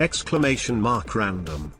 Exclamation mark random.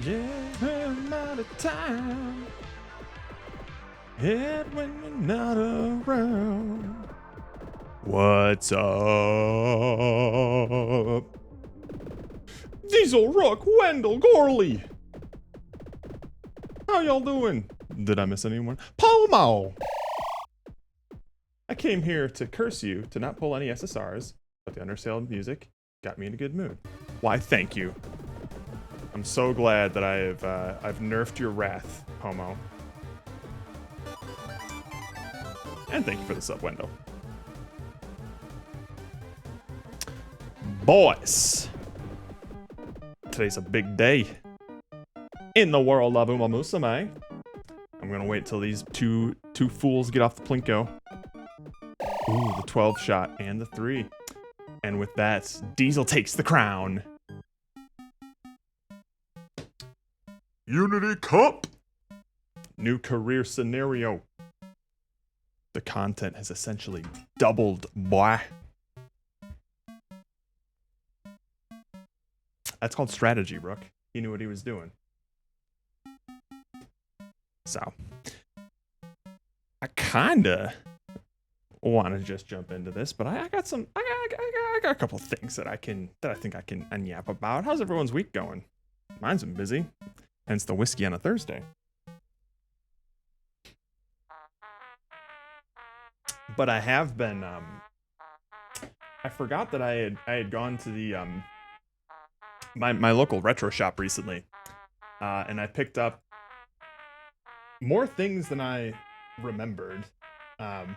Yeah, I'm out of time. Head when you're not around. What's up? Diesel, Rook, Wendell, Gorley. How y'all doing? Did I miss anyone? Pomo! I came here to curse you to not pull any SSRs, but the undersale music got me in a good mood. Why, thank you. I'm so glad that I've nerfed your wrath, Pomo. And thank you for the sub, Wendell. Boys, today's a big day in the world of Umamusume. I'm gonna wait till these two fools get off the plinko. Ooh, the 12 shot and the 3. And with that, Diesel takes the crown. Unity Cup! New career scenario. The content has essentially doubled, boy. That's called strategy, Rook. He knew what he was doing. So, I kinda want to just jump into this, but I got a couple things that I think I can yap about. How's everyone's week going? Mine's been busy. Hence the whiskey on a Thursday. But I have been, I forgot that I had gone to the, my local retro shop recently. And I picked up more things than I remembered. And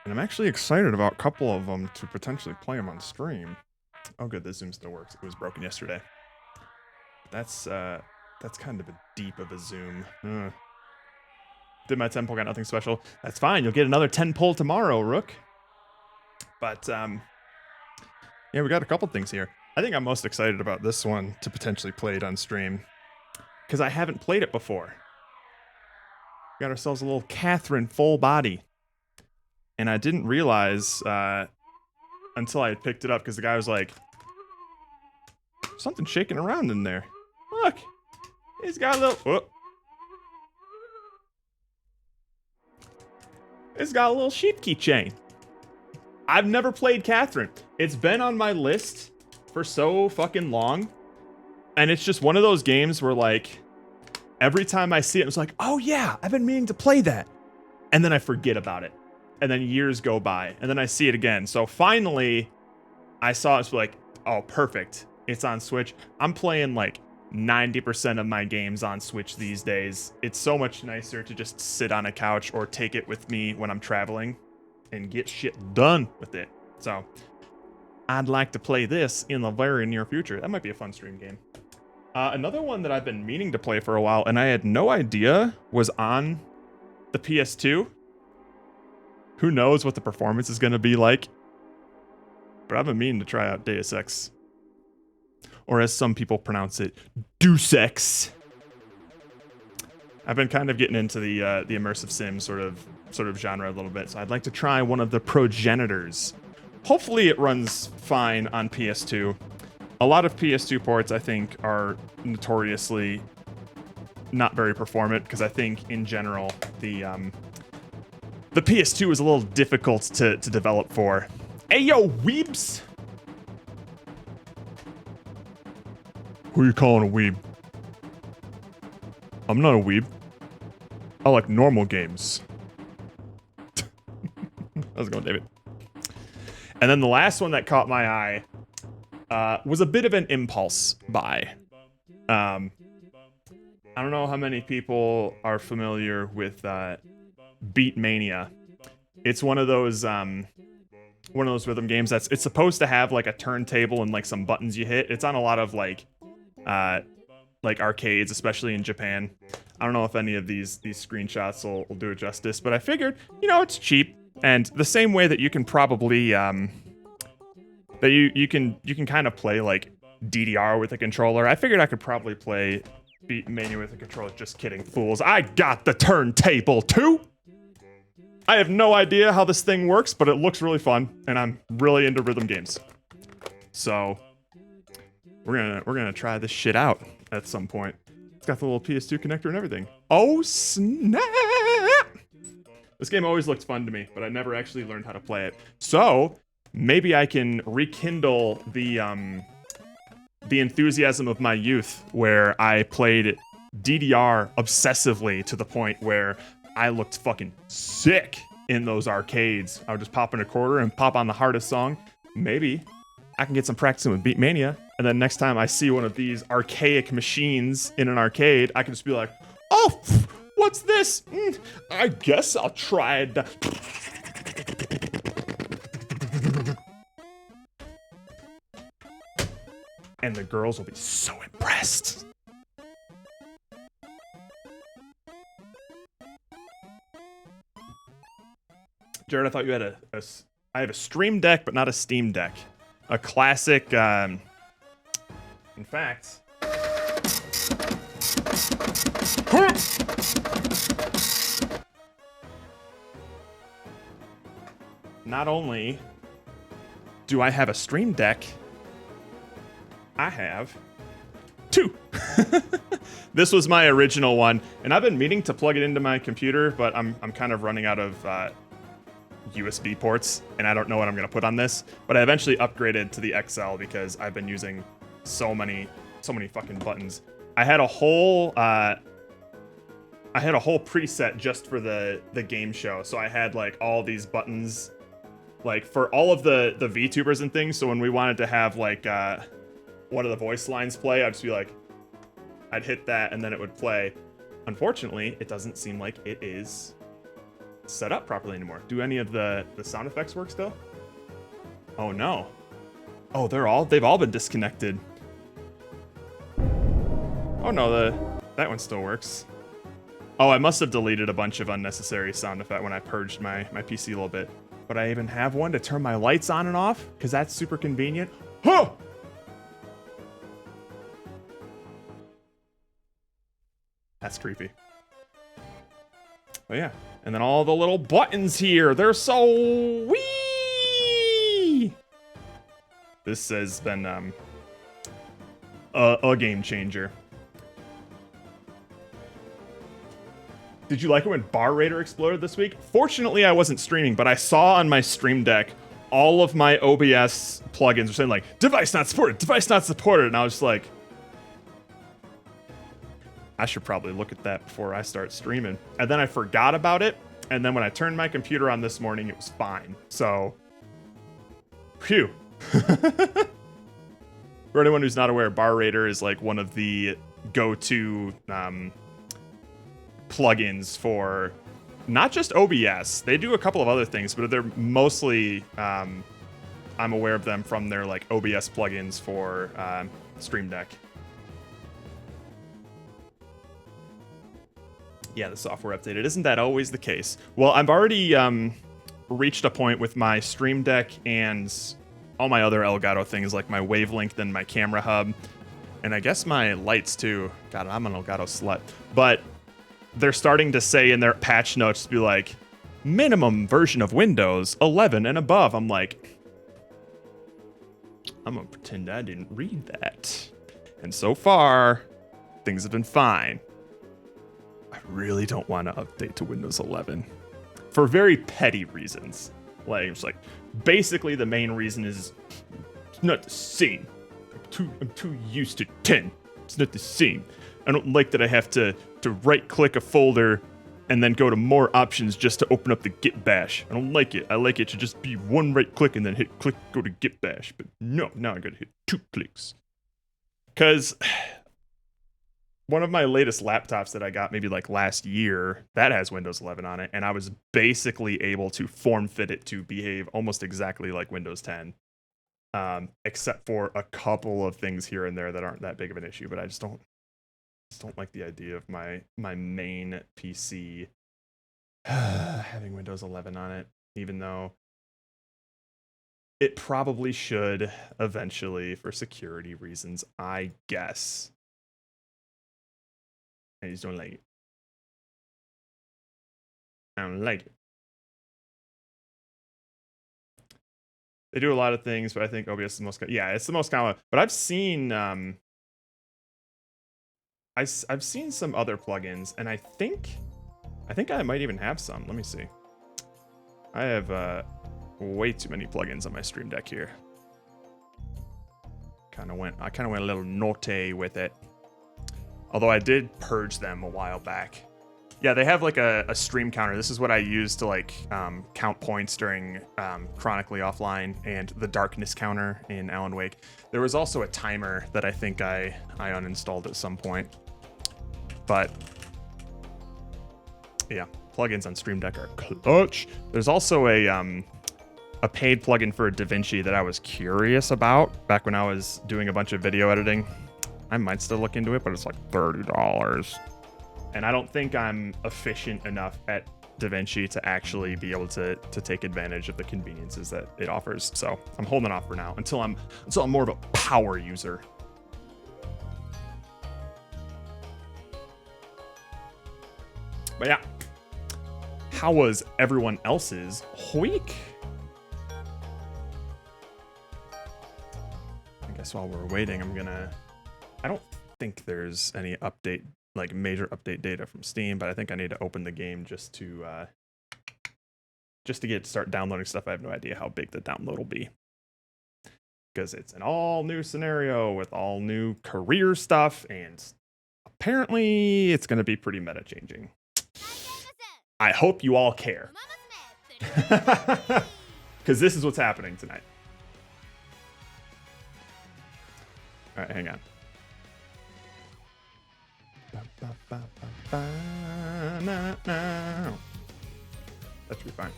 I'm actually excited about a couple of them to potentially play them on stream. Oh good, this Zoom still works. It was broken yesterday. That's kind of a deep of a zoom. Did my 10 pull, got nothing special. That's fine, you'll get another 10 pull tomorrow, Rook. But, yeah, we got a couple things here. I think I'm most excited about this one to potentially play it on stream, because I haven't played it before. We got ourselves a little Catherine full body. And I didn't realize until I had picked it up, because the guy was like, something shaking around in there. Look, he's got a little... Whoop. It's got a little sheep keychain. I've never played Catherine. It's been on my list for so fucking long. And it's just one of those games where, like, every time I see it, it's like, oh yeah, I've been meaning to play that. And then I forget about it. And then years go by. And then I see it again. So finally, I saw it, like, oh, perfect. It's on Switch. I'm playing, like, 90% of my games on Switch these days. It's so much nicer to just sit on a couch or take it with me when I'm traveling and get shit done with it. So I'd like to play this in the very near future. That might be a fun stream game. Another one that I've been meaning to play for a while and I had no idea was on the PS2. Who knows what the performance is going to be like? But I've been meaning to try out Deus Ex. Or as some people pronounce it, Deus Ex. I've been kind of getting into the immersive sim sort of genre a little bit, so I'd like to try one of the progenitors. Hopefully it runs fine on PS2. A lot of PS2 ports, I think, are notoriously not very performant, because I think, in general, the PS2 is a little difficult to develop for. Hey, yo, weebs! Who are you calling a weeb? I'm not a weeb. I like normal games. How's it going, David? And then the last one that caught my eye was a bit of an impulse buy. I don't know how many people are familiar with Beatmania. It's one of those rhythm games that's it's supposed to have like a turntable and like some buttons you hit. It's on a lot of like arcades, especially in Japan. I don't know if any of these screenshots will do it justice, but I figured, you know, it's cheap, and the same way that you can probably that you can kind of play like DDR with a controller. I figured I could probably play Beatmania with a controller. Just kidding, fools. I got the turntable too. I have no idea how this thing works, but it looks really fun, and I'm really into rhythm games. So we're gonna try this shit out at some point. It's got the little PS2 connector and everything. Oh snap! This game always looked fun to me, but I never actually learned how to play it. So maybe I can rekindle the enthusiasm of my youth, where I played DDR obsessively to the point where I looked fucking sick in those arcades. I would just pop in a quarter and pop on the hardest song. Maybe I can get some practicing with Beatmania, and then next time I see one of these archaic machines in an arcade, I can just be like, oh, what's this? I guess I'll try it. And the girls will be so impressed. Jared, I thought you had I have a Stream Deck, but not a Steam Deck. A classic, in fact... Not only do I have a Stream Deck, I have two. This was my original one, and I've been meaning to plug it into my computer, but I'm kind of running out of USB ports, and I don't know what I'm gonna put on this. But I eventually upgraded to the XL because I've been using so many fucking buttons. I had a whole preset just for the game show, so I had like all these buttons, like for all of the VTubers and things. So when we wanted to have like one of the voice lines play, I'd just be like, I'd hit that and then it would play. Unfortunately, it doesn't seem like it is set up properly anymore. Do any of the sound effects work still? Oh no. Oh, they've all been disconnected. Oh no, that one still works. Oh, I must have deleted a bunch of unnecessary sound effect when I purged my PC a little bit. But I even have one to turn my lights on and off, because that's super convenient. Huh! That's creepy. Oh yeah, and then all the little buttons here, they're so wee. This has been a game changer. Did you like it when Bar Raider exploded this week? Fortunately, I wasn't streaming, but I saw on my Stream Deck all of my OBS plugins were saying like, device not supported, device not supported, and I was just like, I should probably look at that before I start streaming. And then I forgot about it, and then when I turned my computer on this morning, it was fine. So, phew. For anyone who's not aware, Bar Raider is like one of the go-to plugins for not just OBS. They do a couple of other things, but they're mostly, I'm aware of them from their like OBS plugins for Stream Deck. Yeah, the software updated. Isn't that always the case? Well, I've already reached a point with my Stream Deck and all my other Elgato things like my wavelength and my camera hub, and I guess my lights too. God, I'm an Elgato slut. But they're starting to say in their patch notes to be like, minimum version of Windows 11 and above. I'm like, I'm gonna pretend I didn't read that. And so far, things have been fine. I really don't want to update to Windows 11 for very petty reasons. Like, it's like, basically the main reason is it's not the same. I'm too used to 10. It's not the same. I don't like that I have to right-click a folder and then go to more options just to open up the git bash. I don't like it. I like it to just be one right-click and then hit click, go to git bash. But no, now I gotta hit 2 clicks. Because one of my latest laptops that I got maybe like last year, that has Windows 11 on it, and I was basically able to form fit it to behave almost exactly like Windows 10. Except for a couple of things here and there that aren't that big of an issue, but I just don't like the idea of my main PC having Windows 11 on it, even though it probably should eventually for security reasons, I guess. I just don't like it. I don't like it. They do a lot of things, but I think OBS is the most, yeah, it's the most common. But I've seen I've seen some other plugins, and I think I might even have some. Let me see. I have way too many plugins on my Stream Deck here. I kind of went a little naughty with it. Although I did purge them a while back. Yeah, they have like a stream counter. This is what I use to like count points during Chronically Offline, and the darkness counter in Alan Wake. There was also a timer that I think I uninstalled at some point. But yeah, plugins on Stream Deck are clutch. There's also a paid plugin for DaVinci that I was curious about back when I was doing a bunch of video editing. I might still look into it, but it's like $30. And I don't think I'm efficient enough at DaVinci to actually be able to take advantage of the conveniences that it offers. So I'm holding off for now until I'm more of a power user. But yeah, how was everyone else's week? I guess while we're waiting, I don't think there's any update, like major update data from Steam, but I think I need to open the game just to start downloading stuff. I have no idea how big the download will be, because it's an all new scenario with all new career stuff, and apparently it's going to be pretty meta changing. I hope you all care, because this is what's happening tonight. All right, hang on. That should be fine.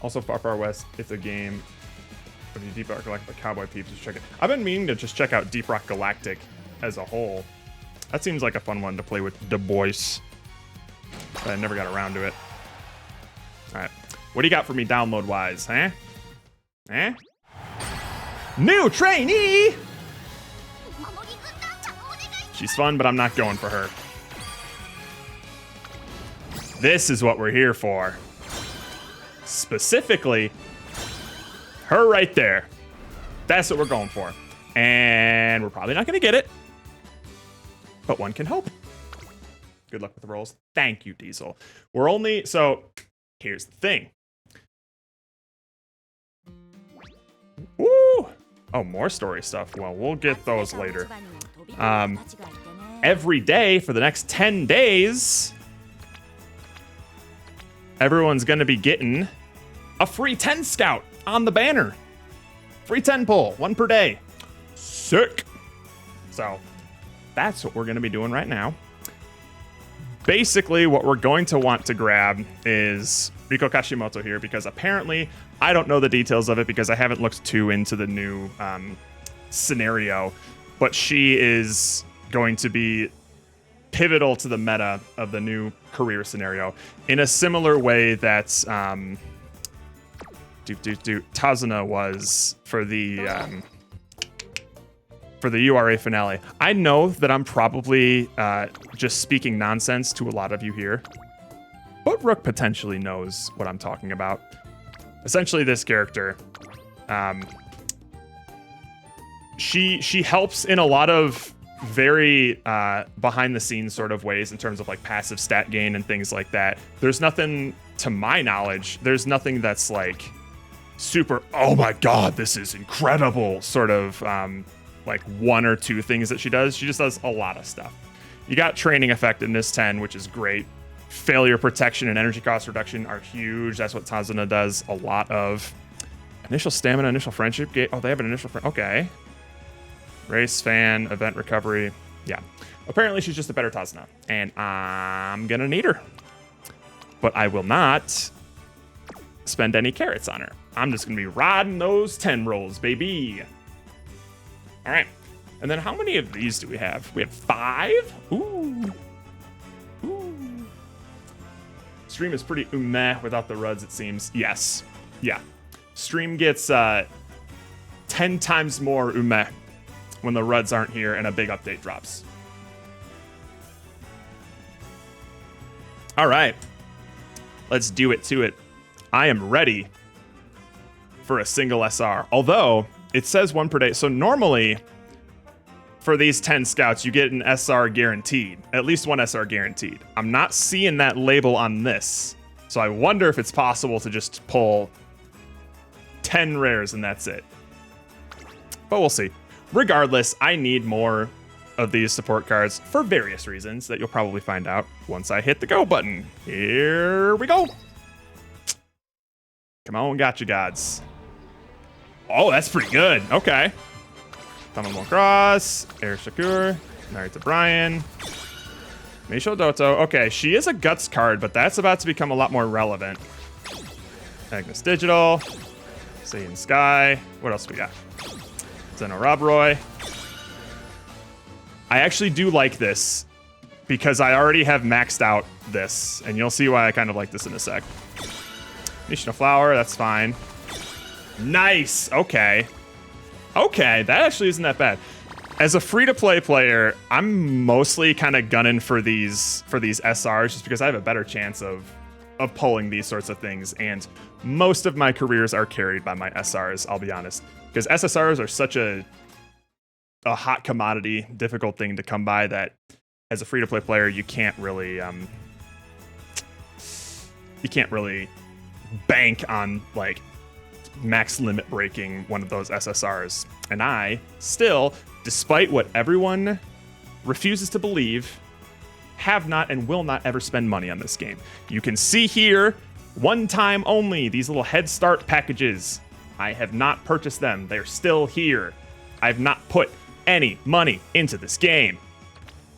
Also, Far Far West, it's a game. When you Deep Rock Galactic Cowboy Peeps, just check it. I've been meaning to just check out Deep Rock Galactic as a whole. That seems like a fun one to play with the boys. But I never got around to it. Alright. What do you got for me download-wise, huh? Eh? New trainee! She's fun, but I'm not going for her. This is what we're here for. Specifically, her right there. That's what we're going for. And we're probably not going to get it. But one can hope. Good luck with the rolls. Thank you, Diesel. We're only... So, here's the thing. Woo! Oh, more story stuff. Well, we'll get those later. Every day for the next 10 days, everyone's going to be getting a free 10 scout on the banner. Free 10 pull, 1 per day. Sick. So that's what we're going to be doing right now. Basically, what we're going to want to grab is Riko Kashimoto here, because apparently, I don't know the details of it because I haven't looked too into the new scenario, but she is going to be pivotal to the meta of the new career scenario in a similar way that Tazuna was for the URA finale. I know that I'm probably just speaking nonsense to a lot of you here, but Rook potentially knows what I'm talking about. Essentially, this character, she helps in a lot of very behind-the-scenes sort of ways in terms of like passive stat gain and things like that. There's nothing, to my knowledge, there's nothing that's like super, oh my god, this is incredible sort of like 1 or 2 things that she does. She just does a lot of stuff. You got training effectiveness 10, which is great. Failure protection and energy cost reduction are huge. That's what Tazuna does a lot of. Initial stamina, initial friendship gate. Oh, they have an initial friend. Okay. Race fan, event recovery. Yeah. Apparently she's just a better Tazuna, and I'm gonna need her. But I will not spend any carrots on her. I'm just gonna be riding those 10 rolls, baby. All right. And then how many of these do we have? We have 5? Ooh. Ooh. Stream is pretty meh without the RUDs, it seems. Yes. Yeah. Stream gets 10 times more meh when the RUDs aren't here and a big update drops. All right. Let's do it to it. I am ready for a single SR. Although, it says 1 per day. So normally, for these 10 scouts, you get an SR guaranteed. At least 1 SR guaranteed. I'm not seeing that label on this. So I wonder if it's possible to just pull 10 rares and that's it. But we'll see. Regardless, I need more of these support cards for various reasons that you'll probably find out once I hit the go button. Here we go. Come on, gotcha gods. Oh, that's pretty good. Okay. Tamamo Cross, Air Shakur, married to Brian, Meisho Doto. Okay, she is a Guts card, but that's about to become a lot more relevant. Agnes Digital, Saiyan Sky. What else we got? Zeno Robroy. I actually do like this because I already have maxed out this, and you'll see why I kind of like this in a sec. Nishino Flower, that's fine. Nice. Okay. Okay, that actually isn't that bad. As a free-to-play player, I'm mostly kind of gunning for these SRs just because I have a better chance of pulling these sorts of things, and most of my careers are carried by my SRs, I'll be honest. Because SSRs are such a hot commodity, difficult thing to come by that as a free-to-play player, you can't really bank on like max limit breaking one of those SSRs. And I still, despite what everyone refuses to believe, have not and will not ever spend money on this game. You can see here, one time only, these little head start packages. I have not purchased them. They're still here. I've not put any money into this game.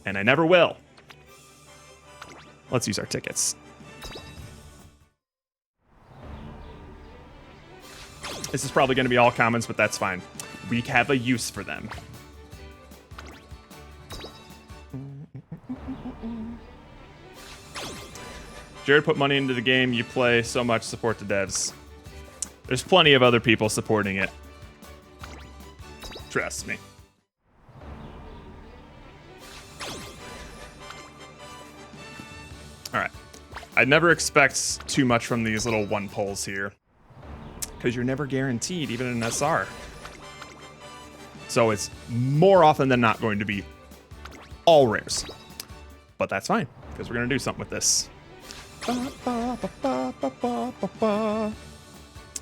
And I never will. Let's use our tickets. This is probably going to be all comments, but that's fine. We have a use for them. Jared put money into the game. You play so much. Support the devs. There's plenty of other people supporting it. Trust me. All right. I never expect too much from these little one pulls here, because you're never guaranteed, even in an SR. So it's more often than not going to be all rares. But that's fine, because we're going to do something with this.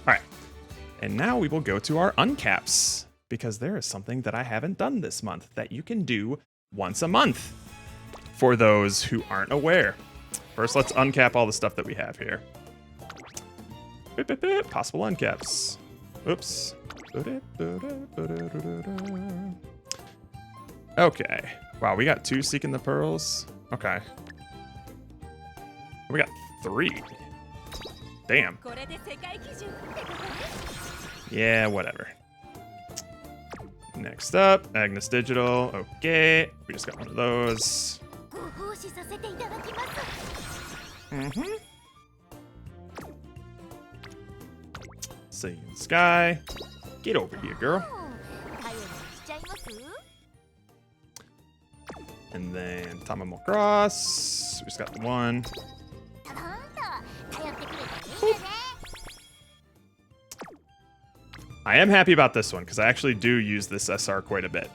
Alright, and now we will go to our uncaps, because there is something that I haven't done this month that you can do once a month for those who aren't aware. First, let's uncap all the stuff that we have here. Possible uncaps. Oops. Okay. Wow, we got 2 Seeking the Pearls. Okay. We got 3. Damn. Yeah, whatever. Next up, Agnes Digital. Okay. We just got one of those. Singing Sky. Get over here, girl. And then Tamamo Cross. We just got the one. I am happy about this one because I actually do use this SR quite a bit.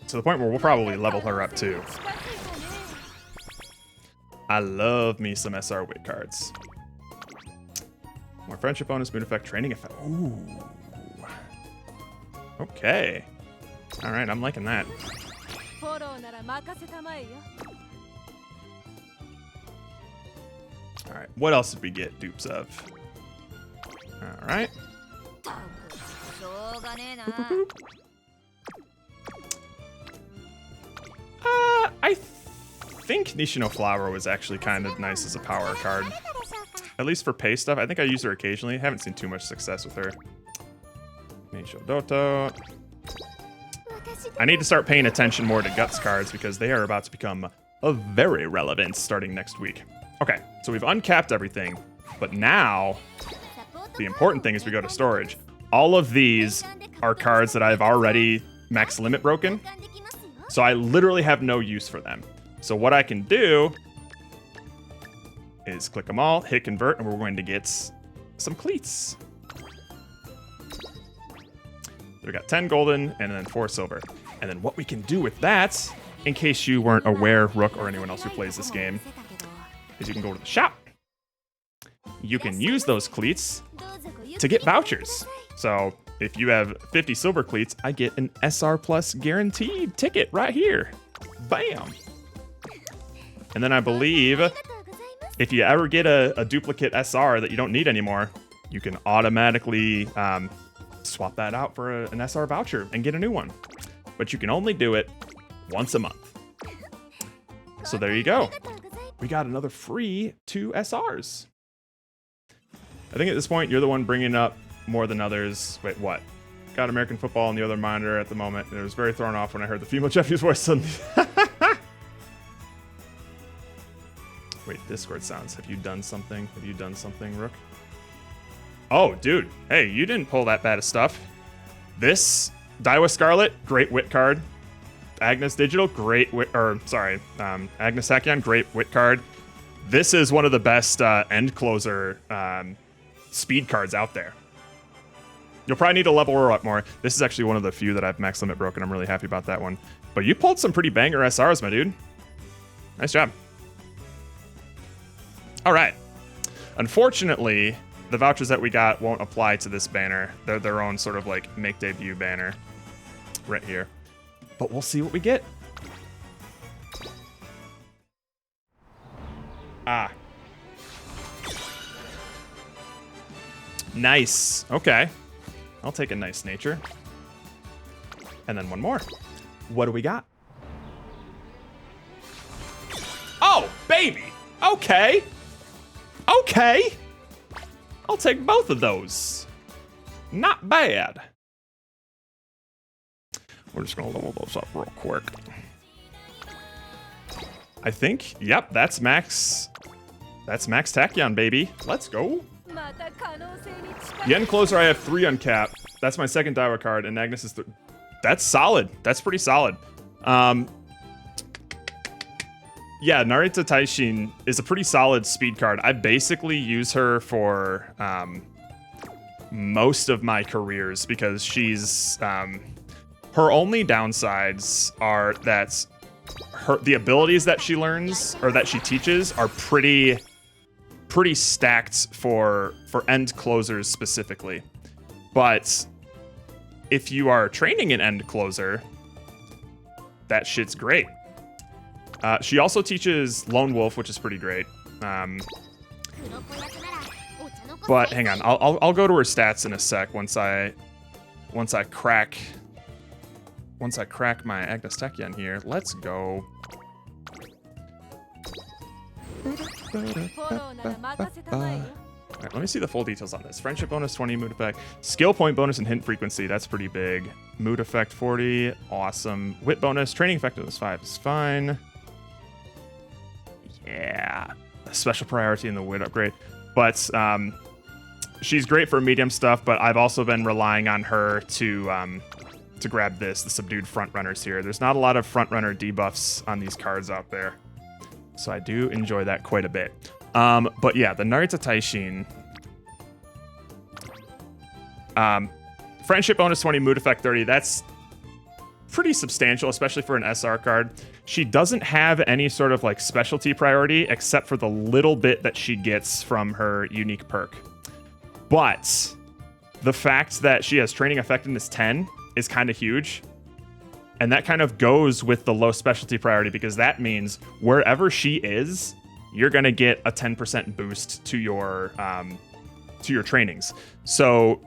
To the point where we'll probably level her up too. I love me some SR wit cards. More friendship bonus, mood effect, training effect. Ooh. Okay. Alright, I'm liking that. Alright, what else did we get dupes of? Alright. I think Nishino Flower was actually kind of nice as a power card. At least for pay stuff. I think I use her occasionally. Haven't seen too much success with her. Meisho Doto. I need to start paying attention more to Guts cards because they are about to become very relevant starting next week. Okay, so we've uncapped everything, but now the important thing is we go to storage. All of these are cards that I've already max limit broken, so I literally have no use for them. So what I can do is click them all, hit convert, and we're going to get some cleats. We got 10 golden and then 4 silver. And then what we can do with that, in case you weren't aware, Rook or anyone else who plays this game, is you can go to the shop. You can use those cleats to get vouchers. So if you have 50 silver cleats, I get an SR Plus guaranteed ticket right here. Bam! And then I believe if you ever get a duplicate SR that you don't need anymore, you can automatically swap that out for an SR voucher and get a new one. But you can only do it once a month. So there you go. We got another free 2 SRs. I think at this point, you're the one bringing up more than others. Wait, what? Got American football on the other monitor at the moment, and it was very thrown off when I heard the female Jeffy's voice suddenly. Wait, Discord sounds. Have you done something? Have you done something, Rook? Oh, dude. Hey, you didn't pull that bad of stuff. This Daiwa Scarlet, great wit card. Agnes Digital, great wit, or sorry, Agnes Tachyon, great wit card. This is one of the best end closer speed cards out there. You'll probably need to level her up more. This is actually one of the few that I've max limit broken. I'm really happy about that one. But you pulled some pretty banger SRs, my dude. Nice job. All right. Unfortunately, the vouchers that we got won't apply to this banner. They're their own sort of like make debut banner right here. But we'll see what we get. Ah. Nice. Okay. I'll take a nice nature. And then one more. What do we got? Oh, baby. Okay. Okay. I'll take both of those. Not bad. We're just gonna level those up real quick. I think, yep, that's max. That's max Tachyon, baby. Let's go. The end closer, I have 3 uncapped. That's my second Daiwa card, and Agnes is that's solid. That's pretty solid. Yeah, Narita Taishin is a pretty solid speed card. I basically use her for most of my careers because she's her only downsides are that the abilities that she learns or that she teaches are pretty stacked for end closers specifically. But if you are training an end closer, that shit's great. She also teaches Lone Wolf, which is pretty great. But hang on, I'll go to her stats in a sec once I crack my Agnes Tekion here. Let's go. Alright, let me see the full details on this. Friendship bonus 20, mood effect. Skill point bonus and hint frequency, that's pretty big. Mood effect 40, awesome. Wit bonus, training effectiveness 5 is fine. Yeah. Special priority in the wit upgrade. But she's great for medium stuff, but I've also been relying on her to grab the subdued front runners here. There's not a lot of front runner debuffs on these cards out there. So I do enjoy that quite a bit. But yeah, the Narita Taishin. Friendship bonus 20, mood effect 30. That's pretty substantial, especially for an SR card. She doesn't have any sort of like specialty priority except for the little bit that she gets from her unique perk. But the fact that she has training effectiveness 10 is kind of huge. And that kind of goes with the low specialty priority because that means wherever she is, you're going to get a 10% boost to your trainings. So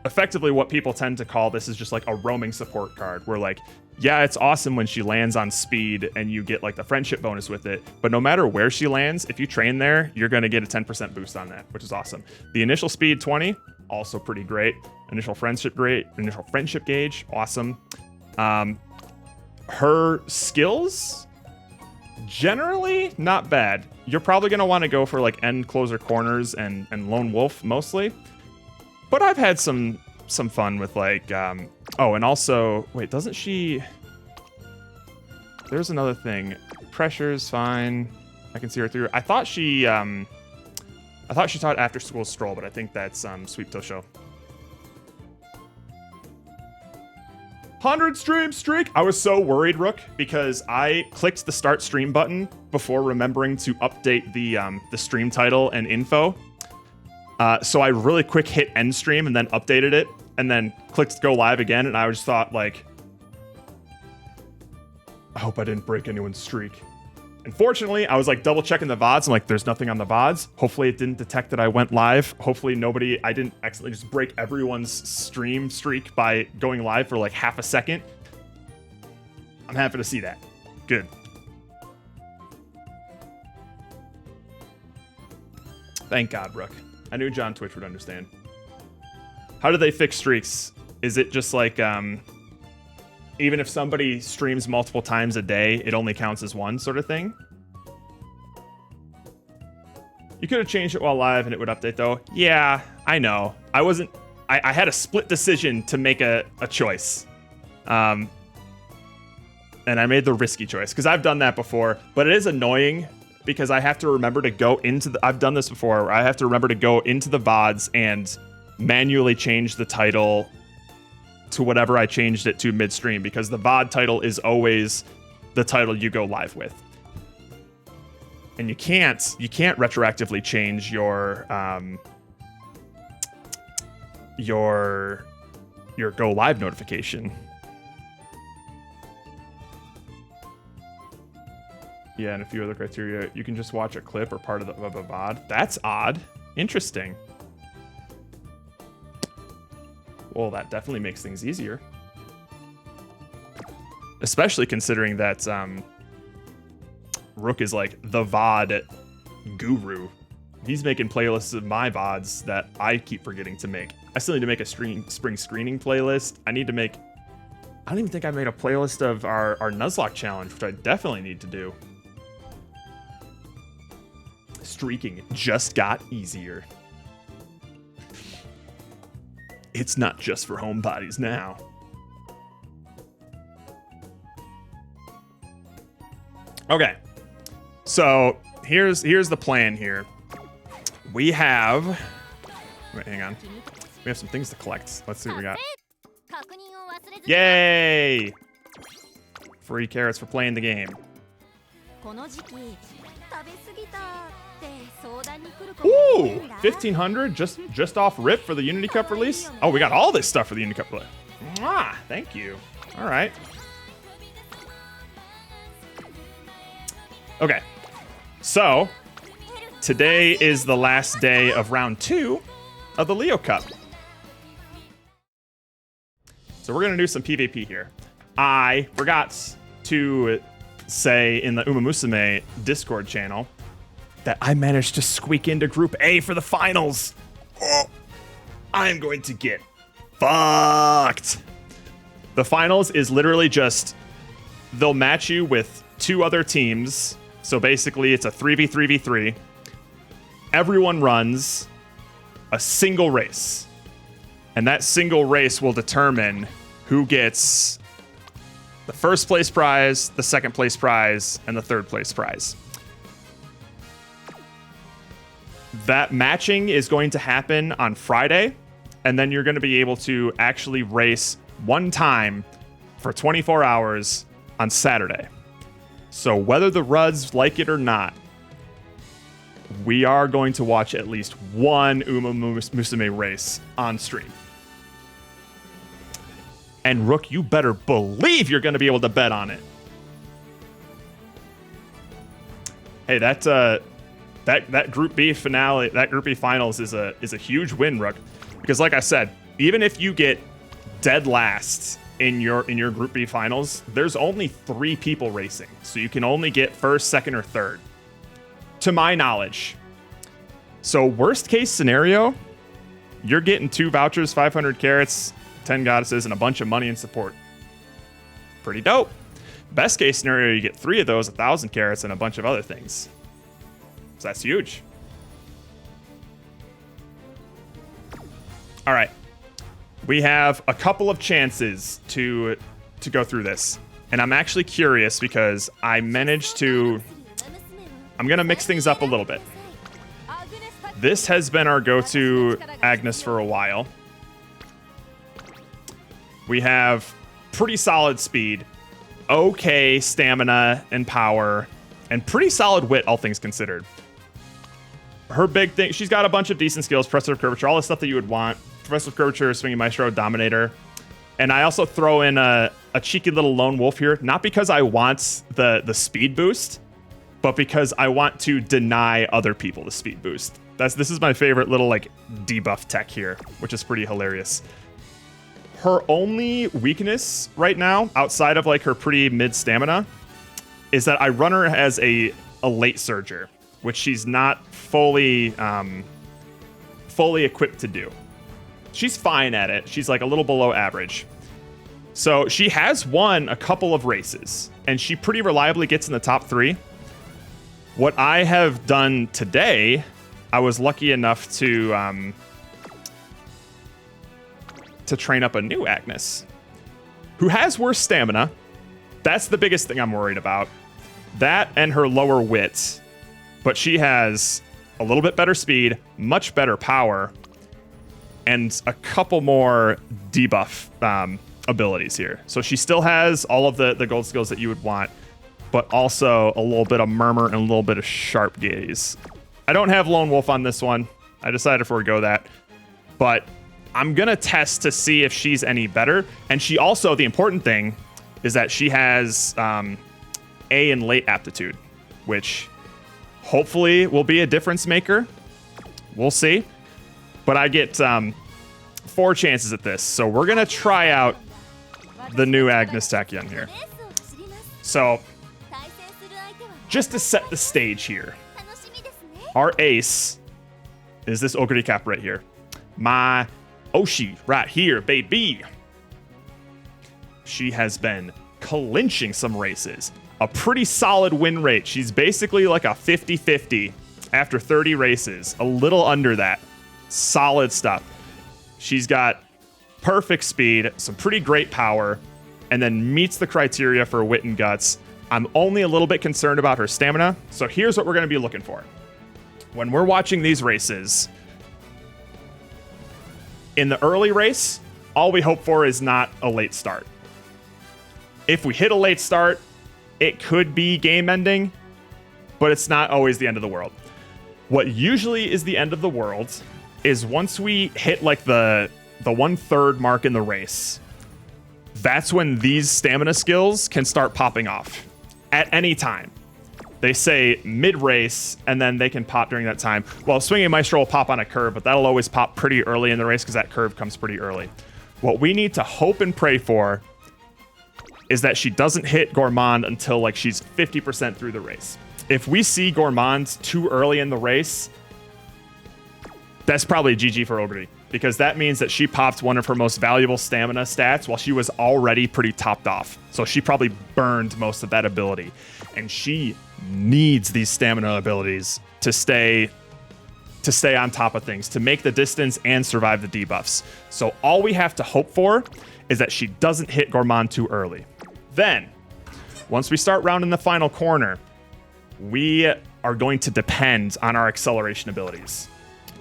effectively what people tend to call this is just like a roaming support card where like, yeah, it's awesome when she lands on speed and you get like the friendship bonus with it. But no matter where she lands, if you train there, you're going to get a 10% boost on that, which is awesome. The initial speed 20, also pretty great. Initial friendship gauge, awesome. Her skills, generally not bad. You're probably going to want to go for like end closer corners and Lone Wolf mostly. But I've had some fun with like, oh, and also, wait, doesn't she, there's another thing. Pressure's fine. I can see her through. I thought she taught after school stroll, but I think that's Sweep Tosho. 100 stream streak. I was so worried, Rook, because I clicked the start stream button before remembering to update the stream title and info. So I really quick hit end stream and then updated it and then clicked go live again. And I just thought like, I hope I didn't break anyone's streak. Unfortunately, I was like double checking the VODs. I'm like, there's nothing on the VODs. Hopefully it didn't detect that I went live. Hopefully I didn't accidentally just break everyone's stream streak by going live for like half a second. I'm happy to see that. Good. Thank God, Rook. I knew John Twitch would understand. How do they fix streaks? Is it just like, even if somebody streams multiple times a day, it only counts as one sort of thing? You could have changed it while live and it would update though. Yeah, I know. I had a split decision to make a choice. And I made the risky choice because I've done that before, but it is annoying because I have to remember to go into I've done this before, where I have to remember to go into the VODs and manually change the title to whatever I changed it to midstream, because the VOD title is always the title you go live with. And you can't retroactively change your go live notification. Yeah, and a few other criteria. You can just watch a clip or part of a VOD. That's odd. Interesting. Well, that definitely makes things easier. Especially considering that Rook is like the VOD guru. He's making playlists of my VODs that I keep forgetting to make. I still need to make a spring screening playlist. I don't even think I made a playlist of our Nuzlocke challenge, which I definitely need to do. Streaking just got easier. It's not just for homebodies now. Okay. So here's the plan here. We have... Wait, hang on. We have some things to collect. Let's see what we got. Yay! Free carrots for playing the game. Ooh! 1,500 just off rip for the Unity Cup release? Oh, we got all this stuff for the Unity Cup release. Mwah! Thank you. All right. Okay. So, today is the last day of round 2 of the Leo Cup. So we're going to do some PvP here. I forgot to say in the Umamusume Discord channel that I managed to squeak into Group A for the finals. Oh, I'm going to get fucked. The finals is literally just, they'll match you with 2 other teams. So basically it's a 3v3v3. Everyone runs a single race. And that single race will determine who gets the first place prize, the second place prize, and the third place prize. That matching is going to happen on Friday, and then you're going to be able to actually race one time for 24 hours on Saturday. So whether the Ruds like it or not, we are going to watch at least one Umamusume race on stream. And Rook, you better believe you're going to be able to bet on it. Hey, that Group B finale, that Group B finals is a huge win, Rook, because like I said, even if you get dead last in your Group B finals, there's only 3 people racing, so you can only get first, second, or third, to my knowledge. So worst case scenario, you're getting 2 vouchers, 500 carrots, 10 goddesses, and a bunch of money and support. Pretty dope. Best case scenario, you get 3 of those, 1,000 carrots, and a bunch of other things. So that's huge. All right. We have a couple of chances to go through this. And I'm actually curious because I managed to... I'm going to mix things up a little bit. This has been our go-to Agnes for a while. We have pretty solid speed, okay stamina and power, and pretty solid wit, all things considered. Her big thing, she's got a bunch of decent skills, Progressive Curvature, all the stuff that you would want. Progressive Curvature, Swinging Maestro, Dominator. And I also throw in a cheeky little Lone Wolf here, not because I want the speed boost, but because I want to deny other people the speed boost. This is my favorite little like debuff tech here, which is pretty hilarious. Her only weakness right now, outside of like her pretty mid stamina, is that I run her as a late surger, which she's not fully equipped to do. She's fine at it. She's like a little below average. So she has won a couple of races, and she pretty reliably gets in the top 3. What I have done today, I was lucky enough to train up a new Agnes, who has worse stamina. That's the biggest thing I'm worried about. That and her lower wit. But she has a little bit better speed, much better power, and a couple more debuff abilities here. So she still has all of the gold skills that you would want, but also a little bit of murmur and a little bit of sharp gaze. I don't have Lone Wolf on this one. I decided to forego that. But I'm going to test to see if she's any better. And she also, the important thing is that she has A in late aptitude, which hopefully will be a difference maker. We'll see. But I get 4 chances at this. So we're going to try out the new Agnes Tachyon here. So just to set the stage here, our ace is this Ogre Cap right here. My Oshi right here, baby. She has been clinching some races. A pretty solid win rate. She's basically like a 50-50 after 30 races. A little under that. Solid stuff. She's got perfect speed, some pretty great power, and then meets the criteria for wit and guts. I'm only a little bit concerned about her stamina. So here's what we're going to be looking for. When we're watching these races, in the early race, all we hope for is not a late start. If we hit a late start, it could be game ending, but it's not always the end of the world. What usually is the end of the world is once we hit like the 1/3 mark in the race. That's when these stamina skills can start popping off at any time. They say mid-race, and then they can pop during that time. Well, Swinging Maestro will pop on a curve, but that'll always pop pretty early in the race because that curve comes pretty early. What we need to hope and pray for is that she doesn't hit Gourmand until like she's 50% through the race. If we see Gourmand too early in the race, that's probably GG for Ogre, because that means that she popped one of her most valuable stamina stats while she was already pretty topped off. So she probably burned most of that ability. And she needs these stamina abilities to stay on top of things, to make the distance and survive the debuffs. So all we have to hope for is that she doesn't hit Gourmand too early. Then, once we start rounding the final corner, we are going to depend on our acceleration abilities.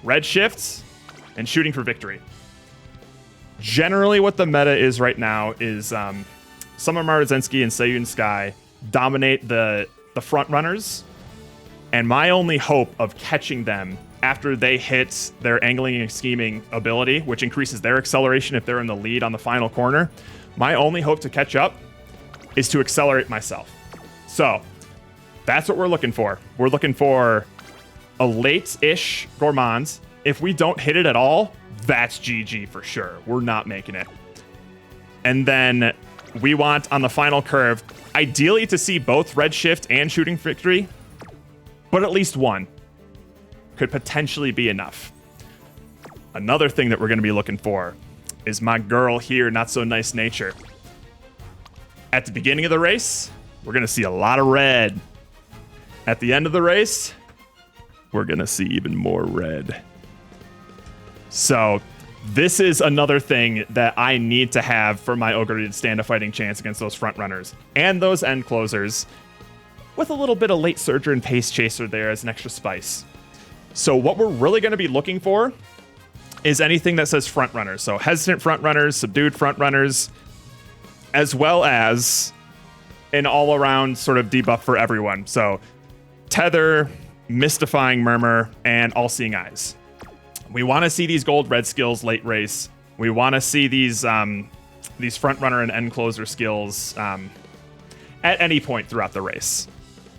Red shifts and shooting for victory. Generally what the meta is right now is Summer Maruzensky and Seiyun Sky dominate the front runners, and my only hope of catching them after they hit their angling and scheming ability, which increases their acceleration if they're in the lead on the final corner, my only hope to catch up is to accelerate myself. So that's what we're looking for. We're looking for a late-ish Gourmand. If we don't hit it at all, that's GG for sure. We're not making it. And then we want on the final curve, ideally to see both red shift and shooting victory, but at least one could potentially be enough. Another thing that we're going to be looking for is my girl here, Not So Nice Nature. At the beginning of the race, we're going to see a lot of red. At the end of the race, we're going to see even more red. So this is another thing that I need to have for my Ogre to stand a fighting chance against those front runners and those end closers, with a little bit of late surger and pace chaser there as an extra spice. So what we're really going to be looking for is anything that says front runners. So hesitant front runners, subdued front runners, as well as an all-around sort of debuff for everyone. So Tether, Mystifying Murmur, and All-Seeing Eyes. We want to see these gold-red skills late race. We want to see these front runner and end closer skills at any point throughout the race,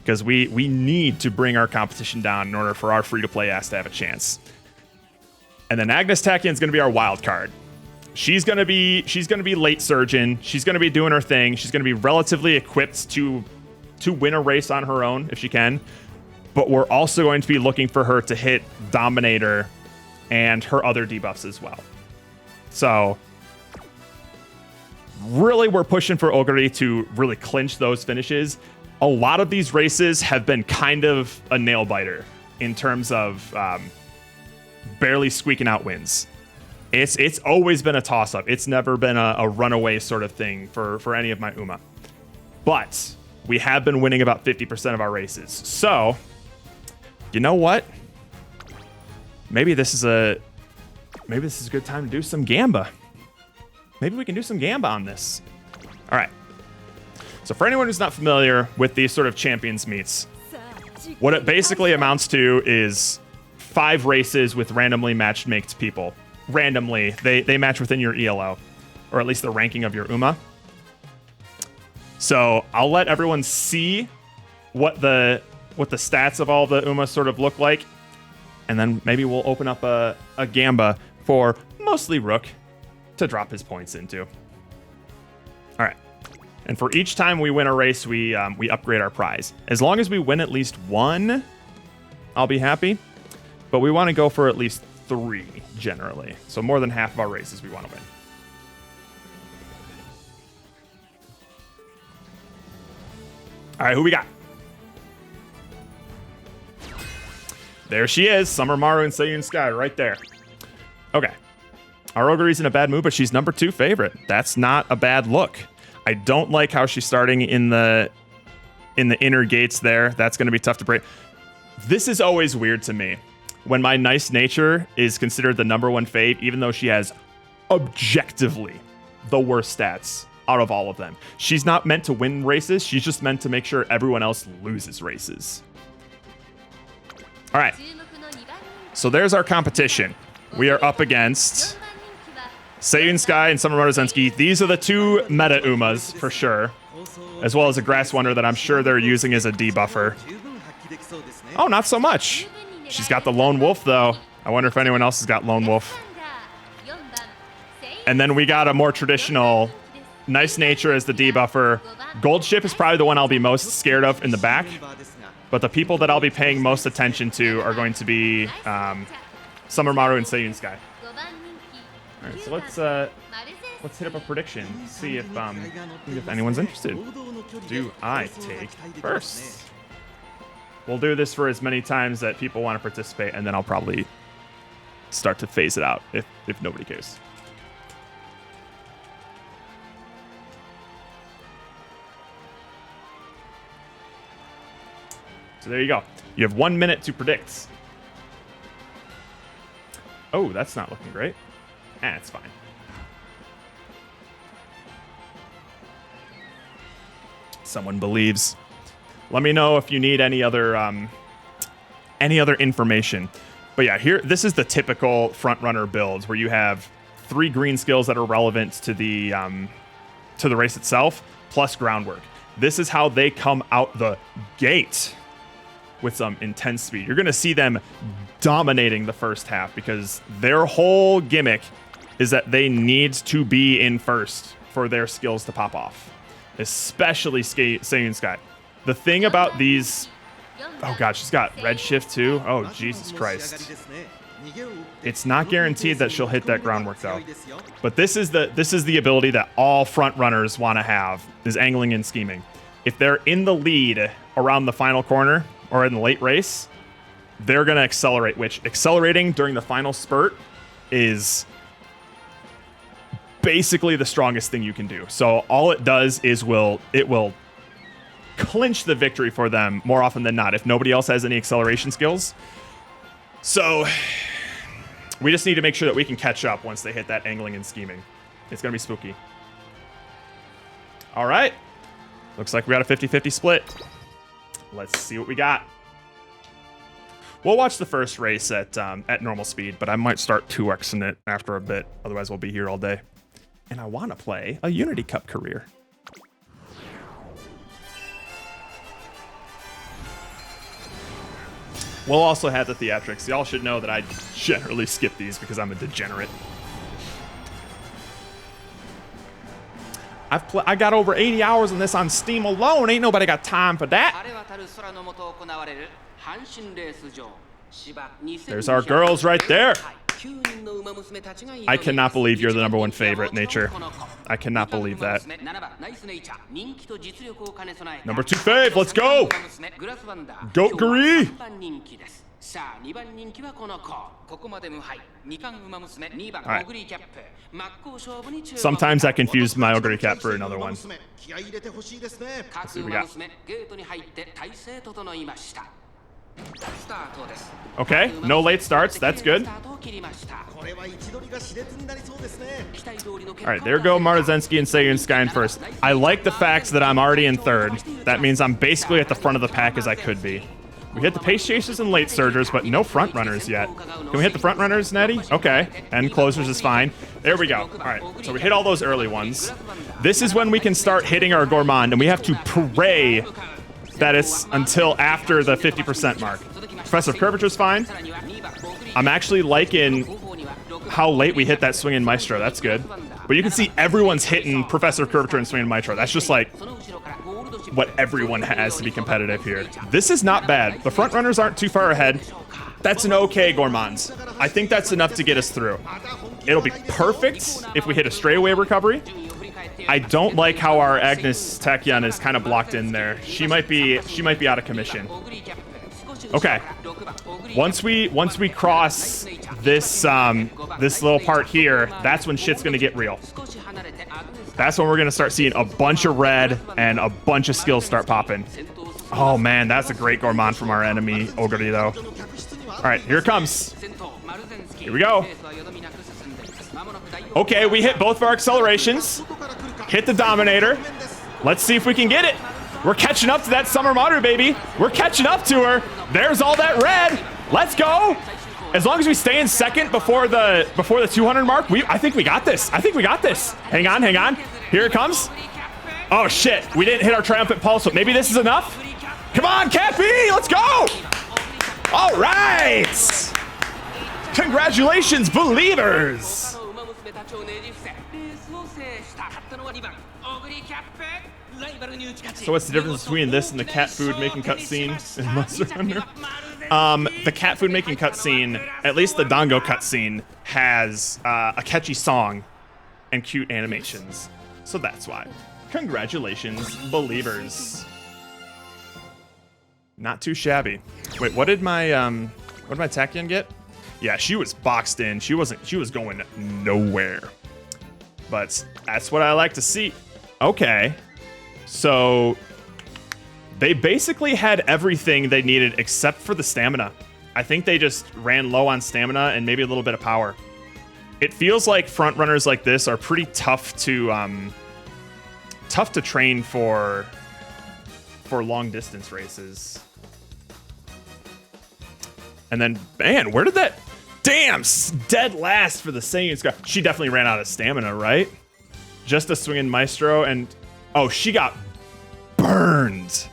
because we need to bring our competition down in order for our free-to-play ass to have a chance. And then Agnes Tachyon is going to be our wild card. She's going to be late surgeon. She's going to be doing her thing. She's going to be relatively equipped to win a race on her own if she can. But we're also going to be looking for her to hit Dominator and her other debuffs as well. So really we're pushing for Ogre to really clinch those finishes. A lot of these races have been kind of a nail biter in terms of barely squeaking out wins. It's always been a toss-up. It's never been a runaway sort of thing for any of my Uma. But we have been winning about 50% of our races. So, you know what? Maybe this is a good time to do some Gamba. Maybe we can do some Gamba on this. All right. So for anyone who's not familiar with these sort of champions meets, what it basically amounts to is 5 races with randomly matched maked people. Randomly, they match within your ELO, or at least the ranking of your Uma. So I'll let everyone see what the stats of all the Umas sort of look like, and then maybe we'll open up a Gamba for mostly Rook to drop his points into. All right. And for each time we win a race, we upgrade our prize. As long as we win at least one, I'll be happy. But we want to go for at least 3, generally. So more than half of our races we want to win. All right, who we got? There she is, Summer Maru and Seiyun Sky right there. Okay. Our Ogre's in a bad mood, but she's number 2 favorite. That's not a bad look. I don't like how she's starting in the in the inner gates there. That's going to be tough to break. This is always weird to me when my nice nature is considered the #1 fave, even though she has objectively the worst stats out of all of them. She's not meant to win races. She's just meant to make sure everyone else loses races. All right. So there's our competition. We are up against Seiyun Sky and Summer Maruzensky. These are the two meta Umas for sure, as well as a Grass Wonder that I'm sure they're using as a debuffer. Oh, not so much. She's got the Lone Wolf, though. I wonder if anyone else has got Lone Wolf. And then we got a more traditional Nice Nature as the debuffer. Gold Ship is probably the one I'll be most scared of in the back. But the people that I'll be paying most attention to are going to be Summer Maru and Seiyun Sky. All right, so let's hit up a prediction. See if anyone's interested. Do I take first? We'll do this for as many times that people want to participate, and then I'll probably start to phase it out if nobody cares. So there you go. You have 1 minute to predict. Oh, that's not looking great. It's fine. Someone believes. Let me know if you need any other information. But yeah, here this is the typical frontrunner build where you have 3 green skills that are relevant to the race itself, plus groundwork. This is how they come out the gate with some intense speed. You're going to see them dominating the first half because their whole gimmick is that they need to be in first for their skills to pop off, especially Seiyun Sky. The thing about these... Oh god, she's got Redshift too. Oh, Jesus Christ. It's not guaranteed that she'll hit that groundwork though. But this is the ability that all front runners want to have, is angling and scheming. If they're in the lead around the final corner or in the late race, they're going to accelerate, which accelerating during the final spurt is basically the strongest thing you can do. So all it does is it will clinch the victory for them more often than not if nobody else has any acceleration skills. So we just need to make sure that we can catch up once they hit that angling and scheming. It's going to be spooky. All right. Looks like we got a 50-50 split. Let's see what we got. We'll watch the first race at normal speed, but I might start 2xing it after a bit. Otherwise, we'll be here all day. And I want to play a Unity Cup career. We'll also have the theatrics. Y'all should know that I generally skip these because I'm a degenerate. I got over 80 hours on this on Steam alone. Ain't nobody got time for that. There's our girls right there. I cannot believe you're the #1 favorite, Nature. I cannot believe that. #2 fave, let's go! Goat Guri! Right. Sometimes I confuse my Ogre Cap for another one. Let's see what we got. Okay, no late starts. That's good. Alright, there go Maruzensky and Seiyun Sky in first. I like the fact that I'm already in third. That means I'm basically at the front of the pack as I could be. We hit the pace chasers and late surgers, but no front runners yet. Can we hit the front runners, Nettie? Okay, and closers is fine. There we go. Alright, so we hit all those early ones. This is when we can start hitting our Gourmand, and we have to pray that it's until after the 50% mark. Professor of Curvature's fine. I'm actually liking how late we hit that Swingin' Maestro. That's good. But you can see everyone's hitting Professor of Curvature and Swingin' Maestro. That's just like what everyone has to be competitive here. This is not bad. The front runners aren't too far ahead. That's an okay Gourmand. I think that's enough to get us through. It'll be perfect if we hit a straightaway recovery. I don't like how our Agnes Tachyon is kind of blocked in there. She might be out of commission. Okay. Once we cross this this little part here, that's when shit's gonna get real. That's when we're gonna start seeing a bunch of red and a bunch of skills start popping. Oh man, that's a great Gourmand from our enemy, Ogre though. Alright, here it comes. Here we go. Okay, we hit both of our accelerations. Hit the Dominator. Let's see if we can get it. We're catching up to that Summer Maru, baby. We're catching up to her. There's all that red. Let's go. As long as we stay in second before the 200 mark, I think we got this. I think we got this. Hang on, hang on. Here it comes. Oh shit, we didn't hit our Triumphant Pulse, but maybe this is enough. Come on, Cappy, let's go. All right. Congratulations, believers. So what's the difference between this and the cat food making cutscene in Monster Hunter? The cat food making cutscene, at least the Dango cutscene, has a catchy song and cute animations. So that's why. Congratulations, believers. Not too shabby. Wait, what did my Tachyon get? Yeah, she was boxed in. She was going nowhere. But that's what I like to see. Okay. So they basically had everything they needed except for the stamina. I think they just ran low on stamina and maybe a little bit of power. It feels like front runners like this are pretty tough to train for long distance races. And then, man, where did that... Damn, dead last for the Saiyan Scar. She definitely ran out of stamina, right? Just a swinging Maestro, and... Oh, she got burned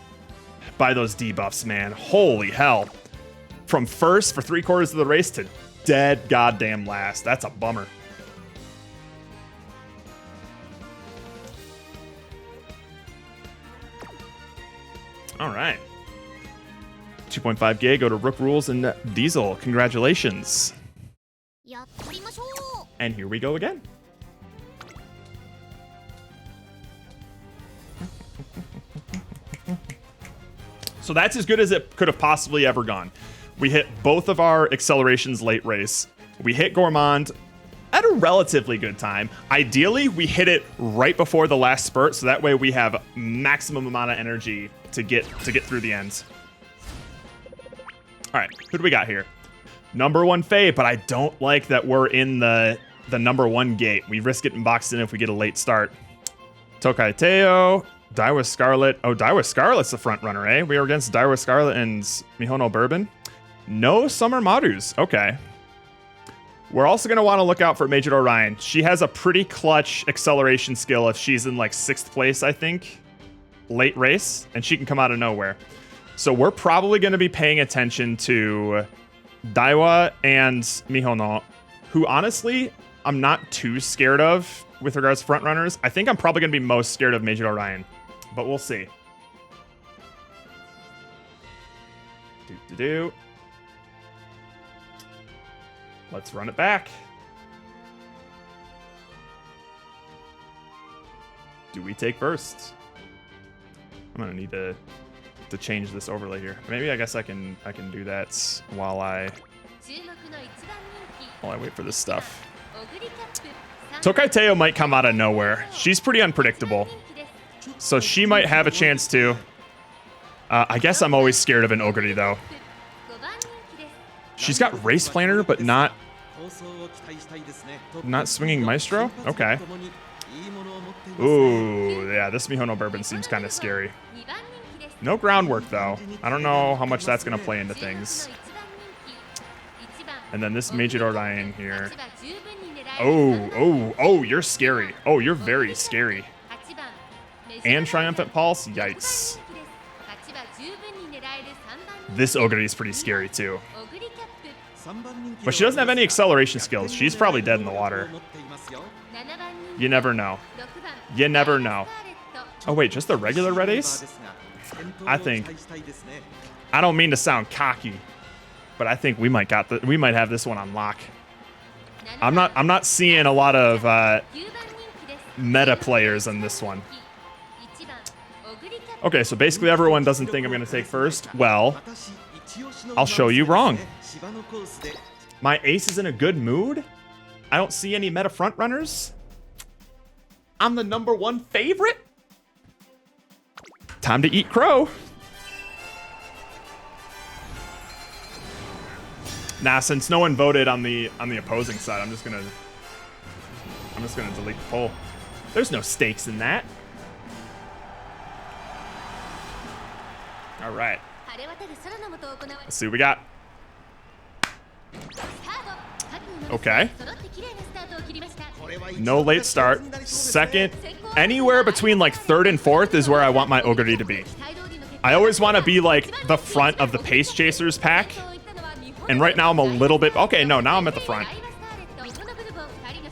by those debuffs, man. Holy hell. From first for 3/4 of the race to dead goddamn last. That's a bummer. All right. 2.5 gig, go to Rook Rules and Diesel. Congratulations. And here we go again. So that's as good as it could have possibly ever gone. We hit both of our accelerations late race. We hit Gourmand at a relatively good time. Ideally, we hit it right before the last spurt, so that way we have maximum amount of energy to get through the ends. All right, who do we got here? Number 1 Faye, but I don't like that we're in the number 1 gate. We risk getting boxed in if we get a late start. Tokai Teo, Daiwa Scarlet. Oh, Daiwa Scarlet's the front runner, eh? We are against Daiwa Scarlet and Mihono Bourbon. No Summer Marus. Okay. We're also going to want to look out for Major Orion. She has a pretty clutch acceleration skill if she's in like 6th place, I think. Late race, and she can come out of nowhere. So we're probably going to be paying attention to Daiwa and Mihono, who honestly, I'm not too scared of with regards to front runners. I think I'm probably going to be most scared of Major Orion, but we'll see. Let's run it back. Do we take first? I'm gonna need to change this overlay here. Maybe I guess I can do that while I wait for this stuff. Tokai Teo might come out of nowhere. She's pretty unpredictable, so she might have a chance to. I guess I'm always scared of an Ogre though. She's got Race Planner, but not swinging Maestro? Okay. Ooh, yeah, this Mihono Bourbon seems kind of scary. No groundwork, though. I don't know how much that's going to play into things. And then this Major Orion here. Oh, you're scary. Oh, you're very scary. And Triumphant Pulse? Yikes. This Ogre is pretty scary, too. But she doesn't have any acceleration skills. She's probably dead in the water. You never know. You never know. Oh, wait, just the regular red ace? I don't mean to sound cocky, but I think we might have this one on lock. I'm not seeing a lot of meta players in this one. Okay, so basically everyone doesn't think I'm going to take first. Well, I'll show you wrong. My ace is in a good mood. I don't see any meta front runners. I'm the number 1 favorite. Time to eat crow. Nah, since no one voted on the opposing side, I'm just gonna delete the poll. There's no stakes in that. All right. Let's see what we got. Okay. No late start. Second, anywhere between like third and fourth is where I want my Ogre to be. I always want to be like the front of the Pace Chasers pack. And right now I'm a little bit, okay, no, now I'm at the front.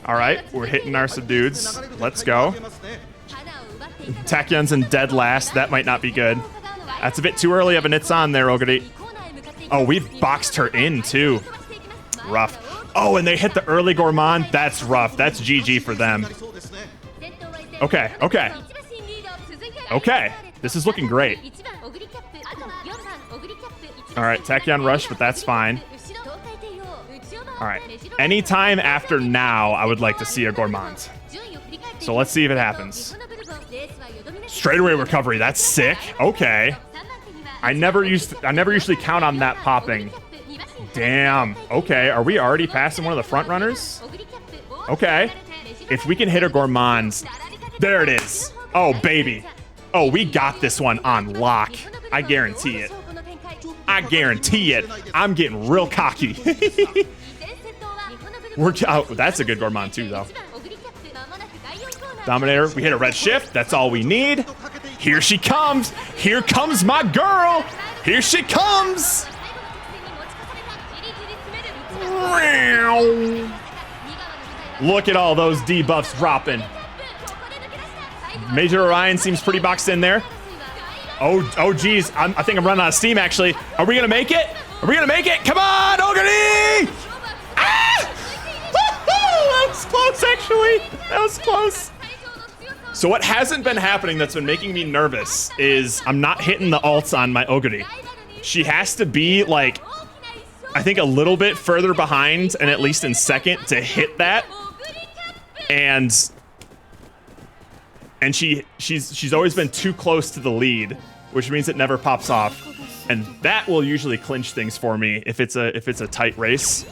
All right, we're hitting our subdueds. Let's go. Tachyon's in dead last. That might not be good. That's a bit too early of an it's on there, Ogre. Oh, we've boxed her in too. Rough. Oh, and they hit the early Gourmand. That's rough. That's GG for them. Okay, okay. Okay, this is looking great. All right, Tachyon rush, but that's fine. All right, anytime after now, I would like to see a Gourmand. So let's see if it happens. Straightaway recovery, that's sick. Okay. I never usually count on that popping. Damn. Okay, are we already passing one of the front runners? Okay. If we can hit a Gourmand, there it is. Oh, baby. Oh, we got this one on lock. I guarantee it. I guarantee it. I'm getting real cocky. Oh, that's a good Gourmand too, though. Dominator, we hit a red shift. That's all we need. Here she comes. Here comes my girl. Here she comes. Look at all those debuffs dropping. Major Orion seems pretty boxed in there. Oh geez, I think I'm running out of steam actually. Are we gonna make it? Are we gonna make it? Come on, Ogre! Ah! That was close actually. That was close. So what hasn't been happening that's been making me nervous is I'm not hitting the ults on my Ogre. She has to be like, I think a little bit further behind and at least in second to hit that. And she's always been too close to the lead, which means it never pops off. And that will usually clinch things for me if it's a tight race.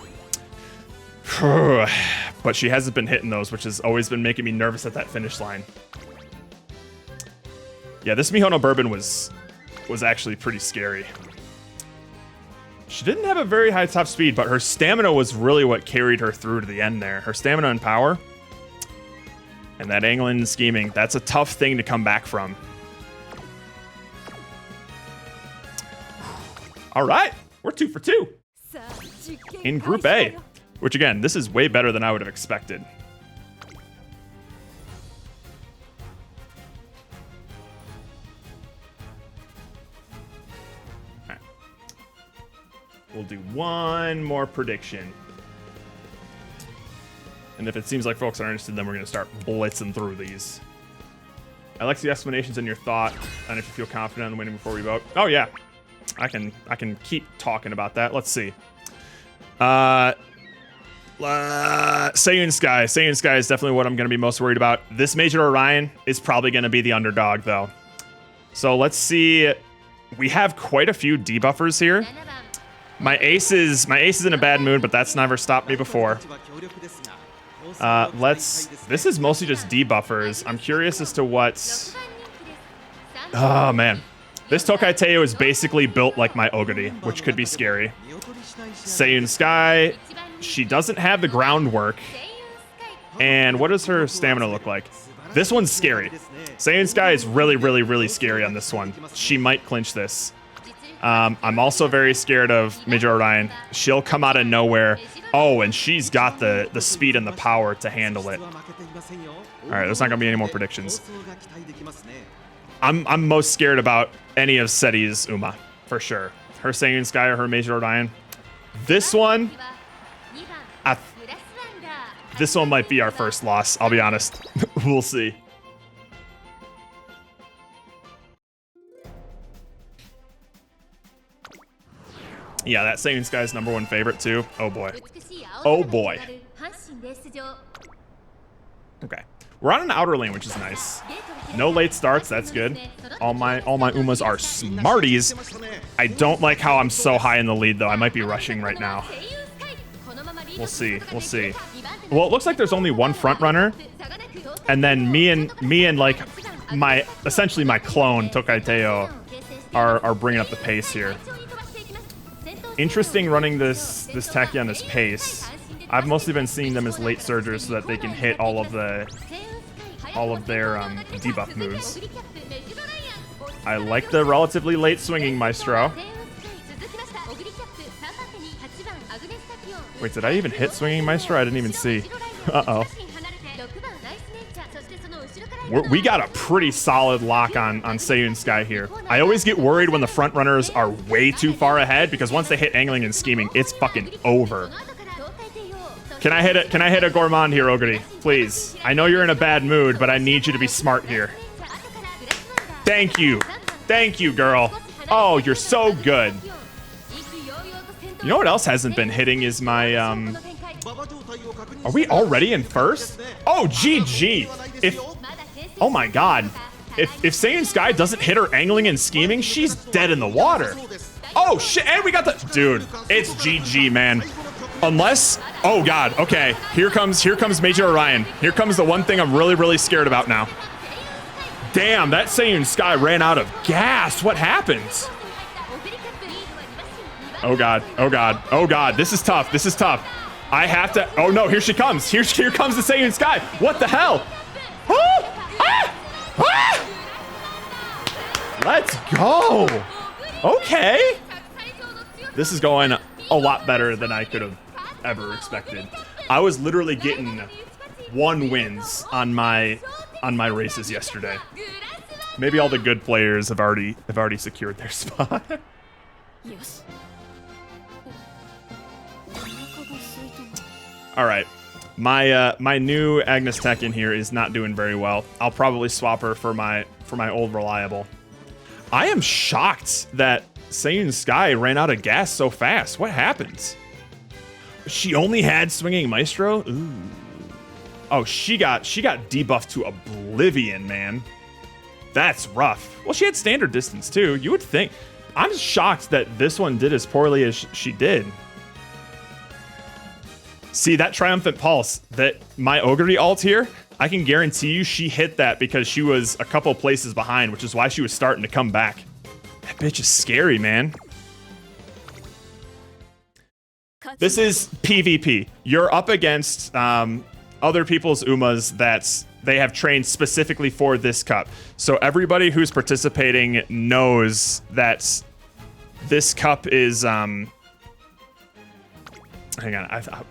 But she hasn't been hitting those, which has always been making me nervous at that finish line. Yeah, this Mihono Bourbon was actually pretty scary. She didn't have a very high top speed, but her stamina was really what carried her through to the end there. Her stamina and power. And that angling and scheming, that's a tough thing to come back from. All right, we're 2 for 2 in Group A, which again, this is way better than I would have expected. All right. We'll do one more prediction. And if it seems like folks are interested, then we're going to start blitzing through these. I like the explanations in your thought, and if you feel confident on winning before we vote. Oh yeah, I can keep talking about that. Let's see. Seiun Sky. Seiun Sky is definitely what I'm going to be most worried about. This Major Orion is probably going to be the underdog, though. So let's see. We have quite a few debuffers here. My ace is in a bad mood, but that's never stopped me before. This is mostly just debuffers. I'm curious as to what... Oh, man. This Tokai Teo is basically built like my Ogre, which could be scary. Seiun Sky, she doesn't have the groundwork. And what does her stamina look like? This one's scary. Seiun Sky is really, really, really scary on this one. She might clinch this. I'm also very scared of Major Orion. She'll come out of nowhere. Oh, and she's got the speed and the power to handle it. All right, there's not gonna be any more predictions. I'm most scared about any of Seti's Uma, for sure. Her Seiun Sky or her Major Orion. This one, this one might be our first loss, I'll be honest. We'll see. Yeah, that Seiun Sky's #1 favorite too. Oh boy. Oh boy. Okay. We're on an outer lane, which is nice. No late starts, that's good. All my Umas are smarties. I don't like how I'm so high in the lead though. I might be rushing right now. We'll see. We'll see. Well, it looks like there's only one front runner, and then me and like essentially my clone Tokaiteo are bringing up the pace here. Interesting running this Taki on this pace. I've mostly been seeing them as late surgers so that they can hit all of their debuff moves. I like the relatively late swinging Maestro. Wait, did I even hit swinging Maestro? I didn't even see. Uh-oh. We got a pretty solid lock on Seiyun Sky here. I always get worried when the front runners are way too far ahead because once they hit angling and scheming, it's fucking over. Can I hit a Gourmand here, Oguri? Please. I know you're in a bad mood, but I need you to be smart here. Thank you. Thank you, girl. Oh, you're so good. You know what else hasn't been hitting is my, Are we already in first? Oh, GG. Oh my god. If Seiyun Sky doesn't hit her angling and scheming, she's dead in the water. Oh, shit. And we got the... Dude, it's GG, man. Unless... Oh, God. Okay. Here comes Major Orion. Here comes the one thing I'm really, really scared about now. Damn, that Seiyun Sky ran out of gas. What happened? Oh, God. Oh, God. Oh, God. This is tough. This is tough. I have to... Oh, no. Here she comes. Here comes the Seiyun Sky. What the hell? Ah! Ah! Ah! Let's go. Okay. This is going a lot better than I could have ever expected. I was literally getting 1 wins on my races yesterday. Maybe all the good players have already secured their spot. All right. My new Agnes Tech in here is not doing very well. I'll probably swap her for my old reliable. I am shocked that Seiyun Sky ran out of gas so fast. What happened? She only had swinging Maestro? Ooh. Oh, she got debuffed to oblivion, man. That's rough. Well, she had standard distance too. You would think. I'm shocked that this one did as poorly as she did. See, that Triumphant Pulse, that my Oguri ult here, I can guarantee you she hit that because she was a couple places behind, which is why she was starting to come back. That bitch is scary, man. This is PvP. You're up against other people's Umas that they have trained specifically for this cup. So everybody who's participating knows that this cup is... hang on,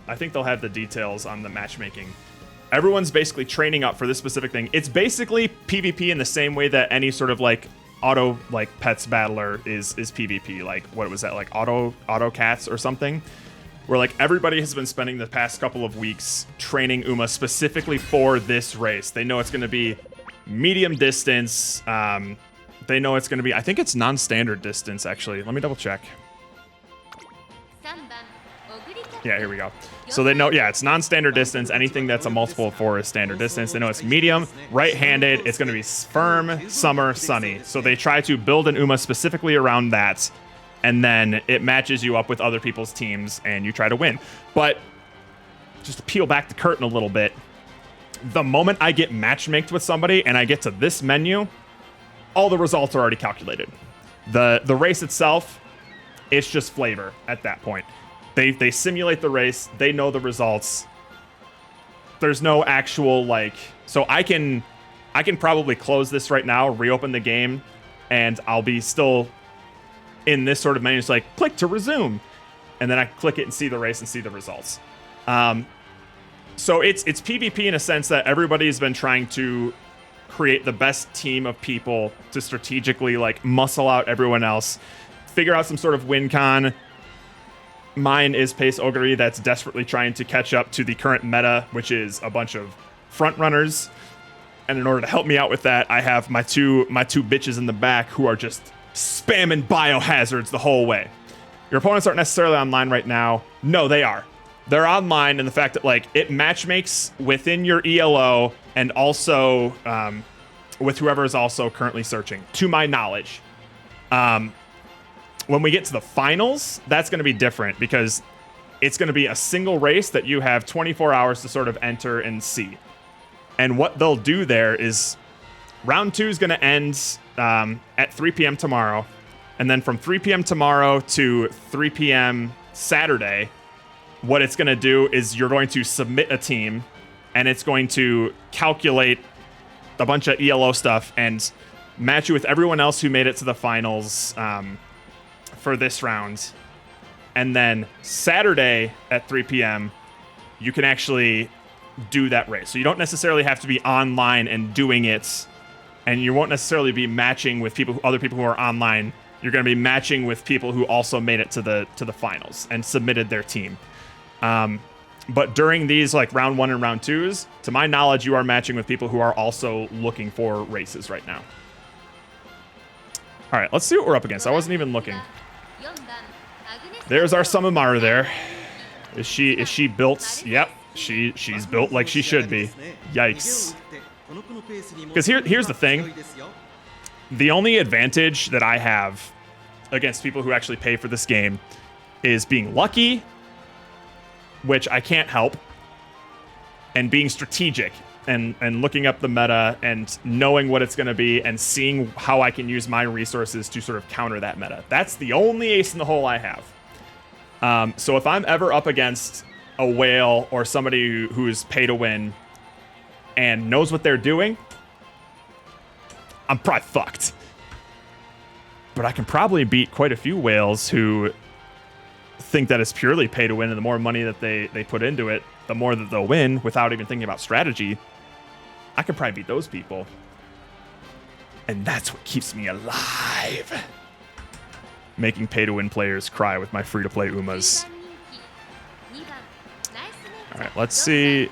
I think they'll have the details on the matchmaking. Everyone's basically training up for this specific thing. It's basically PvP in the same way that any sort of like auto like pets battler is PvP. Like what was that, like auto cats or something? Where like everybody has been spending the past couple of weeks training Uma specifically for this race. They know it's going to be medium distance. They know it's going to be, I think it's non-standard distance actually. Let me double check. Yeah, here we go. So they know, yeah, it's non-standard distance. Anything that's a multiple of 4 is standard distance. They know it's medium, right-handed. It's going to be firm, summer, sunny. So they try to build an Uma specifically around that, and then it matches you up with other people's teams, and you try to win. But just to peel back the curtain a little bit, the moment I get matchmaked with somebody and I get to this menu, all the results are already calculated. The race itself, it's just flavor at that point. They simulate the race. They know the results. There's no actual like... So I can probably close this right now, reopen the game, and I'll be still in this sort of menu. It's like, click to resume. And then I click it and see the race and see the results. So it's PvP in a sense that everybody's been trying to create the best team of people to strategically like muscle out everyone else, figure out some sort of win con. Mine is Pace Oguri that's desperately trying to catch up to the current meta, which is a bunch of front runners. And in order to help me out with that, I have my two bitches in the back who are just spamming biohazards the whole way. Your opponents aren't necessarily online right now. No, they are. They're online in the fact that like it matchmakes within your ELO and also with whoever is also currently searching, to my knowledge. When we get to the finals, that's going to be different because it's going to be a single race that you have 24 hours to sort of enter and see. And what they'll do there is round 2 is going to end at 3 p.m. tomorrow. And then from 3 p.m. tomorrow to 3 p.m. Saturday, what it's going to do is you're going to submit a team, and it's going to calculate a bunch of ELO stuff and match you with everyone else who made it to the finals for this round. And then Saturday at 3 p.m., you can actually do that race. So you don't necessarily have to be online and doing it, and you won't necessarily be matching with other people who are online. You're going to be matching with people who also made it to the finals and submitted their team. But during these like round 1 and round 2s, to my knowledge, you are matching with people who are also looking for races right now. All right, let's see what we're up against. I wasn't even looking. There's our Sumamaru there. Is she built? Yep, she's built like she should be. Yikes. Because here's the thing. The only advantage that I have against people who actually pay for this game is being lucky, which I can't help, and being strategic and looking up the meta and knowing what it's going to be and seeing how I can use my resources to sort of counter that meta. That's the only ace in the hole I have. So if I'm ever up against a whale or somebody who's pay to win and knows what they're doing, I'm probably fucked. But I can probably beat quite a few whales who think that it's purely pay to win, and the more money that they put into it, the more that they'll win without even thinking about strategy. I can probably beat those people. And that's what keeps me alive. Making pay to win players cry with my free to play Umas. All right, let's see.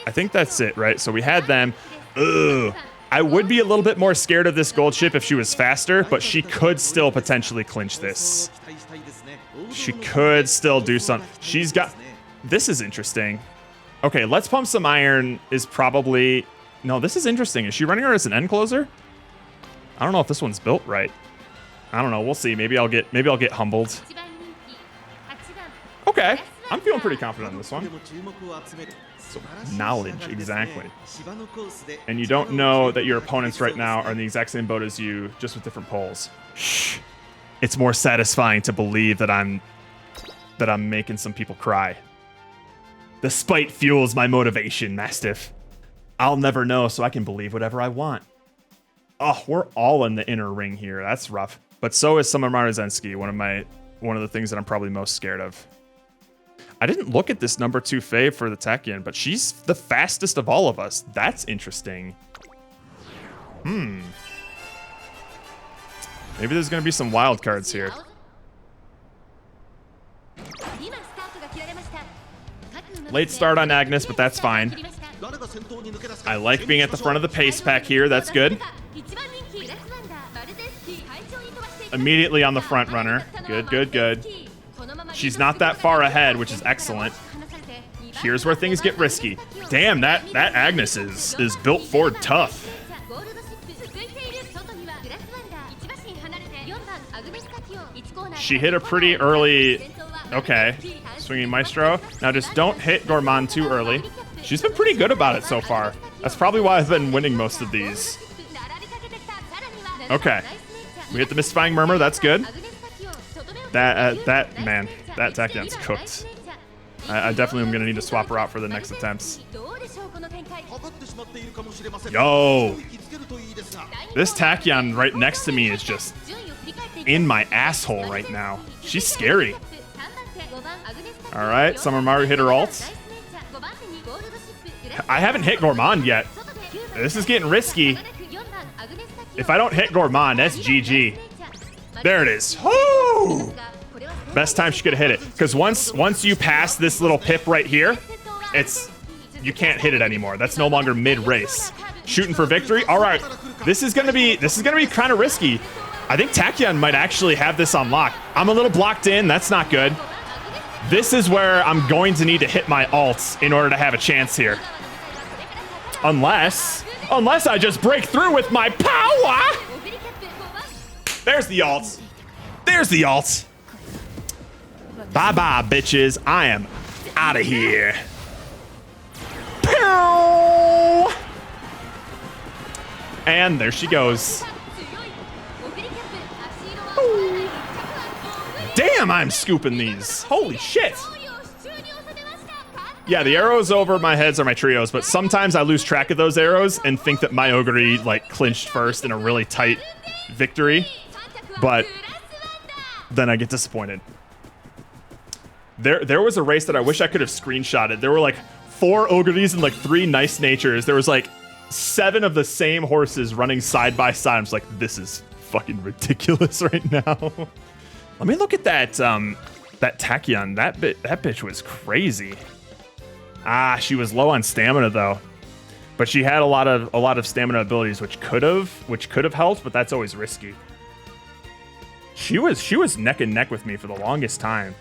I think that's it, right? So we had them. Ugh. I would be a little bit more scared of this gold ship if she was faster, but she could still potentially clinch this. She could still do something. She's got... This is interesting. Okay, Let's Pump Some Iron is probably... No, this is interesting. Is she running her as an end closer? I don't know if this one's built right. I don't know. We'll see. Maybe I'll get humbled. Okay. I'm feeling pretty confident on this one. So, knowledge, exactly. And you don't know that your opponents right now are in the exact same boat as you, just with different poles. Shh. It's more satisfying to believe that I'm making some people cry. The spite fuels my motivation, Mastiff. I'll never know, so I can believe whatever I want. Oh, we're all in the inner ring here. That's rough. But so is Sumamaru Zenski, one of the things that I'm probably most scared of. I didn't look at this number 2 fave for the Tekken, but she's the fastest of all of us. That's interesting. Maybe there's going to be some wild cards here. Late start on Agnes, but that's fine. I like being at the front of the pace pack here. That's good. Immediately on the front runner. Good, good, good. She's not that far ahead, which is excellent. Here's where things get risky. Damn, that Agnes is built for tough. She hit a pretty early... Okay. Swinging Maestro. Now just don't hit Gourmand too early. She's been pretty good about it so far. That's probably why I've been winning most of these. Okay. We hit the Mystifying Murmur. That's good. Man, that Takedow's cooked. I definitely am going to need to swap her out for the next attempts. Yo! This Tachyon right next to me is just in my asshole right now. She's scary. Alright, Sumamaru hit her ult. I haven't hit Gourmand yet. This is getting risky. If I don't hit Gourmand, that's GG. There it is. Woo! Best time she could have hit it. Because once you pass this little pip right here, you can't hit it anymore. That's no longer mid-race. Shooting for victory. All right, this is gonna be kind of risky. I think Tachyon might actually have this on lock. I'm a little blocked in. That's not good. This is where I'm going to need to hit my ults in order to have a chance here. Unless I just break through with my power. There's the ult. There's the ult. Bye-bye, bitches. I am out of here. Pew! And there she goes. Damn, I'm scooping these. Holy shit. Yeah, the arrows over my heads are my trios, but sometimes I lose track of those arrows and think that my Ogre like clinched first in a really tight victory, but then I get disappointed. There was a race that I wish I could have screenshotted. There were like 4 Ogres and like 3 nice natures. There was like 7 of the same horses running side by side. I'm just like, this is fucking ridiculous right now. Let me look at that that Tachyon. That bitch was crazy. Ah, she was low on stamina though, but she had a lot of stamina abilities, which could have helped, but that's always risky. She was neck and neck with me for the longest time.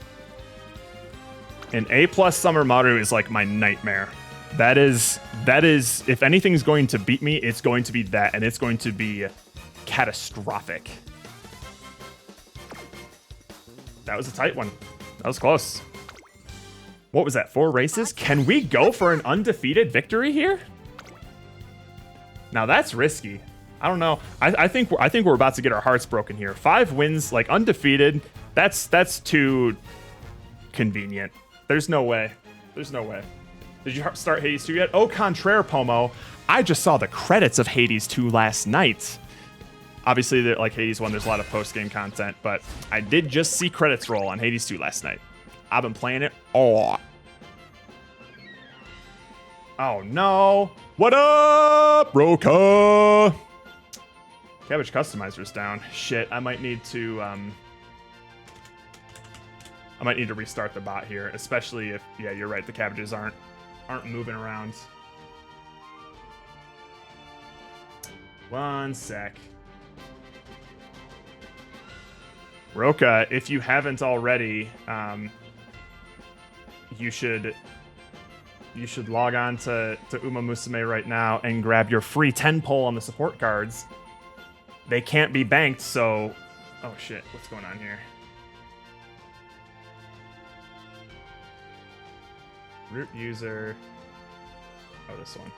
An A+ Summer Maru is like my nightmare. That is if anything's going to beat me, it's going to be that, and it's going to be catastrophic. That was a tight one. That was close. What was that, 4 races? Can we go for an undefeated victory here? Now that's risky. I don't know. I think we're about to get our hearts broken here. 5 wins, like undefeated. That's too convenient. There's no way. There's no way. Did you start Hades 2 yet? Au contraire, Pomo. I just saw the credits of Hades 2 last night. Obviously, like Hades 1, there's a lot of post-game content, but I did just see credits roll on Hades 2 last night. I've been playing it all. Oh no. What up, Roka? Cabbage Customizer's down. Shit, I might need to restart the bot here, especially if, yeah, you're right, the cabbages aren't moving around. One sec. Roka, if you haven't already, you should log on to Umamusume right now and grab your free 10 pull on the support cards. They can't be banked, so... Oh shit, what's going on here? Root user... Oh, this one.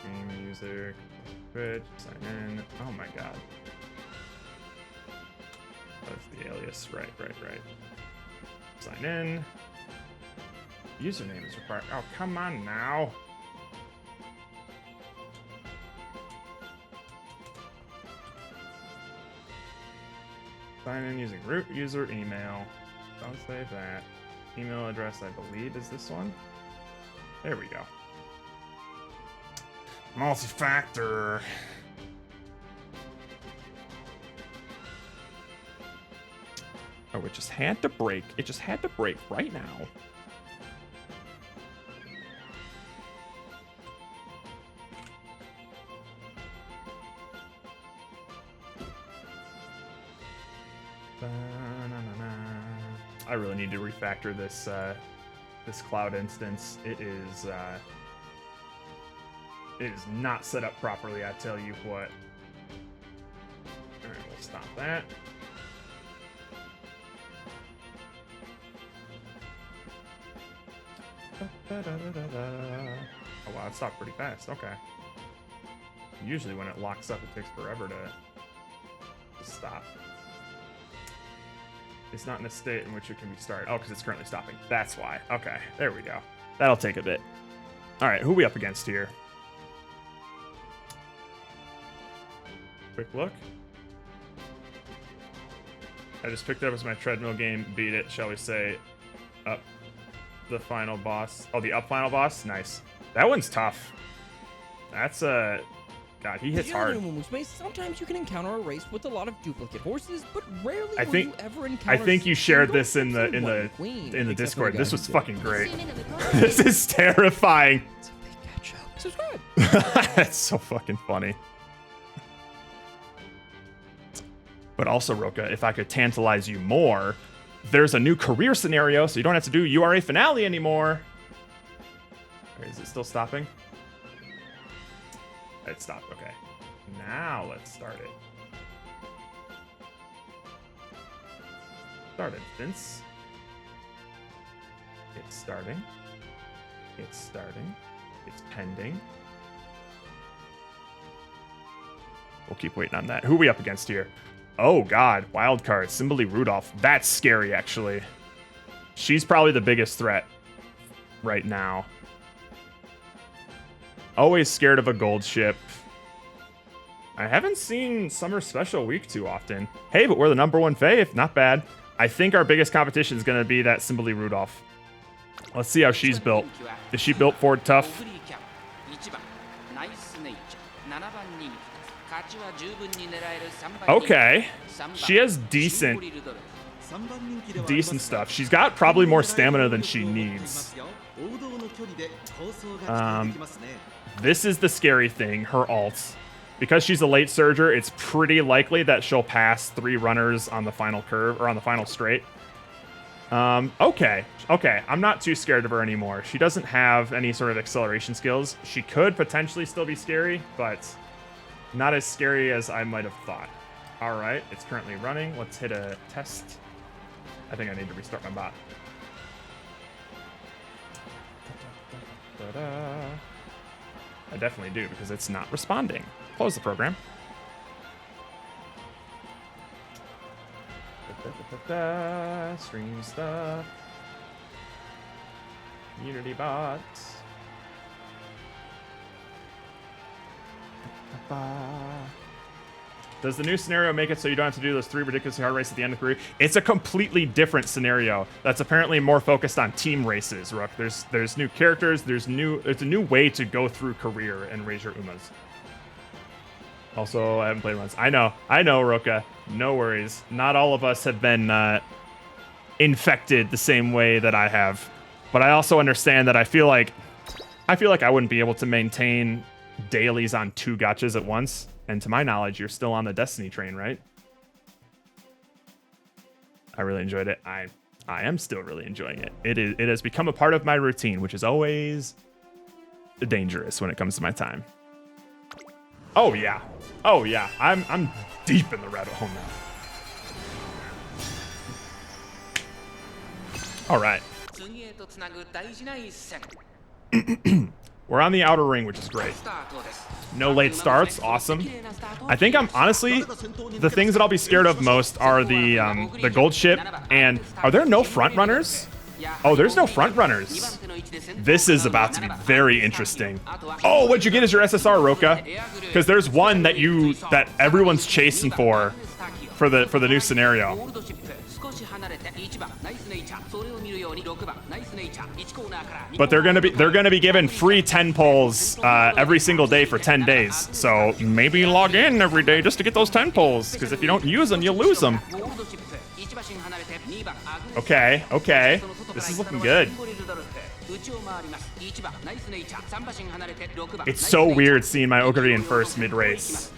Game user... Twitch, sign in... Oh my god. That's the alias. Right. Sign in. Username is required. Oh, come on now. Sign in using root user email. Don't save that. Email address, I believe, is this one. There we go. Multi-factor. Oh, it just had to break. It just had to break right now. I really need to refactor this this cloud instance. It is not set up properly, I tell you what. All right, we'll stop that. Oh wow, it stopped pretty fast. Okay. Usually when it locks up, it takes forever to stop. It's not in a state in which it can be started. Oh, because it's currently stopping. That's why. Okay, there we go. That'll take a bit. All right, who are we up against here? Quick look. I just picked it up as my treadmill game. Beat it, shall we say. Up the final boss. Oh, the up final boss? Nice. That one's tough. That's a... God, he hits hard. Umamusume, sometimes you can encounter a race with a lot of duplicate horses, but rarely will you ever encounter. I think you shared this in the Discord. This was fucking great. This is terrifying. Subscribe. That's so fucking funny. But also, Roka, if I could tantalize you more, there's a new career scenario, so you don't have to do URA finale anymore. Or is it still stopping? It stopped, okay. Now let's start it. Start instance. It's starting. It's starting. It's pending. We'll keep waiting on that. Who are we up against here? Oh, God. Wild card. Cymbeline Rudolph. That's scary, actually. She's probably the biggest threat right now. Always scared of a gold ship. I haven't seen Summer Special Week too often. Hey, but we're the #1 fave. Not bad. I think our biggest competition is going to be that Cymbeline Rudolph. Let's see how she's built. Is she built Ford tough? Okay. She has decent stuff. She's got probably more stamina than she needs. This is the scary thing, her ult. Because she's a late surger, it's pretty likely that she'll pass 3 runners on the final curve, or on the final straight. Okay. I'm not too scared of her anymore. She doesn't have any sort of acceleration skills. She could potentially still be scary, but not as scary as I might have thought. All right, it's currently running. Let's hit a test. I think I need to restart my bot. I definitely do, because it's not responding. Close the program. Stream stuff. Community bots. Does the new scenario make it so you don't have to do those 3 ridiculously hard races at the end of the career? It's a completely different scenario that's apparently more focused on team races, Rook. There's new characters, it's a new way to go through career and raise your Umas. Also, I haven't played once. I know, Roka. No worries. Not all of us have been infected the same way that I have. But I also understand that I feel like I wouldn't be able to maintain dailies on 2 gachas at once. And to my knowledge, you're still on the Destiny train, right? I really enjoyed it. I am still really enjoying it. It has become a part of my routine, which is always dangerous when it comes to my time. Oh yeah. I'm deep in the rabbit hole now. All right. We're on the outer ring, which is great. No late starts, awesome. I think I'm honestly, the things that I'll be scared of most are the gold ship, and are there no front runners? Oh, there's no front runners. This is about to be very interesting. Oh, what'd you get as your SSR, Roka? Because there's one that everyone's chasing for the new scenario. But they're gonna be given free 10 pulls every single day for 10 days. So maybe log in every day just to get those 10 pulls, because if you don't use them, you'll lose them. Okay. This is looking good. It's so weird seeing my Ogre in first mid-race.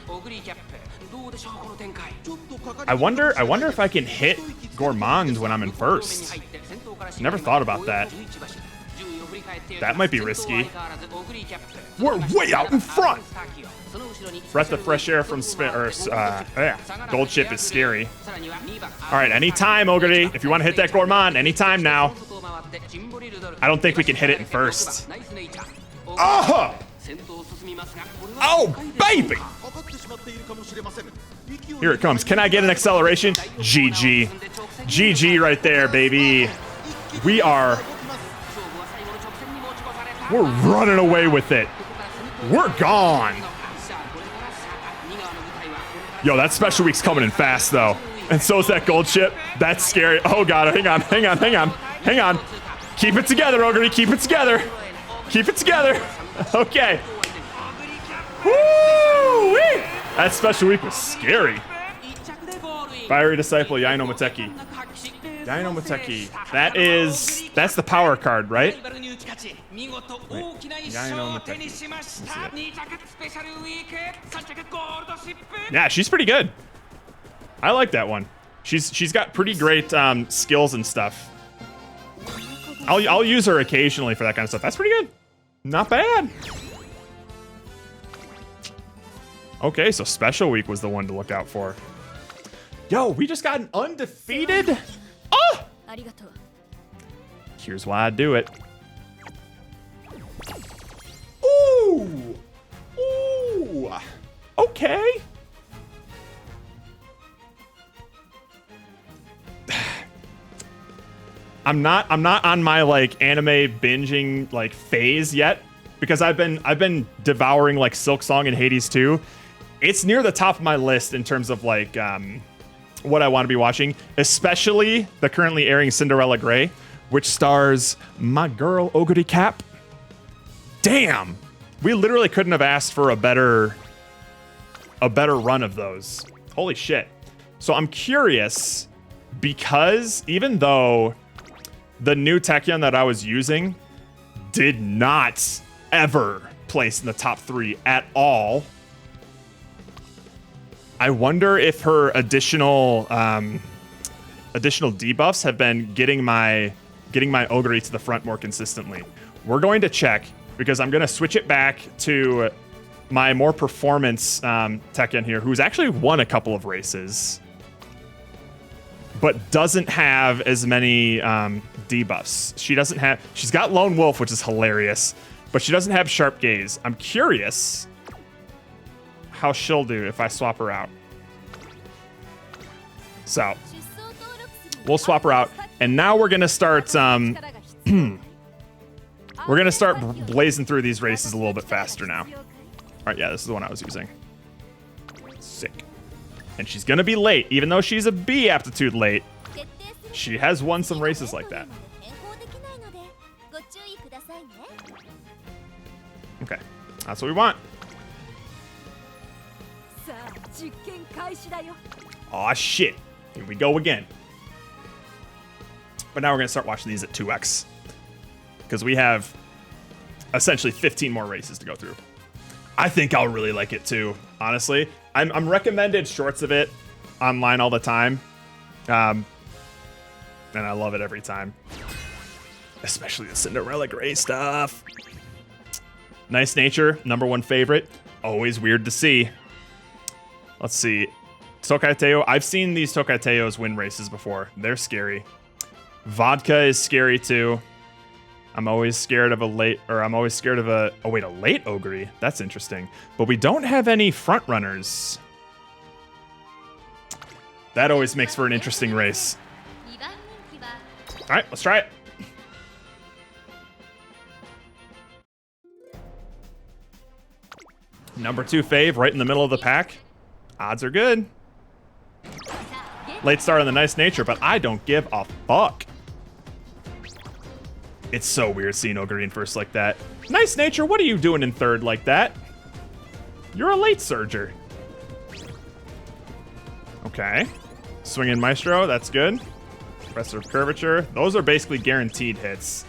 I wonder if I can hit Gourmand when I'm in first. Never thought about that. That might be risky. We're way out in front! Breath of fresh air from Gold Ship is scary. Alright, anytime, Ogre. If you want to hit that Gourmand, anytime now. I don't think we can hit it in first. Oh! Oh, baby! Here it comes. Can I get an acceleration? GG. GG right there, baby. We're running away with it. We're gone. Yo, that special week's coming in fast, though. And so is that gold ship. That's scary. Oh, God. Hang on. Keep it together, Ogre. Keep it together. Okay. Woo-wee! That special week was scary. Fiery Disciple, Yaino Moteki. That's the power card, right? Wait, Yaino Moteki. Yeah, she's pretty good. I like that one. She's got pretty great skills and stuff. I'll use her occasionally for that kind of stuff. That's pretty good. Not bad. Okay, so special week was the one to look out for. Yo, we just got an undefeated Here's why I do it. Ooh! Ooh! Okay. I'm not on my like anime binging like phase yet because I've been devouring like Silk Song and Hades 2. It's near the top of my list in terms of like what I want to be watching, especially the currently airing Cinderella Grey, which stars my girl Oguri Cap. Damn, we literally couldn't have asked for a better run of those. Holy shit. So I'm curious because even though the new Tekken that I was using did not ever place in the top 3 at all, I wonder if her additional debuffs have been getting my Oguri to the front more consistently. We're going to check because I'm going to switch it back to my more performance Tekken here, who's actually won a couple of races, but doesn't have as many debuffs. She's got Lone Wolf, which is hilarious, but she doesn't have Sharp Gaze. I'm curious how she'll do if I swap her out. So we'll swap her out, and now we're gonna start blazing through these races a little bit faster now. All right, yeah, this is the one I was using. Sick. And she's gonna be late, even though she's a B aptitude late. She has won some races like that. Okay, that's what we want. Aw, shit. Here we go again. But now we're gonna start watching these at 2x. Because we have essentially 15 more races to go through. I think I'll really like it too, honestly. I'm recommended shorts of it online all the time. And I love it every time. Especially the Cinderella Grey stuff. Nice Nature, #1 favorite. Always weird to see. Let's see. Tokai Teo. I've seen these Tokai Teos win races before. They're scary. Vodka is scary too. I'm always scared of a late Oguri. That's interesting. But we don't have any front runners. That always makes for an interesting race. All right, let's try it. #2 fave, right in the middle of the pack. Odds are good. Late start on the Nice Nature, but I don't give a fuck. It's so weird seeing Oguri in first like that. Nice Nature, what are you doing in third like that? You're a late surger. Okay. Swinging Maestro, that's good. Professor of Curvature. Those are basically guaranteed hits.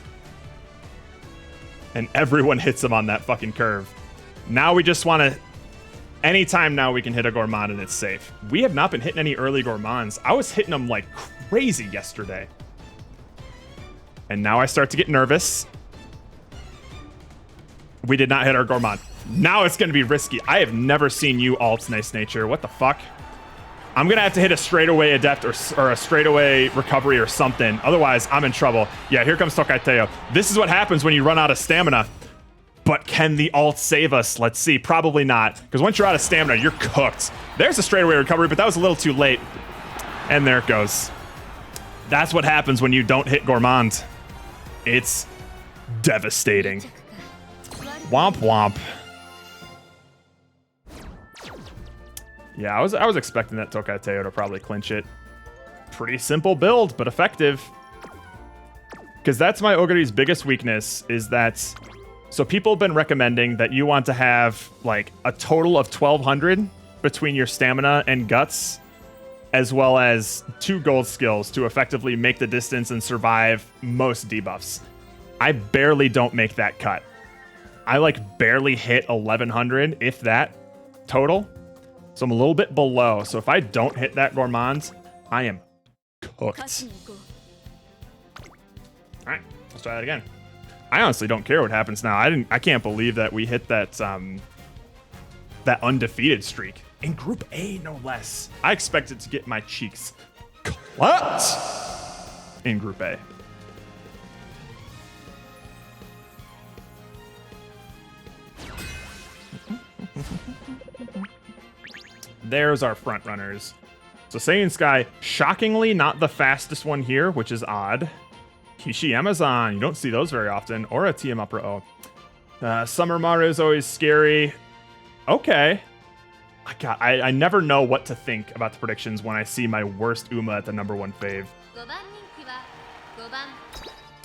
And everyone hits them on that fucking curve. Now we just want to... Anytime now we can hit a Gourmand and it's safe. We have not been hitting any early Gourmands. I was hitting them like crazy yesterday. And now I start to get nervous. We did not hit our Gourmand. Now it's going to be risky. I have never seen you alt Nice Nature. What the fuck? I'm going to have to hit a straightaway Adept or a straightaway Recovery or something. Otherwise, I'm in trouble. Yeah, here comes Tokai Teo. This is what happens when you run out of stamina. But can the alt save us? Let's see. Probably not. Because once you're out of stamina, you're cooked. There's a straightaway Recovery, but that was a little too late. And there it goes. That's what happens when you don't hit Gourmand. It's devastating. Womp womp. Yeah, I was expecting that Tokai Teo to probably clinch it. Pretty simple build, but effective. Because that's my Oguri's biggest weakness, is that... So people have been recommending that you want to have like a total of 1,200 between your stamina and guts, as well as 2 gold skills to effectively make the distance and survive most debuffs. I barely don't make that cut. I like barely hit 1,100, if that, total. So I'm a little bit below. So if I don't hit that Gourmand, I am cooked. All right, let's try that again. I honestly don't care what happens now. I can't believe that we hit that that undefeated streak in Group A, no less. I expected to get my cheeks clapped. in Group A. There's our front runners. So Saiyan Sky, shockingly not the fastest one here, which is odd. Kishi Amazon, you don't see those very often. Or a TM Upper O. Summer Mario is always scary. Okay. I never know what to think about the predictions when I see my worst Uma at the #1 fave.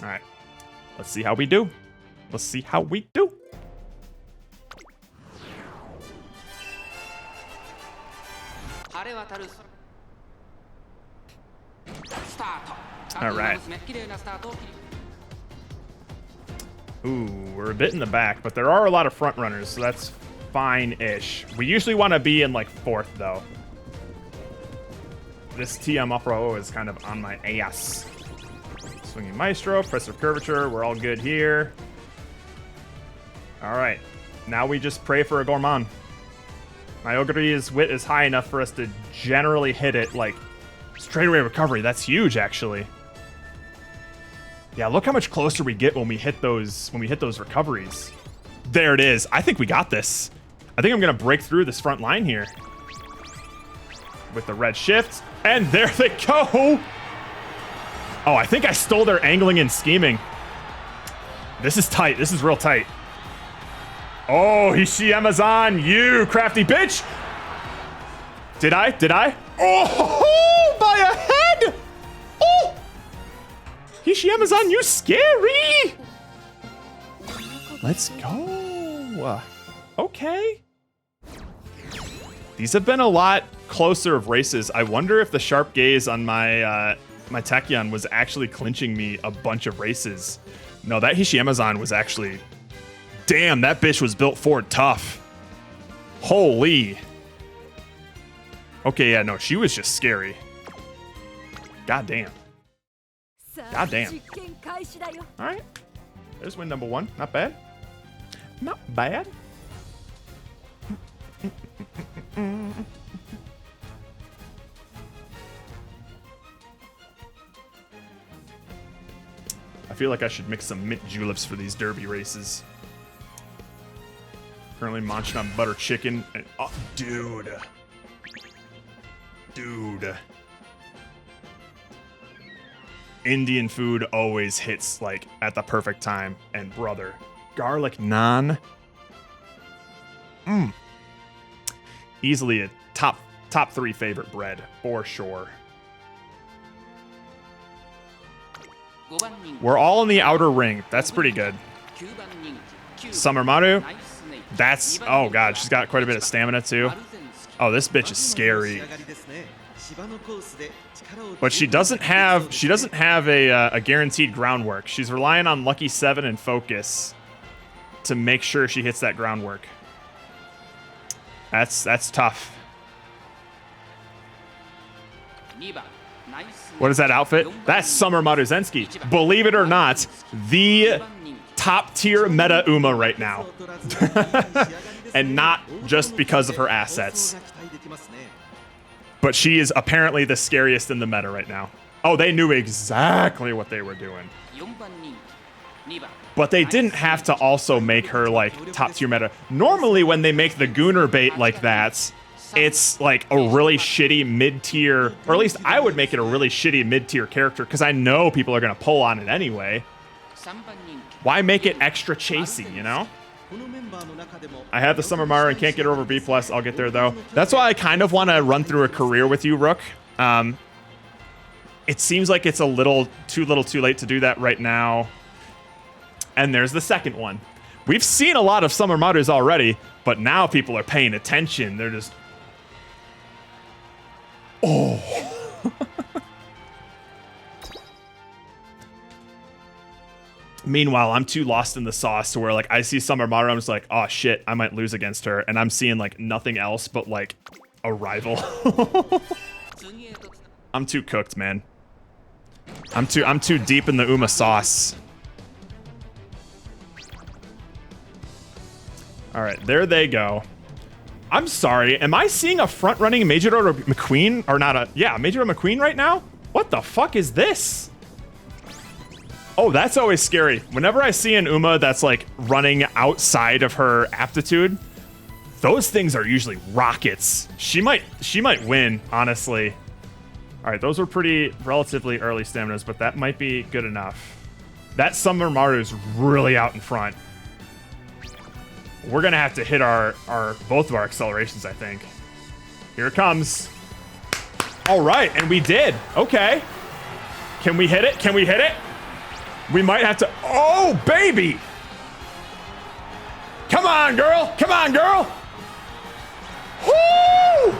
Alright. Let's see how we do. Let's see how we do. Alright. Ooh, we're a bit in the back, but there are a lot of front runners, so that's fine-ish. We usually want to be in like 4th, though. This TM Upper O is kind of on my ass. Swinging Maestro, Pressure Curvature, we're all good here. Alright, now we just pray for a Gourmand. My Ogre's wit is high enough for us to generally hit it, like, straightaway recovery. That's huge, actually. Yeah, look how much closer we get when we hit those recoveries. There it is. I think we got this. I think I'm gonna break through this front line here. With the red shift. And there they go! Oh, I think I stole their angling and scheming. This is tight. This is real tight. Oh, Hishi Amazon, you crafty bitch! Did I? Oh, by a head! Oh! Hishi Amazon, you scary! Let's go. Okay. These have been a lot closer of races. I wonder if the sharp gaze on my my Tachyon was actually clinching me a bunch of races. No, that Hishi Amazon was actually... Damn, that bitch was built Ford tough. Holy. Okay, yeah, no, she was just scary. God damn. God damn. Alright. There's win #1. Not bad. Not bad. I feel like I should mix some mint juleps for these derby races. Currently munching on butter chicken. And, oh, dude. Indian food always hits like at the perfect time. And brother, garlic naan. Easily a top 3 favorite bread for sure. We're all in the outer ring. That's pretty good. Summer Maru. That's, oh god, she's got quite a bit of stamina too. Oh, this bitch is scary. But she doesn't have a guaranteed groundwork. She's relying on Lucky 7 and Focus to make sure she hits that groundwork. That's tough. What is that outfit? That's Summer Maruzensky. Believe it or not, the top tier meta Uma right now. And not just because of her assets. But she is apparently the scariest in the meta right now. Oh, they knew exactly what they were doing. But they didn't have to also make her like top tier meta. Normally when they make the Gooner bait like that, it's like a really shitty mid-tier, or at least I would make it a really shitty mid-tier character because I know people are going to pull on it anyway. Why make it extra chasey, you know? I have the Summer Maru and can't get her over B+. I'll get there, though. That's why I kind of want to run through a career with you, Rook. It seems like it's a little too late to do that right now. And there's the second one. We've seen a lot of Summer Marus already, but now people are paying attention. They're just... Oh. Meanwhile, I'm too lost in the sauce to where, like, I see Summer Maru, I'm just like, oh shit, I might lose against her, and I'm seeing like nothing else but like a rival. I'm too cooked, man. I'm too deep in the Uma sauce. All right, there they go. I'm sorry, am I seeing a front-running Major McQueen? Or not a... Yeah, Major McQueen right now? What the fuck is this? Oh, that's always scary. Whenever I see an Uma that's like running outside of her aptitude, those things are usually rockets. She might win, honestly. All right, those were pretty relatively early staminas, but that might be good enough. That Summer Maru is really out in front. We're gonna have to hit our both of our accelerations, I think. Here it comes. All right, and we did. Okay. Can we hit it? Can we hit it? We might have to. Oh, baby! Come on, girl! Come on, girl! Woo!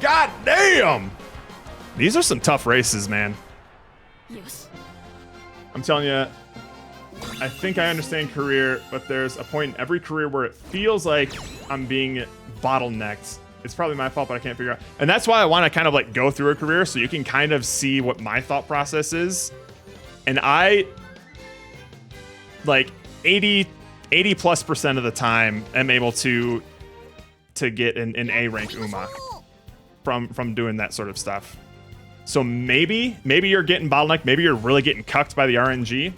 God damn! These are some tough races, man. Yes. I'm telling you, I think I understand career, but there's a point in every career where it feels like I'm being bottlenecked. It's probably my fault, but I can't figure out. And that's why I want to kind of like go through a career so you can kind of see what my thought process is. And I, like 80+% of the time, am able to get an A rank Uma from doing that sort of stuff. So maybe you're getting bottlenecked, maybe you're really getting cucked by the RNG,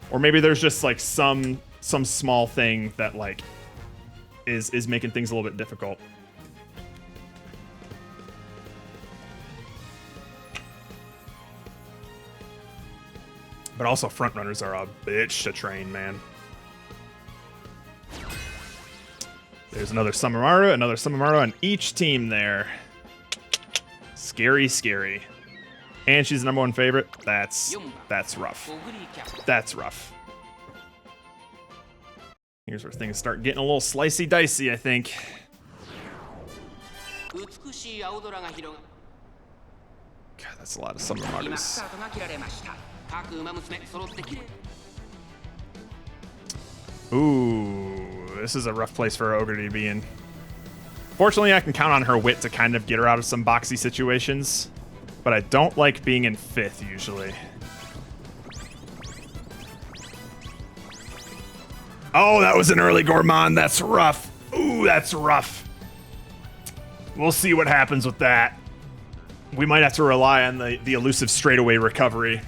or maybe there's just like some small thing that like is making things a little bit difficult. But also front runners are a bitch to train, man. There's another Sumamaru on each team there. Scary, scary. And she's the #1 favorite. That's rough. That's rough. Here's where things start getting a little slicey dicey, I think. God, that's a lot of Sumamaru's. Ooh, this is a rough place for Ogre to be in. Fortunately, I can count on her wit to kind of get her out of some boxy situations, but I don't like being in 5th usually. Oh, that was an early Gourmand. That's rough. Ooh, that's rough. We'll see what happens with that. We might have to rely on the elusive straightaway recovery.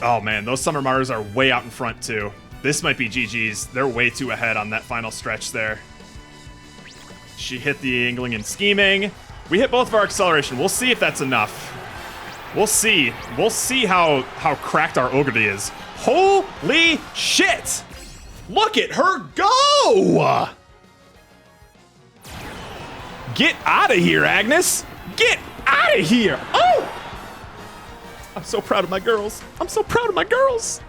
Oh man, those Summer Mars are way out in front too. This might be GG's. They're way too ahead on that final stretch there. She hit the angling and scheming. We hit both of our acceleration. We'll see if that's enough. We'll see. We'll see how cracked our Ogre is. Holy shit! Look at her go! Get out of here, Agnes! Get out of here! Oh! I'm so proud of my girls. I'm so proud of my girls.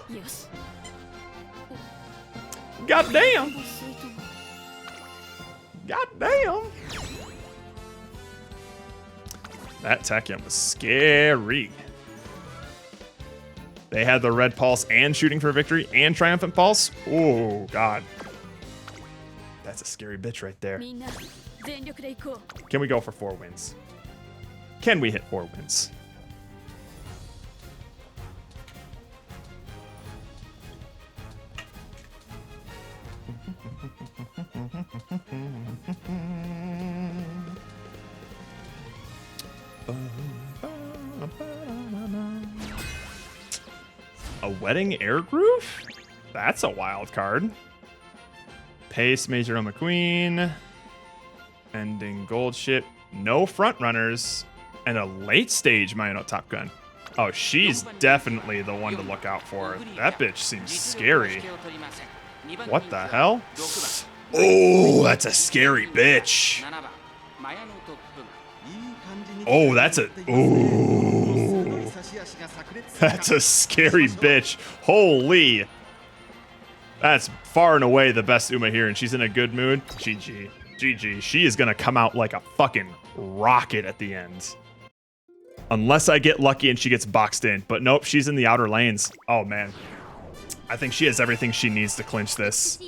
Yes. God damn. God damn. That Tachyon was scary. They had the red pulse and shooting for victory and triumphant pulse. Oh, God. That's a scary bitch right there. Can we go for 4 wins? Can we hit 4 wins? A wedding air groove? That's a wild card. Pace, Major Oma Queen. Ending gold ship. No front runners. And a late stage Mayano Top Gun. Oh, she's definitely the one to look out for. That bitch seems scary. What the hell? Oh, that's a scary bitch. Oh, that's a... Ooh. That's a scary bitch. Holy. That's far and away the best Uma here, and she's in a good mood. GG. GG. She is going to come out like a fucking rocket at the end. Unless I get lucky and she gets boxed in. But nope, she's in the outer lanes. Oh, man. I think she has everything she needs to clinch this.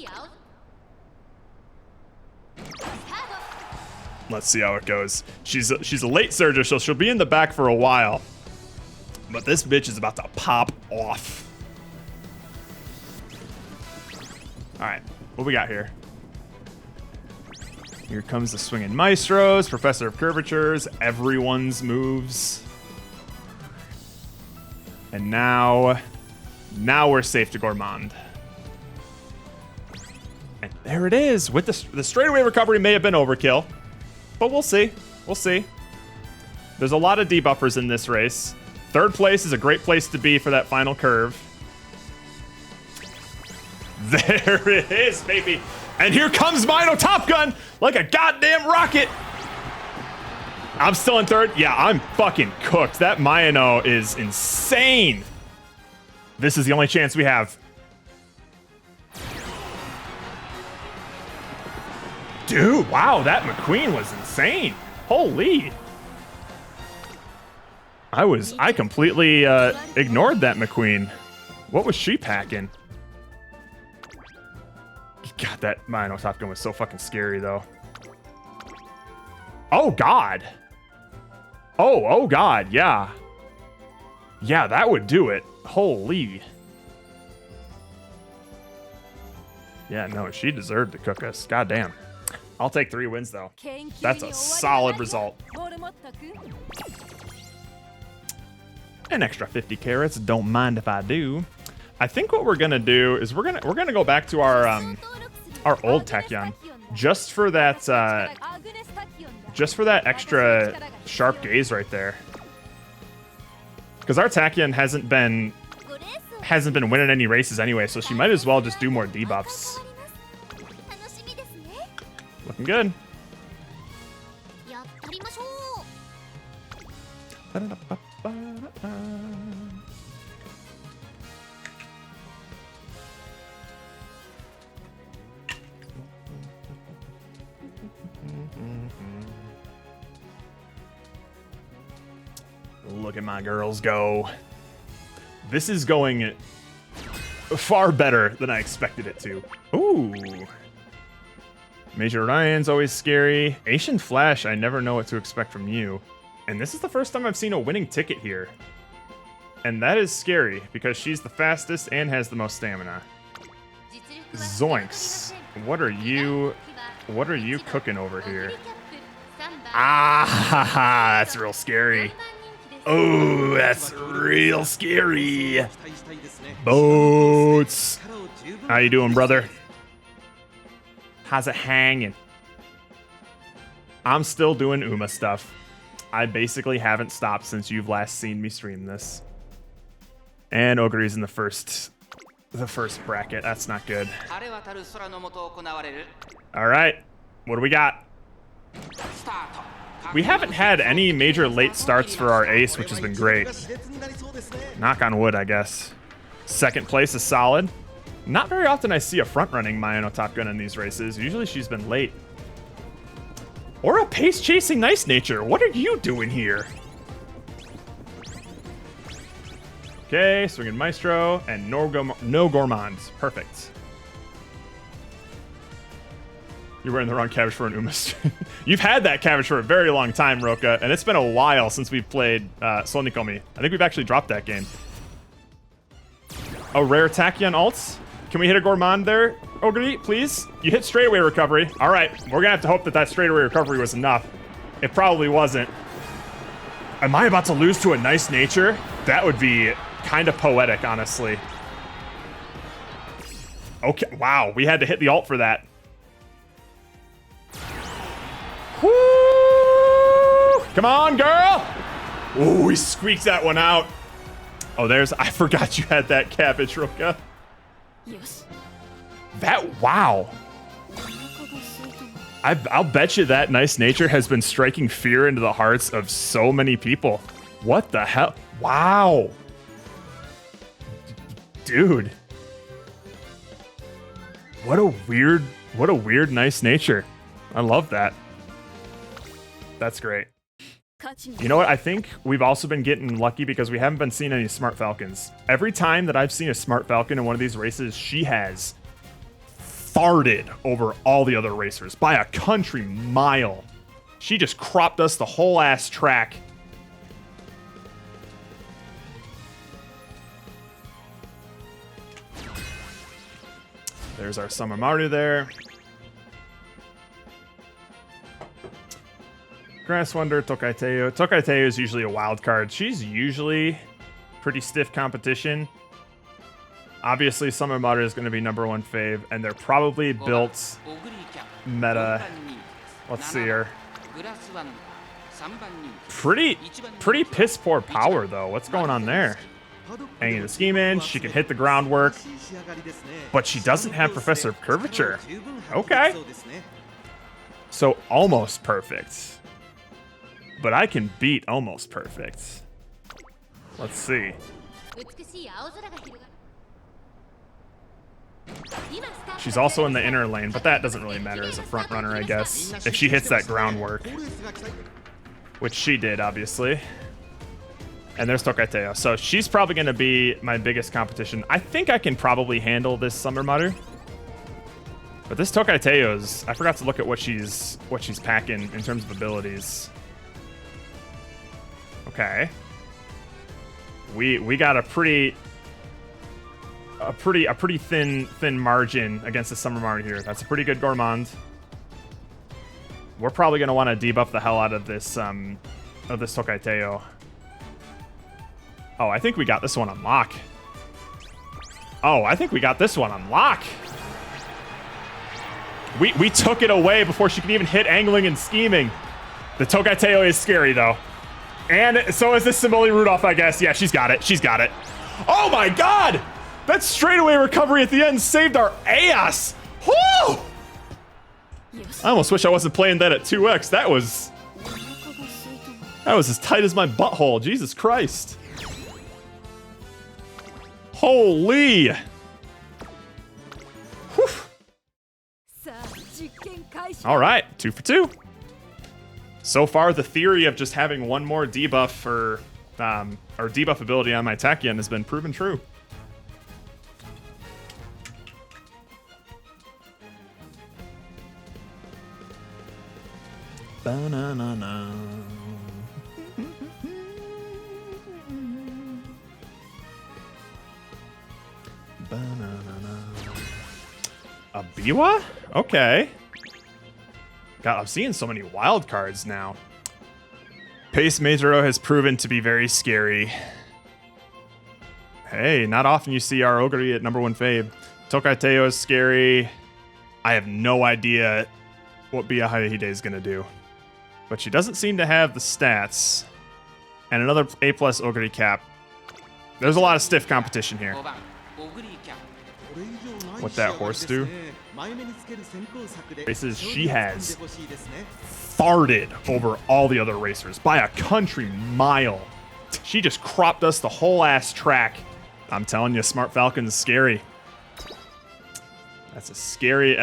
Let's see how it goes. She's a late surger, so she'll be in the back for a while. But this bitch is about to pop off. All right, what we got here? Here comes the swinging maestros, professor of curvatures, everyone's moves. And now we're safe to Gourmand. And there it is. With the straightaway recovery may have been overkill, but we'll see. We'll see. There's a lot of debuffers in this race. Third place is a great place to be for that final curve. There it is, baby. And here comes Mino Top Gun like a goddamn rocket. I'm still in third. Yeah, I'm fucking cooked. That Mino is insane. This is the only chance we have. Dude, wow, that McQueen was insane. Holy. I completely ignored that McQueen. What was she packing? God, that Mino Top Gun was so fucking scary, though. Oh, God. Oh, God, yeah. Yeah, that would do it. Holy. Yeah, no, she deserved to cook us. God damn. I'll take 3 wins, though. That's a solid result. An extra 50 carats. Don't mind if I do. I think what we're gonna do is we're gonna go back to our old Tachyon just for that extra sharp gaze right there. Because our Tachyon hasn't been winning any races anyway, so she might as well just do more debuffs. Looking good. Look at my girls go. This is going far better than I expected it to. Ooh. Major Orion's always scary. Asian Flash, I never know what to expect from you. And this is the first time I've seen a winning ticket here. And that is scary, because she's the fastest and has the most stamina. Zoinks. What are you cooking over here? Ah, that's real scary. Oh, that's real scary. Boats. How you doing, brother? How's it hanging? I'm still doing Uma stuff. I basically haven't stopped since you've last seen me stream this. And Ogre's in the first bracket. That's not good. All right, what do we got? We haven't had any major late starts for our ace, which has been great. Knock on wood, I guess. Second place is solid. Not very often I see a front-running Mino Top Gun in these races. Usually she's been late. Or a pace-chasing Nice Nature. What are you doing here? Okay, swinging Maestro and no Gourmands. Perfect. You're wearing the wrong cabbage for an Uma stream. You've had that cabbage for a very long time, Roka, and it's been a while since we've played Sonikomi. I think we've actually dropped that game. A rare Tachyon ults. Can we hit a Gourmand there, Ogre, please? You hit straightaway recovery. All right, we're gonna have to hope that that straightaway recovery was enough. It probably wasn't. Am I about to lose to a Nice Nature? That would be kind of poetic, honestly. Okay, wow, we had to hit the ult for that. Woo! Come on, girl! Ooh, we squeaked that one out. Oh, I forgot you had that cabbage, Roka. Yes. Wow. I'll bet you that Nice Nature has been striking fear into the hearts of so many people. What the hell? Wow. Dude. What a weird Nice Nature. I love that. That's great. You know what? I think we've also been getting lucky because we haven't been seeing any Smart Falcons. Every time that I've seen a Smart Falcon in one of these races, she has farted over all the other racers by a country mile. She just cropped us the whole ass track. There's our Sumamaru there. Grass Wonder, Tokaiteo. Tokaiteo is usually a wild card. She's usually Pretty stiff competition. Obviously, Summer Maru is going to be #1 fave, and they're probably built meta. Let's see here. Pretty piss poor power though. What's going on there? Hanging the scheme in, she can hit the groundwork, but she doesn't have Professor of Curvature. Okay. So almost perfect. But I can beat almost perfect. Let's see. She's also in the inner lane, but that doesn't really matter as a front runner, I guess. If she hits that groundwork. Which she did, obviously. And there's Tokateo. So she's probably going to be my biggest competition. I think I can probably handle this Summer Maru. But this Tokateo I forgot to look at what she's packing in terms of abilities. Okay. We got a pretty thin margin against the Summer Maru here. That's a pretty good Gourmand. We're probably gonna want to debuff the hell out of this Tokateo. Oh, I think we got this one on lock. Oh, I think we got this one on lock. We took it away before she could even hit angling and scheming. The Tokateo is scary though. And so is this Simoli Rudolph, I guess. Yeah, she's got it. She's got it. Oh my god! That straightaway recovery at the end saved our ass! Woo! I almost wish I wasn't playing that at 2x. That was as tight as my butthole. Jesus Christ. Holy! Whew. All right, 2 for 2. So far, the theory of just having one more debuff or debuff ability on my Tachyon has been proven true. Ba-na-na-na. Ba-na-na-na. A Biwa? Okay. God, I'm seeing so many wild cards now. Pace Majoro has proven to be very scary. Hey, not often you see our Ogre at #1 fave. Tokateo is scary. I have no idea what Bia Hayahide is going to do. But she doesn't seem to have the stats. And another A+ Ogre cap. There's a lot of stiff competition here. What that horse do? Races, she has farted over all the other racers by a country mile. She just cropped us the whole ass track. I'm telling you, Smart Falcon is scary. That's a scary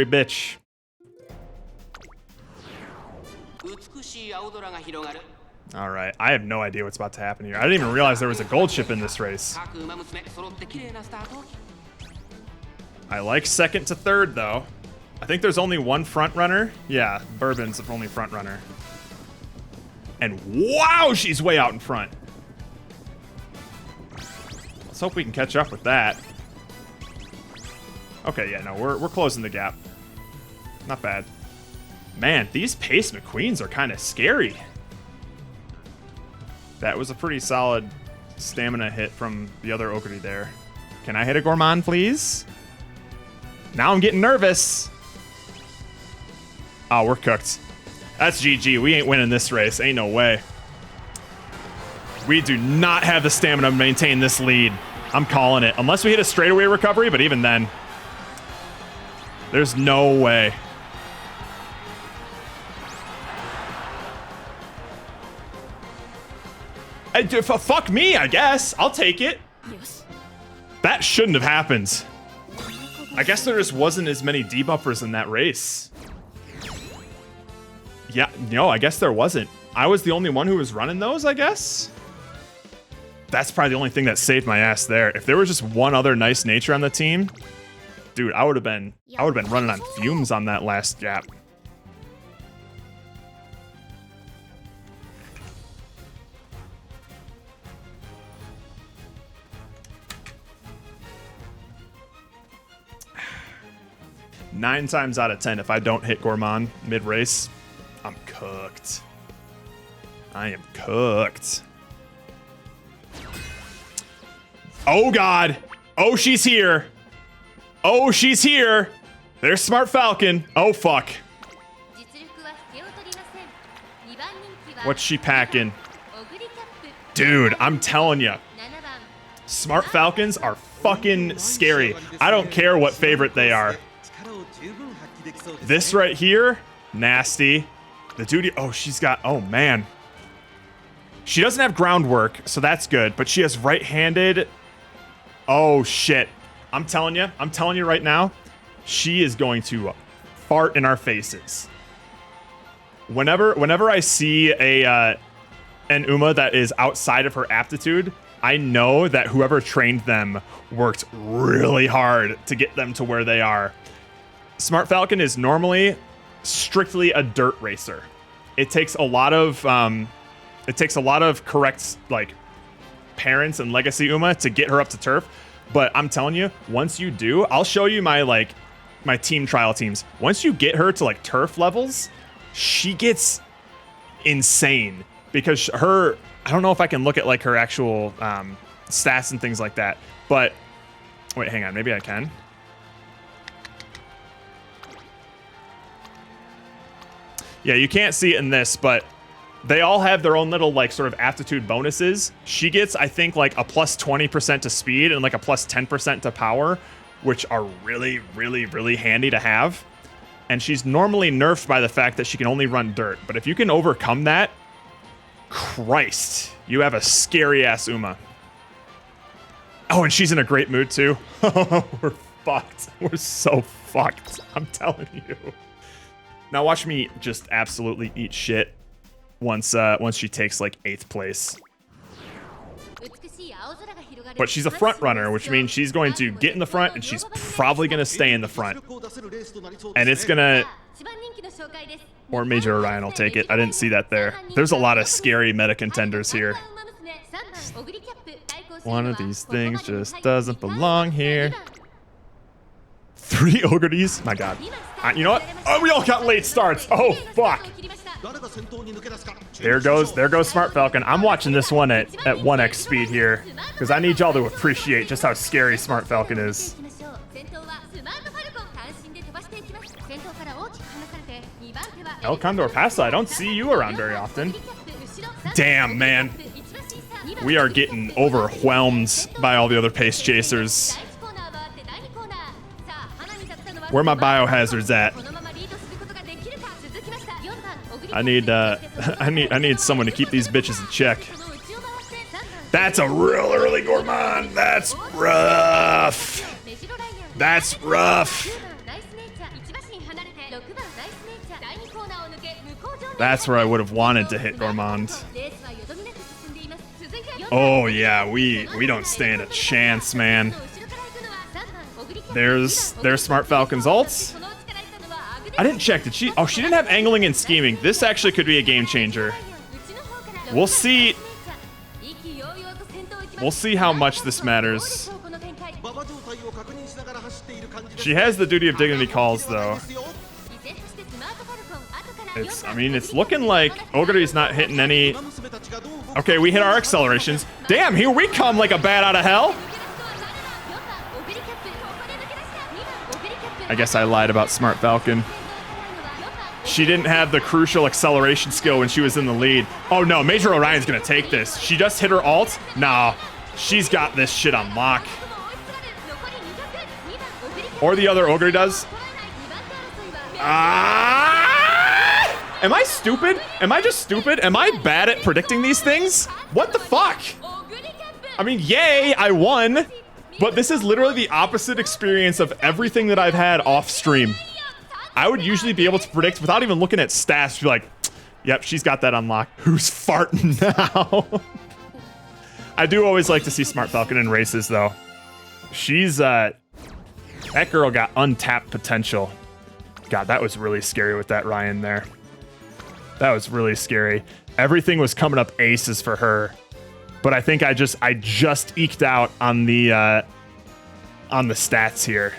bitch. All right, I have no idea what's about to happen here. I didn't even realize there was a gold ship in this race. I like second to third, though. I think there's only one front runner. Yeah, Bourbon's the only front runner. And wow, she's way out in front. Let's hope we can catch up with that. Okay, yeah, no, we're closing the gap. Not bad. Man, these Pace McQueens are kind of scary. That was a pretty solid stamina hit from the other Ogre there. Can I hit a Gourmand, please? Now I'm getting nervous. Oh, we're cooked. That's GG. We ain't winning this race. Ain't no way. We do not have the stamina to maintain this lead. I'm calling it. Unless we hit a straightaway recovery, but even then, there's no way. Fuck me, I guess. I'll take it. That shouldn't have happened. I guess there just wasn't as many debuffers in that race. Yeah, no, I guess there wasn't. I was the only one who was running those, I guess. That's probably the only thing that saved my ass there. If there was just one other nice nature on the team, dude, I would have been running on fumes on that last gap. Nine times out of 10, if I don't hit Gourmand mid-race, I'm cooked. I am cooked. Oh God. Oh, she's here. Oh, she's here. There's Smart Falcon. Oh, fuck. What's she packing? Dude, I'm telling you. Smart Falcons are fucking scary. I don't care what favorite they are. This right here, nasty. The duty, oh, she's got, oh man. She doesn't have groundwork, so that's good, but she has right-handed. Oh shit. I'm telling you right now, she is going to fart in our faces. Whenever I see an Uma that is outside of her aptitude, I know that whoever trained them worked really hard to get them to where they are. Smart Falcon is normally strictly a dirt racer. It takes a lot of correct like parents and legacy Uma to get her up to turf. But I'm telling you, once you do, I'll show you my team trial teams. Once you get her to like turf levels, she gets insane because her, I don't know if I can look at like her actual stats and things like that, but wait, hang on, maybe I can. Yeah, you can't see it in this, but they all have their own little like sort of aptitude bonuses. She gets, I think, like a plus 20% to speed and like a plus 10% to power, which are really, really, really handy to have. And she's normally nerfed by the fact that she can only run dirt. But if you can overcome that, Christ, you have a scary ass Uma. Oh, and she's in a great mood too. We're fucked. We're so fucked. I'm telling you. Now watch me just absolutely eat shit once she takes like 8th place. But she's a front runner, which means she's going to get in the front and she's probably going to stay in the front. And it's going to... Or Major Orion will take it. I didn't see that there. There's a lot of scary meta contenders here. One of these things just doesn't belong here. 3 Ogres? My god. You know what? Oh, we all got late starts. Oh, fuck. There goes Smart Falcon. I'm watching this one at 1x speed here because I need y'all to appreciate just how scary Smart Falcon is. El Condor Pasa, I don't see you around very often. Damn, man. We are getting overwhelmed by all the other pace chasers. Where my biohazards at? I need someone to keep these bitches in check. That's a real early Gourmand. That's rough. That's rough. That's where I would have wanted to hit Gourmand. Oh yeah, we don't stand a chance, man. There's Smart Falcon's ults. I didn't check. Did she? Oh, she didn't have angling and scheming. This actually could be a game changer. We'll see. We'll see how much this matters. She has the duty of dignity calls, though. I mean, it's looking like Ogre's not hitting any. Okay, we hit our accelerations. Damn, here we come like a bat out of hell. I guess I lied about Smart Falcon. She didn't have the crucial acceleration skill when she was in the lead. Oh no, Major Orion's gonna take this. She just hit her ult? Nah, she's got this shit on lock. Or the other Ogre does. Am I stupid? Am I just stupid? Am I bad at predicting these things? What the fuck? I mean, yay, I won. But this is literally the opposite experience of everything that I've had off stream. I would usually be able to predict without even looking at stats. Be like, yep, she's got that unlocked. Who's farting now? I do always like to see Smart Falcon in races, though. She's, that girl got untapped potential. God, that was really scary with that Ryan there. That was really scary. Everything was coming up aces for her. But I think I just eked out on the stats here.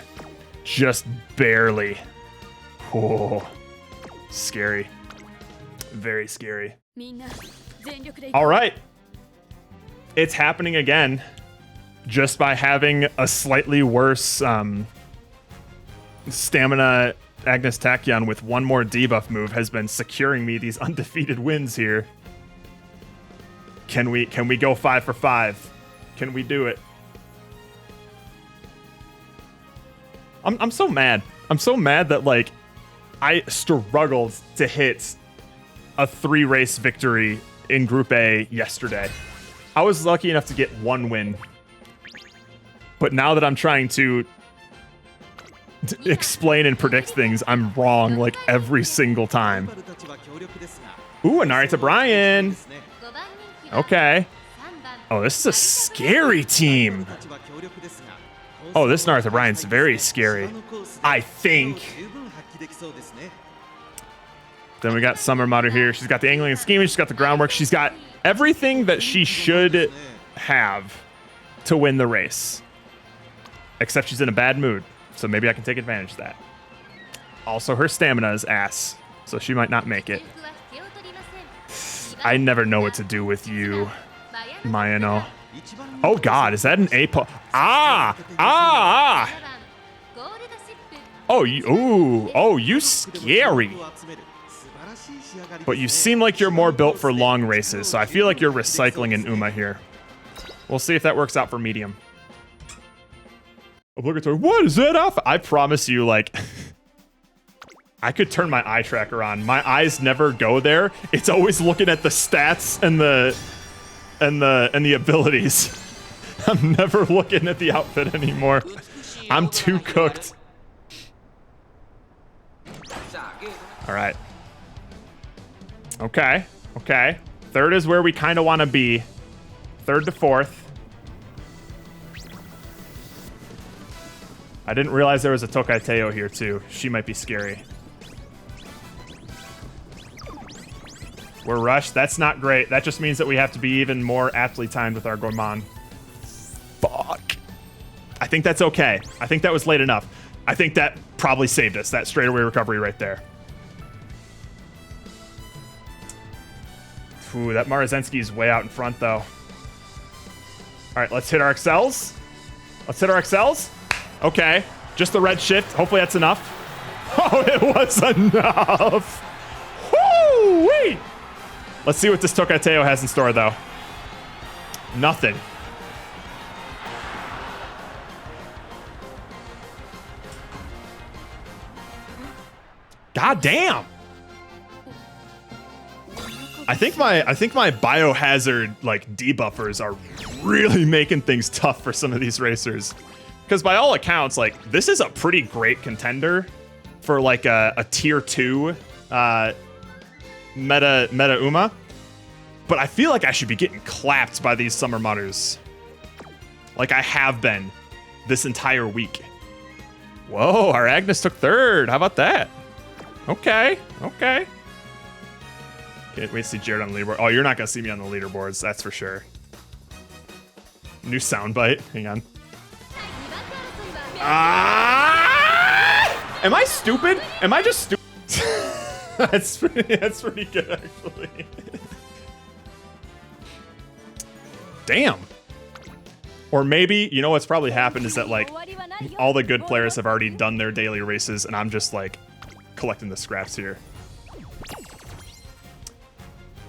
Just barely. Oh, scary. Very scary. All right. It's happening again. just by having a slightly worse stamina Agnes Tachyon with one more debuff move has been securing me these undefeated wins here. Can we go 5 for 5? Can we do it? I'm so mad. I'm so mad that like I struggled to hit a 3-race victory in Group A yesterday. I was lucky enough to get 1 win. But now that I'm trying to explain and predict things, I'm wrong like every single time. Ooh, a Narita Brian. Okay. Oh, this is a scary team. Oh, this Narita Brian's very scary. I think. Then we got Summer Maru here. She's got the angling and scheming. She's got the groundwork. She's got everything that she should have to win the race. Except she's in a bad mood. So maybe I can take advantage of that. Also, her stamina is ass. So she might not make it. I never know what to do with you, Mayano. Oh god, is that an A-po? Ah! Oh, you scary. But you seem like you're more built for long races, so I feel like you're recycling an Uma here. We'll see if that works out for medium. Obligatory. What is that off? I promise you, like, I could turn my eye tracker on. My eyes never go there. It's always looking at the stats and the abilities. I'm never looking at the outfit anymore. I'm too cooked. All right. Okay. Okay. 3rd is where we kind of want to be. 3rd to 4th. I didn't realize there was a Tokai Teo here too. She might be scary. We're rushed. That's not great. That just means that we have to be even more aptly timed with our Gourmand. Fuck. I think that's okay. I think that was late enough. I think that probably saved us. That straightaway recovery right there. Ooh, that Marazensky's way out in front though. All right, let's hit our excels. Let's hit our excels. Okay, just the red shift. Hopefully that's enough. Oh, it was enough. Woo-wee! Let's see what this Tokateo has in store, though. Nothing. God damn! I think my biohazard like debuffers are really making things tough for some of these racers. Because by all accounts, like, this is a pretty great contender for like a tier 2 meta Uma. But I feel like I should be getting clapped by these Summer Mutters. Like I have been this entire week. Whoa, our Agnes took 3rd. How about that? Okay, okay. Can't wait to see Jared on the leaderboard. Oh, you're not gonna see me on the leaderboards, that's for sure. New soundbite. Hang on. Ah! Am I stupid? Am I just stupid? that's pretty good, actually. Damn. Or maybe, you know what's probably happened is that, like, all the good players have already done their daily races, and I'm just, like, collecting the scraps here.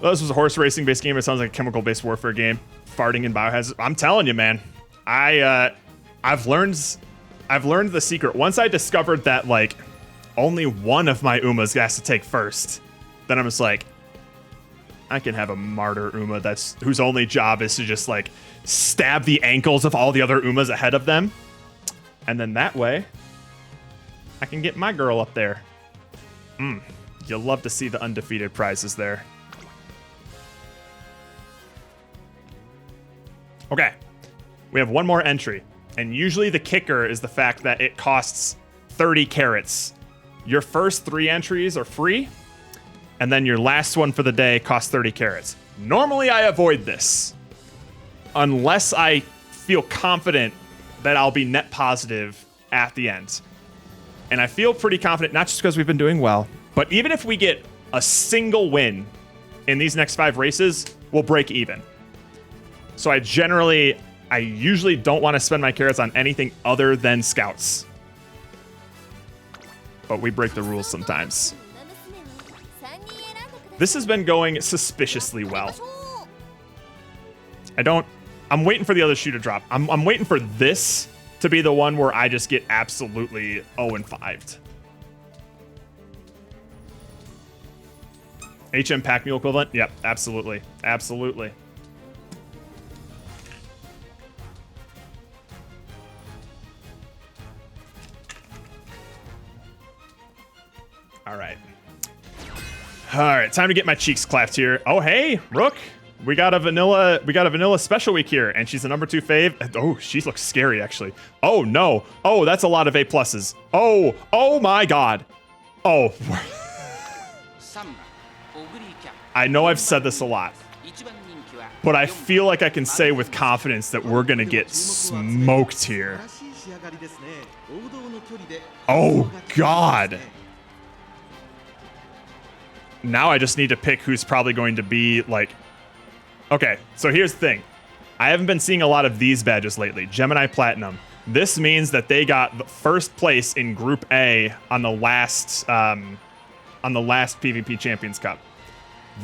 Well, this was a horse racing-based game. It sounds like a chemical-based warfare game. Farting and biohazard. I'm telling you, man. I've learned the secret. Once I discovered that, like, only one of my Umas has to take first, then I'm just like, I can have a martyr Uma whose only job is to just, like, stab the ankles of all the other Umas ahead of them. And then that way, I can get my girl up there. You'll love to see the undefeated prizes there. Okay, we have one more entry. And usually the kicker is the fact that it costs 30 carats. Your first 3 entries are free, and then your last one for the day costs 30 carats. Normally I avoid this, unless I feel confident that I'll be net positive at the end. And I feel pretty confident, not just because we've been doing well, but even if we get a single win in these next 5 races, we'll break even. So I I usually don't want to spend my carrots on anything other than scouts. But we break the rules sometimes. This has been going suspiciously well. I'm waiting for the other shoe to drop. I'm waiting for this to be the one where I just get absolutely 0-5'd. HM Pack Mule equivalent? Yep, absolutely. Absolutely. All right. All right, time to get my cheeks clapped here. Oh, hey, Rook. We got a vanilla special week here, and she's a number 2 fave. Oh, she looks scary, actually. Oh, no. Oh, that's a lot of A+. Oh my God. Oh. I know I've said this a lot, but I feel like I can say with confidence that we're going to get smoked here. Oh, God. Now I just need to pick who's probably going to be, like... Okay, so here's the thing. I haven't been seeing a lot of these badges lately. Gemini Platinum. This means that they got the first place in Group A on the last PvP Champions Cup.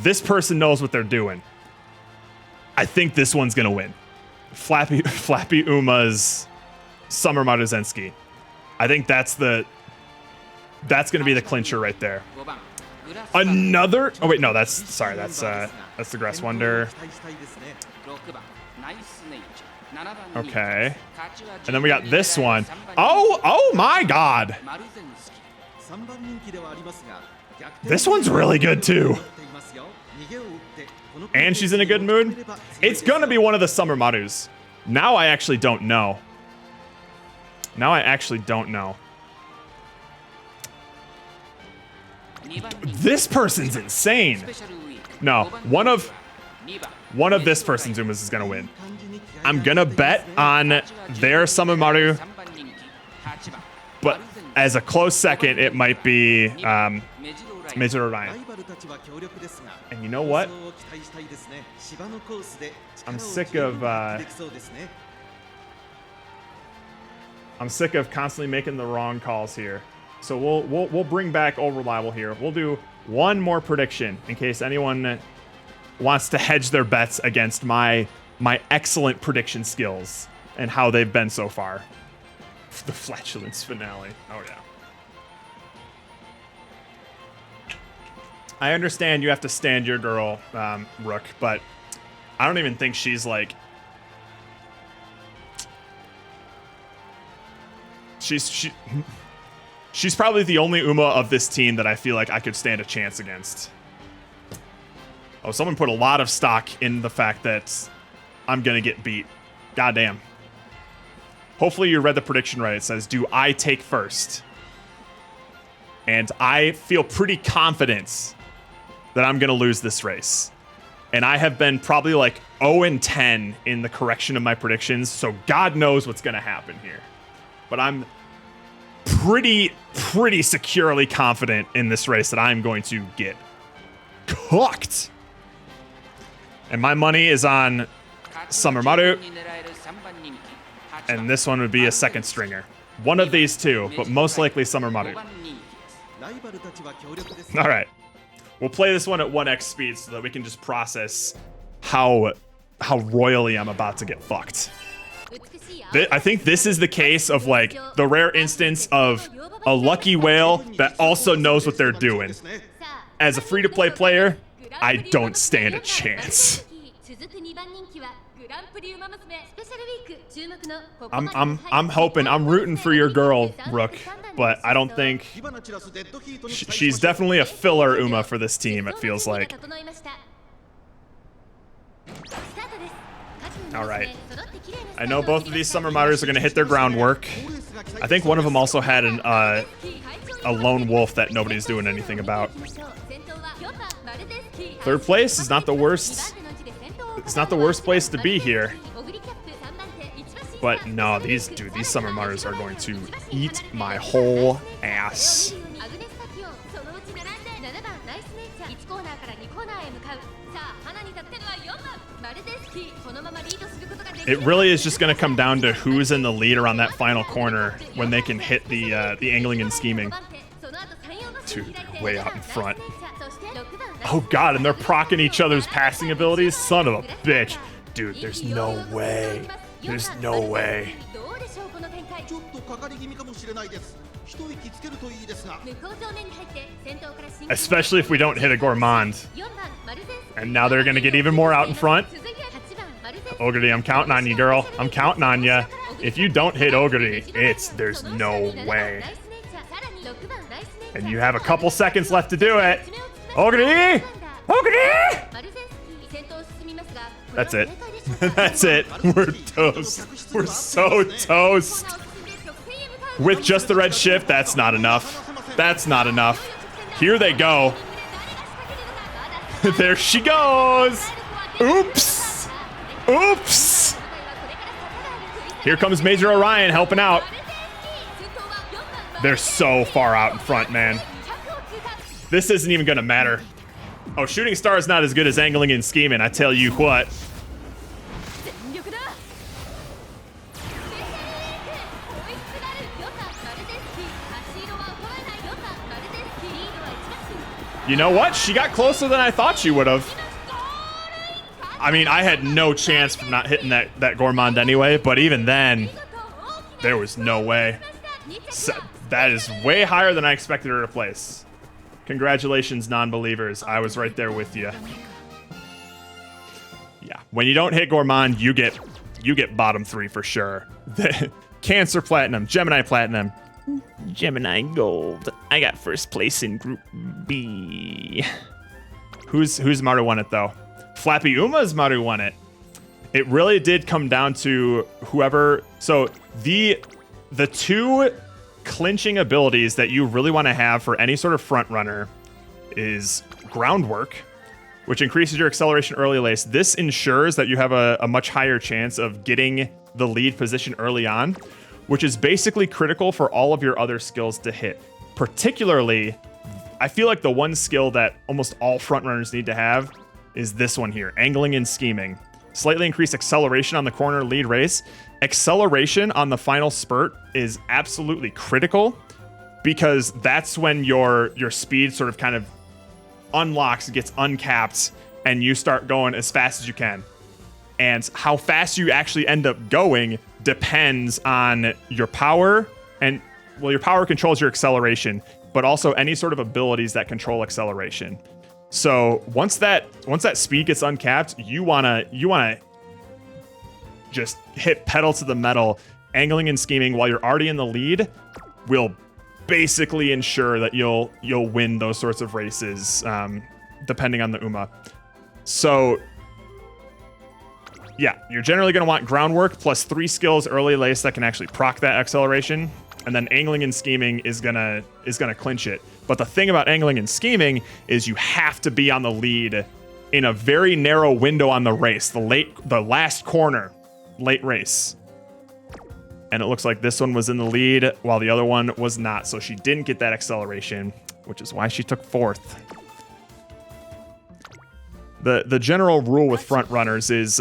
This person knows what they're doing. I think this one's gonna win. Flappy Uma's Summer Maruzensky. I think that's gonna be the clincher right there. Another. Oh wait, no, that's the Grass Wonder. Okay. And then we got this one. Oh my God. This one's really good too. And she's in a good mood. It's gonna be one of the Summer Marus. Now I actually don't know. This person's insane. No, one of this person's Umas is gonna win. I'm gonna bet on their Summer Maru, but as a close second, it might be Mizuru Ryan. And you know what? I'm sick of constantly making the wrong calls here. So we'll bring back Old Reliable here. We'll do one more prediction in case anyone wants to hedge their bets against my excellent prediction skills and how they've been so far. The flatulence finale. Oh yeah. I understand you have to stand your girl, Rook, but I don't even think she's like... She's probably the only Uma of this team that I feel like I could stand a chance against. Oh, someone put a lot of stock in the fact that I'm gonna get beat. Goddamn. Hopefully you read the prediction right. It says, do I take first? And I feel pretty confident that I'm gonna lose this race. And I have been probably like 0-10 in the correction of my predictions, so God knows what's gonna happen here. But I'm pretty securely confident in this race that I'm going to get cooked. And my money is on Summer Maru. And this one would be a second stringer. One of these two, but most likely Summer Maru. All right. We'll play this one at 1x speed so that we can just process how royally I'm about to get fucked. I think this is the case of like the rare instance of a lucky whale that also knows what they're doing. As a free-to-play player, I don't stand a chance. I'm hoping, I'm rooting for your girl, Rook, but I don't think she's definitely a filler Uma for this team, it feels like. All right. I know both of these Summer Marus are going to hit their groundwork. I think one of them also had a lone wolf that nobody's doing anything about. Third place is not the worst. It's not the worst place to be here. But no, these Summer Marus are going to eat my whole ass. It really is just going to come down to who's in the lead around that final corner when they can hit the angling and scheming. Dude, they're way out in front. Oh god, and they're proccing each other's passing abilities? Son of a bitch. Dude, there's no way. There's no way. Especially if we don't hit a Gourmand. And now they're going to get even more out in front. Ogre, I'm counting on you, girl. I'm counting on you. If you don't hit Ogre, there's no way. And you have a couple seconds left to do it. Ogre! Ogre! That's it. That's it. We're toast. We're so toast. With just the red shift, that's not enough. That's not enough. Here they go. There she goes. Oops. Oops. Here comes Major Orion helping out. They're so far out in front, man. This isn't even gonna matter. Oh, Shooting Star is not as good as angling and scheming, I tell you what. You know what? She got closer than I thought she would have. I mean, I had no chance from not hitting that Gourmand anyway, but even then, there was no way. So, that is way higher than I expected her to place. Congratulations, non-believers. I was right there with you. Yeah, when you don't hit Gourmand, you get bottom 3 for sure. Cancer Platinum, Gemini Platinum, Gemini Gold. I got first place in Group B. Who's Maru won it though? Flappy Uma's Maru won it. It really did come down to whoever. So the two clinching abilities that you really want to have for any sort of front runner is Groundwork, which increases your acceleration early lace. This ensures that you have a much higher chance of getting the lead position early on, which is basically critical for all of your other skills to hit. Particularly, I feel like the one skill that almost all front runners need to have is this one here, Angling and Scheming. Slightly increased acceleration on the corner lead race. Acceleration on the final spurt is absolutely critical because that's when your speed sort of kind of unlocks, gets uncapped, and you start going as fast as you can. And how fast you actually end up going depends on your power, and well, your power controls your acceleration, but also any sort of abilities that control acceleration. So once that speed gets uncapped, you wanna just hit pedal to the metal. Angling and Scheming while you're already in the lead will basically ensure that you'll win those sorts of races, depending on the Uma. So yeah, you're generally going to want Groundwork plus 3 skills early lace that can actually proc that acceleration, and then Angling and Scheming is gonna clinch it. But the thing about Angling and Scheming is you have to be on the lead in a very narrow window on the race, the last corner, late race. And it looks like this one was in the lead while the other one was not, so she didn't get that acceleration, which is why she took 4th. The general rule with front runners is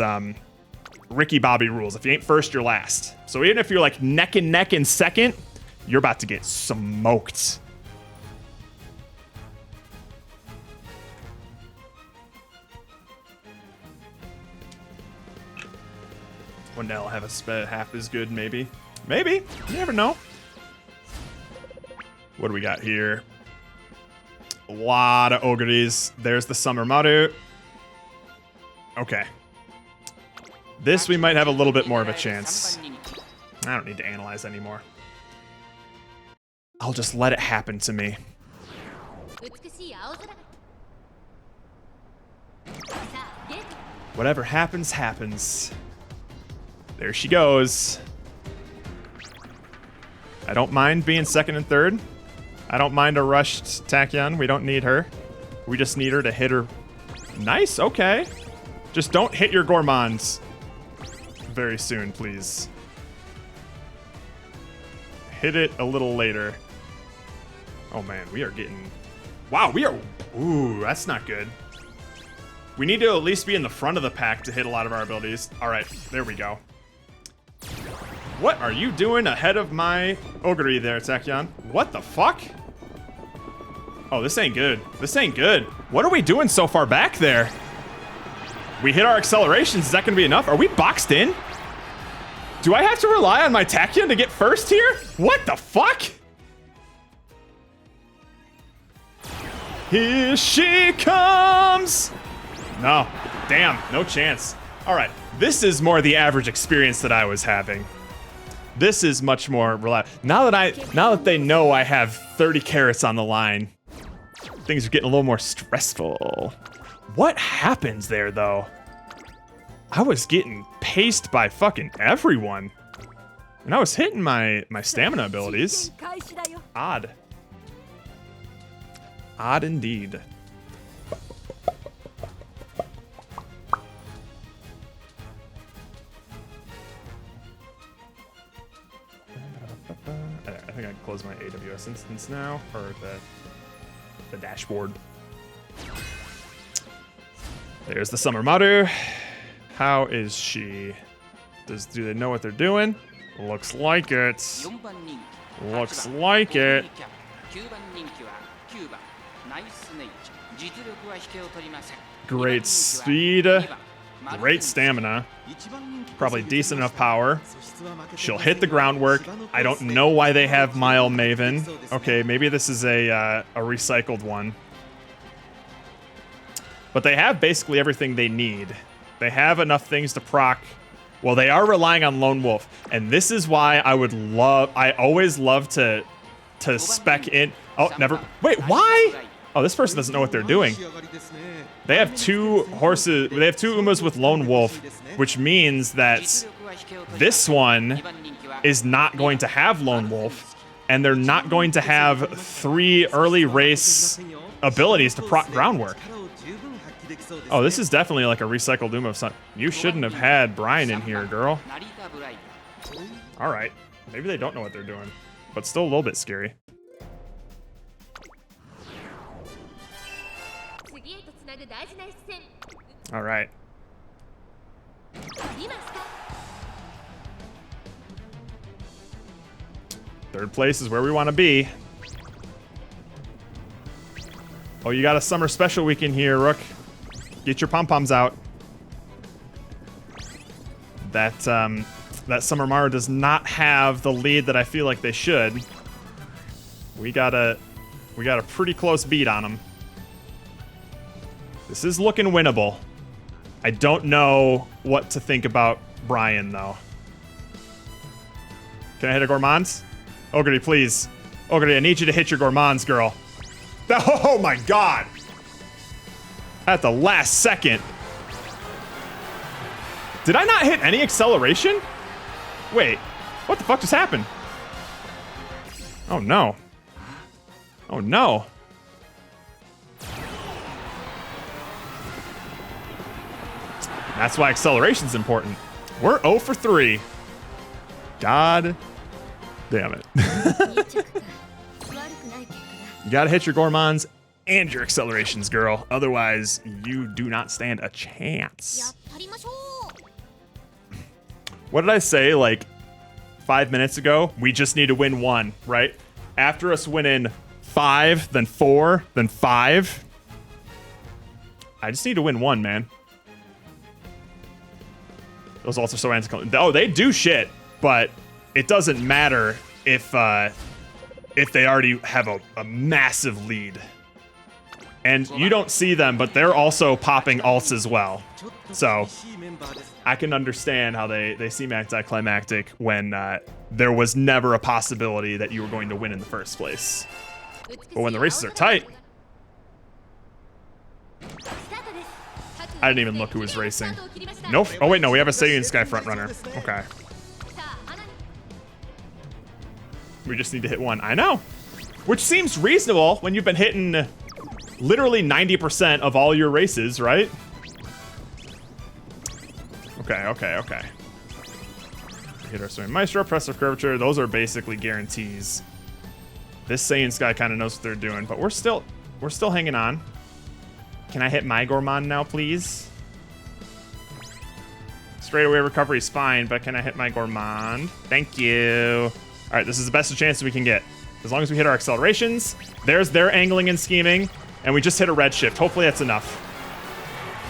Ricky Bobby rules. If you ain't first, you're last. So even if you're like neck and neck in second, you're about to get smoked. One day I'll have a sped half as good, maybe. Maybe. You never know. What do we got here? A lot of Ogres. There's the Summer Maru. Okay. This we might have a little bit more of a chance. I don't need to analyze anymore. I'll just let it happen to me. Whatever happens, happens. There she goes. I don't mind being second and third. I don't mind a rushed Tachyon. We don't need her. We just need her to hit her. Nice, okay. Just don't hit your Gourmands very soon, please. Hit it a little later. Oh man, we are getting... Wow, we are... Ooh, that's not good. We need to at least be in the front of the pack to hit a lot of our abilities. All right, there we go. What are you doing ahead of my Ogre there, Tachyon? What the fuck? Oh, this ain't good. This ain't good. What are we doing so far back there? We hit our accelerations. Is that going to be enough? Are we boxed in? Do I have to rely on my Tachyon to get first here? What the fuck? Here she comes. No, damn, no chance. All right, this is more the average experience that I was having. This is much more reliable. Now that they know I have 30 carats on the line, things are getting a little more stressful. What happens there, though? I was getting paced by fucking everyone. And I was hitting my stamina abilities. Odd. Odd indeed. I think I can close my AWS instance now, or the dashboard. There's the Summer Maru. How is she? Do they know what they're doing? Looks like it. Looks like it. Great speed. Great stamina. Probably decent enough power. She'll hit the groundwork. I don't know why they have Mile Maven. Okay, maybe this is a recycled one. But they have basically everything they need. They have enough things to proc. Well, they are relying on Lone Wolf. And this is why I always love to spec in. Oh, never. Wait, why? Oh, this person doesn't know what they're doing. They have two horses. They have two Umas with Lone Wolf, which means that this one is not going to have Lone Wolf, and they're not going to have 3 early race abilities to proc groundwork. Oh, this is definitely like a recycled Uma of some. You shouldn't have had Brian in here, girl. All right. Maybe they don't know what they're doing, but still a little bit scary. All right. Third place is where we want to be. Oh, you got a summer special weekend here, Rook. Get your pom-poms out. That Summer Maru does not have the lead that I feel like they should. We got a pretty close beat on them. This is looking winnable. I don't know what to think about Brian, though. Can I hit a Gourmands? Ogre, please. Ogre, I need you to hit your Gourmands, girl. Oh my god! At the last second. Did I not hit any acceleration? Wait, what the fuck just happened? Oh no. Oh no. That's why acceleration's important. We're 0 for 3. God damn it. You gotta hit your Gourmands and your accelerations, girl. Otherwise, you do not stand a chance. What did I say, like, 5 minutes ago? We just need to win 1, right? After us winning 5, then 4, then 5. I just need to win 1, man. Those ults are so anti-clone. Oh, they do shit, but it doesn't matter if they already have a massive lead. And you don't see them, but they're also popping ults as well. So I can understand how they seem anticlimactic when there was never a possibility that you were going to win in the first place. But when the races are tight... I didn't even look who was racing. Nope. Oh wait, no, we have a Saiyan Sky front runner. Okay. We just need to hit 1. I know. Which seems reasonable when you've been hitting literally 90% of all your races, right? Okay. Hit our Swimming Maestro, Oppressive Curvature. Those are basically guarantees. This Saiyan Sky kind of knows what they're doing, but we're still hanging on. Can I hit my Gourmand now, please? Straightaway recovery is fine, but can I hit my Gourmand? Thank you. All right, this is the best chance we can get. As long as we hit our accelerations, there's their angling and scheming, and we just hit a red shift. Hopefully that's enough.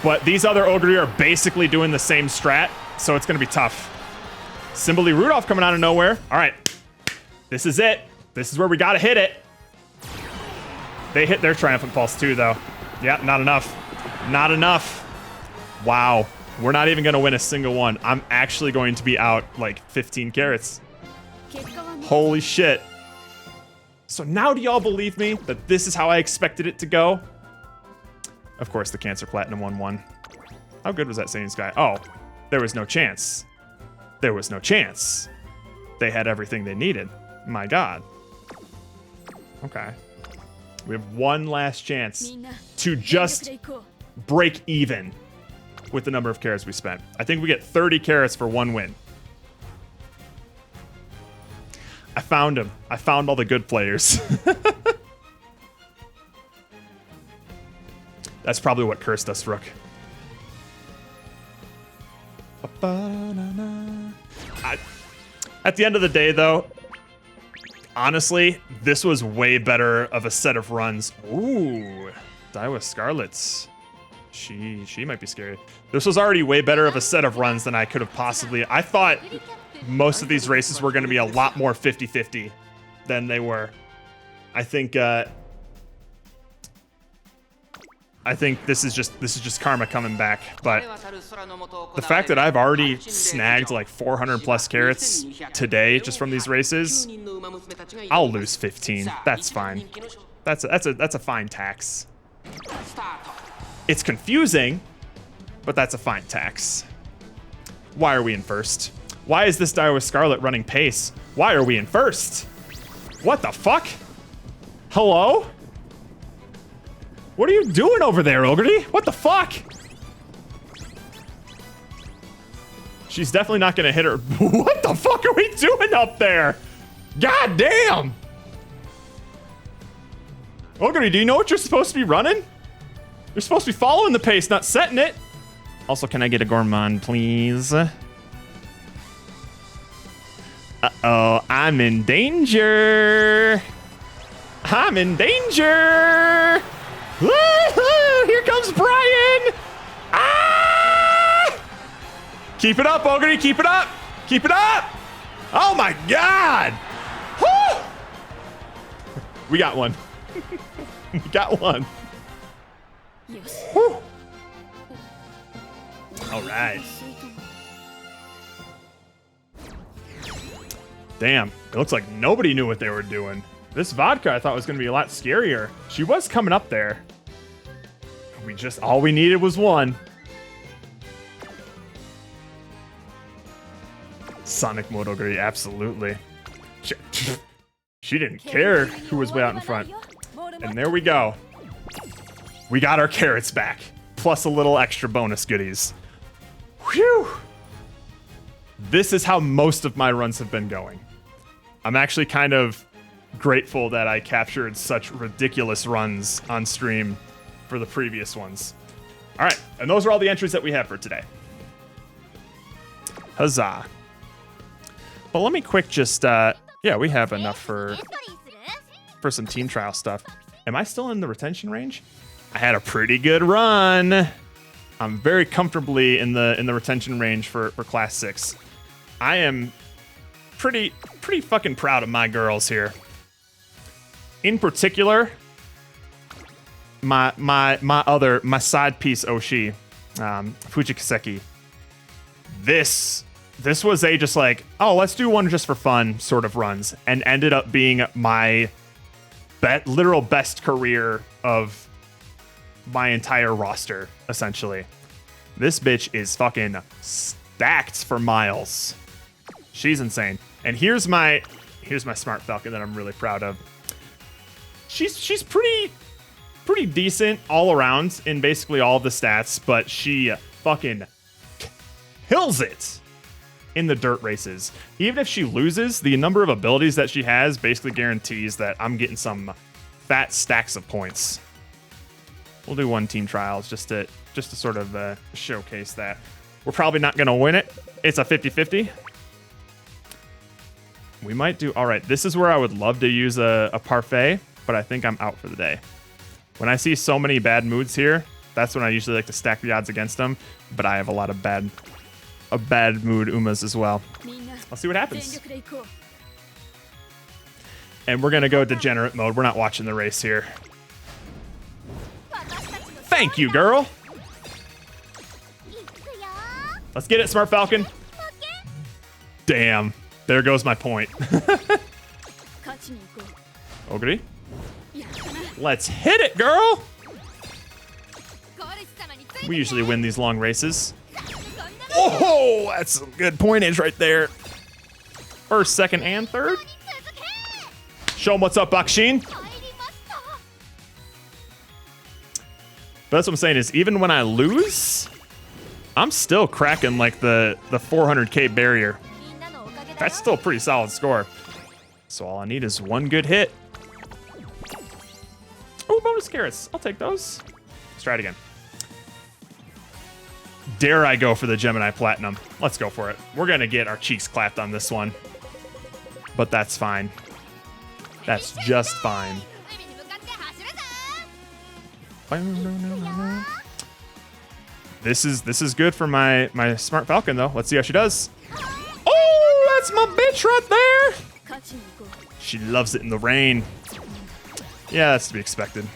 But these other Ogre are basically doing the same strat, so it's going to be tough. Cymbeline Rudolph coming out of nowhere. All right, this is it. This is where we got to hit it. They hit their Triumphant Pulse too, though. Yeah, not enough. Not enough. Wow. We're not even going to win a single one. I'm actually going to be out like 15 carats. Holy shit. So now do y'all believe me that this is how I expected it to go? Of course, the Cancer Platinum 1-1. How good was that Saiyan Sky? Oh, there was no chance. There was no chance. They had everything they needed. My God. Okay. We have one last chance to just break even with the number of carats we spent. I think we get 30 carats for one win. I found him. I found all the good players. That's probably what cursed us, Rook. At the end of the day, though, honestly, this was way better of a set of runs. Ooh, Daiwa Scarlets. She might be scary. This was already way better of a set of runs than I could have possibly. I thought most of these races were going to be a lot more 50-50 than they were. I think this is just karma coming back. But the fact that I've already snagged like 400 plus carats today just from these races, I'll lose 15. That's fine. That's a fine tax. It's confusing, but that's a fine tax. Why are we in first? Why is this Daiwa Scarlet running pace? Why are we in first? What the fuck? Hello? What are you doing over there, Ogre? What the fuck? She's definitely not gonna hit her. What the fuck are we doing up there? God damn! Ogre, do you know what you're supposed to be running? You're supposed to be following the pace, not setting it. Also, can I get a Gourmand, please? Uh-oh, I'm in danger. I'm in danger. Woo-hoo! Here comes Brian. Ah! Keep it up, Ogre, keep it up. Keep it up. Oh my God. Woo! We got one. We got one. Whew. All right. Damn, it looks like nobody knew what they were doing. This vodka I thought was gonna be a lot scarier. She was coming up there. All we needed was one. Sonic mode Ogre, absolutely. She didn't care who was way out in front. And there we go. We got our carats back, plus a little extra bonus goodies. Whew! This is how most of my runs have been going. I'm actually kind of grateful that I captured such ridiculous runs on stream for the previous ones. All right, and those are all the entries that we have for today. Huzzah. But let me quick just, yeah, we have enough for some team trial stuff. Am I still in the retention range? I had a pretty good run. I'm very comfortably in the retention range for class 6. I am pretty fucking proud of my girls here. In particular, my side piece Oshi, Fujikaseki. This was a just like, oh, let's do one just for fun sort of runs, and ended up being my literal best career of my entire roster, essentially. This bitch is fucking stacked for miles. She's insane. And here's my Smart Falcon that I'm really proud of. She's pretty decent all around in basically all of the stats, but she fucking kills it in the dirt races. Even if she loses, the number of abilities that she has basically guarantees that I'm getting some fat stacks of points. We'll do one team trials just to sort of showcase that. We're probably not going to win it. It's a 50-50. We might do... All right, this is where I would love to use a parfait, but I think I'm out for the day. When I see so many bad moods here, that's when I usually like to stack the odds against them, but I have a lot of bad mood Umas as well. Let's see what happens. And we're going to go degenerate mode. We're not watching the race here. Thank you, girl. Let's get it, Smart Falcon. Damn. There goes my point. Ogre. Let's hit it, girl. We usually win these long races. Oh, that's some good pointage right there. First, second, and third. Show them what's up, Bakushin. But that's what I'm saying is even when I lose, I'm still cracking like the 400k barrier. That's still a pretty solid score. So all I need is one good hit. Oh, bonus carrots. I'll take those. Let's try it again. Dare I go for the Gemini Platinum? Let's go for it. We're going to get our cheeks clapped on this one. But that's fine. That's just fine. This is good for my Smart Falcon, though. Let's see how she does. Oh, that's my bitch right there. She loves it in the rain. Yeah, that's to be expected.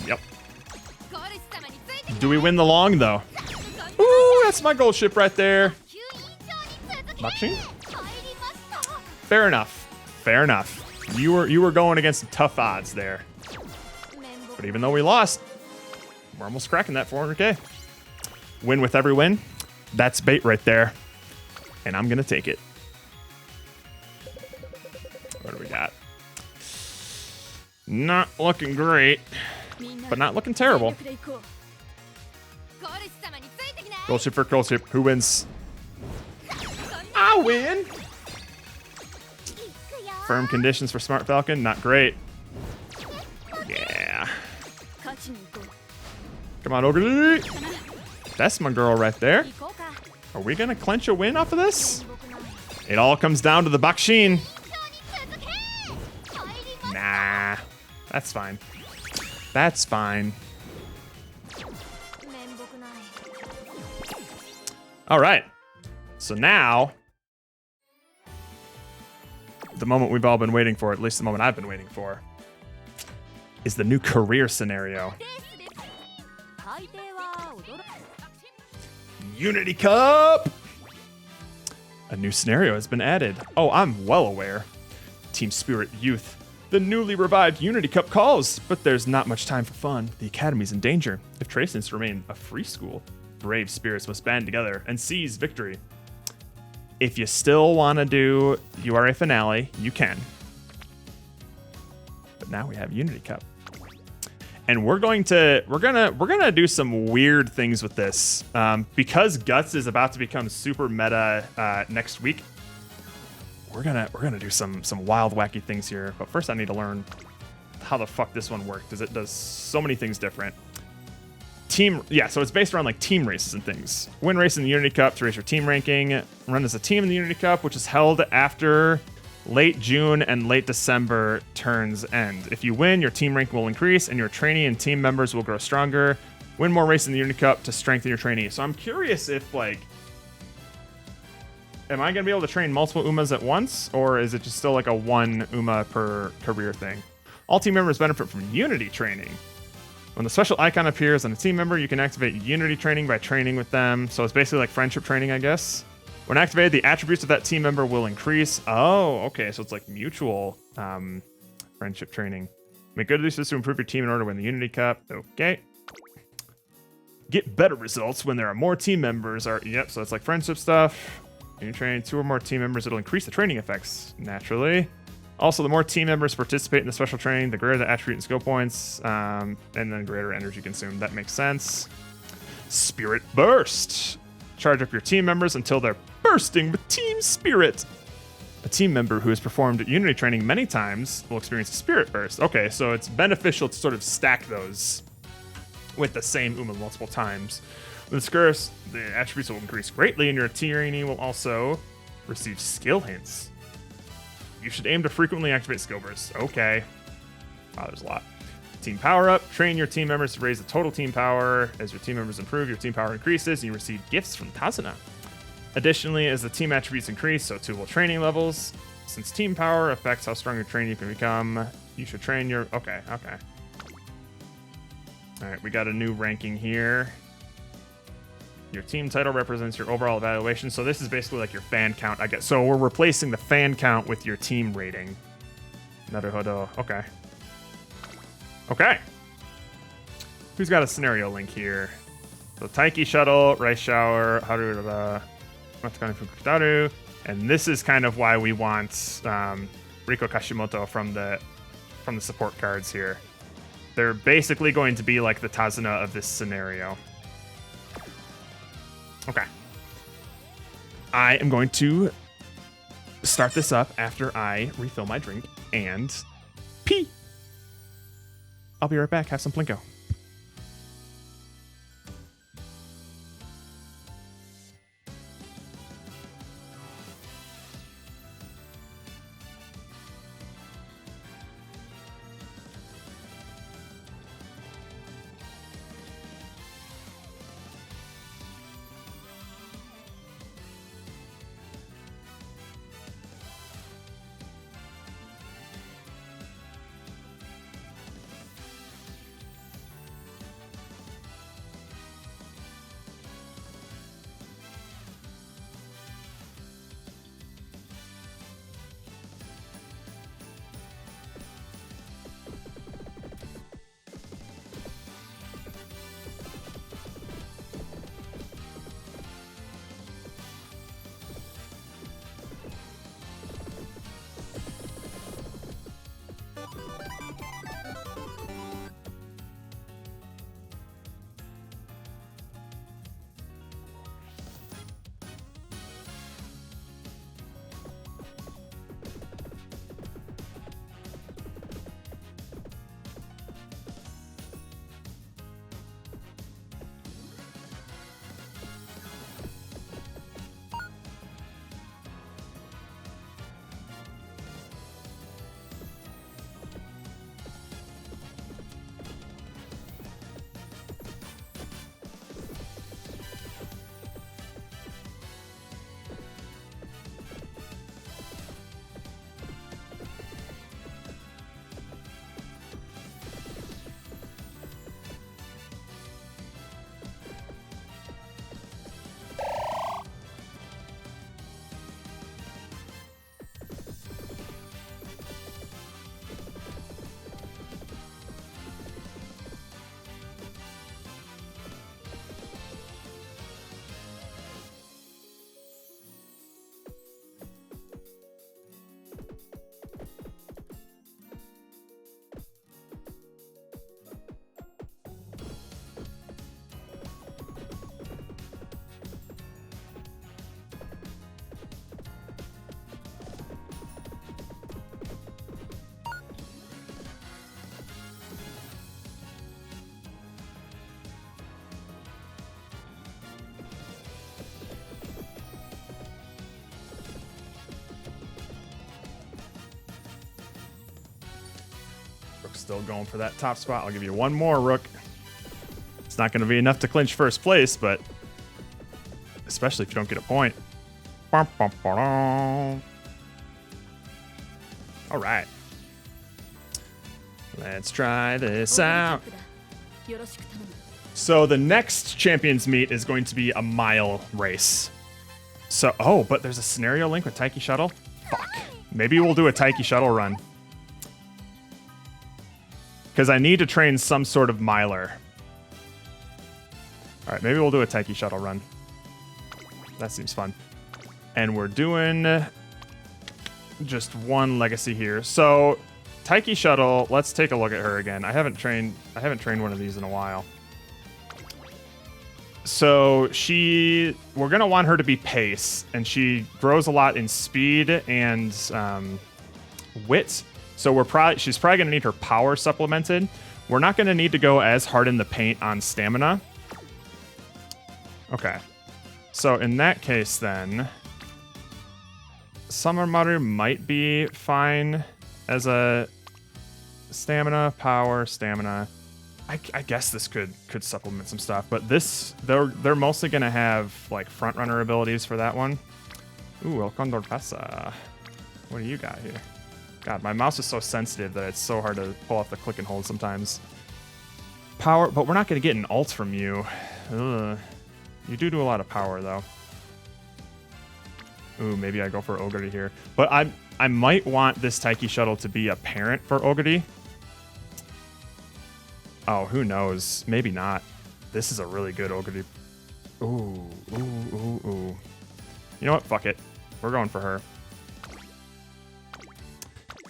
Yep. Do we win the long, though? Ooh, that's my gold ship right there. Bakushin? Fair enough. Fair enough. You were going against some tough odds there. But even though we lost, we're almost cracking that 400k. Win with every win. That's bait right there. And I'm going to take it. What do we got? Not looking great, but not looking terrible. Gold ship for gold ship. Who wins? I win. Firm conditions for Smart Falcon. Not great. Yeah. Come on, Ogre. That's my girl right there. Are we going to clinch a win off of this? It all comes down to the Bakushin. Nah. That's fine. That's fine. All right. So now, the moment we've all been waiting for, at least the moment I've been waiting for, is the new career scenario. Unity Cup! A new scenario has been added. Oh, I'm well aware. Team Spirit Youth. The newly revived Unity Cup calls, but there's not much time for fun. The Academy's in danger. If Tracen's remain a free school, brave spirits must band together and seize victory. If you still want to do URA finale, you can. But now we have Unity Cup. And we're gonna do some weird things with this. Because Guts is about to become super meta next week. We're gonna do some wild, wacky things here. But first I need to learn how the fuck this one works, because it does so many things different. So it's based around like team races and things. Win race in the Unity Cup to raise your team ranking. Run as a team in the Unity Cup, which is held after late June and late December turns end. If you win, your team rank will increase and your trainee and team members will grow stronger. Win more races in the Unity Cup to strengthen your trainee. So I'm curious if like, am I gonna be able to train multiple Umas at once, or is it just still like a one Uma per career thing? All team members benefit from Unity training. When the special icon appears on a team member, you can activate Unity training by training with them. So it's basically like friendship training, I guess. When activated, the attributes of that team member will increase. Oh, okay. So it's like mutual friendship training. Make good use of this to improve your team in order to win the Unity Cup. Okay. Get better results when there are more team members. Yep, so it's like friendship stuff. When you train 2 or more team members, it'll increase the training effects, naturally. Also, the more team members participate in the special training, the greater the attribute and skill points, and then greater energy consumed. That makes sense. Spirit Burst. Charge up your team members until they're bursting with team spirit. A team member who has performed Unity training many times will experience a Spirit Burst. Okay, so it's beneficial to sort of stack those with the same Uma multiple times. With this curse, the attributes will increase greatly, and your trainee will also receive skill hints. You should aim to frequently activate skill bursts. Okay. Wow, there's a lot. Team power up. Train your team members to raise the total team power. As your team members improve, your team power increases, and you receive gifts from Tazuna. Additionally, as the team attributes increase, so too will training levels. Since team power affects how strong your trainee can become, you should train your... Okay. All right, we got a new ranking here. Your team title represents your overall evaluation. So this is basically like your fan count, I guess. So we're replacing the fan count with your team rating. Naruhodo. Okay. Who's got a scenario link here? So Taiki Shuttle, Rice Shower, Haru, Matakani Fukutaru. And this is kind of why we want Riko Kashimoto from the support cards here. They're basically going to be like the Tazuna of this scenario. Okay. I am going to start this up after I refill my drink and pee. I'll be right back. Have some Plinko. Still going for that top spot. I'll give you one more, Rook. It's not going to be enough to clinch first place, but especially if you don't get a point. All right. Let's try this out. So the next Champions Meet is going to be a mile race. So, oh, but there's a scenario link with Taiki Shuttle? Fuck. Maybe we'll do a Taiki Shuttle run. Because I need to train some sort of miler. All right, maybe we'll do a Taiki Shuttle run. That seems fun. And we're doing just one legacy here. So Taiki Shuttle, let's take a look at her again. I haven't trained one of these in a while. So we're gonna want her to be pace, and she grows a lot in speed and wit. So she's probably gonna need her power supplemented. We're not gonna need to go as hard in the paint on stamina. Okay. So in that case, then Summer Maru might be fine as a stamina, power, stamina. I guess this could supplement some stuff, but they're mostly gonna have like front runner abilities for that one. Ooh, El Condor Pasa. What do you got here? God, my mouse is so sensitive that it's so hard to pull off the click and hold sometimes. Power, but we're not gonna get an ult from you. Ugh. You do a lot of power though. Ooh, maybe I go for Ogre here, but I might want this Taiki shuttle to be a parent for Ogre. Oh, who knows? Maybe not. This is a really good Ogre. Ooh. You know what? Fuck it. We're going for her.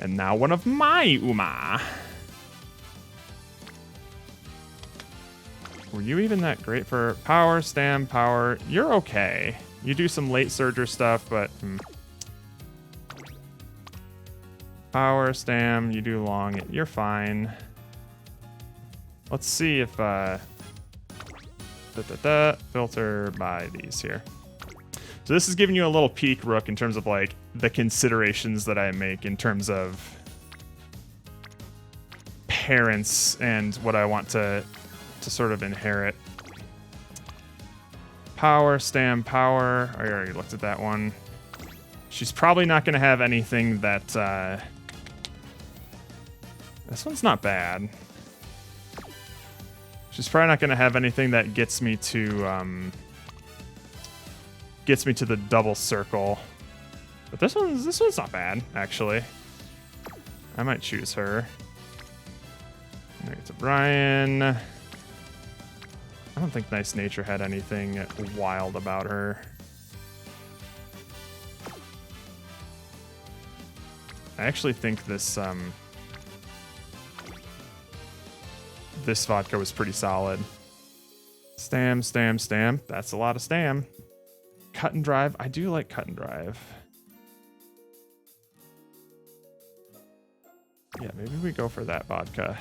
And now one of my Uma. Were you even that great for power, stam, power? You're okay. You do some late surger stuff, but... Power, stam, you do long. You're fine. Let's see if... filter by these here. So this is giving you a little peek, Rook, in terms of like the considerations that I make in terms of parents and what I want to sort of inherit. Power, stam, power. I already looked at that one. She's probably not going to have anything that... This one's not bad. She's probably not going to have anything that gets me to the double circle. But this one's not bad, actually. I might choose her. There to Brian. I don't think Nice Nature had anything wild about her. I actually think this this vodka was pretty solid. Stam, stam, stam. That's a lot of stam. Cut and drive. I do like cut and drive. Yeah, maybe we go for that vodka.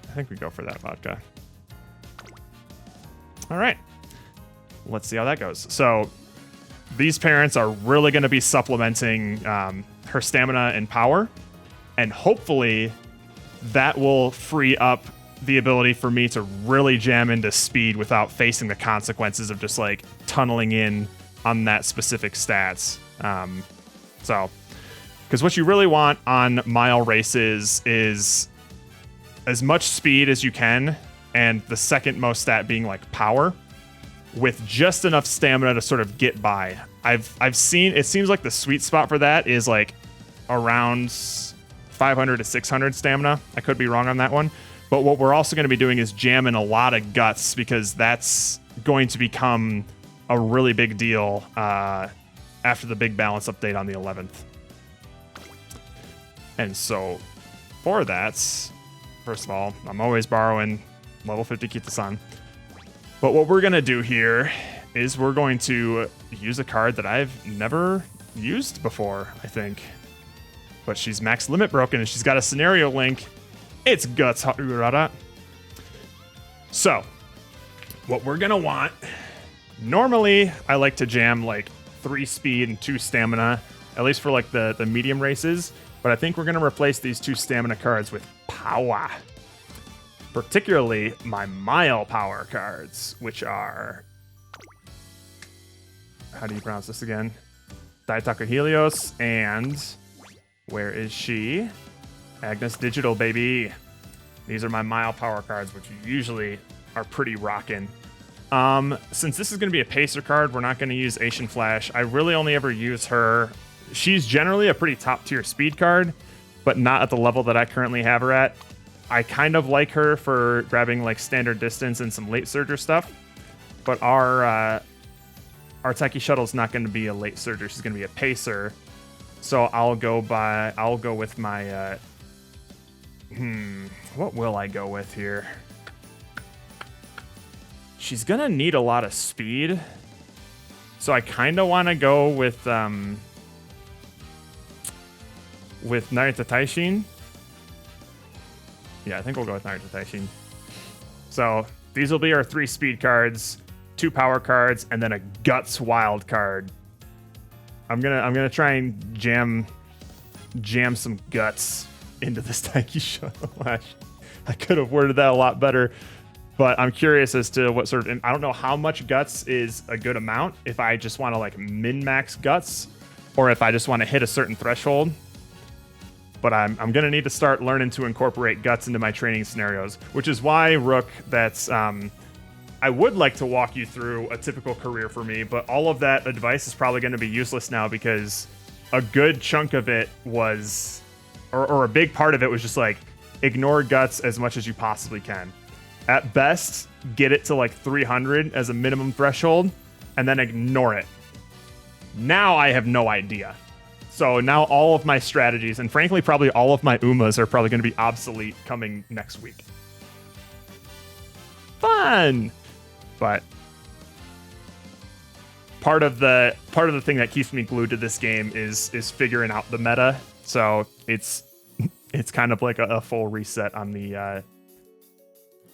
I think we go for that vodka. All right. Let's see how that goes. So these parents are really going to be supplementing her stamina and power. And hopefully that will free up the ability for me to really jam into speed without facing the consequences of just like tunneling in on that specific stats. Because what you really want on mile races is as much speed as you can, and the second most stat being like power, with just enough stamina to sort of get by. I've seen, it seems like the sweet spot for that is like around 500 to 600 stamina. I could be wrong on that one. But what we're also going to be doing is jamming a lot of guts, because that's going to become a really big deal after the big balance update on the 11th. And so for that, first of all, I'm always borrowing level 50 Kita-san. But what we're going to do here is we're going to use a card that I've never used before, I think. But she's max limit broken and she's got a scenario link. It's Guts Harurara. So, what we're going to want... Normally, I like to jam like 3 speed and 2 stamina, at least for like the medium races. But I think we're going to replace these 2 stamina cards with power. Particularly my mile power cards, which are... How do you pronounce this again? Daitaku Helios and... Where is she? Agnes Digital, baby. These are my mile power cards, which usually are pretty rockin'. Since this is going to be a pacer card, we're not going to use Asian Flash. I really only ever use her. She's generally a pretty top tier speed card, but not at the level that I currently have her at. I kind of like her for grabbing like standard distance and some late surger stuff, but our Taiki Shuttle's not going to be a late surger. She's going to be a pacer. So I'll go with my, what will I go with here? she's gonna need a lot of speed. So I kind of want to go with Narita Taishin. Yeah, I think we'll go with Narita Taishin. So these will be our 3 speed cards, 2 power cards, and then a guts wild card. I'm gonna try and jam some guts into this Taiki Shuttle. I could have worded that a lot better, but I'm curious as to what sort of. I don't know how much guts is a good amount. If I just want to like min-max guts, or if I just want to hit a certain threshold. But I'm gonna need to start learning to incorporate guts into my training scenarios, which is why, Rook, that's I would like to walk you through a typical career for me, but all of that advice is probably going to be useless now because a good chunk of it was, or a big part of it was just like, ignore guts as much as you possibly can. At best, get it to like 300 as a minimum threshold, and then ignore it. Now I have no idea. So now all of my strategies, and frankly probably all of my Umas are probably going to be obsolete coming next week. Fun! But part of the thing that keeps me glued to this game is figuring out the meta. So it's kind of like a full reset on the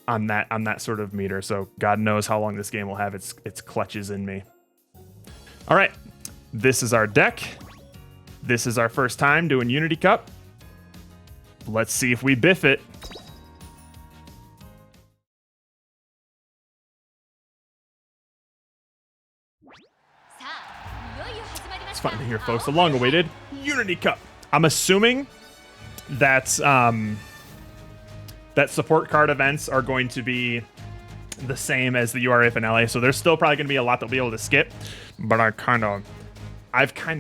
on that sort of meter. So God knows how long this game will have its clutches in me. All right, this is our deck. This is our first time doing Unity Cup. Let's see if we biff it. It's fun to hear, folks. The long-awaited Unity Cup. I'm assuming that that support card events are going to be the same as the URA finale, so there's still probably going to be a lot that we'll be able to skip. But I've kind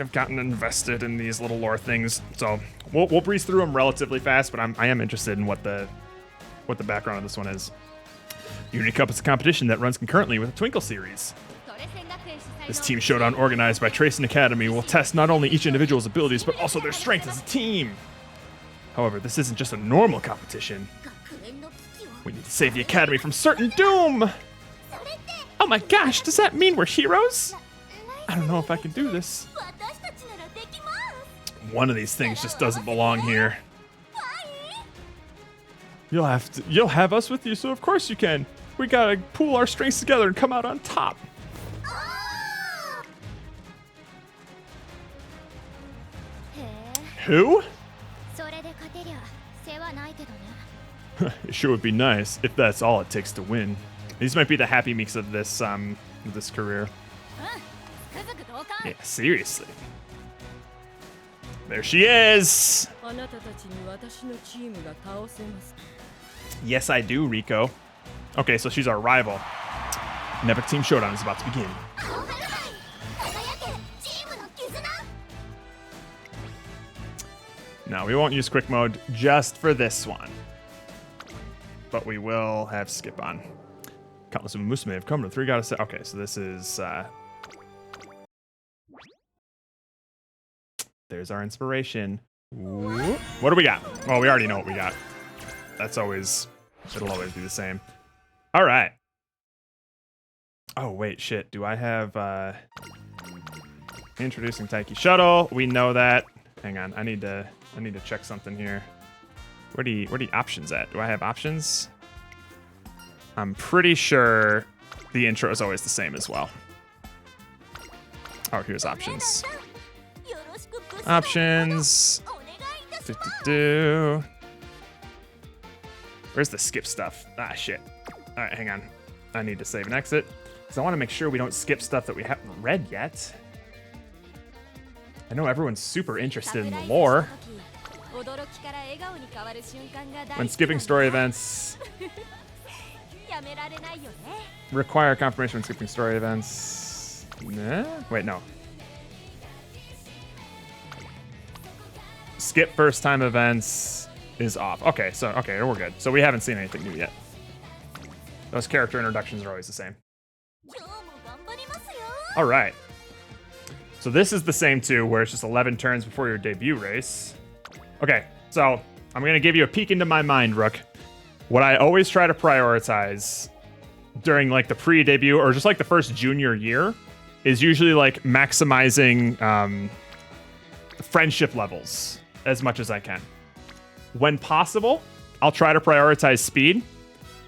of gotten invested in these little lore things, so we'll breeze through them relatively fast. But I am interested in what the background of this one is. Unity Cup is a competition that runs concurrently with the Twinkle series. This team showdown, organized by Tracing Academy, will test not only each individual's abilities, but also their strength as a team. However, this isn't just a normal competition. We need to save the Academy from certain doom! Oh my gosh, does that mean we're heroes? I don't know if I can do this. One of these things just doesn't belong here. You'll have us with you, so of course you can. We gotta pool our strengths together and come out on top. Who? It sure would be nice if that's all it takes to win. These might be the happy meeks of this career. Yeah, seriously. There she is. Yes, I do, Rico. Okay, so she's our rival. An epic team showdown is about to begin. No, we won't use quick mode just for this one. But we will have skip on. Countless Umamusume have come to 3 gotta say. Okay, so this is there's our inspiration. Ooh. What do we got? Well, we already know what we got. It'll always be the same. All right. Oh wait, shit. Do I have introducing Taiki Shuttle? We know that. Hang on, I need to check something here. Where are the options at? Do I have options? I'm pretty sure the intro is always the same as well. Oh, here's options. Options. Where's the skip stuff? Ah, shit. All right, hang on. I need to save and exit because I want to make sure we don't skip stuff that we haven't read yet. I know everyone's super interested in the lore. When skipping story events, require confirmation when skipping story events. Nah? Wait, no. Skip first time events is off. Okay, we're good. So we haven't seen anything new yet. Those character introductions are always the same. All right. So this is the same too, where it's just 11 turns before your debut race. Okay, so I'm gonna give you a peek into my mind, Rook. What I always try to prioritize during like the pre-debut or just like the first junior year is usually like maximizing friendship levels as much as I can. When possible, I'll try to prioritize speed,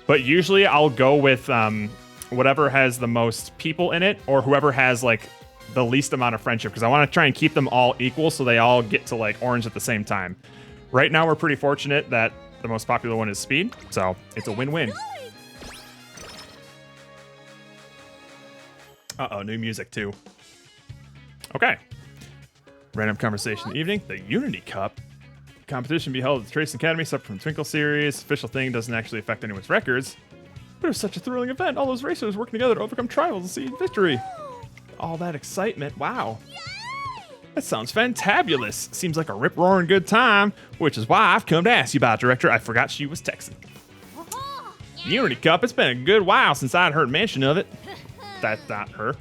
but usually I'll go with whatever has the most people in it or whoever has like the least amount of friendship, because I want to try and keep them all equal so they all get to like orange at the same time. Right now, we're pretty fortunate that the most popular one is speed, so it's a win-win. Uh-oh, new music too. Okay. Random conversation in the evening. The Unity Cup. Competition be held at the Trace Academy, separate from Twinkle Series. Official thing doesn't actually affect anyone's records. But it was such a thrilling event. All those racers working together to overcome trials and see victory. All that excitement. Wow. That sounds fantabulous. Seems like a rip-roaring good time, which is why I've come to ask you about it, Director. I forgot she was Texan. The Unity Cup, it's been a good while since I'd heard mention of it. That's not her.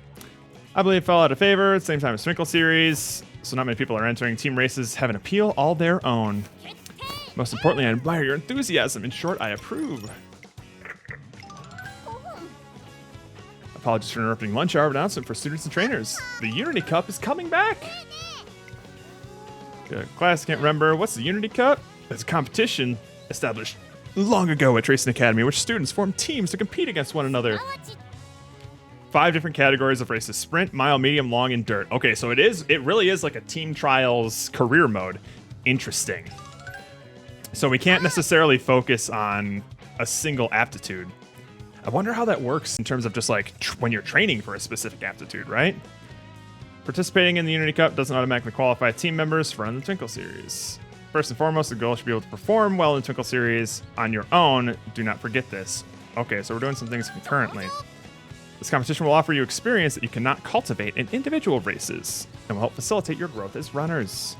I believe it fell out of favor at the same time as Twinkle Series, so not many people are entering. Team races have an appeal all their own. Most importantly, I admire your enthusiasm. In short, I approve. Apologies for interrupting lunch hour announcement for students and trainers. The Unity Cup is coming back. Class can't remember. What's the Unity Cup? It's a competition established long ago at Tracing Academy, which students form teams to compete against one another. 5 different categories of races: sprint, mile, medium, long, and dirt. Okay, so it really is like a team trials career mode. Interesting. So we can't necessarily focus on a single aptitude. I wonder how that works in terms of just like when you're training for a specific aptitude, right? Participating in the Unity Cup doesn't automatically qualify team members for the Twinkle Series. First and foremost, the goal should be able to perform well in the Twinkle Series on your own. Do not forget this. Okay, so we're doing some things concurrently. This competition will offer you experience that you cannot cultivate in individual races and will help facilitate your growth as runners.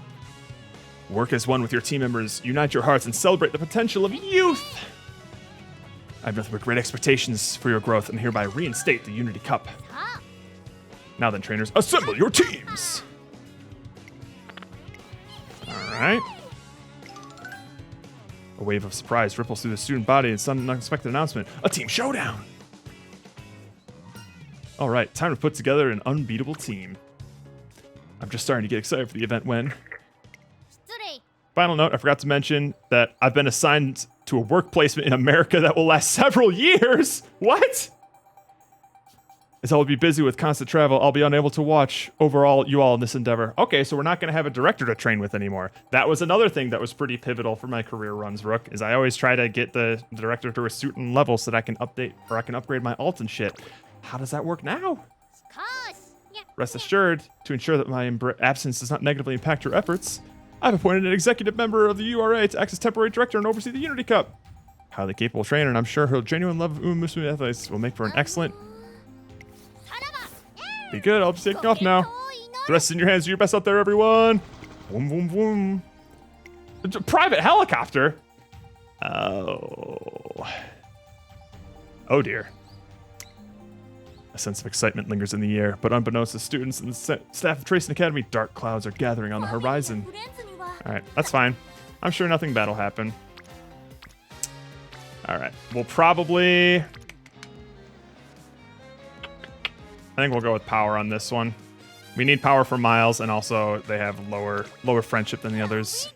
Work as one with your team members, unite your hearts, and celebrate the potential of youth. I have nothing but great expectations for your growth and hereby reinstate the Unity Cup. Now then, trainers, assemble your teams! Alright. A wave of surprise ripples through the student body and sudden unexpected announcement. A team showdown! Alright, time to put together an unbeatable team. I'm just starting to get excited for the event when... Final note, I forgot to mention that I've been assigned to a work placement in America that will last several years. What? As I will be busy with constant travel, I'll be unable to watch overall you all in this endeavor. Okay, so we're not going to have a director to train with anymore. That was another thing that was pretty pivotal for my career runs, Rook, is I always try to get the director to a certain level so that I can update or I can upgrade my alt and shit. How does that work now? Rest assured, to ensure that my absence does not negatively impact your efforts, I've appointed an executive member of the URA to act as temporary director and oversee the Unity Cup. Highly capable trainer, and I'm sure her genuine love of Umamusume athletics will make for an excellent... Be good, I'll be taking off now. The rest is in your hands. Do your best out there, everyone. Boom, boom, boom. Private helicopter? Oh. Oh, dear. A sense of excitement lingers in the air, but unbeknownst to students and the staff of Tracing Academy, dark clouds are gathering on the horizon. Alright, that's fine. I'm sure nothing bad will happen. Alright, we'll probably... I think we'll go with power on this one. We need power for Miles, and also they have lower friendship than the others.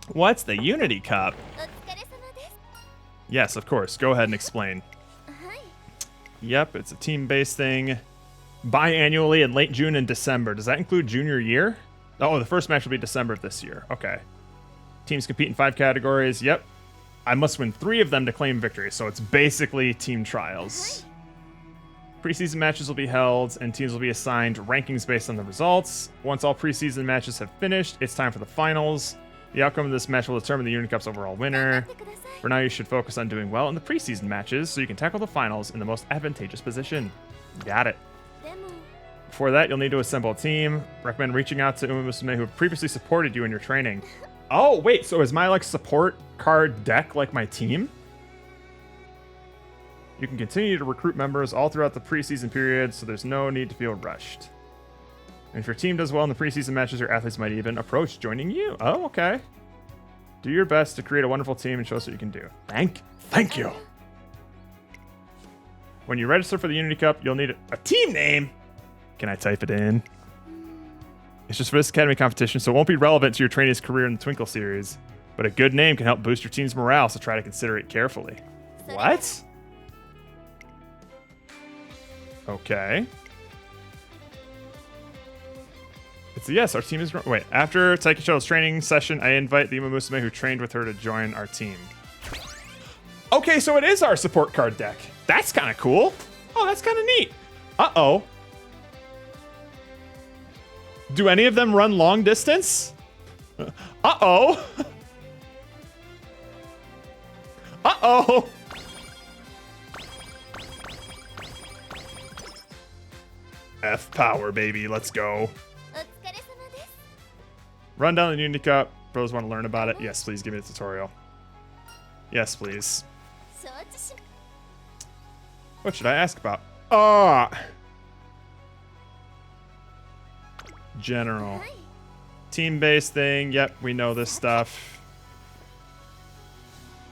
What's the Unity Cup? Yes, of course. Go ahead and explain. Yep, it's a team-based thing. Biannually in late June and December. Does that include junior year? Oh, the first match will be December of this year. Okay. Teams compete in 5 categories. Yep. I must win 3 of them to claim victory, so it's basically team trials. Preseason matches will be held, and teams will be assigned rankings based on the results. Once all preseason matches have finished, it's time for the finals. The outcome of this match will determine the Unity Cup's overall winner. For now, you should focus on doing well in the preseason matches so you can tackle the finals in the most advantageous position. Got it. Before that, you'll need to assemble a team. Recommend reaching out to Umamusume, who have previously supported you in your training. Oh, wait, so is my like support card deck like my team? You can continue to recruit members all throughout the preseason period, so there's no need to feel rushed. And if your team does well in the preseason matches, your athletes might even approach joining you. Oh, okay. Do your best to create a wonderful team and show us what you can do. Thank you. When you register for the Unity Cup, you'll need a team name. Can I type it in? It's just for this academy competition, so it won't be relevant to your trainee's career in the Twinkle series. But a good name can help boost your team's morale, so try to consider it carefully. What? Okay. It's a yes, our team is... Wait, after Taikisho's training session, I invite the Umamusume who trained with her to join our team. Okay, so it is our support card deck. That's kind of cool. Oh, that's kind of neat. Uh-oh. Do any of them run long distance? Uh-oh. Uh-oh. F power, baby. Let's go. Run down the Unity Cup. Pros want to learn about it. Yes, please give me the tutorial. Yes, please. What should I ask about? General. Team-based thing. Yep, we know this stuff.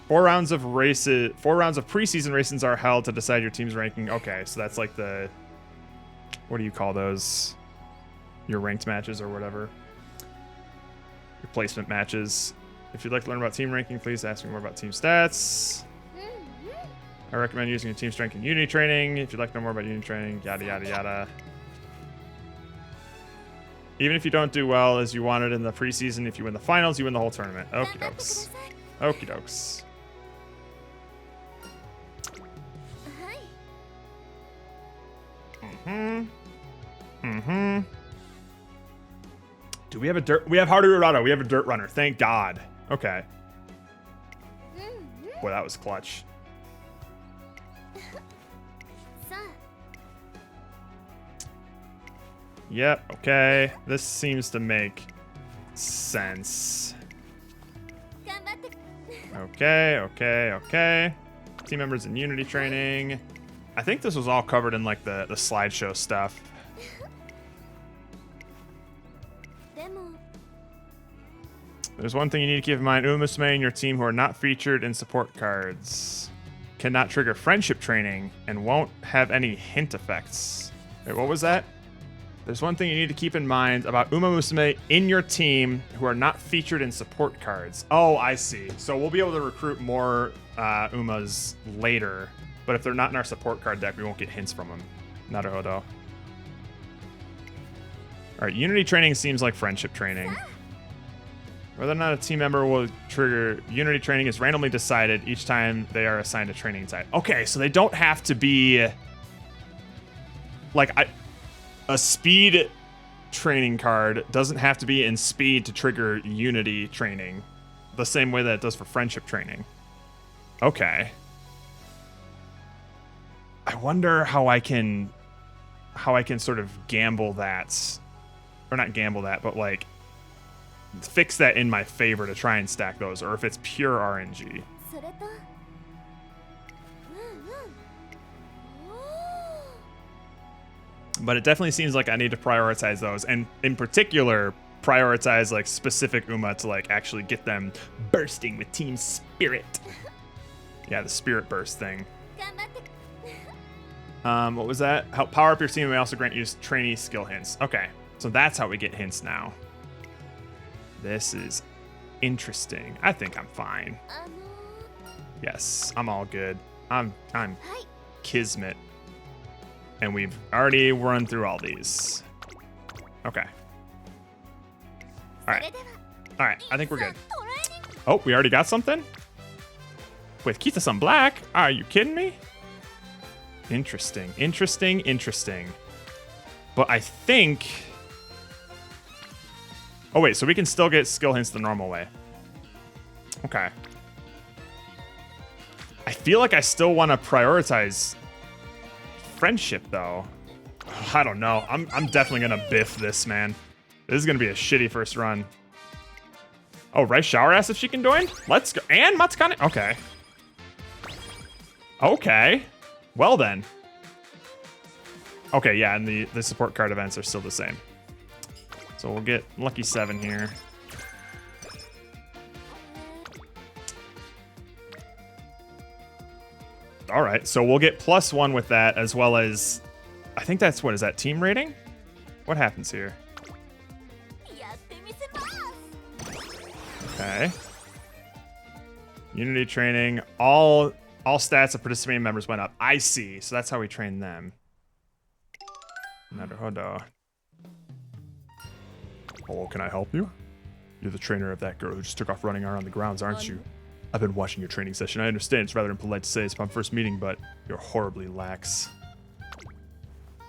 4 rounds of preseason races are held to decide your team's ranking. Okay, so that's like the... What do you call those? Your ranked matches or whatever. Your placement matches. If you'd like to learn about team ranking, please ask me more about team stats. I recommend using a team strength in Unity training. If you'd like to know more about Unity training, yada, yada, yada. Even if you don't do well as you wanted in the preseason, if you win the finals, you win the whole tournament. Okie dokes. Okie dokes. Do we have a dirt? We have Haru Urado. We have a dirt runner. Thank God. Okay. Boy, that was clutch. Yep, okay. This seems to make sense. Okay. Team members in Unity training. I think this was all covered in like the slideshow stuff. There's one thing you need to keep in mind. Umamusume and your team who are not featured in support cards cannot trigger friendship training and won't have any hint effects. Wait, what was that? There's one thing you need to keep in mind about Umamusume in your team who are not featured in support cards. Oh, I see. So we'll be able to recruit more Umas later, but if they're not in our support card deck, we won't get hints from them. Naruhodo. All right, Unity training seems like friendship training. Whether or not a team member will trigger Unity training is randomly decided each time they are assigned a training type. Okay, so they don't have to be like a speed training card doesn't have to be in speed to trigger Unity training the same way that it does for friendship training. Okay. I wonder how I can sort of gamble that, or not gamble that, but like fix that in my favor to try and stack those, or if it's pure RNG. But it definitely seems like I need to prioritize those, and in particular prioritize like specific Uma to like actually get them bursting with team spirit. Yeah, the spirit burst thing. What was that? Help power up your team and we also grant you trainee skill hints. Okay, so that's how we get hints now. This is interesting. I think I'm fine. Yes, I'm all good. I'm Kismet. And we've already run through all these. Okay. Alright, I think we're good. Oh, we already got something? With Kita-san Black? Are you kidding me? Interesting. But I think... Oh wait, so we can still get skill hints the normal way. Okay. I feel like I still want to prioritize friendship though. I don't know. I'm definitely gonna biff this, man. This is gonna be a shitty first run. Oh, Rice Shower asked if she can join? Let's go. And Matsukane? Okay. Okay. Well then. Okay, yeah, and the support card events are still the same. So we'll get Lucky 7 here. All right, so we'll get +1 with that, as well as, I think that's, what is that, team rating? What happens here? Okay. Unity training, all stats of participating members went up. I see, so that's how we train them. Naruhodo. Hello, can I help you? You're the trainer of that girl who just took off running around the grounds, aren't you? I've been watching your training session. I understand it's rather impolite to say it's upon first meeting, but you're horribly lax.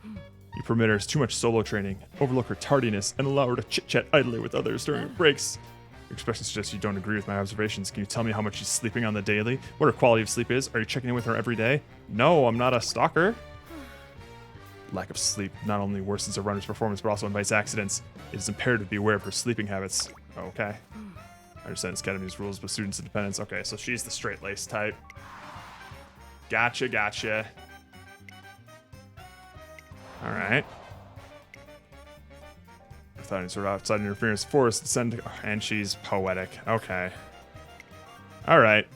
You permit her too much solo training, overlook her tardiness, and allow her to chit-chat idly with others during her breaks. Your expression suggests you don't agree with my observations. Can you tell me how much she's sleeping on the daily? What her quality of sleep is? Are you checking in with her every day? No, I'm not a stalker. Lack of sleep not only worsens a runner's performance, but also invites accidents. It is imperative to be aware of her sleeping habits. Okay. I understand this academy's rules, but students' independence. Okay, so she's the straight-laced type. Gotcha, gotcha. All right. Without any sort of outside interference, forced to send, and she's poetic. Okay. All right.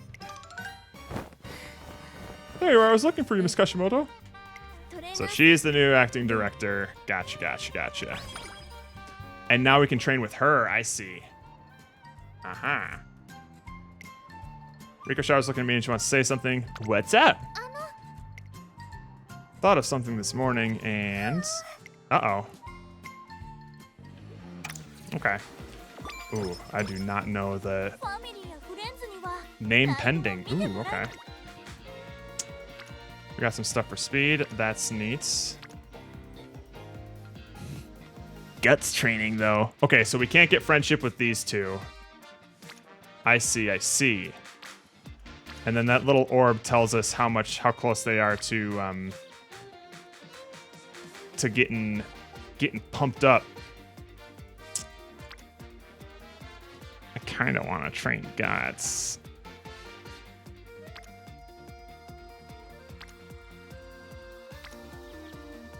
There you are. I was looking for you, Miss Kashimoto. So she's the new acting director. Gotcha, gotcha, gotcha. And now we can train with her. I see. Uh-huh. Riko Shower's looking at me and she wants to say something. What's up? Thought of something this morning and... Uh-oh. Okay. Ooh, I do not know the... Name pending. Ooh, okay. We got some stuff for speed. That's neat. Guts training, though. Okay, so we can't get friendship with these two. I see, I see. And then that little orb tells us how close they are to getting pumped up. I kind of want to train Guts.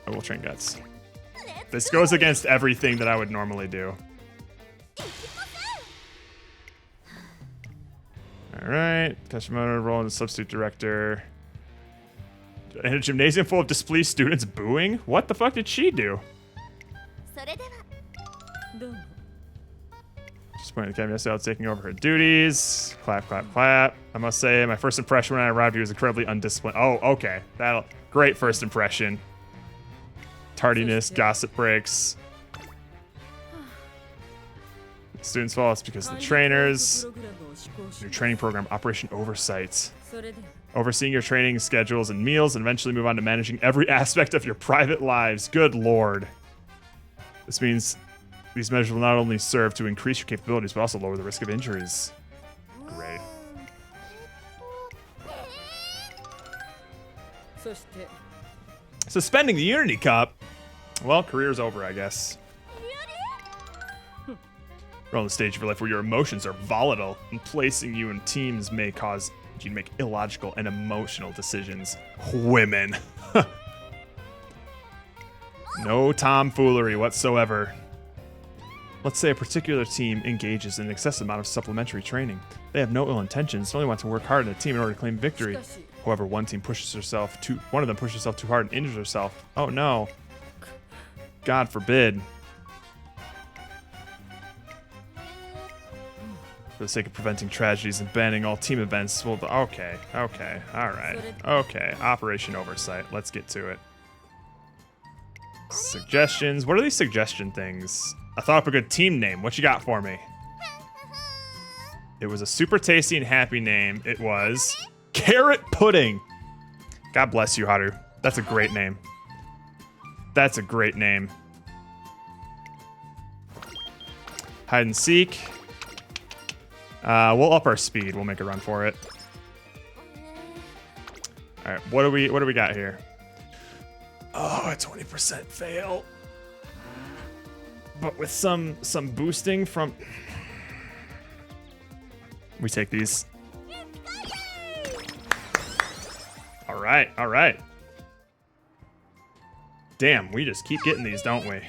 I will train Guts. This goes against everything that I would normally do. Alright, Kashimoto role as substitute director. In a gymnasium full of displeased students booing? What the fuck did she do? Just pointing at the academy yesterday, taking over her duties. Clap, clap, clap. I must say, my first impression when I arrived here was incredibly undisciplined. Oh, okay. Great first impression. Tardiness, gossip breaks. Students fall, it's because of the trainers. Your training program, Operation Oversight. Overseeing your training schedules and meals, and eventually move on to managing every aspect of your private lives. Good lord. This means these measures will not only serve to increase your capabilities, but also lower the risk of injuries. Great. Suspending the Unity Cup. Well, career's over, I guess. You're on the stage of your life where your emotions are volatile, and placing you in teams may cause you to make illogical and emotional decisions. Women. No tomfoolery whatsoever. Let's say a particular team engages in an excessive amount of supplementary training. They have no ill intentions, they only want to work hard in a team in order to claim victory. However, one of them pushes herself too hard and injures herself. Oh no. God forbid. For the sake of preventing tragedies and banning all team events, well, okay, alright. Okay, Operation Oversight. Let's get to it. Suggestions. What are these suggestion things? I thought up a good team name. What you got for me? It was a super tasty and happy name. It was Carrot Pudding. God bless you, Haru. That's a great name. That's a great name. Hide and seek. We'll up our speed. We'll make a run for it. All right, what do we got here? Oh, a 20% fail. But with some boosting from... We take these. All right, all right. Damn, we just keep getting these, don't we?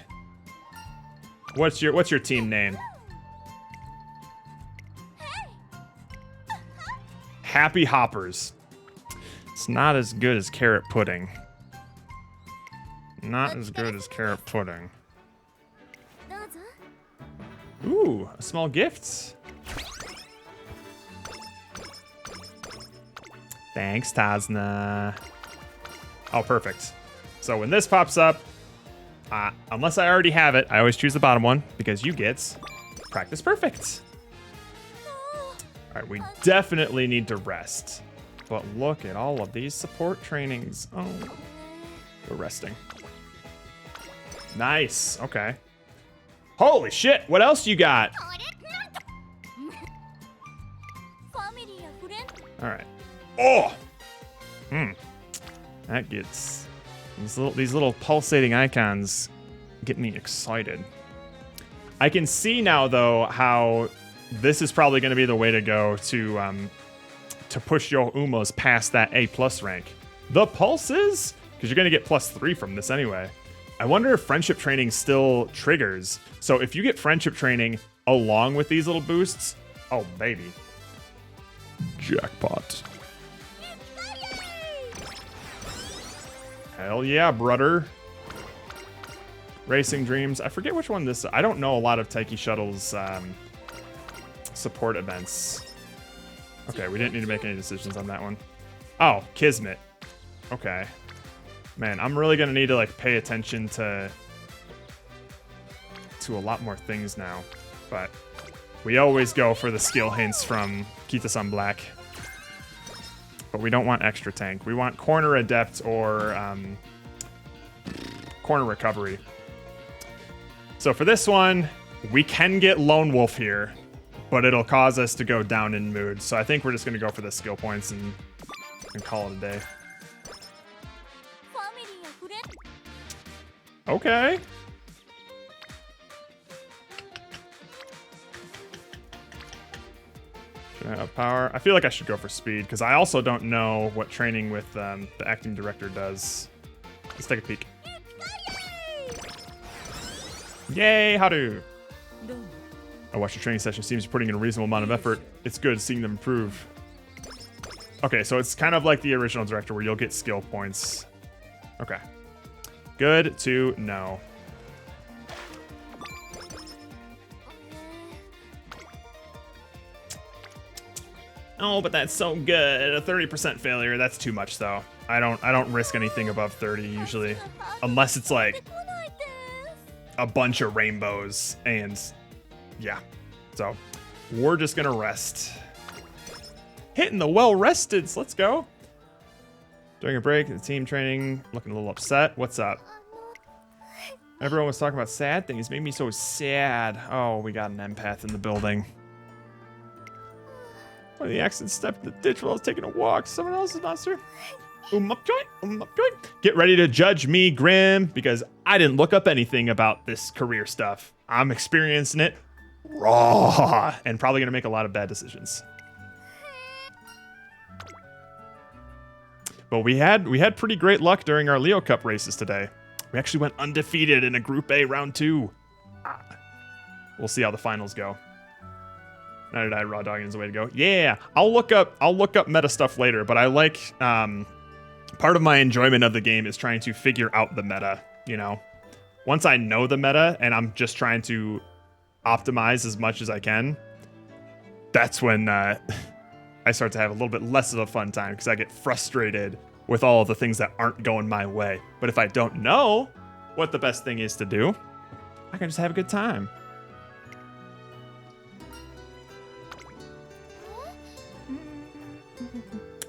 What's your team name? Happy Hoppers. It's not as good as carrot pudding. Not as good as carrot pudding. Ooh, a small gift. Thanks, Tazna. Oh, perfect. So when this pops up, unless I already have it, I always choose the bottom one because you get practice perfect. All right, we definitely need to rest. But look at all of these support trainings. Oh, we're resting. Nice, okay. Holy shit, what else you got? All right. Oh! That gets... These little pulsating icons get me excited. I can see now, though, how this is probably going to be the way to go to push your Umos past that A+ rank. The pulses? Because you're going to get +3 from this anyway. I wonder if friendship training still triggers. So if you get friendship training along with these little boosts, oh, baby. Jackpot. Hell yeah, brother. Racing Dreams. I forget which one this... I don't know a lot of Taiki Shuttle's support events. Okay, we didn't need to make any decisions on that one. Oh, Kismet. Okay. Man, I'm really going to need to like pay attention to a lot more things now. But we always go for the skill hints from Kita-san Black. But we don't want extra tank. We want corner adept or corner recovery. So for this one, we can get Lone Wolf here, but it'll cause us to go down in mood. So I think we're just going to go for the skill points and call it a day. Okay. Should I have power? I feel like I should go for speed because I also don't know what training with the acting director does. Let's take a peek. Yay, Haru! I watched your training session. Seems you're putting in a reasonable amount of effort. It's good seeing them improve. Okay, so it's kind of like the original director where you'll get skill points. Okay. Good to know. Oh, but that's so good. A 30% failure. That's too much though. I don't risk anything above 30 usually. Unless it's like a bunch of rainbows and yeah. So we're just gonna rest. Hitting the well-resteds. Let's go. During a break, the team training, looking a little upset. What's up? Everyone was talking about sad things. It made me so sad. Oh, we got an empath in the building. One of the accidents stepped in the ditch while I was taking a walk. Someone else's monster. Umupjoy. Get ready to judge me, Grim, because I didn't look up anything about this career stuff. I'm experiencing it raw and probably going to make a lot of bad decisions. But we had pretty great luck during our Leo Cup races today. We actually went undefeated in a Group A round 2. We'll see how the finals go. Night Eye Raw Dogging is the way to go. Yeah, I'll look up meta stuff later, but I like part of my enjoyment of the game is trying to figure out the meta, you know. Once I know the meta and I'm just trying to optimize as much as I can, that's when I start to have a little bit less of a fun time because I get frustrated with all of the things that aren't going my way. But if I don't know what the best thing is to do, I can just have a good time.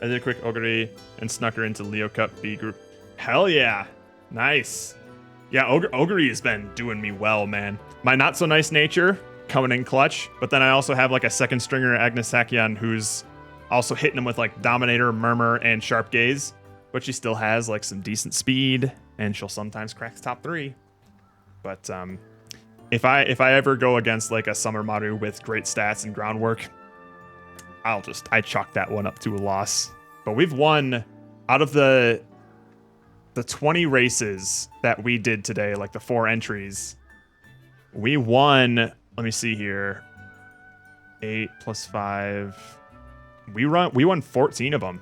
I did a quick Ogre and snuck her into Leo Cup B group. Hell yeah. Nice. Yeah, Ogre has been doing me well, man. My not so nice nature coming in clutch, but then I also have like a second stringer, Agnes Sakyan, who's also hitting him with like Dominator, Murmur, and Sharp Gaze, but she still has like some decent speed, and she'll sometimes crack the top 3. But if I ever go against like a Summer Maru with great stats and groundwork, I chalk that one up to a loss. But we've won out of the 20 races that we did today, like the 4 entries. We won, let me see here. 8 plus 5. We won 14 of them.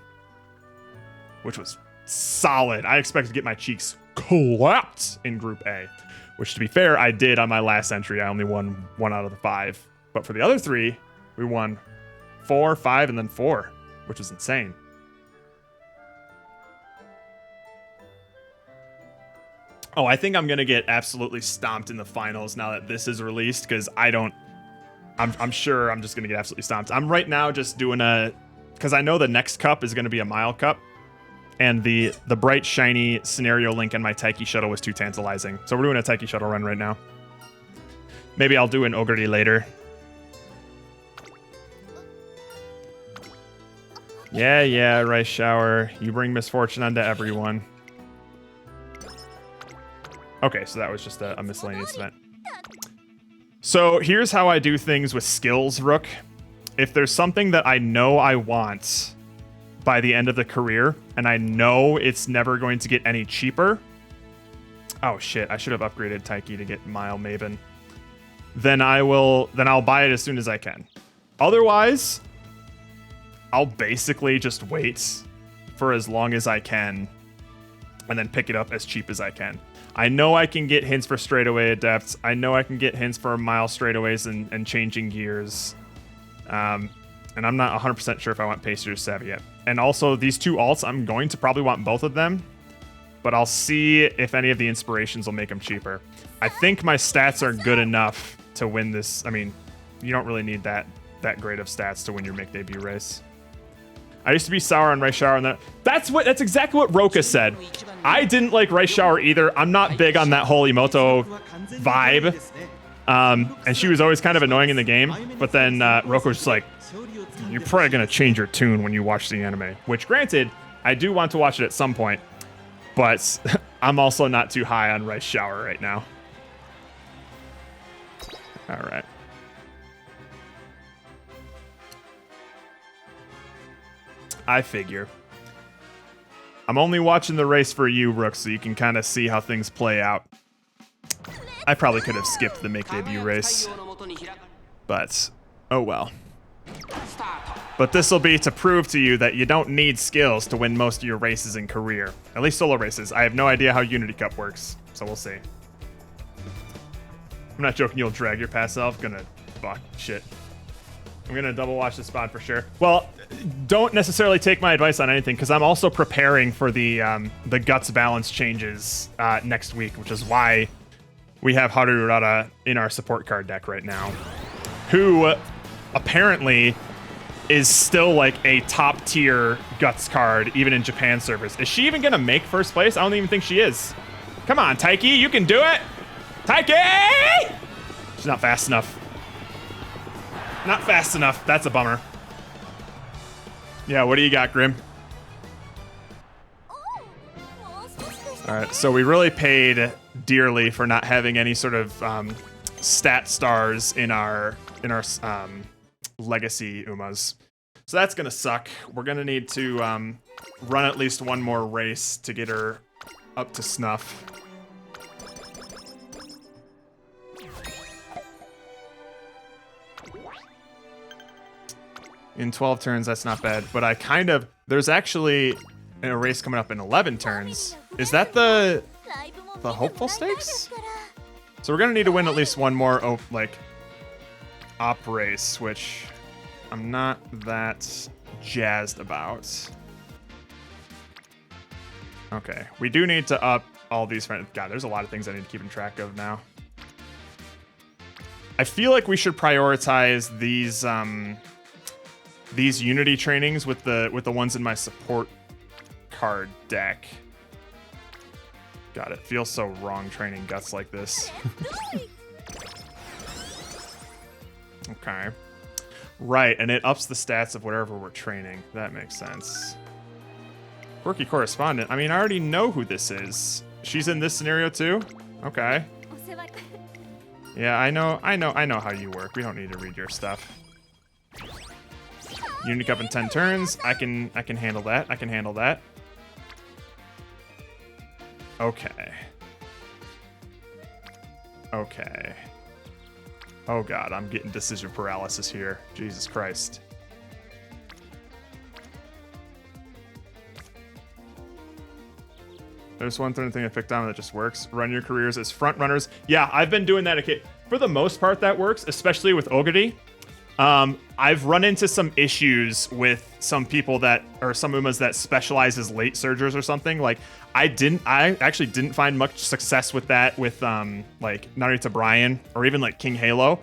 which was solid. I expected to get my cheeks clapped in Group A, which, to be fair, I did on my last entry. I only won 1 out of the 5. But for the other 3, we won 4, 5, and then 4, which is insane. Oh, I think I'm going to get absolutely stomped in the finals now that this is released, because I'm sure I'm just going to get absolutely stomped. I'm right now just doing because I know the next cup is going to be a mile cup, and the bright, shiny scenario link in my Taiki shuttle was too tantalizing. So we're doing a Taiki shuttle run right now. Maybe I'll do an Ogre later. Yeah, Rice Shower. You bring misfortune onto everyone. Okay, so that was just a miscellaneous event. So here's how I do things with skills, Rook. If there's something that I know I want by the end of the career, and I know it's never going to get any cheaper. Oh shit, I should have upgraded Taiki to get Mile Maven. Then I'll buy it as soon as I can. Otherwise, I'll basically just wait for as long as I can and then pick it up as cheap as I can. I know I can get hints for straightaway adepts. I know I can get hints for mile straightaways and changing gears. And I'm not 100% sure if I want Pacer or Savvy yet. And also, these 2 alts, I'm going to probably want both of them. But I'll see if any of the inspirations will make them cheaper. I think my stats are good enough to win this. I mean, you don't really need that great of stats to win your make debut race. I used to be sour on Rice Shower, and that's exactly what Roka said. I didn't like Rice Shower either. I'm not big on that whole Emoto vibe. And she was always kind of annoying in the game. But then Roka was just like, you're probably going to change your tune when you watch the anime. Which, granted, I do want to watch it at some point. But I'm also not too high on Rice Shower right now. All right. I figure. I'm only watching the race for you, Rook, so you can kind of see how things play out. I probably could have skipped the make debut race, but oh well. But this will be to prove to you that you don't need skills to win most of your races in career. At least solo races. I have no idea how Unity Cup works, so we'll see. I'm not joking, you'll drag your past self. Fuck, shit. I'm gonna double watch the spot for sure. Well, don't necessarily take my advice on anything, because I'm also preparing for the guts balance changes next week, which is why we have Harurara in our support card deck right now, who apparently is still like a top tier guts card even in Japan servers. Is she even gonna make first place? I don't even think she is. Come on, Taiki, you can do it. Taiki! She's not fast enough. Not fast enough. That's a bummer. Yeah, what do you got, Grim? All right, so we really paid dearly for not having any sort of stat stars in our legacy Umas. So that's gonna suck. We're gonna need to run at least one more race to get her up to snuff. In 12 turns, that's not bad. But there's actually a race coming up in 11 turns. Is that the hopeful stakes? So we're gonna need to win at least one more op race, which I'm not that jazzed about. Okay, we do need to up all these friends. God, there's a lot of things I need to keep in track of now. I feel like we should prioritize these Unity trainings with the ones in my support card deck. God, it feels so wrong training guts like this. Okay. Right, and it ups the stats of whatever we're training. That makes sense. Quirky correspondent. I mean, I already know who this is. She's in this scenario too? Okay. Yeah, I know how you work. We don't need to read your stuff. Unity Cup in 10 turns. I can handle that. I can handle that. Okay. Okay. Oh god, I'm getting decision paralysis here. Jesus Christ. There's one thing I picked on that just works. Run your careers as front runners. Yeah, I've been doing that. For the most part, that works, especially with Ogiri. I've run into some issues with some people some Umas that specialize as late surgers or something. Like, I actually didn't find much success with that with, like, Narita Brian or even, like, King Halo.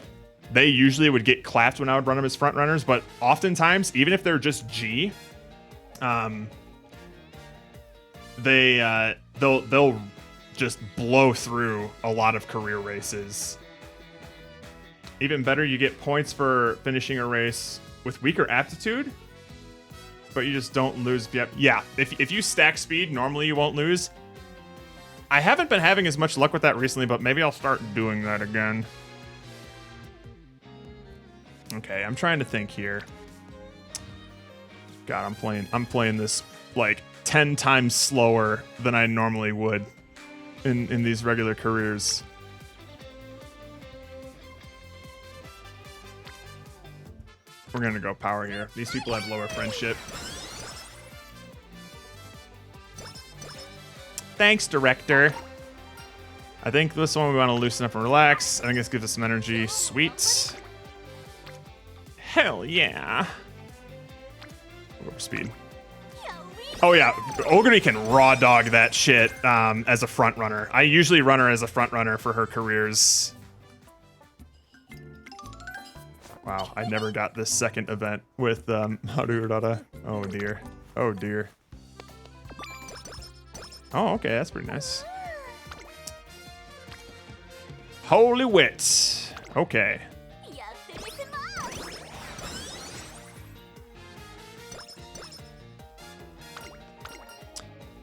They usually would get clapped when I would run them as front runners, but oftentimes, even if they're just G, they'll just blow through a lot of career races. Even better, you get points for finishing a race with weaker aptitude, but you just don't lose. Yeah, if you stack speed, normally you won't lose. I haven't been having as much luck with that recently, but maybe I'll start doing that again. Okay, I'm trying to think here. God, I'm playing this like 10 times slower than I normally would in these regular careers. We're gonna go power here. These people have lower friendship. Thanks, director. I think this one we want to loosen up and relax. I think this gives us some energy. Sweet. Hell yeah. Over speed. Oh yeah, Ogiri can raw dog that shit as a front runner. I usually run her as a front runner for her careers. Wow, I never got this second event with Harurara. Oh dear. Oh dear. Oh, okay, that's pretty nice. Holy wit. Okay.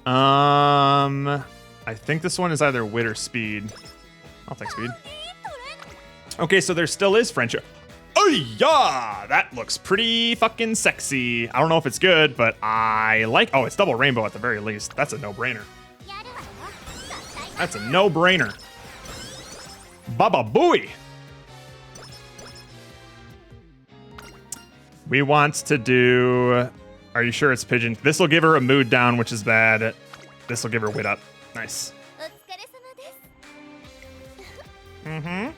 I think this one is either wit or speed. I'll take speed. Okay, so there still is friendship. Oh yeah, that looks pretty fucking sexy. I don't know if it's good, but I like. Oh, it's double rainbow at the very least. That's a no-brainer. That's a no-brainer. Baba Booey. We want to do. Are you sure it's pigeon? This will give her a mood down, which is bad. This will give her wit up. Nice. Mm-hmm.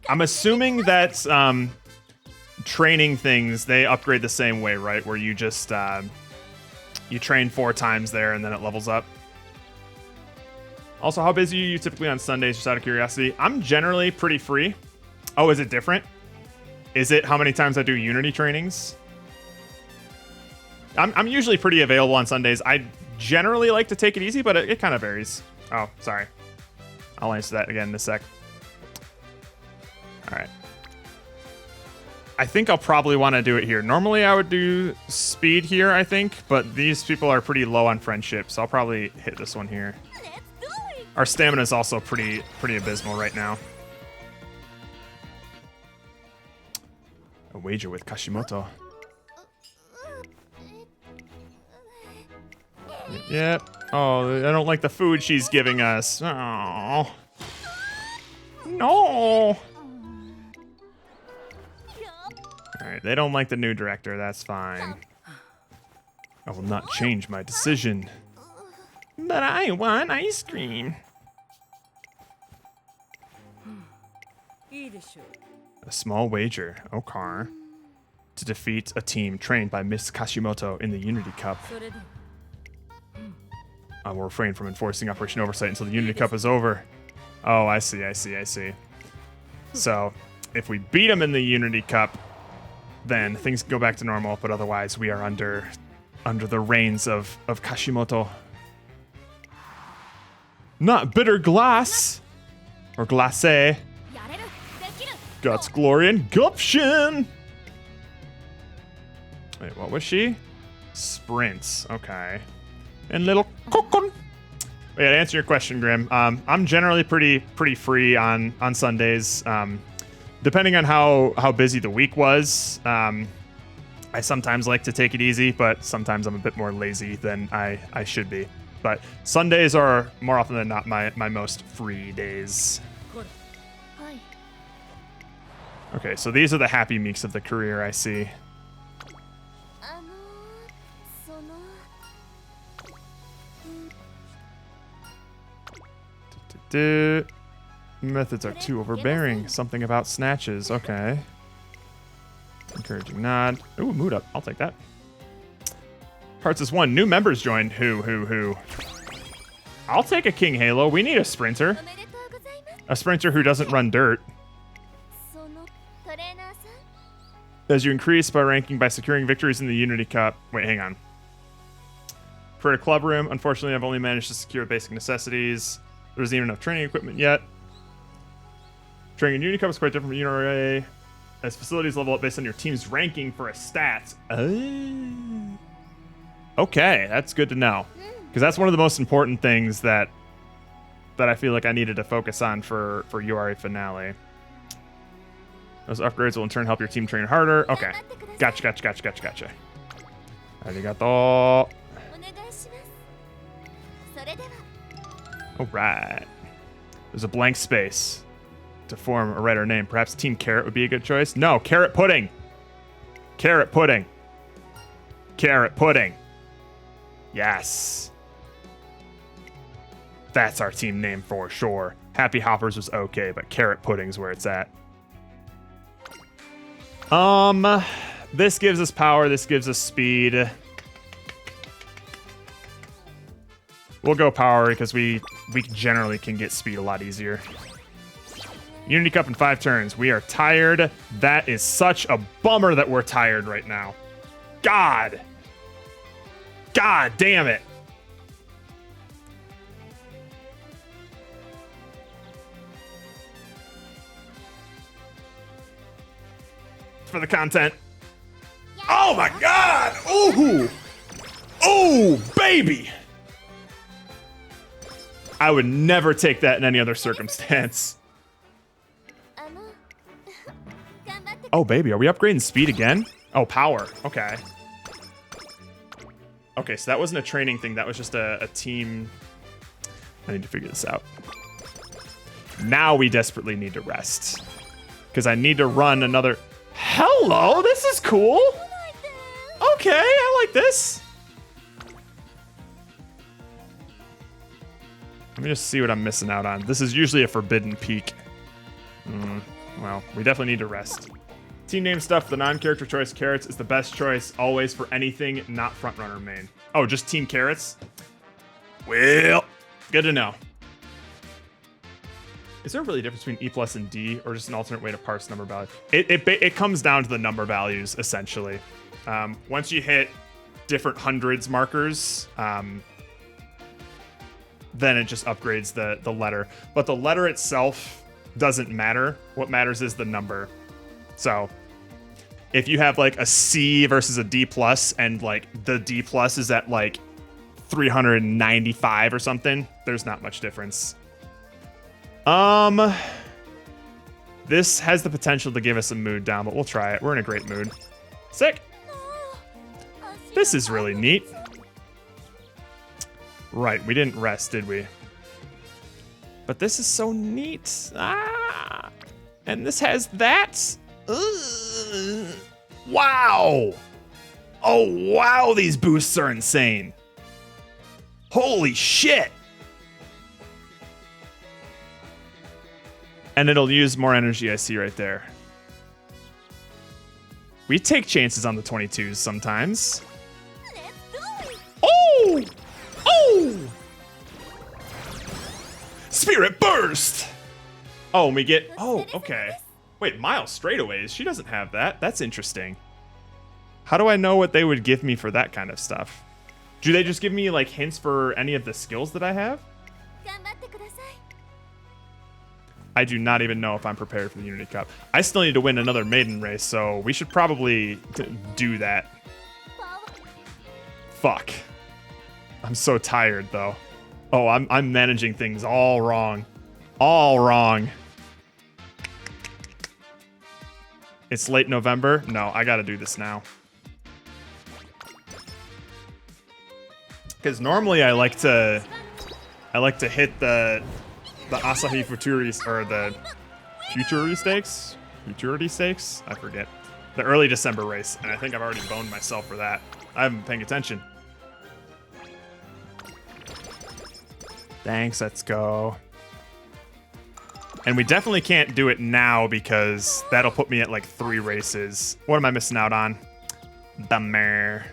I'm assuming that training things, they upgrade the same way, right? Where you just you train 4 times there and then it levels up. Also, how busy are you typically on Sundays, just out of curiosity? I'm generally pretty free. Oh, is it different? Is it how many times I do Unity trainings? I'm usually pretty available on Sundays. I generally like to take it easy, but it kind of varies. Oh, sorry. I'll answer that again in a sec. All right. I think I'll probably want to do it here. Normally I would do speed here, I think, but these people are pretty low on friendship, so I'll probably hit this one here. Our stamina is also pretty abysmal right now. A wager with Kashimoto. Yep. Oh, I don't like the food she's giving us. Oh. No. Alright, they don't like the new director. That's fine. I will not change my decision. But I want ice cream. A small wager. Okay. To defeat a team trained by Miss Kashimoto in the Unity Cup. I will refrain from enforcing Operation Oversight until the Unity Cup is over. Oh, I see. So, if we beat them in the Unity Cup, then things go back to normal, but otherwise we are under the reigns of Kashimoto. Not bitter glass! Or glacé. Guts, glory, and gumption! Wait, what was she? Sprints, okay. And little cocoon. Yeah, to answer your question, Grim, I'm generally pretty free on Sundays. Depending on how busy the week was, I sometimes like to take it easy, but sometimes I'm a bit more lazy than I should be. But Sundays are more often than not my most free days. Okay, so these are the happy meeks of the career, I see. Methods are too overbearing. Something about snatches. Okay. Encouraging nod. Ooh, mood up. I'll take that. Hearts is 1. New members joined. Who? I'll take a King Halo. We need a sprinter. A sprinter who doesn't run dirt. As you increase by ranking by securing victories in the Unity Cup. Wait, hang on. For a club room, unfortunately, I've only managed to secure basic necessities. There isn't even enough training equipment yet. Training in Unity Cup is quite different from UNRA, as facilities level up based on your team's ranking for a stat. Okay, that's good to know. Because that's one of the most important things that I feel like I needed to focus on for URA Finale. Those upgrades will in turn help your team train harder. Okay. Gotcha. Arigato. Alright. There's a blank space to form a writer name. Perhaps Team Carrot would be a good choice. No, Carrot Pudding. Carrot Pudding. Carrot Pudding. Yes. That's our team name for sure. Happy Hoppers was okay, but Carrot Pudding's where it's at. This gives us power, this gives us speed. We'll go power because we generally can get speed a lot easier. Unity Cup in 5 turns. We are tired. That is such a bummer that we're tired right now. God damn it. For the content. Oh my God! Ooh! Ooh, baby! I would never take that in any other circumstance. Oh, baby, are we upgrading speed again? Oh, power. Okay. Okay, so that wasn't a training thing. That was just a team. I need to figure this out. Now we desperately need to rest. Because I need to run another... Hello, this is cool. Okay, I like this. Let me just see what I'm missing out on. This is usually a forbidden peak. Well, we definitely need to rest. Team name stuff, the non-character choice, Carrots, is the best choice always for anything not frontrunner main. Oh, just Team Carrots? Well, good to know. Is there really a difference between E plus and D, or just an alternate way to parse number values? It comes down to the number values, essentially. Once you hit different hundreds markers, then it just upgrades the letter. But the letter itself doesn't matter. What matters is the number. So if you have like a C versus a D plus, and like the D plus is at like 395 or something, there's not much difference. This has the potential to give us a mood down, but we'll try it. We're in a great mood. Sick. This is really neat. Right, we didn't rest, did we? But this is so neat. Ah! And this has that. Ugh. Wow. Oh, wow, these boosts are insane. Holy shit. And it'll use more energy, I see right there. We take chances on the 22s sometimes. Oh! Oh! Spirit Burst! Oh, and we get... Oh, okay. Wait, Miles straightaways. She doesn't have that. That's interesting. How do I know what they would give me for that kind of stuff? Do they just give me, like, hints for any of the skills that I have? I do not even know if I'm prepared for the Unity Cup. I still need to win another maiden race, so we should probably do that. Fuck. I'm so tired, though. Oh, I'm managing things all wrong. All wrong. It's late November? No, I gotta do this now. Because normally I like to hit the Asahi Futuri, or the Futurity Stakes? Futurity Stakes? I forget. The early December race, and I think I've already boned myself for that. I haven't been paying attention. Thanks, let's go. And we definitely can't do it now because that'll put me at like 3 races. What am I missing out on? Bummer.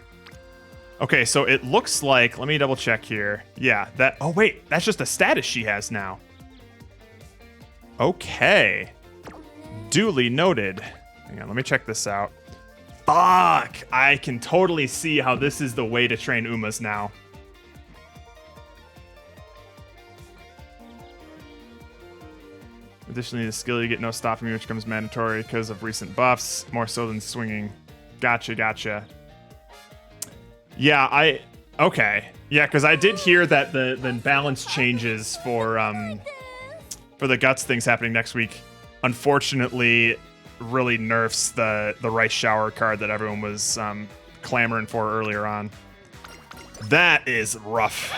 Okay, so it looks like, let me double check here. Yeah, that, oh wait, that's just a status she has now. Okay. Duly noted. Hang on, let me check this out. Fuck! I can totally see how this is the way to train Umas now. Additionally, the skill you get no stopping, which becomes mandatory because of recent buffs, more so than swinging. Gotcha, gotcha. Yeah, okay. Yeah, because I did hear that the balance changes for the guts things happening next week. Unfortunately, really nerfs the rice shower card that everyone was clamoring for earlier on. That is rough.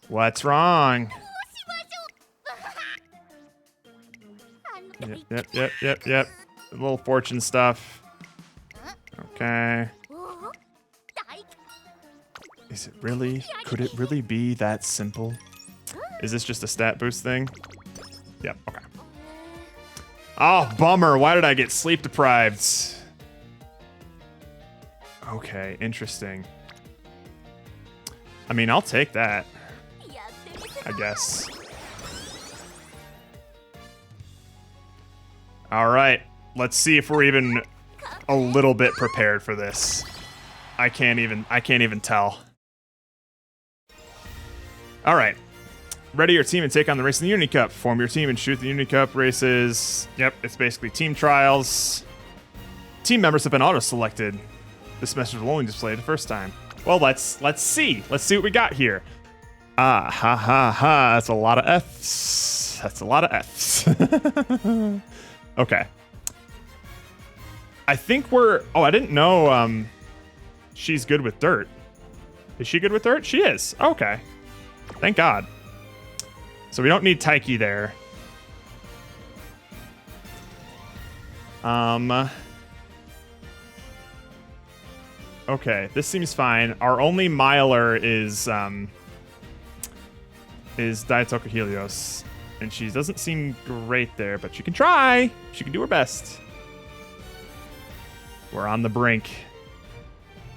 What's wrong? Yep. A little fortune stuff. Okay. Is it really? Could it really be that simple? Is this just a stat boost thing? Yep, okay. Oh, bummer. Why did I get sleep deprived? Okay, interesting. I mean, I'll take that, I guess. All right, let's see if we're even a little bit prepared for this. I can't even tell. All right. Ready your team and take on the race in the Unity Cup. Form your team and shoot the Unity Cup races. Yep, it's basically team trials. Team members have been auto-selected. This message will only display the first time. Well, let's see. Let's see what we got here. Ah, ha, ha, ha. That's a lot of Fs. That's a lot of Fs. Okay. I think we're... Oh, I didn't know she's good with dirt. Is she good with dirt? She is. Okay. Thank God. So we don't need Taiki there. Okay, this seems fine. Our only miler is Daitoku Helios. And she doesn't seem great there, but she can try. She can do her best. We're on the brink.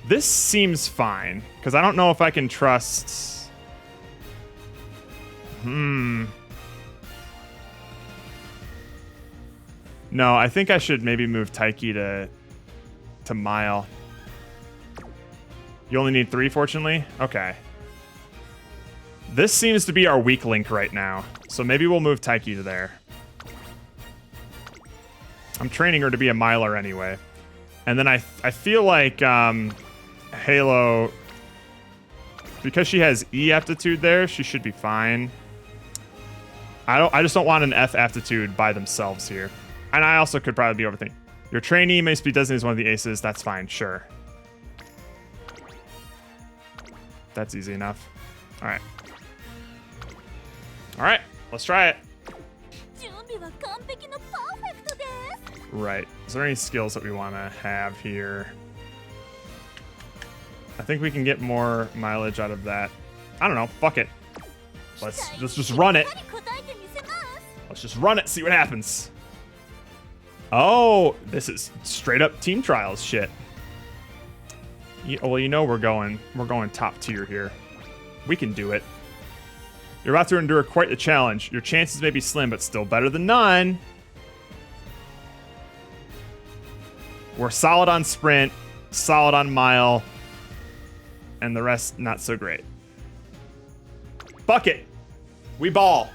This seems fine, because I don't know if I can trust... No, I think I should maybe move Taiki to Mile. You only need 3, fortunately? Okay. This seems to be our weak link right now, so maybe we'll move Taiki to there. I'm training her to be a miler anyway. And then I feel like Halo, because she has E aptitude there, she should be fine. I just don't want an F aptitude by themselves here. And I also could probably be overthinking. Your trainee may be designated as one of the aces. That's fine, sure. That's easy enough. All right. All right, let's try it. Right. Is there any skills that we want to have here? I think we can get more mileage out of that. I don't know. Fuck it. Let's just run it. Let's just run it, see what happens. Oh, this is straight up team trials shit. Well, you know we're going top tier here. We can do it. You're about to endure quite the challenge. Your chances may be slim, but still better than none. We're solid on sprint, solid on mile, and the rest not so great. Fuck it. We ball.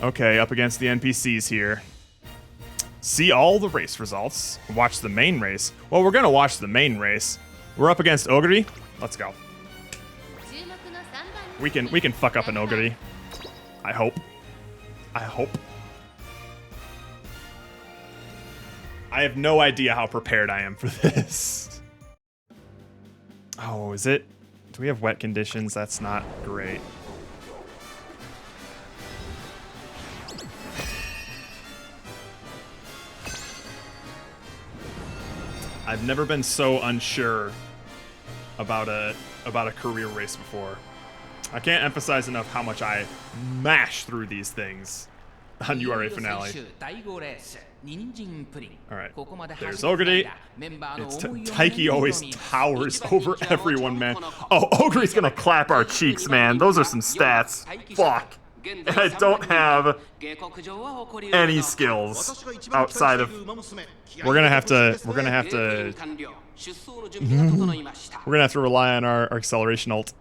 Okay, up against the NPCs here. See all the race results. Watch the main race. Well, we're gonna watch the main race. We're up against Ogre. Let's go. We can fuck up an Ogre. I hope. I hope. I have no idea how prepared I am for this. Oh, is it? Do we have wet conditions? That's not great. I've never been so unsure about a career race before. I can't emphasize enough how much I mash through these things on URA finale. Alright, there's Ogre. Taiki always towers over everyone, man. Oh, Ogre's gonna clap our cheeks, man. Those are some stats. Fuck. And I don't have any skills outside of... We're gonna have to rely on our acceleration ult.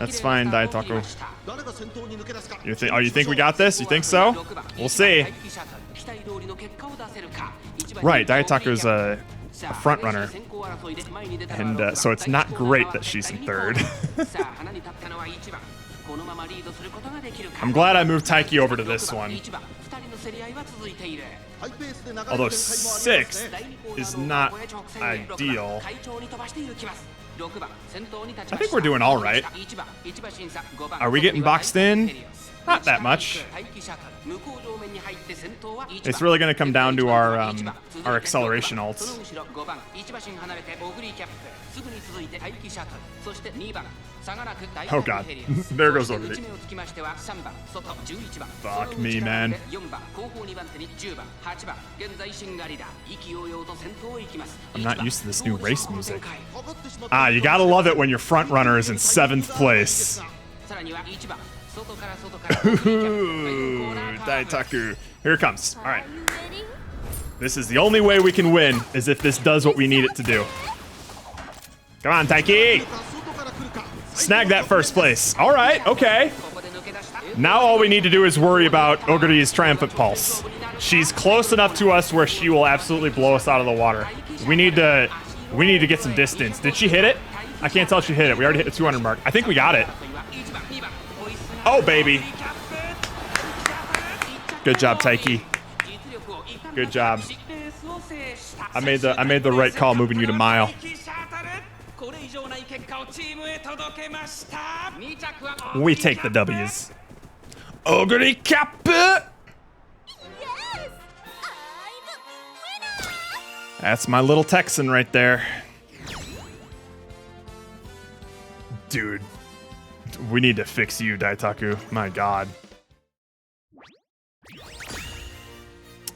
That's fine, Daitaku. You think we got this? You think so? We'll see. Right, Daitaku's a front runner, and so it's not great that she's in third. I'm glad I moved Taiki over to this one. Although 6th is not ideal. I think we're doing all right. Are we getting boxed in? Not that much. It's really going to come down to our acceleration ults. Oh god, there goes Ogre. Fuck me, man. I'm not used to this new race music. Ah, you gotta love it when your front runner is in 7th place. Daitaku. Here it comes. Alright. This is the only way we can win, is if this does what we need it to do. Come on, Taiki! Snag that first place. Alright, okay. Now all we need to do is worry about Ogre's Triumphant Pulse. She's close enough to us where she will absolutely blow us out of the water. We need to get some distance. Did she hit it? I can't tell if she hit it. We already hit the 200 mark. I think we got it. Oh, baby. Good job, Taiki. Good job. I made the right call moving you to mile. We take the W's. Ogre Kappa! That's my little Texan right there. Dude. We need to fix you, Daitaku. My god.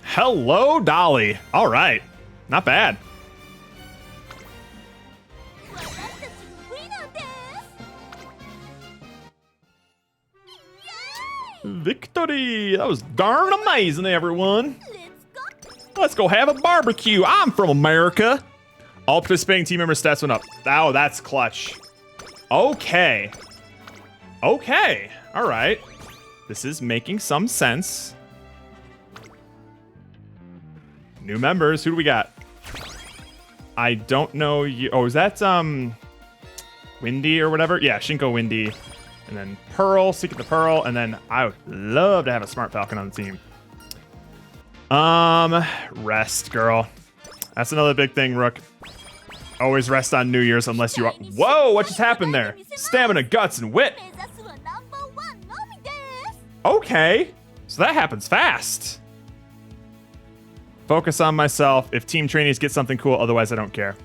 Hello, Dolly. All right. Not bad. Victory! That was darn amazing, everyone. Let's go have a barbecue. I'm from America. All participating team members' stats went up. Oh, that's clutch. Okay. Okay. All right. This is making some sense. New members. Who do we got? I don't know you. Oh, is that Windy or whatever? Yeah, Shinko Windy. And then Pearl, Secret the Pearl, and then I would love to have a Smart Falcon on the team. Rest, girl. That's another big thing, Rook. Always rest on New Year's unless you are... Whoa, what just happened there? Stamina, guts, and wit. Okay, so that happens fast. Focus on myself. If team trainees get something cool, otherwise I don't care.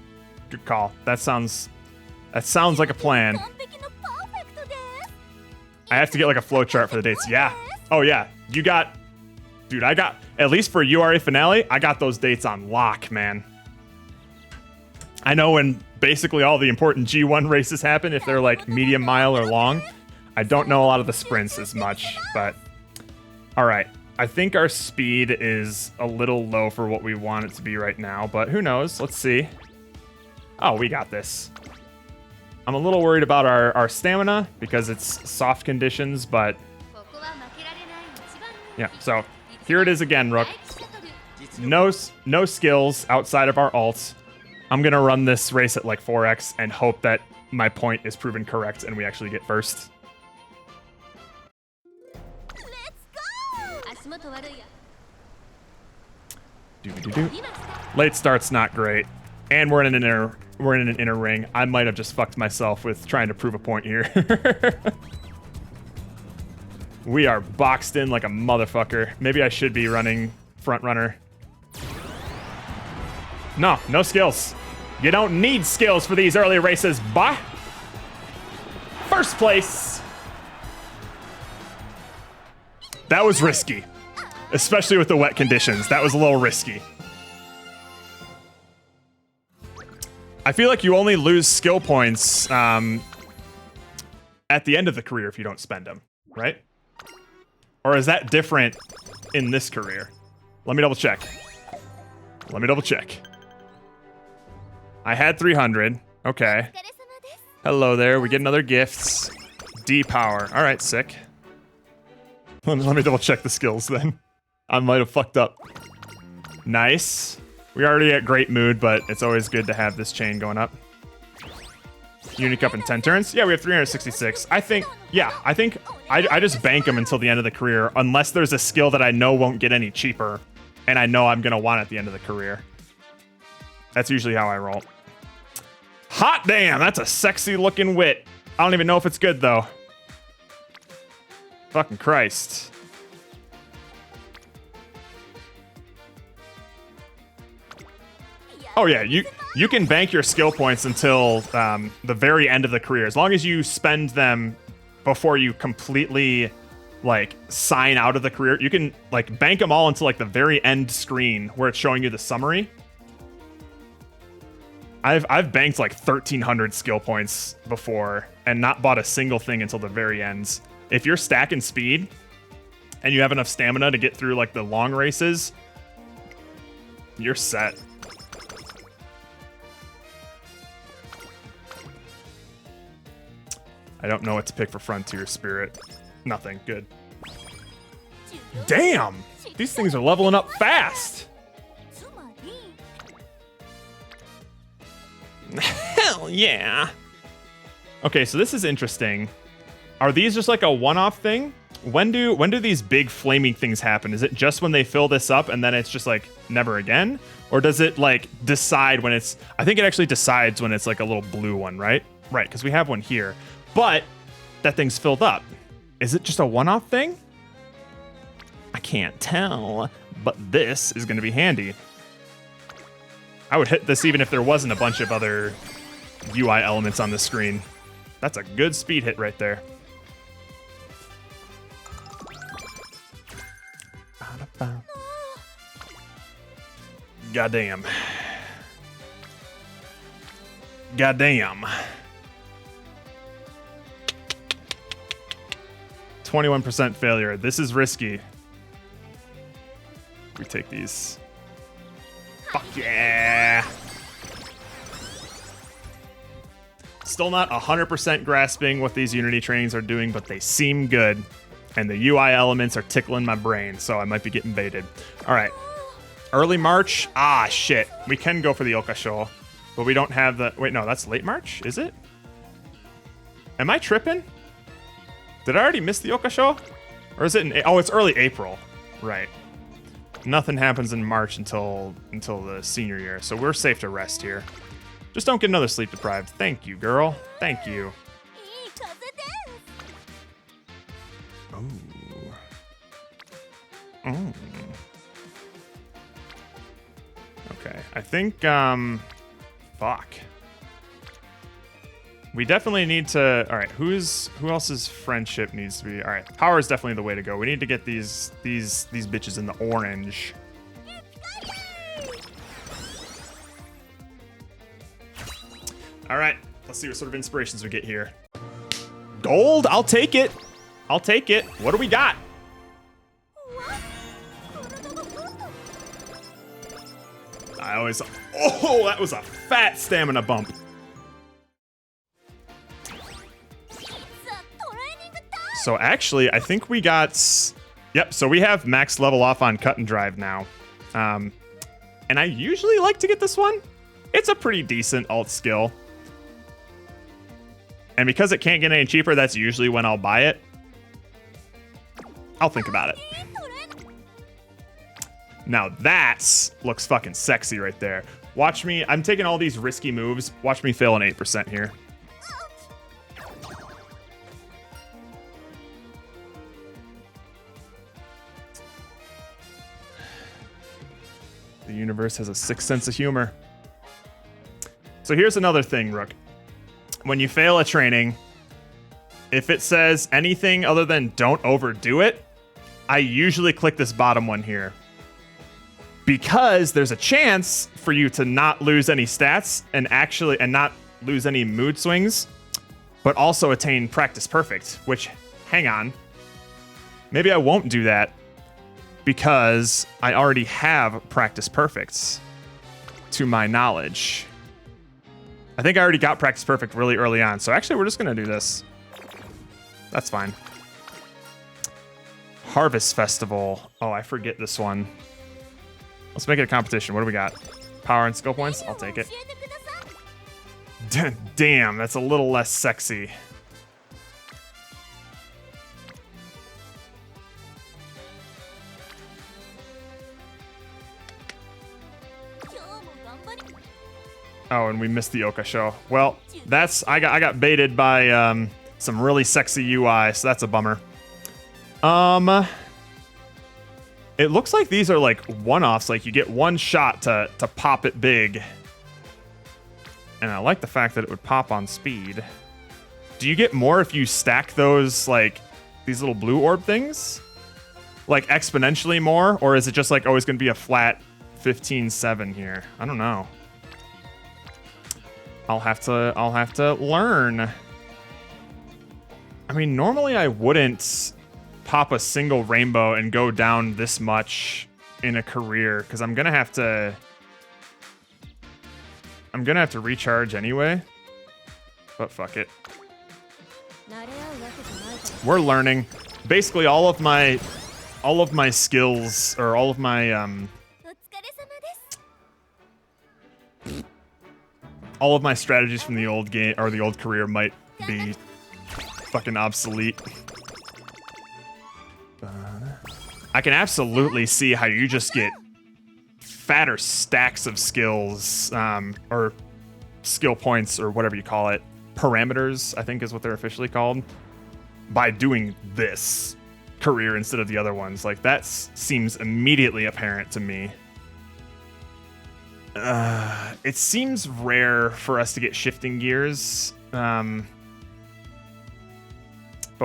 Good call. That sounds like a plan. I have to get like a flowchart for the dates. Yeah. Oh yeah. You got, dude, I got, at least for URA finale, I got those dates on lock, man. I know when basically all the important G1 races happen, if they're like medium mile or long. I don't know a lot of the sprints as much, but all right. I think our speed is a little low for what we want it to be right now, but who knows? Let's see. Oh, we got this. I'm a little worried about our stamina because it's soft conditions, but yeah, so here it is again, Rook. No skills outside of our ults. I'm going to run this race at like 4x and hope that my point is proven correct and we actually get first. Late start's not great, and we're in an inner ring. I might have just fucked myself with trying to prove a point here. We are boxed in like a motherfucker. Maybe I should be running front runner. No, no skills. You don't need skills for these early races, bah. First place. That was risky, especially with the wet conditions. That was a little risky. I feel like you only lose skill points at the end of the career if you don't spend them, right? Or is that different in this career? Let me double check. Let me double check. I had 300. Okay. Hello there. We get another gifts. D power. All right, sick. Let me double check the skills then. I might have fucked up. Nice. We're already at great mood, but it's always good to have this chain going up. Unique up in 10 turns. Yeah, we have 366. I think I just bank them until the end of the career, unless there's a skill that I know won't get any cheaper, and I know I'm gonna want at the end of the career. That's usually how I roll. Hot damn, that's a sexy looking wit. I don't even know if it's good though. Fucking Christ. Oh yeah, you can bank your skill points until the very end of the career, as long as you spend them before you completely like sign out of the career. You can like bank them all until like the very end screen where it's showing you the summary. I've banked like 1,300 skill points before and not bought a single thing until the very end. If you're stacking speed and you have enough stamina to get through like the long races, you're set. I don't know what to pick for Frontier Spirit. Nothing. Good. Damn! These things are leveling up fast! Hell yeah! Okay, so this is interesting. Are these just like a one-off thing? When do these big flaming things happen? Is it just when they fill this up and then it's just like never again? Or does it like decide when it's... I think it actually decides when it's like a little blue one, right? Right, because we have one here. But that thing's filled up. Is it just a one-off thing? I can't tell, but this is going to be handy. I would hit this even if there wasn't a bunch of other UI elements on the screen. That's a good speed hit right there. Goddamn. Goddamn. 21% failure. This is risky. We take these. Fuck yeah. Still not 100% grasping what these Unity trainings are doing, but they seem good. And the UI elements are tickling my brain, so I might be getting baited. All right. Early March. Ah, shit. We can go for the Okasho, but we don't have the... Wait, no, that's late March? Is it? Am I tripping? Did I already miss the Okasho? Or is it in... Oh, it's early April. Right. Nothing happens in March until the senior year, so we're safe to rest here. Just don't get another sleep deprived. Thank you, girl. Thank you. Ooh. Mm. Okay, I think, fuck. We definitely need to... All right, who else's friendship needs to be... All right, power is definitely the way to go. We need to get these bitches in the orange. All right, let's see what sort of inspirations we get here. Gold, I'll take it. I'll take it. What do we got? Oh, that was a fat stamina bump. So actually, I think we got... Yep, so we have max level off on cut and drive now. And I usually like to get this one. It's a pretty decent alt skill. And because it can't get any cheaper, that's usually when I'll buy it. I'll think about it. Now that looks fucking sexy right there. Watch me. I'm taking all these risky moves. Watch me fail an 8% here. The universe has a sick sense of humor. So here's another thing, Rook. When you fail a training, if it says anything other than don't overdo it, I usually click this bottom one here. Because there's a chance for you to not lose any stats and not lose any mood swings, but also attain practice perfect, which, hang on, maybe I won't do that because I already have practice perfects to my knowledge. I think I already got practice perfect really early on, so actually we're just gonna do this. That's fine. Harvest Festival. Oh, I forget this one. Let's make it a competition. What do we got? Power and skill points? I'll take it. Damn, that's a little less sexy. Oh, and we missed the Oka show. Well, I got baited by some really sexy UI, so that's a bummer. It looks like these are like one-offs, like you get one shot to pop it big. And I like the fact that it would pop on speed. Do you get more if you stack those, like, these little blue orb things? Like exponentially more? Or is it just like always gonna be a flat 15-7 here? I don't know. I'll have to learn. I mean, normally I wouldn't pop a single rainbow and go down this much in a career because I'm gonna have to recharge anyway. But fuck it. We're learning. Basically all of my skills, or all of my all of my strategies from the old game or the old career might be fucking obsolete. I can absolutely see how you just get fatter stacks of skills, or skill points, or whatever you call it. Parameters, I think is what they're officially called, by doing this career instead of the other ones. Like, that seems immediately apparent to me. It seems rare for us to get shifting gears, but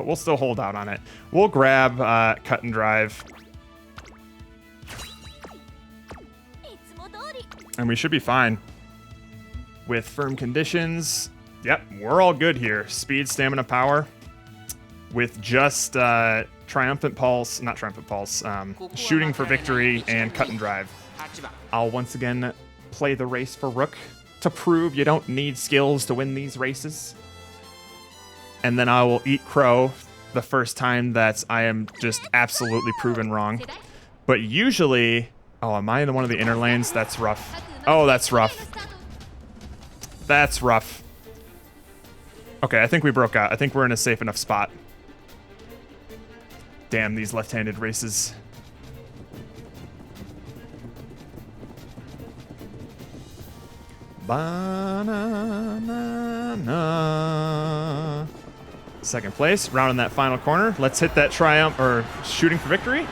we'll still hold out on it. We'll grab cut and drive, and we should be fine with firm conditions. Yep, we're all good here. Speed, stamina, power, with just Triumphant Pulse, not Triumphant Pulse, Shooting for Victory, and Cut and Drive. I'll once again play the race for Rook to prove you don't need skills to win these races. And then I will eat crow the first time that I am just absolutely proven wrong. But usually... Oh, am I in one of the inner lanes? That's rough. Oh, that's rough. That's rough. Okay, I think we broke out. I think we're in a safe enough spot. Damn, these left-handed races. Ba-na-na-na. Second place, rounding that final corner. Let's hit that triumph, or Shooting for Victory.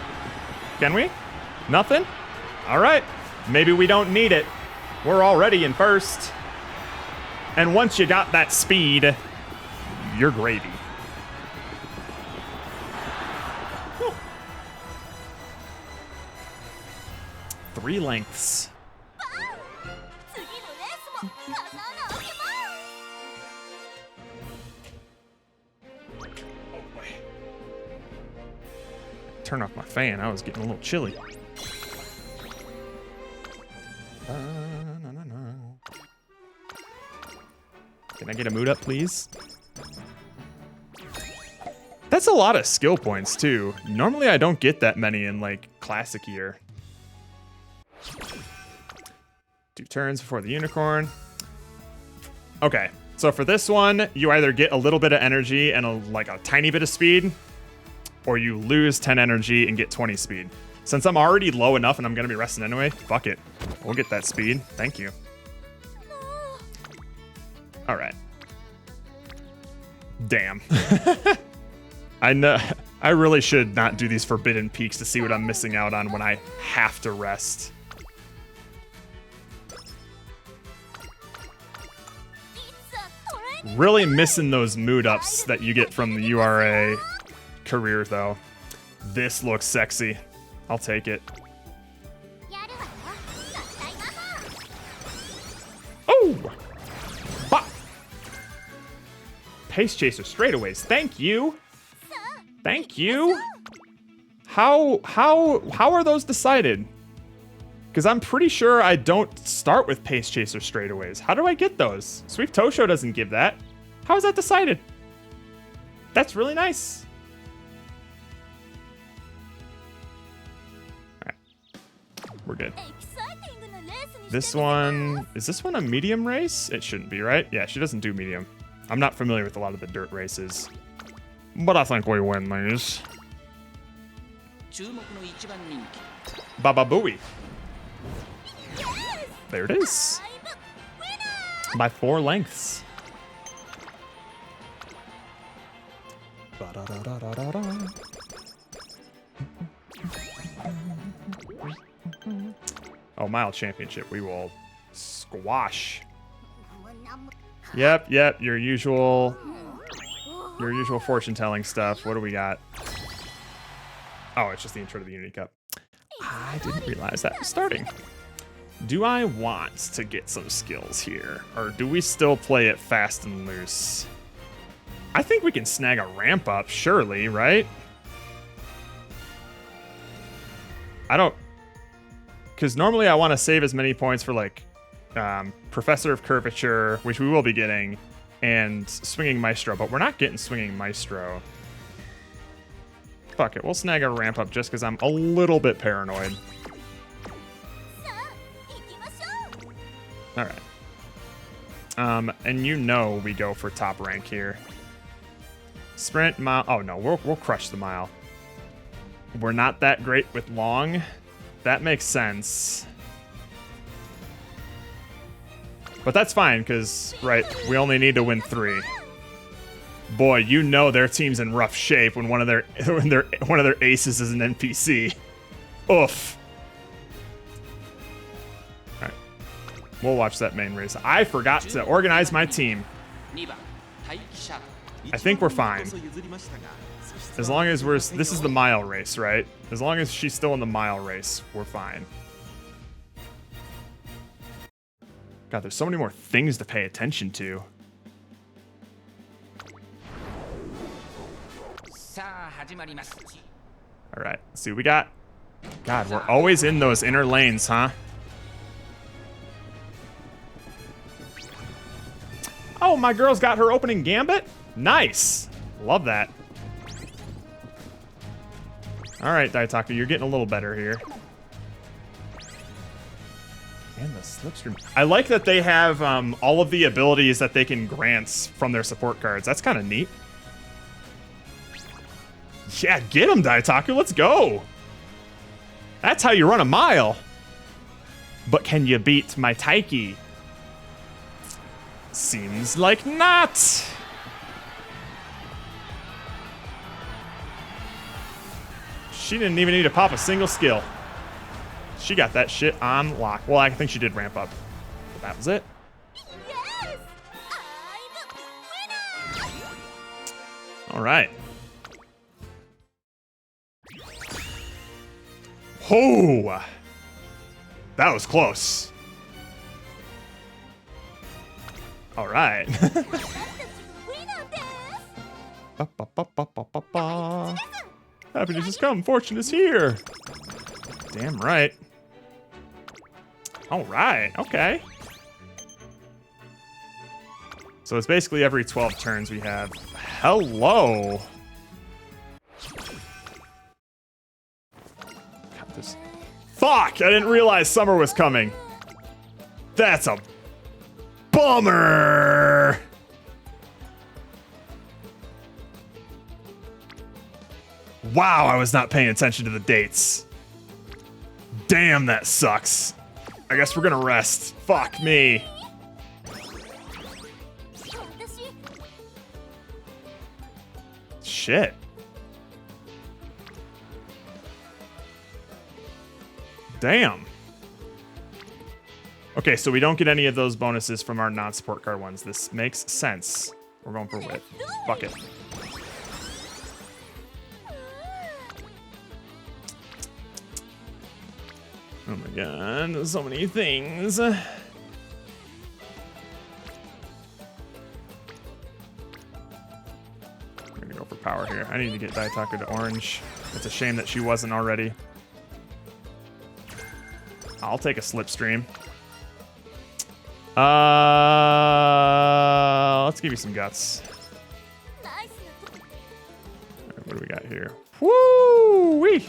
Can we? Nothing? All right, maybe we don't need it. We're already in first. And once you got that speed, you're gravy. Whew. 3 lengths. Turn off my fan. I was getting a little chilly. Can I get a mood up, please? That's a lot of skill points, too. Normally, I don't get that many in, like, classic year. 2 turns before the unicorn. Okay, so for this one, you either get a little bit of energy and a tiny bit of speed, or you lose 10 energy and get 20 speed. Since I'm already low enough and I'm gonna be resting anyway, fuck it. We'll get that speed. Thank you. All right. Damn. I know. I really should not do these forbidden peaks to see what I'm missing out on when I have to rest. Really missing those mood ups that you get from the URA career, though. This looks sexy. I'll take it. Oh! Bah! Pace chaser straightaways. Thank you. Thank you. How are those decided? Because I'm pretty sure I don't start with pace chaser straightaways. How do I get those? Sweep Tosho doesn't give that. How is that decided? That's really nice. All right, we're good. This one, is this one a medium race? It shouldn't be, right? Yeah, she doesn't do medium. I'm not familiar with a lot of the dirt races, but I think we win these. Baba Booey. There it is. By 4 lengths. Oh, mile championship. We will squash. Yep, your usual fortune telling stuff. What do we got? Oh, it's just the intro to the Unity Cup. I didn't realize that was starting. Do I want to get some skills here? Or do we still play it fast and loose? I think we can snag a ramp up, surely, right? I don't... Because normally I want to save as many points for, like, Professor of Curvature, which we will be getting, and Swinging Maestro, but we're not getting Swinging Maestro. Fuck it, we'll snag a ramp up just because I'm a little bit paranoid. Alright. And you know we go for top rank here. Sprint, mile. Oh no, we'll crush the mile. We're not that great with long. That makes sense. But that's fine, because, right, we only need to win 3. Boy, you know their team's in rough shape when one of their aces is an NPC. Oof. Alright. We'll watch that main race. I forgot to organize my team. I think we're fine. As long as this is the mile race, right? As long as she's still in the mile race, we're fine. God, there's so many more things to pay attention to. All right, let's see what we got. God, we're always in those inner lanes, huh? Oh, my girl's got her opening gambit? Nice. Love that. All right, Daitaka, you're getting a little better here. And the slipstream. I like that they have all of the abilities that they can grant from their support cards. That's kind of neat. Yeah, get him, Daitaku. Let's go. That's how you run a mile. But can you beat my Taiki? Seems like not. She didn't even need to pop a single skill. She got that shit on lock. Well, I think she did ramp up. But that was it. Yes! I'm a winner! All right. Oh, that was close. All right. Happiness has come, fortune is here. Damn right. All right, okay. So it's basically every 12 turns we have. Hello. God, this... Fuck, I didn't realize summer was coming. That's a bummer. Wow, I was not paying attention to the dates. Damn, that sucks. I guess we're gonna rest. Fuck me. Shit. Damn. Okay, so we don't get any of those bonuses from our non-support card ones. This makes sense. We're going for wit. Fuck it. Oh my god, there's so many things. We're gonna go for power here. I need to get Daitaku to orange. It's a shame that she wasn't already. I'll take a slipstream. Let's give you some guts. Alright, what do we got here? Woo-wee!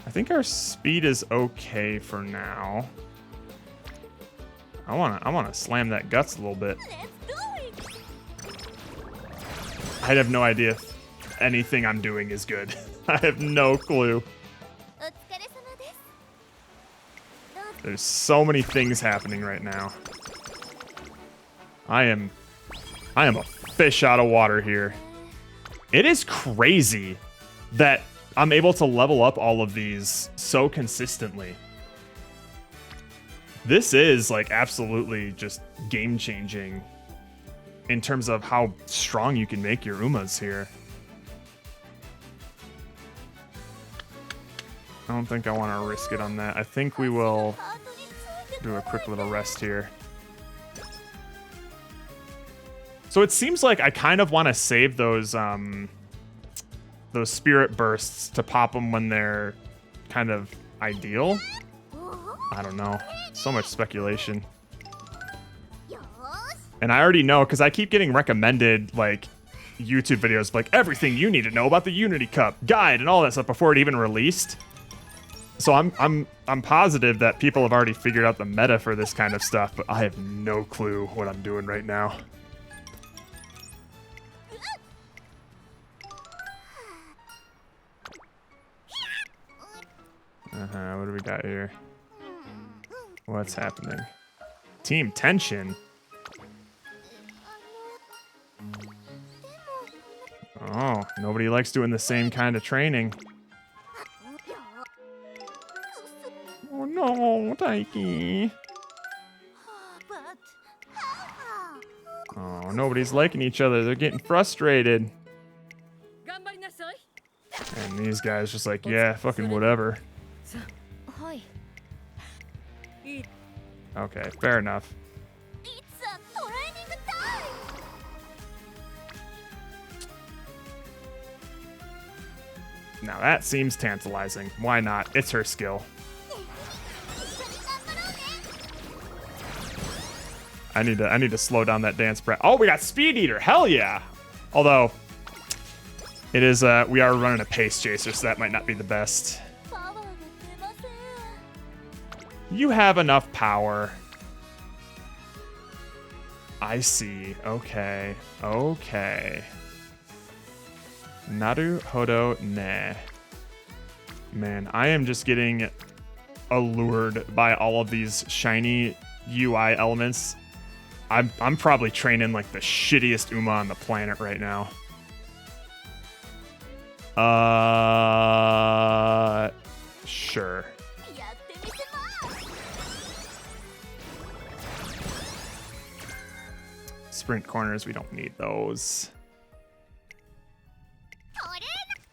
I think our speed is okay for now. I wanna slam that guts a little bit. I have no idea if anything I'm doing is good. I have no clue. There's so many things happening right now. I am a fish out of water here. It is crazy that I'm able to level up all of these so consistently. This is like absolutely just game changing in terms of how strong you can make your Umas here. I don't think I want to risk it on that. I think we will do a quick little rest here. So it seems like I kind of want to save those spirit bursts to pop them when they're kind of ideal. I don't know. So much speculation. And I already know because I keep getting recommended like YouTube videos like everything you need to know about the Unity Cup guide and all that stuff before it even released. So I'm positive that people have already figured out the meta for this kind of stuff, but I have no clue what I'm doing right now. What do we got here? What's happening? Team tension. Oh, nobody likes doing the same kind of training. Oh no, Taiki. Oh, nobody's liking each other. They're getting frustrated. And these guys just like, yeah, fucking whatever. Okay, fair enough. Now that seems tantalizing. Why not? It's her skill. I need to slow down that dance breath. Oh, we got Speed Eater. Hell yeah. Although it is we are running a pace chaser, so that might not be the best. You have enough power. I see. Okay. Okay. Naruhodo ne. Man, I am just getting allured by all of these shiny UI elements. I'm probably training like the shittiest Uma on the planet right now. Sure. Sprint corners, we don't need those.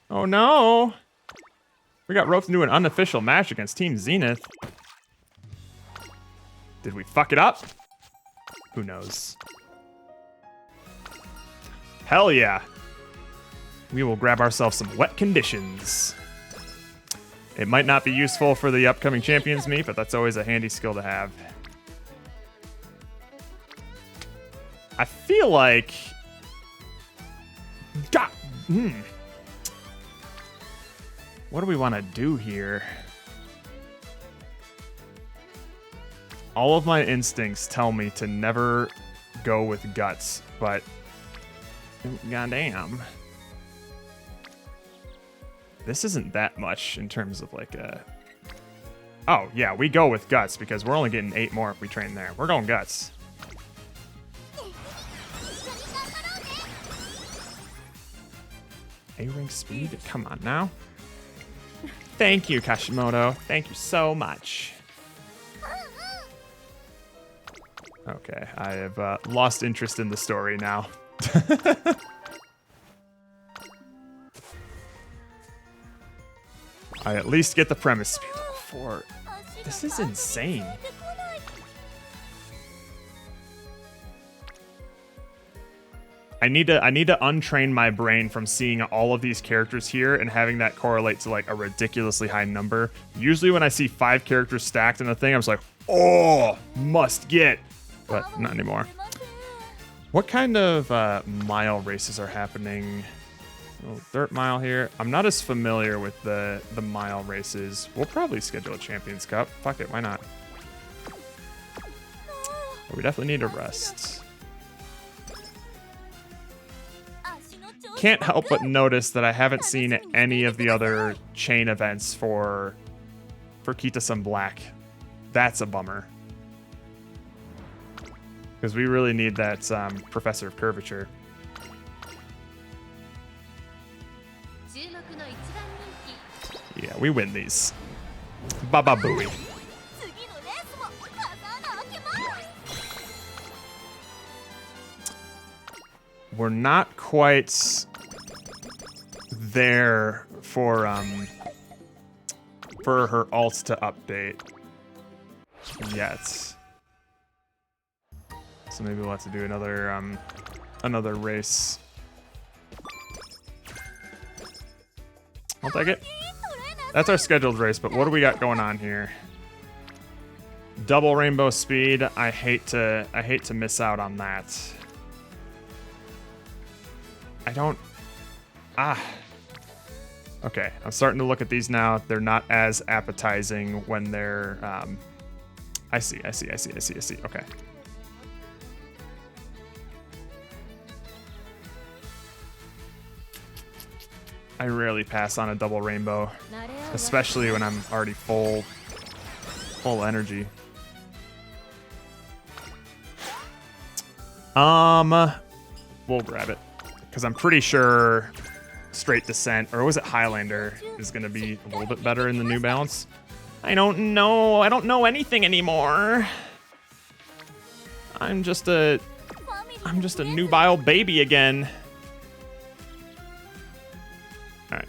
Oh no! We got roped into an unofficial match against Team Zenith. Did we fuck it up? Who knows? Hell yeah! We will grab ourselves some wet conditions. It might not be useful for the upcoming Champions meet, but that's always a handy skill to have. I feel like... God... What do we want to do here? All of my instincts tell me to never go with guts, but... Goddamn. This isn't that much in terms of like a... Oh, yeah, we go with guts because we're only getting 8 more if we train there. We're going guts. A-rank speed? Come on now. Thank you, Kashimoto. Thank you so much. Okay, I have lost interest in the story now. I at least get the premise to be level 4. This is insane. I need to untrain my brain from seeing all of these characters here and having that correlate to like a ridiculously high number. Usually when I see 5 characters stacked in a thing, I'm just like, oh, must get. But not anymore. What kind of mile races are happening? A little dirt mile here. I'm not as familiar with the mile races. We'll probably schedule a Champions Cup. Fuck it, why not? But we definitely need a rest. Can't help but notice that I haven't seen any of the other chain events for Kita-san Black. That's a bummer. Because we really need that Professor of Curvature. Yeah, we win these. Baba Booey. We're not quite there for her ult to update yet. So maybe we'll have to do another race. I'll take it. That's our scheduled race, but what do we got going on here? Double rainbow speed. I hate to miss out on that. I don't... Okay, I'm starting to look at these now. They're not as appetizing when they're... I see. Okay. I rarely pass on a double rainbow, especially when I'm already full energy. We'll grab it. Because I'm pretty sure Straight Descent, or was it Highlander, is going to be a little bit better in the New Balance. I don't know. I don't know anything anymore. I'm just a nubile baby again. All right.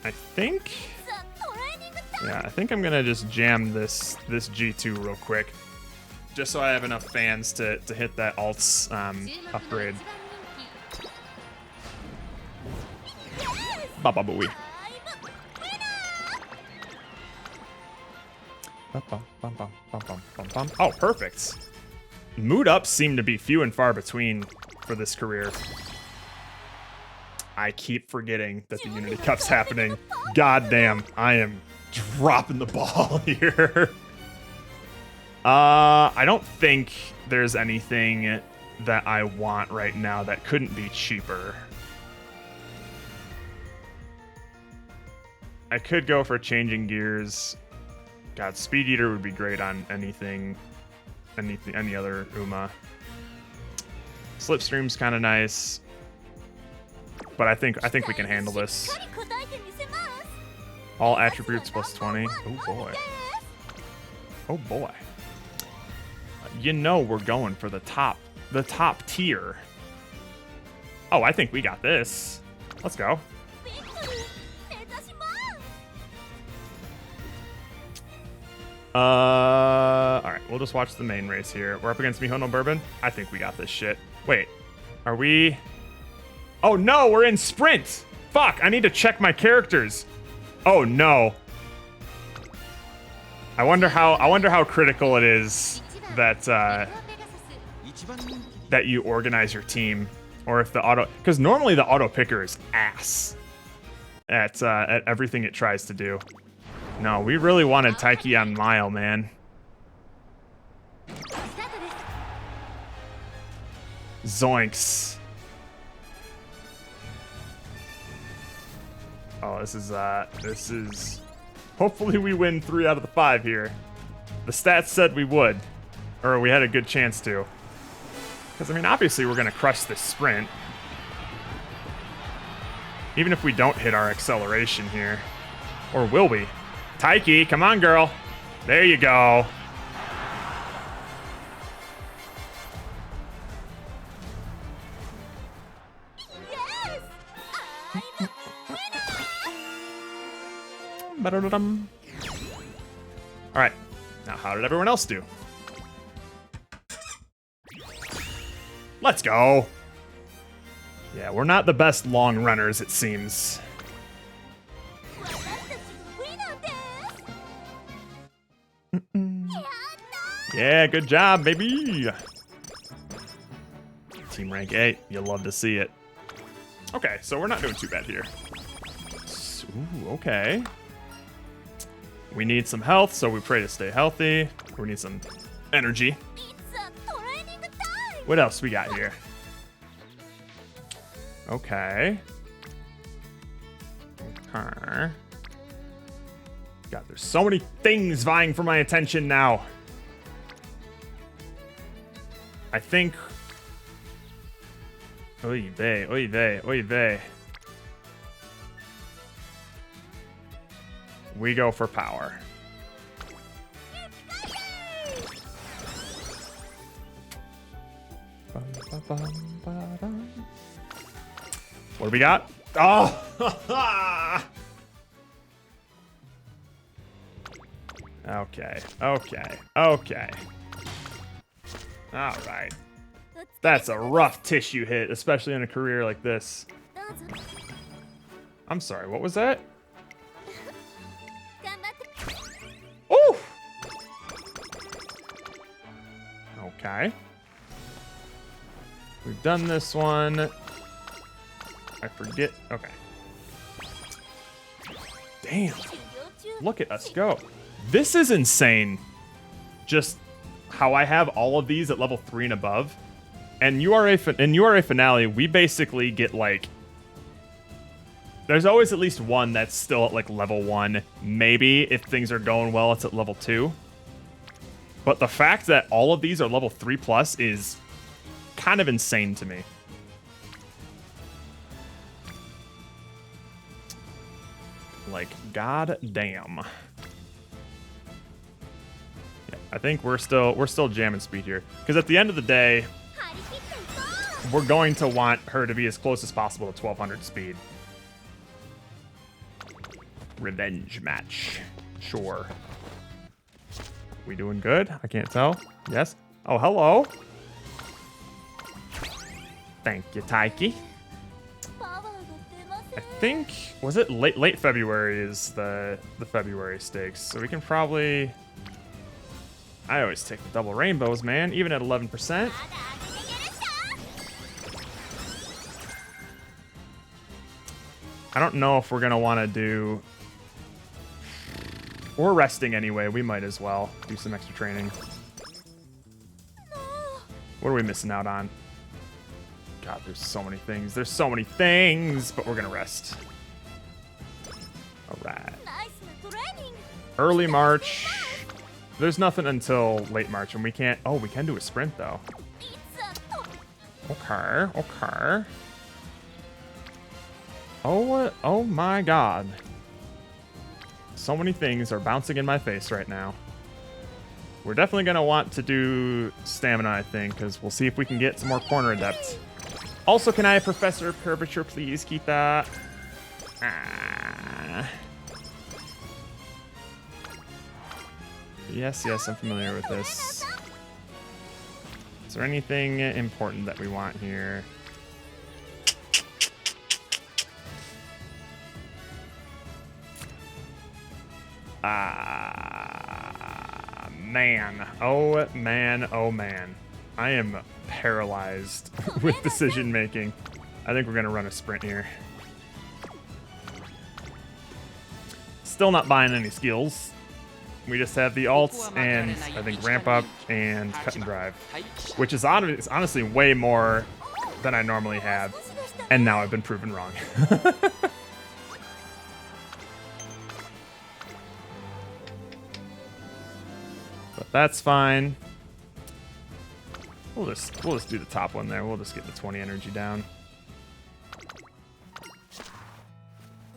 I think I'm gonna just jam this G2 real quick, just so I have enough fans to hit that alts upgrade. Baba Booey. Oh, perfect. Mood ups seem to be few and far between for this career. I keep forgetting that the Unity Cup's happening. God damn, I am dropping the ball here. I don't think there's anything that I want right now that couldn't be cheaper. I could go for changing gears. God, Speed Eater would be great on any other Uma. Slipstream's kind of nice, but I think we can handle this. All attributes plus 20. Oh boy. Oh boy. You know we're going for the top tier. Oh, I think we got this. Let's go. Alright, we'll just watch the main race here. We're up against Mihono Bourbon. I think we got this shit. Wait, are we... Oh no, we're in sprint! Fuck, I need to check my characters. Oh no. I wonder how critical it is that that you organize your team, or if the auto, because normally the auto picker is ass at everything it tries to do. No, we really wanted Taiki on Mile, man. Zoinks. Oh, this is... Hopefully we win 3 out of the 5 here. The stats said we would. Or we had a good chance to. Because, I mean, obviously we're going to crush this sprint. Even if we don't hit our acceleration here. Or will we? Taiki, come on, girl. There you go. Ba-da-da-dum. All right. Now, how did everyone else do? Let's go. Yeah, we're not the best long runners, it seems. Yeah, good job, baby. Team rank 8, you'll love to see it. Okay, so we're not doing too bad here. Ooh, okay. We need some health, so we pray to stay healthy. We need some energy. What else we got here? Okay. Okay. God, there's so many things vying for my attention now. I think... Oy vey, oy vey, oy vey. We go for power. What do we got? Oh! Okay, okay, okay. All right. That's a rough tissue hit, especially in a career like this. I'm sorry, what was that? Ooh! Okay. We've done this one. I forget. Okay. Damn. Look at us go. This is insane. Just how I have all of these at level 3 and above. And URA finale, we basically get like... There's always at least one that's still at like level 1. Maybe if things are going well, it's at level 2. But the fact that all of these are level 3 plus is kind of insane to me. Like, god damn. Yeah, I think we're still jamming speed here. Because at the end of the day, we're going to want her to be as close as possible to 1200 speed. Revenge match. Sure. We doing good? I can't tell. Yes? Oh, hello. Thank you, Taiki. I think, was it late February is the February stakes, so we can probably... I always take the double rainbows, man, even at 11%. I don't know if we're gonna want to do... We're resting anyway, we might as well do some extra training. What are we missing out on? God, there's so many things. There's so many things, but we're gonna rest. All right. Early March. There's nothing until late March, and we can't... Oh, we can do a sprint, though. Okay, okay. Oh my god. So many things are bouncing in my face right now. We're definitely gonna want to do stamina, I think, because we'll see if we can get some more corner adept. Also, can I, Professor of Curvature, please keep that? Ah. Yes, yes, I'm familiar with this. Is there anything important that we want here? Ah, man. Oh, man. Oh, man. I am paralyzed with decision making. I think we're going to run a sprint here. Still not buying any skills. We just have the alts and I think ramp up and cut and drive, which is honestly way more than I normally have. And now I've been proven wrong. But that's fine. We'll just do the top one there. We'll just get the 20 energy down.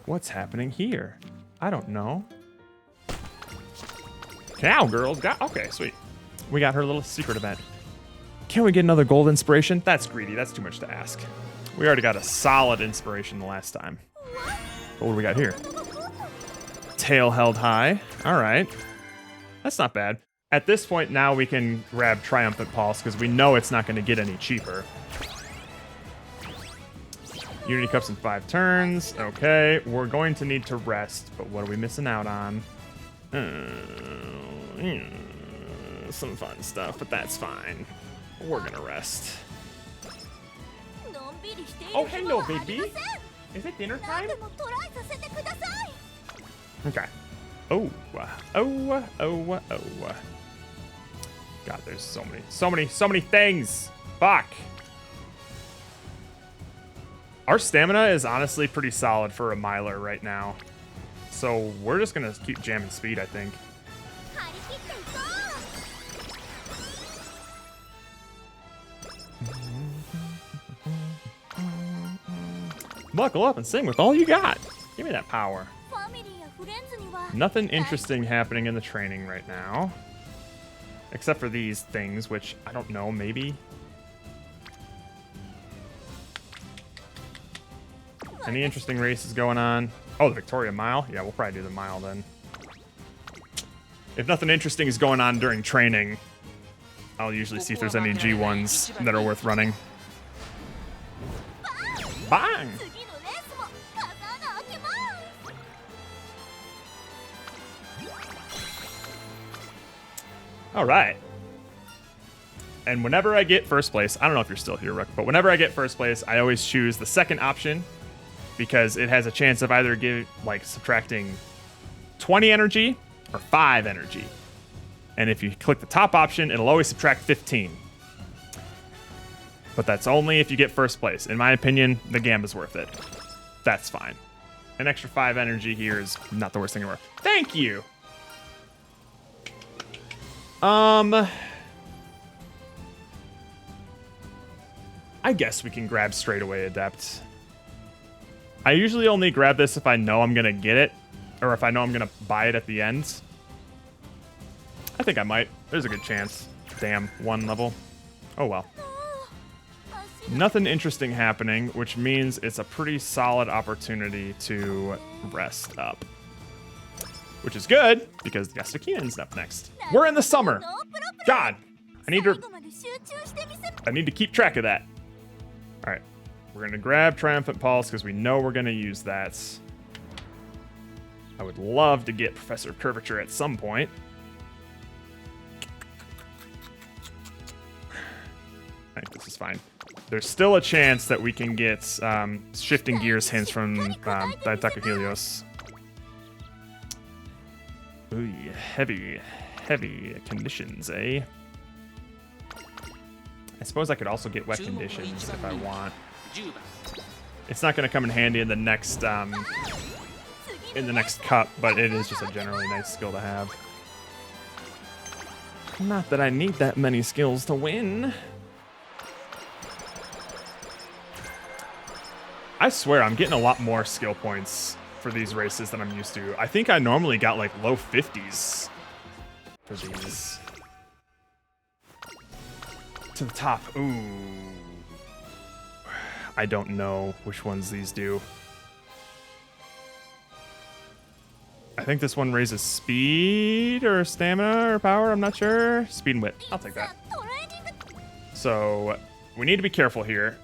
What's happening here? I don't know. Cowgirls got... Okay, sweet. We got her little secret event. Can we get another gold inspiration? That's greedy. That's too much to ask. We already got a solid inspiration the last time. But what do we got here? tail held high. All right. That's not bad. At this point, now we can grab Triumphant Pulse because we know it's not going to get any cheaper. Unity Cups in 5 turns. Okay, we're going to need to rest, but what are we missing out on? Some fun stuff, but that's fine. We're going to rest. Oh, hello, baby. Is it dinner time? Okay. Oh. God, there's so many things. Fuck. Our stamina is honestly pretty solid for a miler right now. So we're just gonna keep jamming speed, I think. Buckle up and sing with all you got. Give me that power. Nothing interesting happening in the training right now. Except for these things, which I don't know, maybe. Any interesting races going on? Oh, the Victoria Mile? Yeah, we'll probably do the mile then. If nothing interesting is going on during training, I'll usually see if there's any G1s that are worth running. Bang! All right. And whenever I get first place, I don't know if you're still here, Rook, but whenever I get first place, I always choose the second option because it has a chance of either subtracting 20 energy or 5 energy. And if you click the top option, it'll always subtract 15. But that's only if you get first place. In my opinion, the Gamba's worth it. That's fine. An extra 5 energy here is not the worst thing ever. Thank you! I guess we can grab straightaway Adept. I usually only grab this if I know I'm gonna get it, or if I know I'm gonna buy it at the end. I think I might. There's a good chance. Damn, 1 level. Oh well. Nothing interesting happening, which means it's a pretty solid opportunity to rest up. Which is good, because Yasukinen's up next. We're in the summer! God! I need to keep track of that. Alright. We're going to grab Triumphant Pulse, because we know we're going to use that. I would love to get Professor Curvature at some point. I think this is fine. There's still a chance that we can get Shifting Gears hints from Daitaka Helios. Ooh, heavy conditions, eh? I suppose I could also get wet conditions if I want. It's not going to come in handy in the next cup, but it is just a generally nice skill to have. Not that I need that many skills to win. I swear I'm getting a lot more skill points for these races than I'm used to. I think I normally got like low 50s for these. To the top. Ooh. I don't know which ones these do. I think this one raises speed or stamina or power. I'm not sure. Speed and wit. I'll take that. So we need to be careful here.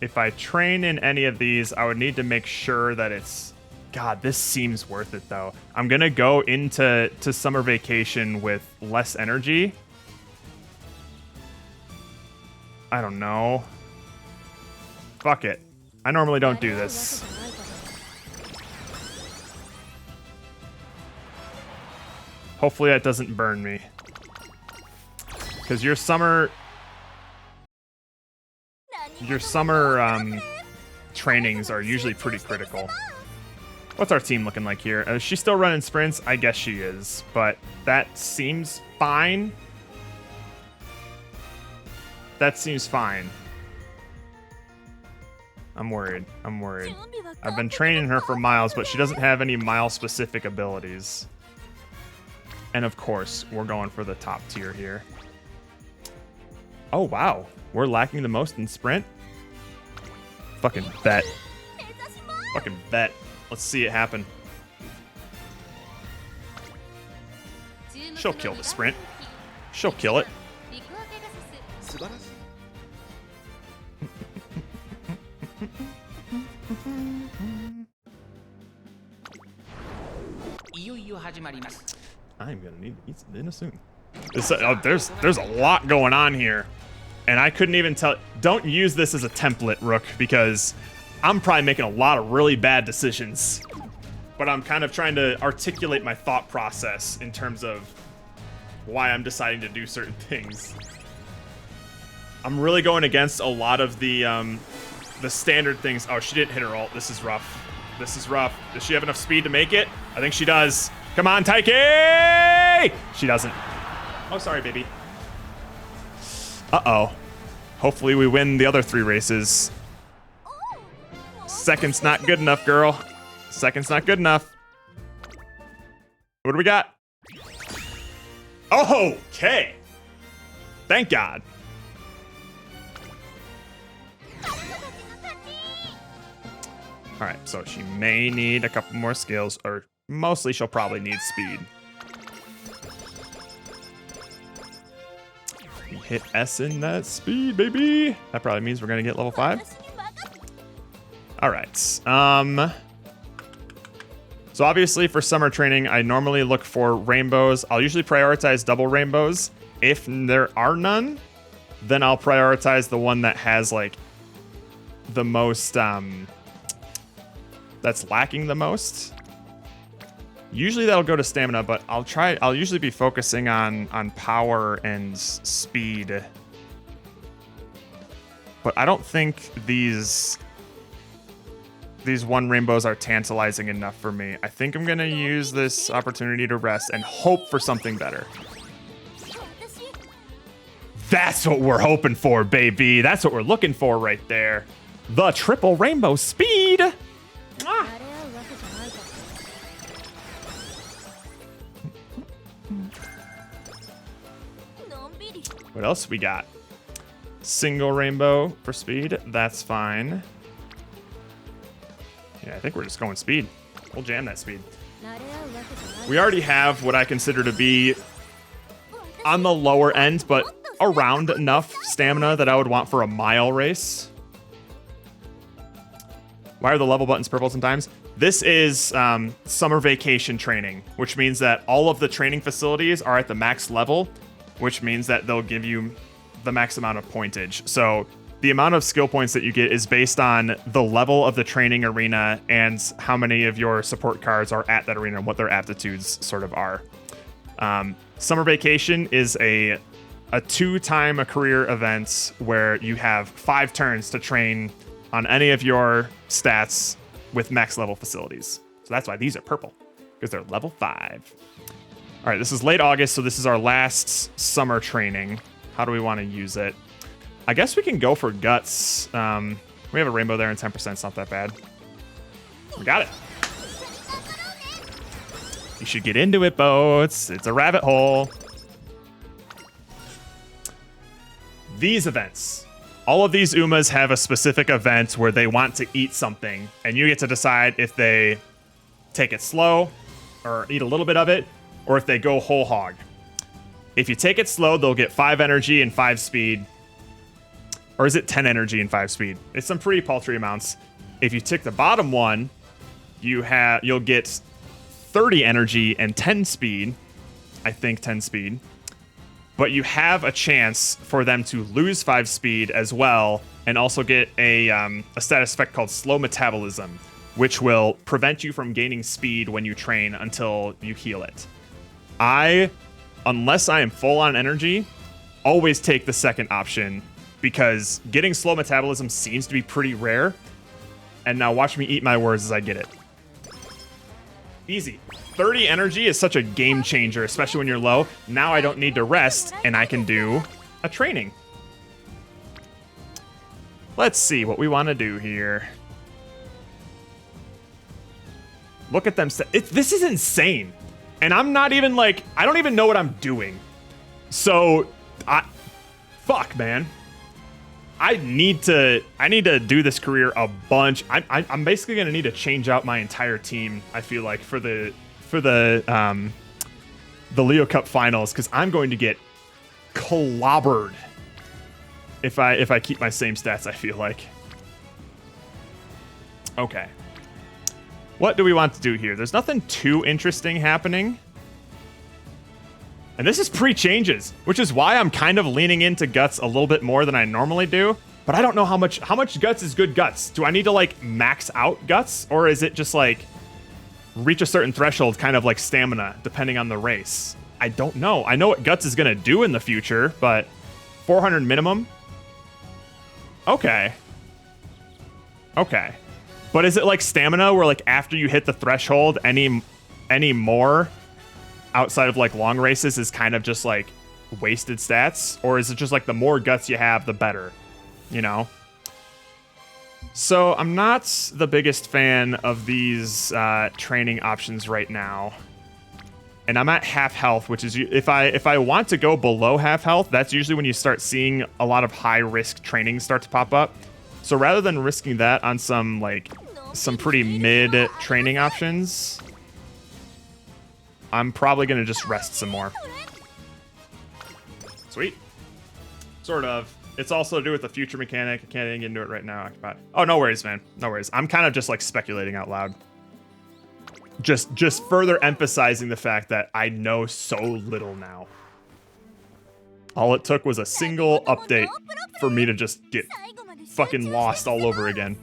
If I train in any of these, I would need to make sure that it's... God, this seems worth it, though. I'm going to go into summer vacation with less energy. I don't know. Fuck it. I normally don't do this. Hopefully that doesn't burn me. Because your summer trainings are usually pretty critical. What's our team looking like here? Is she still running sprints? I guess she is, but that seems fine. That seems fine. I'm worried. I've been training her for miles, but she doesn't have any mile-specific abilities. And of course, we're going for the top tier here. Oh, wow. We're lacking the most in sprint? Fucking bet. Fucking bet. Let's see it happen. She'll kill the sprint. She'll kill it. I'm gonna need to eat some dinner soon. There's a lot going on here, and I couldn't even tell. Don't use this as a template, Rook, because I'm probably making a lot of really bad decisions. But I'm kind of trying to articulate my thought process in terms of why I'm deciding to do certain things. I'm really going against a lot of the standard things. Oh, she didn't hit her ult. This is rough. This is rough. Does she have enough speed to make it? I think she does. Come on, Taiki! She doesn't. Oh, sorry, baby. Uh-oh. Hopefully we win the other 3 races. Second's not good enough, girl. Second's not good enough. What do we got? Oh, okay. Thank God. All right, so she may need a couple more skills, or mostly she'll probably need speed. We hit S in that speed, baby. That probably means we're gonna get level 5. All right. So obviously for summer training, I normally look for rainbows. I'll usually prioritize double rainbows. If there are none, then I'll prioritize the one that has like the most, that's lacking the most. Usually that'll go to stamina, but I'll usually be focusing on power and speed. But I don't think these one rainbows are tantalizing enough for me. I think I'm gonna use this opportunity to rest and hope for something better. That's what we're hoping for, baby. That's what we're looking for right there. The triple rainbow speed. Ah. What else we got? Single rainbow for speed. That's fine. Yeah, I think we're just going speed. We'll jam that speed. We already have what I consider to be on the lower end, but around enough stamina that I would want for a mile race. Why are the level buttons purple sometimes? This is summer vacation training, which means that all of the training facilities are at the max level, which means that they'll give you the max amount of pointage. So the amount of skill points that you get is based on the level of the training arena and how many of your support cards are at that arena and what their aptitudes sort of are. Summer vacation is a 2-time a career event where you have 5 turns to train on any of your stats with max level facilities. So that's why these are purple, because they're level 5. All right, this is late August, so this is our last summer training. How do we want to use it? I guess we can go for guts. We have a rainbow there and 10%. It's not that bad. We got it. You should get into it, Bo. It's a rabbit hole. These events. All of these Umas have a specific event where they want to eat something, and you get to decide if they take it slow or eat a little bit of it, or if they go whole hog. If you take it slow, they'll get 5 energy and 5 speed. Or is it 10 energy and 5 speed? It's some pretty paltry amounts. If you tick the bottom one, you'll get 30 energy and 10 speed. I think 10 speed. But you have a chance for them to lose 5 speed as well, and also get a status effect called slow metabolism, which will prevent you from gaining speed when you train until you heal it. Unless I am full on energy, always take the second option, because getting slow metabolism seems to be pretty rare. And now watch me eat my words as I get it. Easy. 30 energy is such a game changer, especially when you're low. Now I don't need to rest, and I can do a training. Let's see what we want to do here. Look at them. This is insane. And I'm not even like, I don't even know what I'm doing. So, fuck, man. I need to do this career a bunch. I'm basically gonna need to change out my entire team. I feel like for the Leo Cup finals, because I'm going to get clobbered if I keep my same stats. I feel like. Okay. What do we want to do here? There's nothing too interesting happening. And this is pre-changes, which is why I'm kind of leaning into guts a little bit more than I normally do. But I don't know how much guts is good guts. Do I need to like max out guts, or is it just like reach a certain threshold, kind of like stamina, depending on the race? I don't know. I know what guts is gonna do in the future, but 400 minimum. Okay. Okay. But is it like stamina, where like after you hit the threshold, any more outside of like long races is kind of just like wasted stats? Or is it just like the more guts you have, the better, you know? So I'm not the biggest fan of these training options right now. And I'm at half health, which is, if I want to go below half health, that's usually when you start seeing a lot of high risk training start to pop up. So rather than risking that on some pretty mid training options, I'm probably going to just rest some more. Sweet. Sort of. It's also to do with the future mechanic. I can't even get into it right now. Oh, no worries, man. No worries. I'm kind of just like speculating out loud. Just further emphasizing the fact that I know so little now. All it took was a single update for me to just get fucking lost all over again.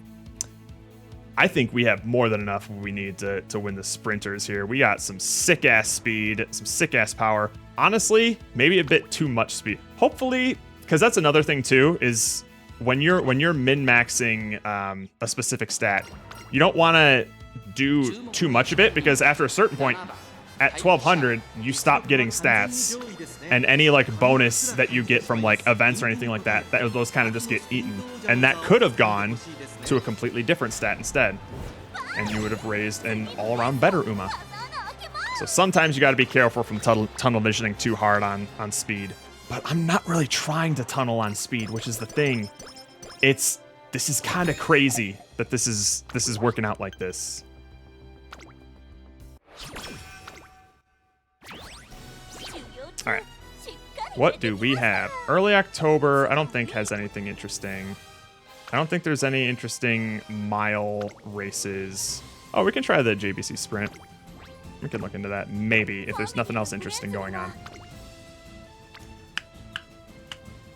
I think we have more than enough we need to win the sprinters here. We got some sick-ass speed, some sick-ass power. Honestly, maybe a bit too much speed. Hopefully, because that's another thing too, is when you're min-maxing a specific stat, you don't want to do too much of it, because after a certain point, at 1200, you stop getting stats, and any like bonus that you get from like events or anything like that, those kind of just get eaten. And that could have gone to a completely different stat instead, and you would have raised an all-around better Uma. So sometimes you got to be careful from tunnel visioning too hard on speed. But I'm not really trying to tunnel on speed, which is the thing. This is kind of crazy that this is working out like this. All right. What do we have? Early October, I don't think has anything interesting. I don't think there's any interesting mile races. Oh, we can try the JBC Sprint. We can look into that, maybe, if there's nothing else interesting going on.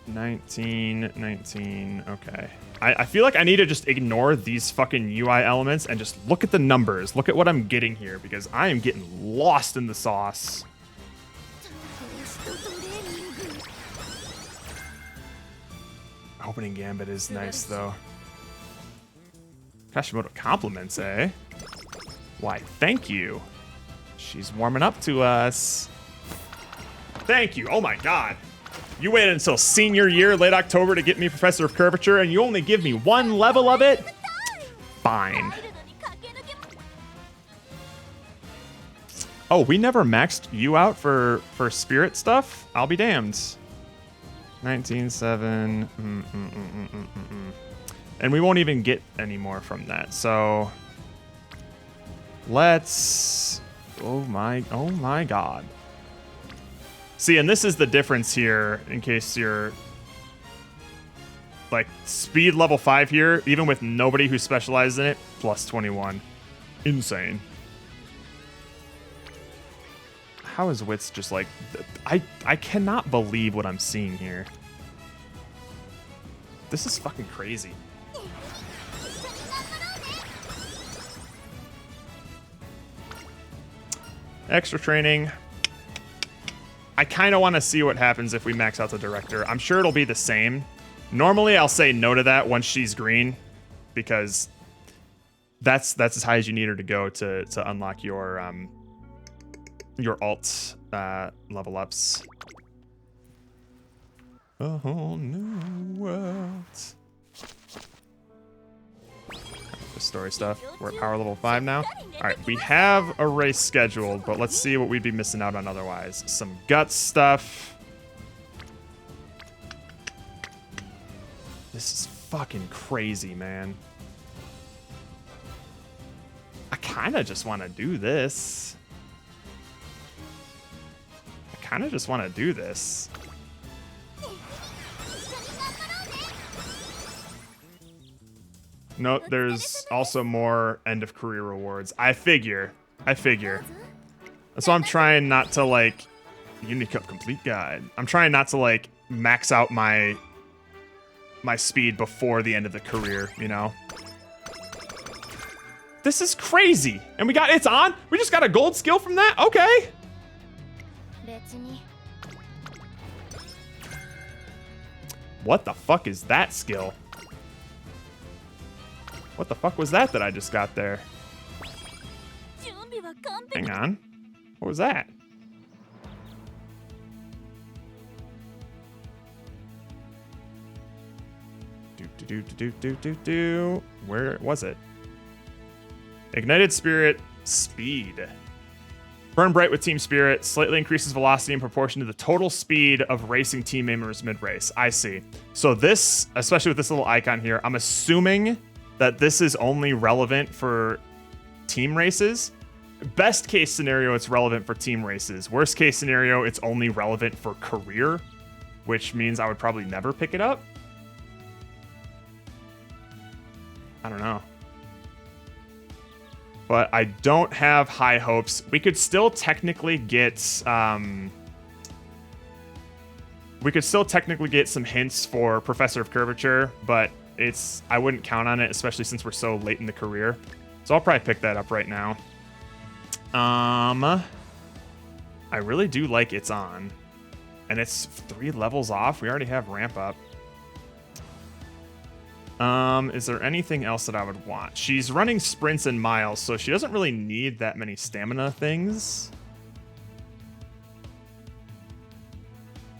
19, okay. I feel like I need to just ignore these fucking UI elements and just look at the numbers. Look at what I'm getting here, because I am getting lost in the sauce. Opening Gambit is nice, though. Hashimoto compliments, eh? Why, thank you. She's warming up to us. Thank you. Oh, my God. You waited until senior year, late October, to get me Professor of Curvature, and you only give me one level of it? Fine. Oh, we never maxed you out for spirit stuff? I'll be damned. 19.7. And we won't even get any more from that. So let's. Oh my God. See, and this is the difference here, in case you're like speed level 5 here, even with nobody who specializes in it, plus 21. Insane. How is Wits just like... I cannot believe what I'm seeing here. This is fucking crazy. Extra training. I kind of want to see what happens if we max out the director. I'm sure it'll be the same. Normally, I'll say no to that once she's green, because that's as high as you need her to go to unlock your alt level ups. A whole new world. The story stuff. We're at power level 5 now. All right, we have a race scheduled, but let's see what we'd be missing out on otherwise. Some guts stuff. This is fucking crazy, man. I kind of just want to do this. No, there's also more end of career rewards. I figure. So I'm trying not to like Unity Cup complete guide. I'm trying not to like max out my speed before the end of the career, you know? This is crazy. And it's on? We just got a gold skill from that? Okay. What the fuck is that skill? What the fuck was that I just got there? Hang on. What was that? Where was it? Ignited Spirit Speed. Burn bright with Team Spirit. Slightly increases velocity in proportion to the total speed of racing team members mid-race. I see. So this, especially with this little icon here, I'm assuming that this is only relevant for team races. Best case scenario, it's relevant for team races. Worst case scenario, it's only relevant for career, which means I would probably never pick it up. I don't know. But I don't have high hopes. We could still technically get some hints for Professor of Curvature, but I wouldn't count on it, especially since we're so late in the career. So I'll probably pick that up right now. I really do like It's On. And it's 3 levels off. We already have ramp up. Is there anything else that I would want? She's running sprints and miles, so she doesn't really need that many stamina things.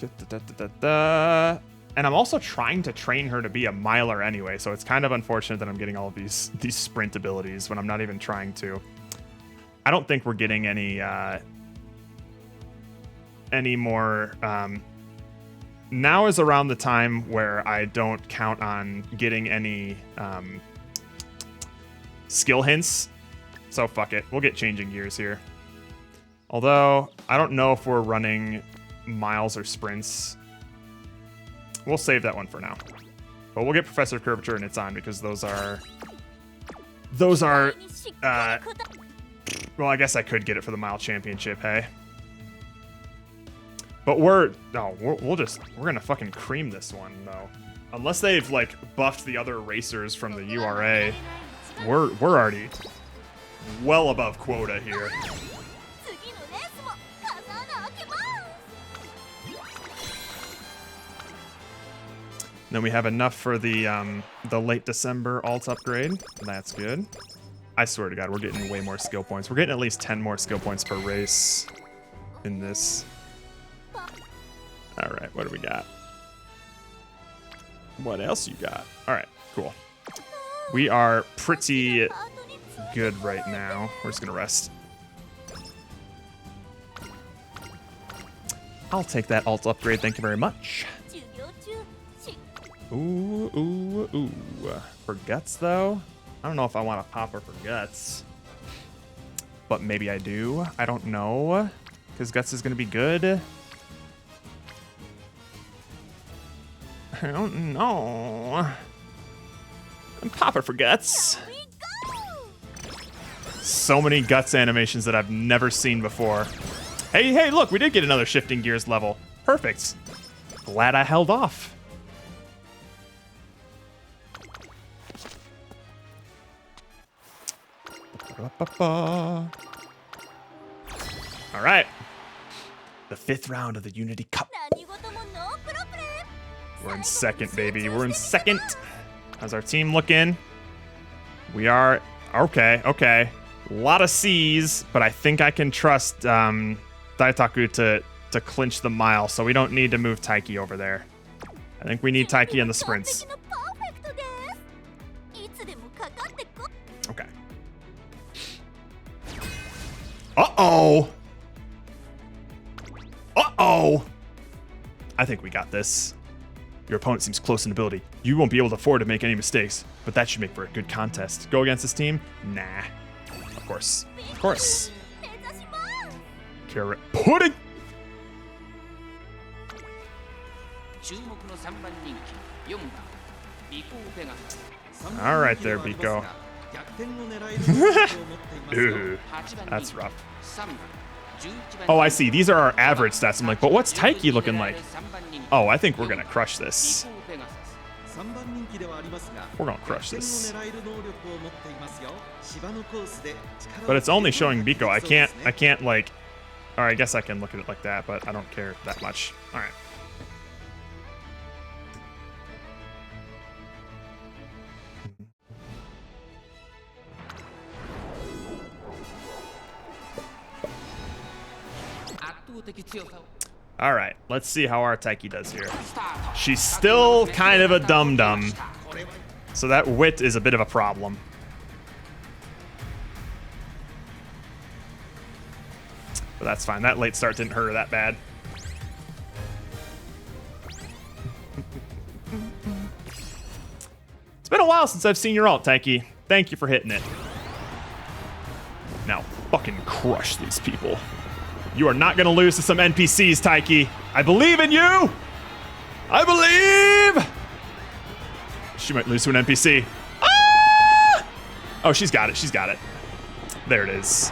And I'm also trying to train her to be a miler anyway, so it's kind of unfortunate that I'm getting all of these sprint abilities when I'm not even trying to. I don't think we're getting any more. Now is around the time where I don't count on getting any skill hints. So fuck it. We'll get changing gears here. Although, I don't know if we're running miles or sprints. We'll save that one for now. But we'll get Professor Curvature and It's On because those are... well, I guess I could get it for the mile championship, hey? But we're gonna fucking cream this one though. Unless they've like buffed the other racers from the URA, we're already well above quota here. Then we have enough for the late December alt upgrade. That's good. I swear to God, we're getting way more skill points. We're getting at least 10 more skill points per race in this. All right, what do we got? What else you got? All right, cool. We are pretty good right now. We're just gonna rest. I'll take that alt upgrade, thank you very much. Ooh, ooh, ooh. For guts, though? I don't know if I want to pop her for guts. But maybe I do. I don't know. Because guts is going to be good. I don't know. And pop her for guts. So many guts animations that I've never seen before. Hey, hey, look, we did get another shifting gears level. Perfect. Glad I held off. All right. The 5th round of the Unity Cup. We're in second, baby. We're in second. How's our team looking? We are... Okay, okay. A lot of C's, but I think I can trust Daitaku to clinch the mile, so we don't need to move Taiki over there. I think we need Taiki in the sprints. Okay. Uh-oh! Uh-oh! I think we got this. Your opponent seems close in ability. You won't be able to afford to make any mistakes, but that should make for a good contest. Go against this team? Nah. Of course. Of course. Carrot pudding! Alright there, Biko. Ew, that's rough. Oh, I see. These are our average stats. I'm like, but what's Taiki looking like? Oh, I think we're gonna crush this. We're gonna crush this. But it's only showing Biko. I can't like, or I guess I can look at it like that, but I don't care that much. All right. All right, let's see how our Taiki does here. She's still kind of a dum-dum, so that wit is a bit of a problem. But that's fine. That late start didn't hurt her that bad. It's been a while since I've seen your ult, Taiki. Thank you for hitting it. Now, fucking crush these people. You are not going to lose to some NPCs, Taiki. I believe in you! I believe! She might lose to an NPC. Ah! Oh, she's got it. She's got it. There it is.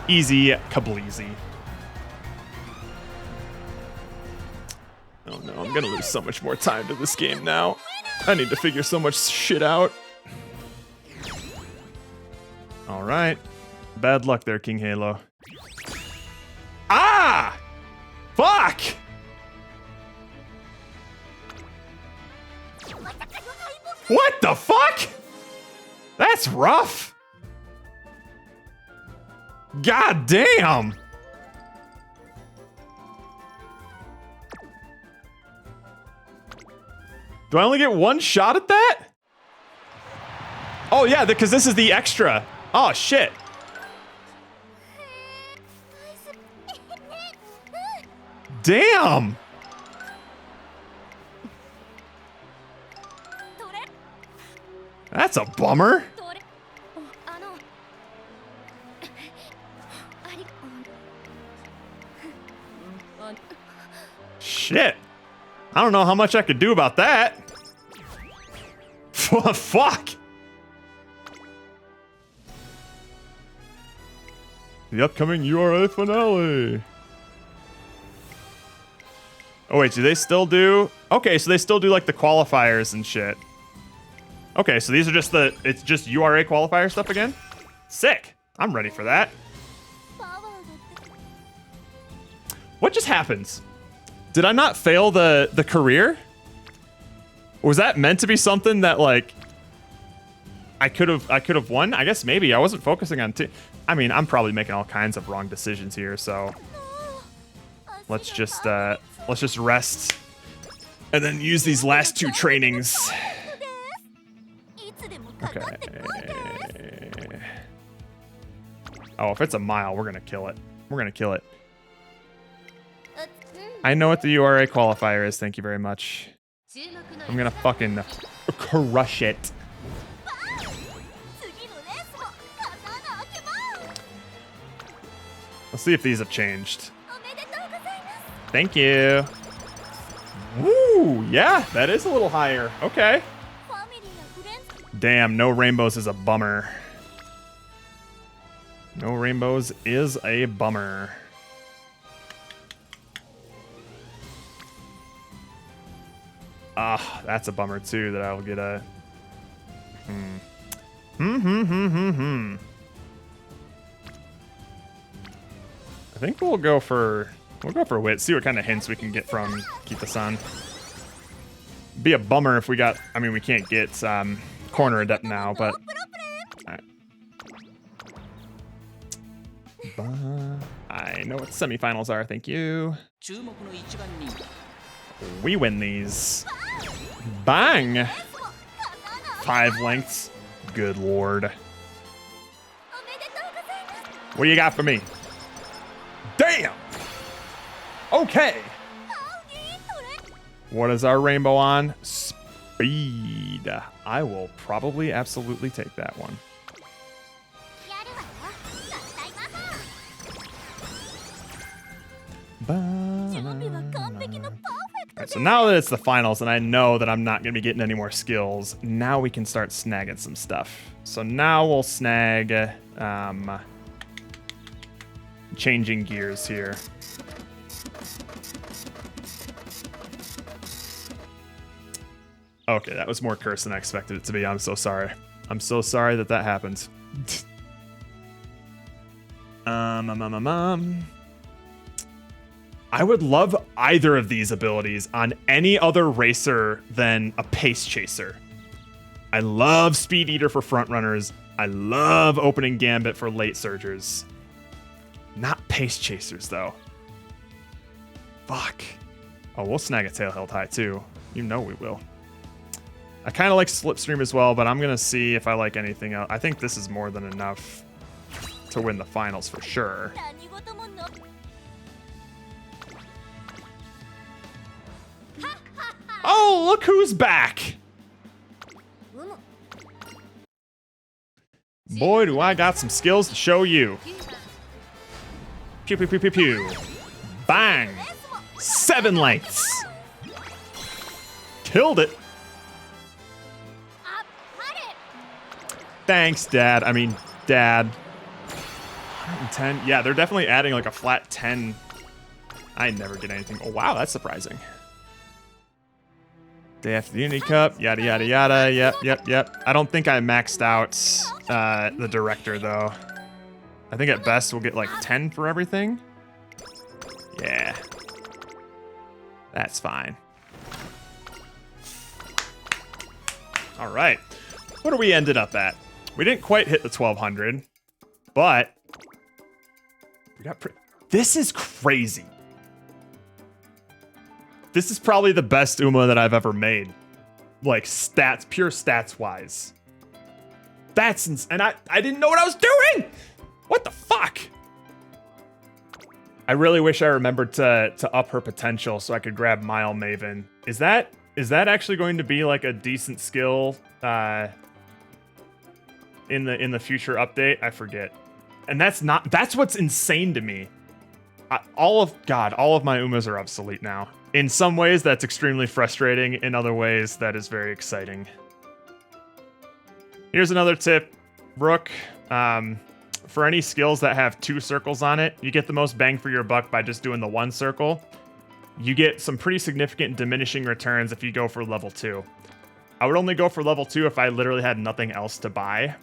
Easy kableezy. Oh no, I'm going to lose so much more time to this game now. I need to figure so much shit out. All right. Bad luck there, King Halo. Ah! Fuck! What the fuck? That's rough. God damn. Do I only get one shot at that? Oh yeah, because this is the extra. Oh shit. Damn! That's a bummer. Shit. I don't know how much I could do about that. Fuck! The upcoming URA finale. Oh wait, do they still do? Okay, so they still do like the qualifiers and shit. Okay, so these are just it's just URA qualifier stuff again? Sick. I'm ready for that. What just happened? Did I not fail the career? Or was that meant to be something that like I could have won? I guess maybe. I wasn't focusing on I mean, I'm probably making all kinds of wrong decisions here, so let's just rest and then use these last two trainings. Okay. Oh, if it's a mile, we're gonna kill it. We're gonna kill it. I know what the URA qualifier is. Thank you very much. I'm gonna fucking crush it. Let's see if these have changed. Thank you. Woo, yeah, that is a little higher. Okay. Damn, no rainbows is a bummer. No rainbows is a bummer. Ah, that's a bummer too, that I'll get a... I think we'll go for wit, see what kind of hints we can get from Kita-san. Be a bummer if we got, I mean, we can't get corner adept now, but all right. I know what semifinals are, thank you. We win these. Bang! 5 lengths. Good lord. What do you got for me? Damn! Okay. What is our rainbow on? Speed. I will probably absolutely take that one. Alright, so now that it's the finals and I know that I'm not going to be getting any more skills, now we can start snagging some stuff. So now we'll snag changing gears here. Okay, that was more curse than I expected it to be. I'm so sorry. I'm so sorry that that happened. I would love either of these abilities on any other racer than a pace chaser. I love Speed Eater for front runners. I love Opening Gambit for late surgers. Not pace chasers though. Fuck. Oh, we'll snag a tail held high too. You know we will. I kind of like Slipstream as well, but I'm gonna see if I like anything else. I think this is more than enough to win the finals for sure. Oh, look who's back! Boy, do I got some skills to show you. Pew, pew, pew, pew, pew. Bang! 7 lengths. Killed it. Thanks, Dad. I mean, Dad. 110. Yeah, they're definitely adding like a flat 10. I never get anything. Oh, wow, that's surprising. Day after the Unity Cup, yada, yada, yada. Yep. I don't think I maxed out the director, though. I think at best we'll get like 10 for everything. Yeah. That's fine. All right. What do we ended up at? We didn't quite hit the 1200, but we got this is crazy. This is probably the best Uma that I've ever made. Like stats, pure stats wise. That's and I didn't know what I was doing. What the fuck? I really wish I remembered to up her potential so I could grab Mile Maven. Is that actually going to be like a decent skill in the future update? I forget. And that's what's insane to me. All of my Umas are obsolete now. In some ways that's extremely frustrating, in other ways that is very exciting. Here's another tip, Rook. For any skills that have 2 circles on it, you get the most bang for your buck by just doing the 1 circle. You get some pretty significant diminishing returns if you go for level 2. I would only go for level 2 if I literally had nothing else to buy.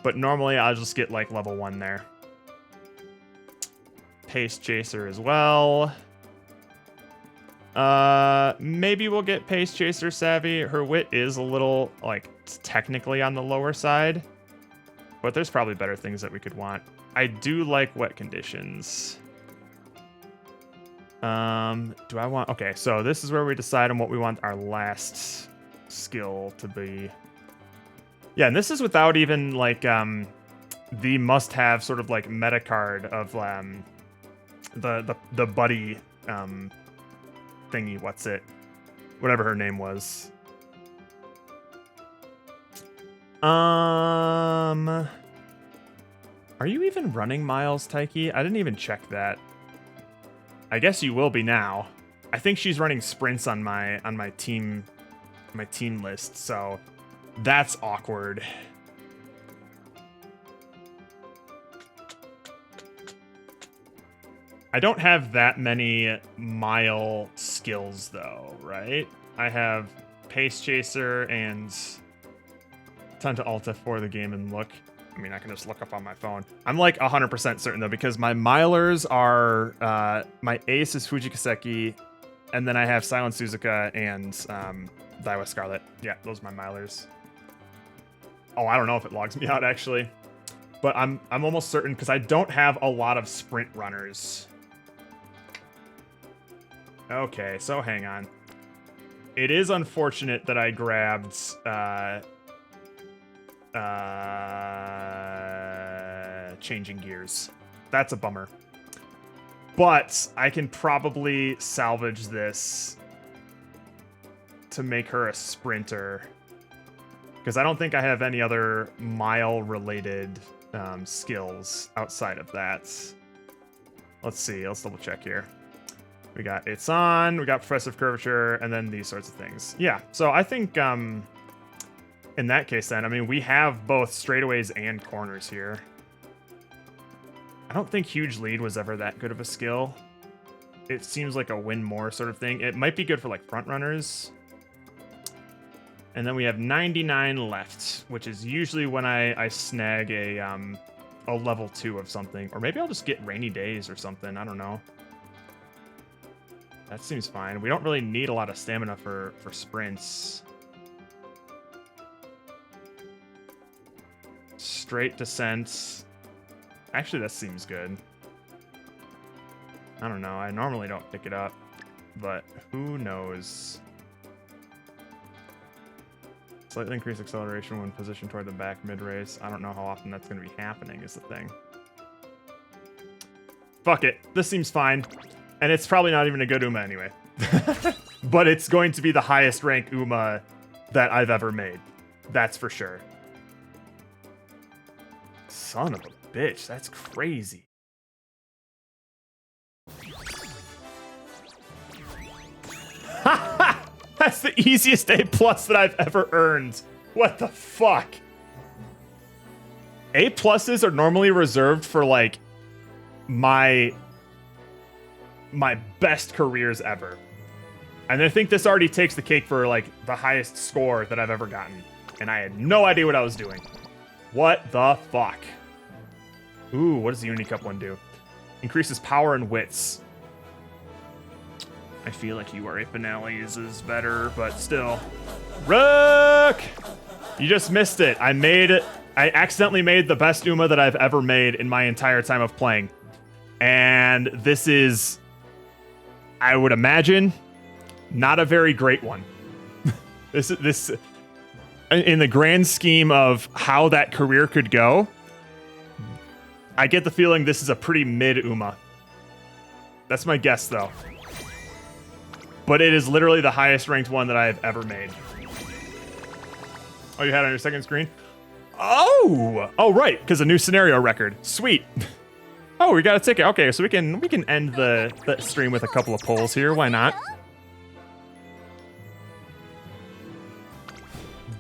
But normally I'll just get like level 1 there. Pace Chaser as well. Maybe we'll get Pace Chaser Savvy. Her wit is a little, like, technically on the lower side. But there's probably better things that we could want. I do like Wet Conditions. Do I want... Okay, so this is where we decide on what we want our last skill to be. Yeah, and this is without even, like, the must-have sort of, like, meta card of, the buddy, thingy, whatever her name was. Are you even running Miles, Taiki? I didn't even check that. I guess you will be now. I think she's running sprints on my team list, so that's awkward. I don't have that many mile skills, though, right? I have Pace Chaser and time to Alt F4 the game and look. I mean, I can just look up on my phone. I'm like 100% certain, though, because my milers are... my ace is Fujikaseki, and then I have Silent Suzuka and Daiwa Scarlet. Yeah, those are my milers. Oh, I don't know if it logs me out, actually. But I'm almost certain, because I don't have a lot of sprint runners. Okay, so hang on. It is unfortunate that I grabbed changing gears. That's a bummer. But I can probably salvage this to make her a sprinter. Because I don't think I have any other mile-related skills outside of that. Let's see. Let's double check here. We got It's On, we got Progressive Curvature, and then these sorts of things. Yeah, so I think in that case then, I mean, we have both straightaways and corners here. I don't think Huge Lead was ever that good of a skill. It seems like a win more sort of thing. It might be good for like front runners. And then we have 99 left, which is usually when I snag a level 2 of something. Or maybe I'll just get Rainy Days or something. I don't know. That seems fine. We don't really need a lot of stamina for sprints. Straight descent. Actually, that seems good. I don't know. I normally don't pick it up, but who knows? Slightly increase acceleration when positioned toward the back mid-race. I don't know how often that's going to be happening is the thing. Fuck it. This seems fine. And it's probably not even a good Uma anyway. But it's going to be the highest rank Uma that I've ever made. That's for sure. Son of a bitch. That's crazy. That's the easiest A+ that I've ever earned. What the fuck? A+s are normally reserved for like my best careers ever. And I think this already takes the cake for like the highest score that I've ever gotten. And I had no idea what I was doing. What the fuck? Ooh, what does the Unicup one do? Increases power and wits. I feel like URA Finales is better, but still. Rook! You just missed it. I accidentally made the best Uma that I've ever made in my entire time of playing. And this is, I would imagine, not a very great one. This in the grand scheme of how that career could go, I get the feeling this is a pretty mid Uma. That's my guess, though. But it is literally the highest ranked one that I have ever made. Oh, you had it on your second screen? Oh, right, because a new scenario record. Sweet. Oh, we got a ticket. Okay, so we can end the stream with a couple of polls here. Why not?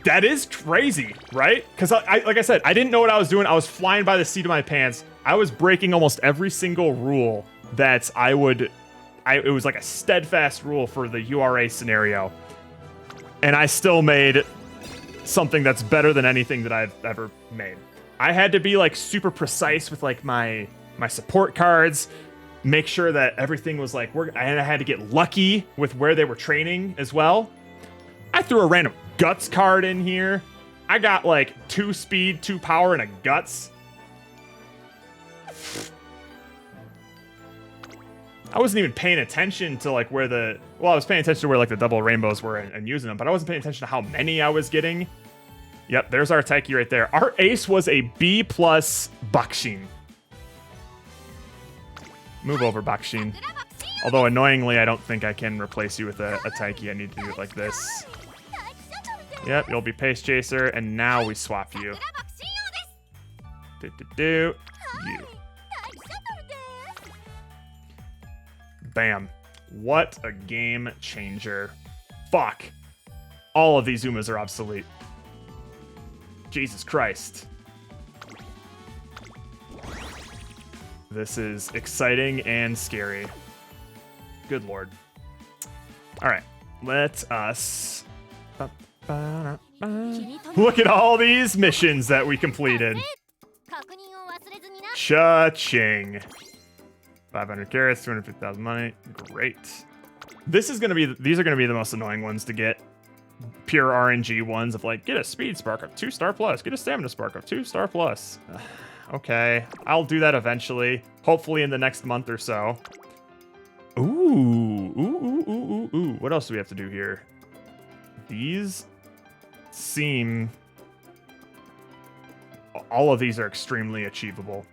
That is crazy, right? Because like I said, I didn't know what I was doing. I was flying by the seat of my pants. I was breaking almost every single rule that it was like a steadfast rule for the URA scenario. And I still made something that's better than anything that I've ever made. I had to be like super precise with like my support cards, make sure that everything was like and I had to get lucky with where they were training as well. I threw a random guts card in here. I got like 2 speed, 2 power, and a guts. I wasn't even paying attention to like where I was paying attention to where like the double rainbows were and using them, but I wasn't paying attention to how many I was getting. Yep, there's our Taiki right there. Our ace was a B+ Bakshin. Move over, Bakshin. Although annoyingly, I don't think I can replace you with a Taiki. I need to do it like this. Yep, you'll be Pace Chaser, and now we swap you. You. Bam. What a game changer. Fuck. All of these Umas are obsolete. Jesus Christ. This is exciting and scary. Good lord. Alright. Let us... Look at all these missions that we completed. Cha-ching. 500 carrots, 250,000 money. Great. These are gonna be the most annoying ones to get. Pure RNG ones of like, get a speed spark of 2-star plus, get a stamina spark of 2-star plus. Okay, I'll do that eventually. Hopefully in the next month or so. Ooh. What else do we have to do here? These seem... All of these are extremely achievable.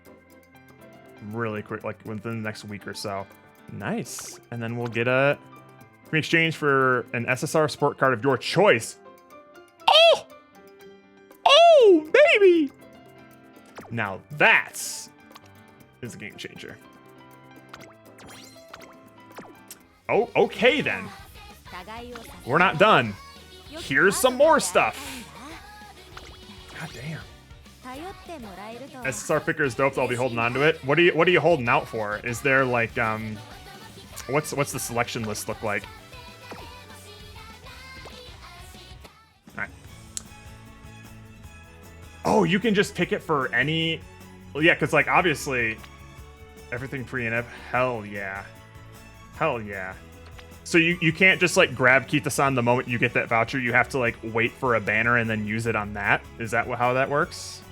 Really quick, like within the next week or so. Nice. And then we'll get a in exchange for an SSR support card of your choice. Oh, baby! Now that's is a game changer. Oh, okay then. We're not done. Here's some more stuff. God damn. SSR picker is dope, so I'll be holding on to it. What are you holding out for? Is there like what's the selection list look like? Alright. Oh, you can just pick it for any. Well, yeah, because like obviously everything pre-NF. Hell yeah. Hell yeah. So you can't just like grab Kita-san the moment you get that voucher. You have to like wait for a banner and then use it on that. Is that how that works?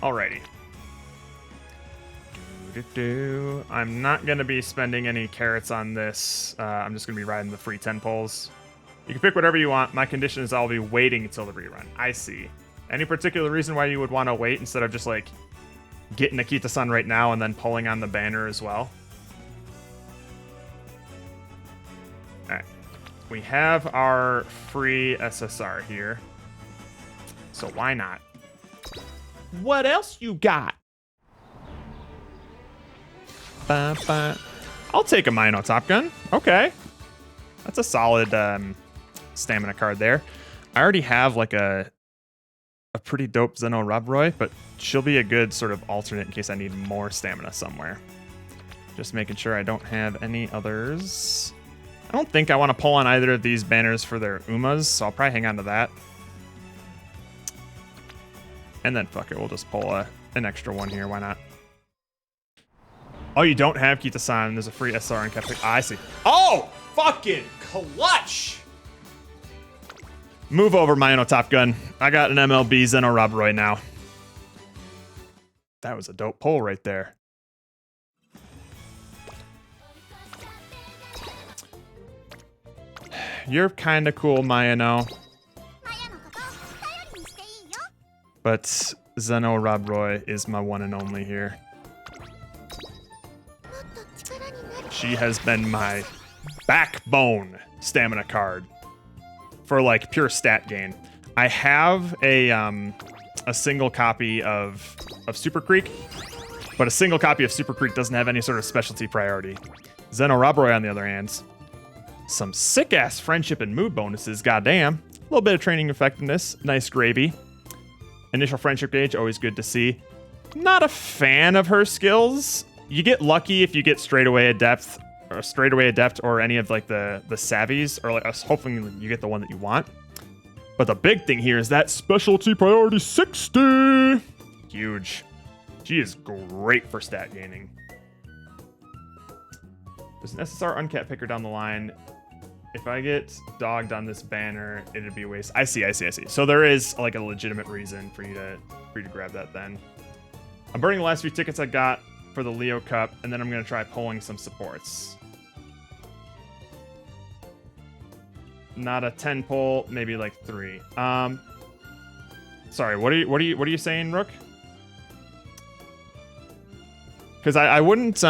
Alrighty. I'm not going to be spending any carrots on this. I'm just going to be riding the free 10 pulls. You can pick whatever you want. My condition is I'll be waiting until the rerun. I see. Any particular reason why you would want to wait instead of just like getting Akita-san right now and then pulling on the banner as well? Alright. We have our free SSR here. So why not? What else you got? I'll take a Mino Top Gun. Okay. That's a solid stamina card there. I already have like a pretty dope Zeno Robroy, but she'll be a good sort of alternate in case I need more stamina somewhere. Just making sure I don't have any others. I don't think I want to pull on either of these banners for their Umas, so I'll probably hang on to that. And then fuck it, we'll just pull an extra one here. Why not? Oh, you don't have Kita-san. There's a free SR and Captain. I see. Oh, fucking clutch! Move over, Mino Top Gun. I got an MLB Zeno Robroy now. That was a dope pull right there. You're kind of cool, Mayano. But Zeno Robroy is my one and only here. She has been my backbone stamina card for like pure stat gain. I have a single copy of Super Creek, but a single copy of Super Creek doesn't have any sort of specialty priority. Zeno Robroy, on the other hand, some sick ass friendship and mood bonuses. Goddamn, a little bit of training effectiveness, nice gravy. Initial friendship gauge, always good to see. Not a fan of her skills. You get lucky if you get straightaway adept or any of like the savvies, or like hopefully you get the one that you want. But the big thing here is that specialty priority 60. Huge. She is great for stat gaining. There's an SSR uncat picker down the line. If I get dogged on this banner, it'd be a waste. I see. So there is like a legitimate reason for you to grab that then. I'm burning the last few tickets I got for the Leo Cup, and then I'm gonna try pulling some supports. Not a 10 pull, maybe like 3. Sorry, what are you saying, Rook? Because I wouldn't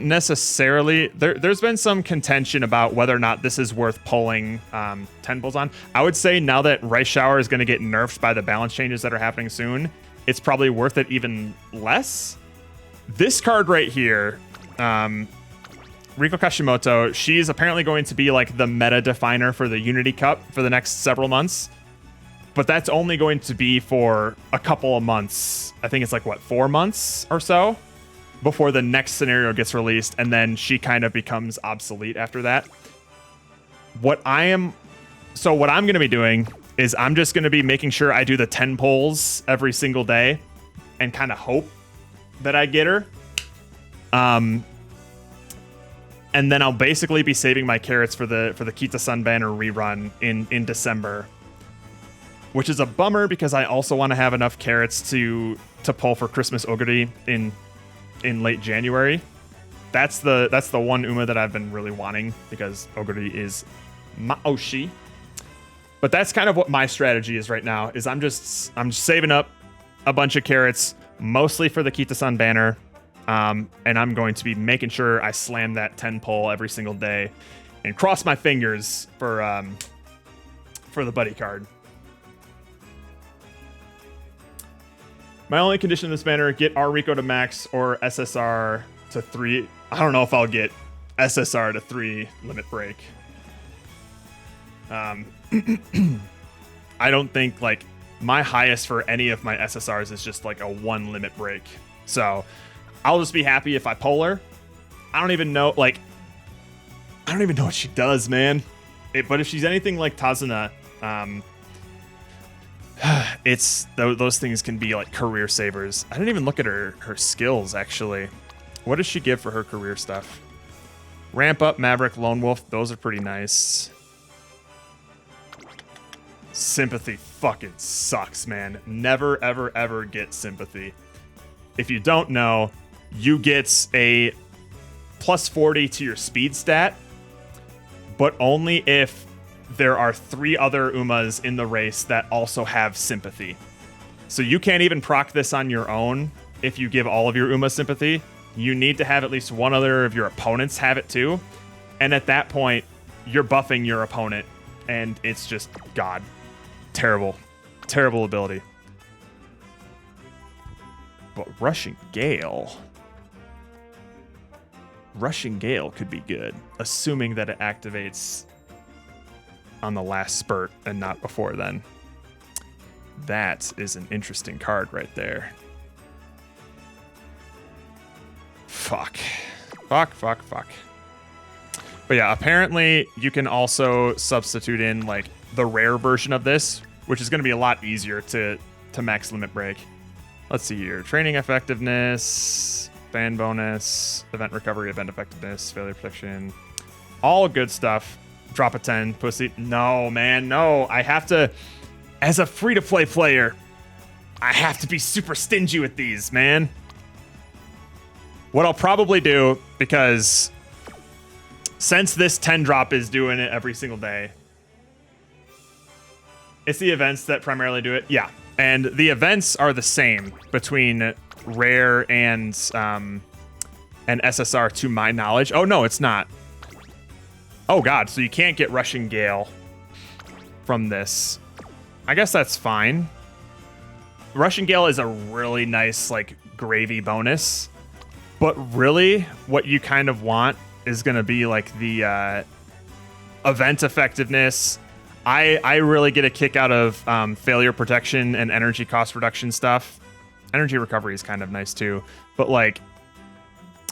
necessarily. There's been some contention about whether or not this is worth pulling 10 pulls on. I would say now that Rice Shower is going to get nerfed by the balance changes that are happening soon, it's probably worth it even less. This card right here, Riko Kashimoto, she's apparently going to be like the meta definer for the Unity Cup for the next several months. But that's only going to be for a couple of months. I think it's like, what, 4 months or so before the next scenario gets released. And then she kind of becomes obsolete after that. What I'm going to be doing is I'm just going to be making sure I do the 10 pulls every single day and kind of hope that I get her. And then I'll basically be saving my carrots for the Kita-san banner rerun in December. Which is a bummer because I also want to have enough carrots to pull for Christmas Oguri in late January. That's the one Uma that I've been really wanting because Oguri is Maoshi. But that's kind of what my strategy is right now. Is I'm just saving up a bunch of carrots, mostly for the Kita-san banner. And I'm going to be making sure I slam that 10 pull every single day and cross my fingers for the buddy card. My only condition in this banner, get R Rico to max or SSR to 3. I don't know if I'll get SSR to 3 limit break. I don't think, like, my highest for any of my SSRs is just like a 1 limit break. So I'll just be happy if I pull her. I don't even know what she does, man. But if she's anything like Tazuna, it's those things can be like career savers. I didn't even look at her skills, actually. What does she give for her career stuff? Ramp up, Maverick, Lone Wolf. Those are pretty nice. Sympathy fucking sucks, man. Never, ever, ever get sympathy. If you don't know, you get a plus 40 to your speed stat, but only if there are 3 other Umas in the race that also have sympathy. So you can't even proc this on your own if you give all of your Uma sympathy. You need to have at least one other of your opponents have it too. And at that point, you're buffing your opponent, and it's just God. Terrible. Terrible ability. But Rushing Gale could be good, assuming that it activates on the last spurt and not before then. That is an interesting card right there. Fuck. But yeah, apparently you can also substitute in like the rare version of this, which is going to be a lot easier to max limit break. Let's see here. Training effectiveness, fan bonus, event recovery, event effectiveness, failure protection. All good stuff. Drop a 10, pussy. No, man, no. I have to, as a free-to-play player, I have to be super stingy with these, man. What I'll probably do, because since this 10 drop is doing it every single day, it's the events that primarily do it. Yeah. And the events are the same between rare and SSR to my knowledge. Oh, no, it's not. Oh, God. So you can't get Rushing Gale from this. I guess that's fine. Rushing Gale is a really nice, like, gravy bonus. But really, what you kind of want is going to be, like, the event effectiveness. I really get a kick out of failure protection and energy cost reduction stuff. Energy recovery is kind of nice too, but like,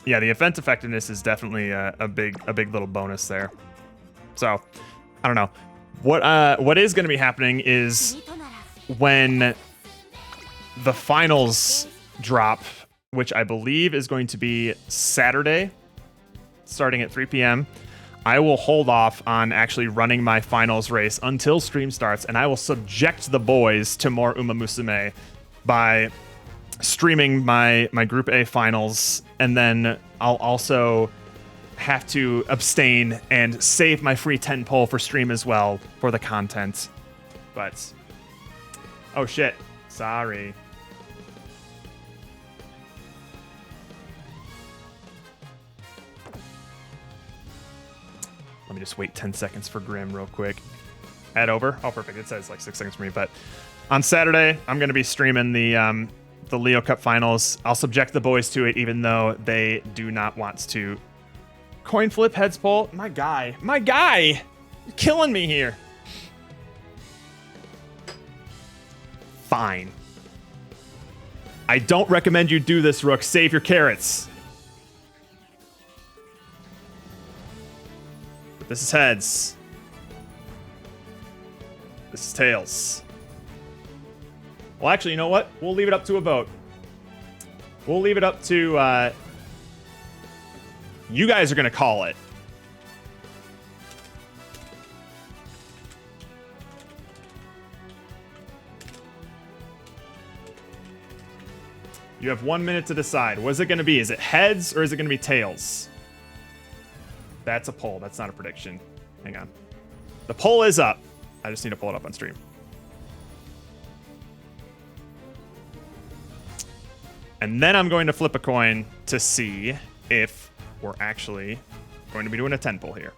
yeah, the event effectiveness is definitely a big little bonus there. So I don't know what is going to be happening is when the finals drop, which I believe is going to be Saturday, starting at 3 p.m. I will hold off on actually running my finals race until stream starts, and I will subject the boys to more Umamusume by streaming my Group A finals, and then I'll also have to abstain and save my free 10 pull for stream as well for the content. But, oh shit, sorry. Let me just wait 10 seconds for Grim real quick. Add over. Oh, perfect. It says like 6 seconds for me. But on Saturday, I'm going to be streaming the Leo Cup finals. I'll subject the boys to it, even though they do not want to. Coin flip, heads pull. My guy. You're killing me here. Fine. I don't recommend you do this, Rook. Save your carrots. This is heads. This is tails. Well, actually, you know what? We'll leave it up to a vote. We'll leave it up to... you guys are going to call it. You have 1 minute to decide. What is it going to be? Is it heads or is it going to be tails? That's a poll. That's not a prediction. Hang on. The poll is up. I just need to pull it up on stream. And then I'm going to flip a coin to see if we're actually going to be doing a 10 pull here.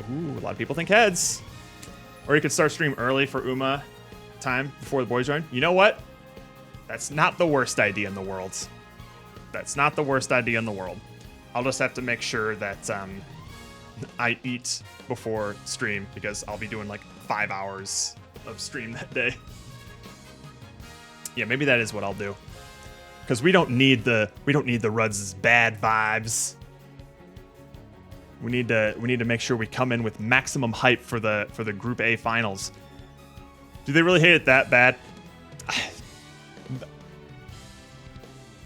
Ooh, a lot of people think heads. Or you could start stream early for Uma time before the boys join. You know what? That's not the worst idea in the world. That's not the worst idea in the world. I'll just have to make sure that I eat before stream because I'll be doing like 5 hours of stream that day. Yeah, maybe that is what I'll do. Because we don't need the Ruds' bad vibes. We need to make sure we come in with maximum hype for the Group A finals. Do they really hate it that bad?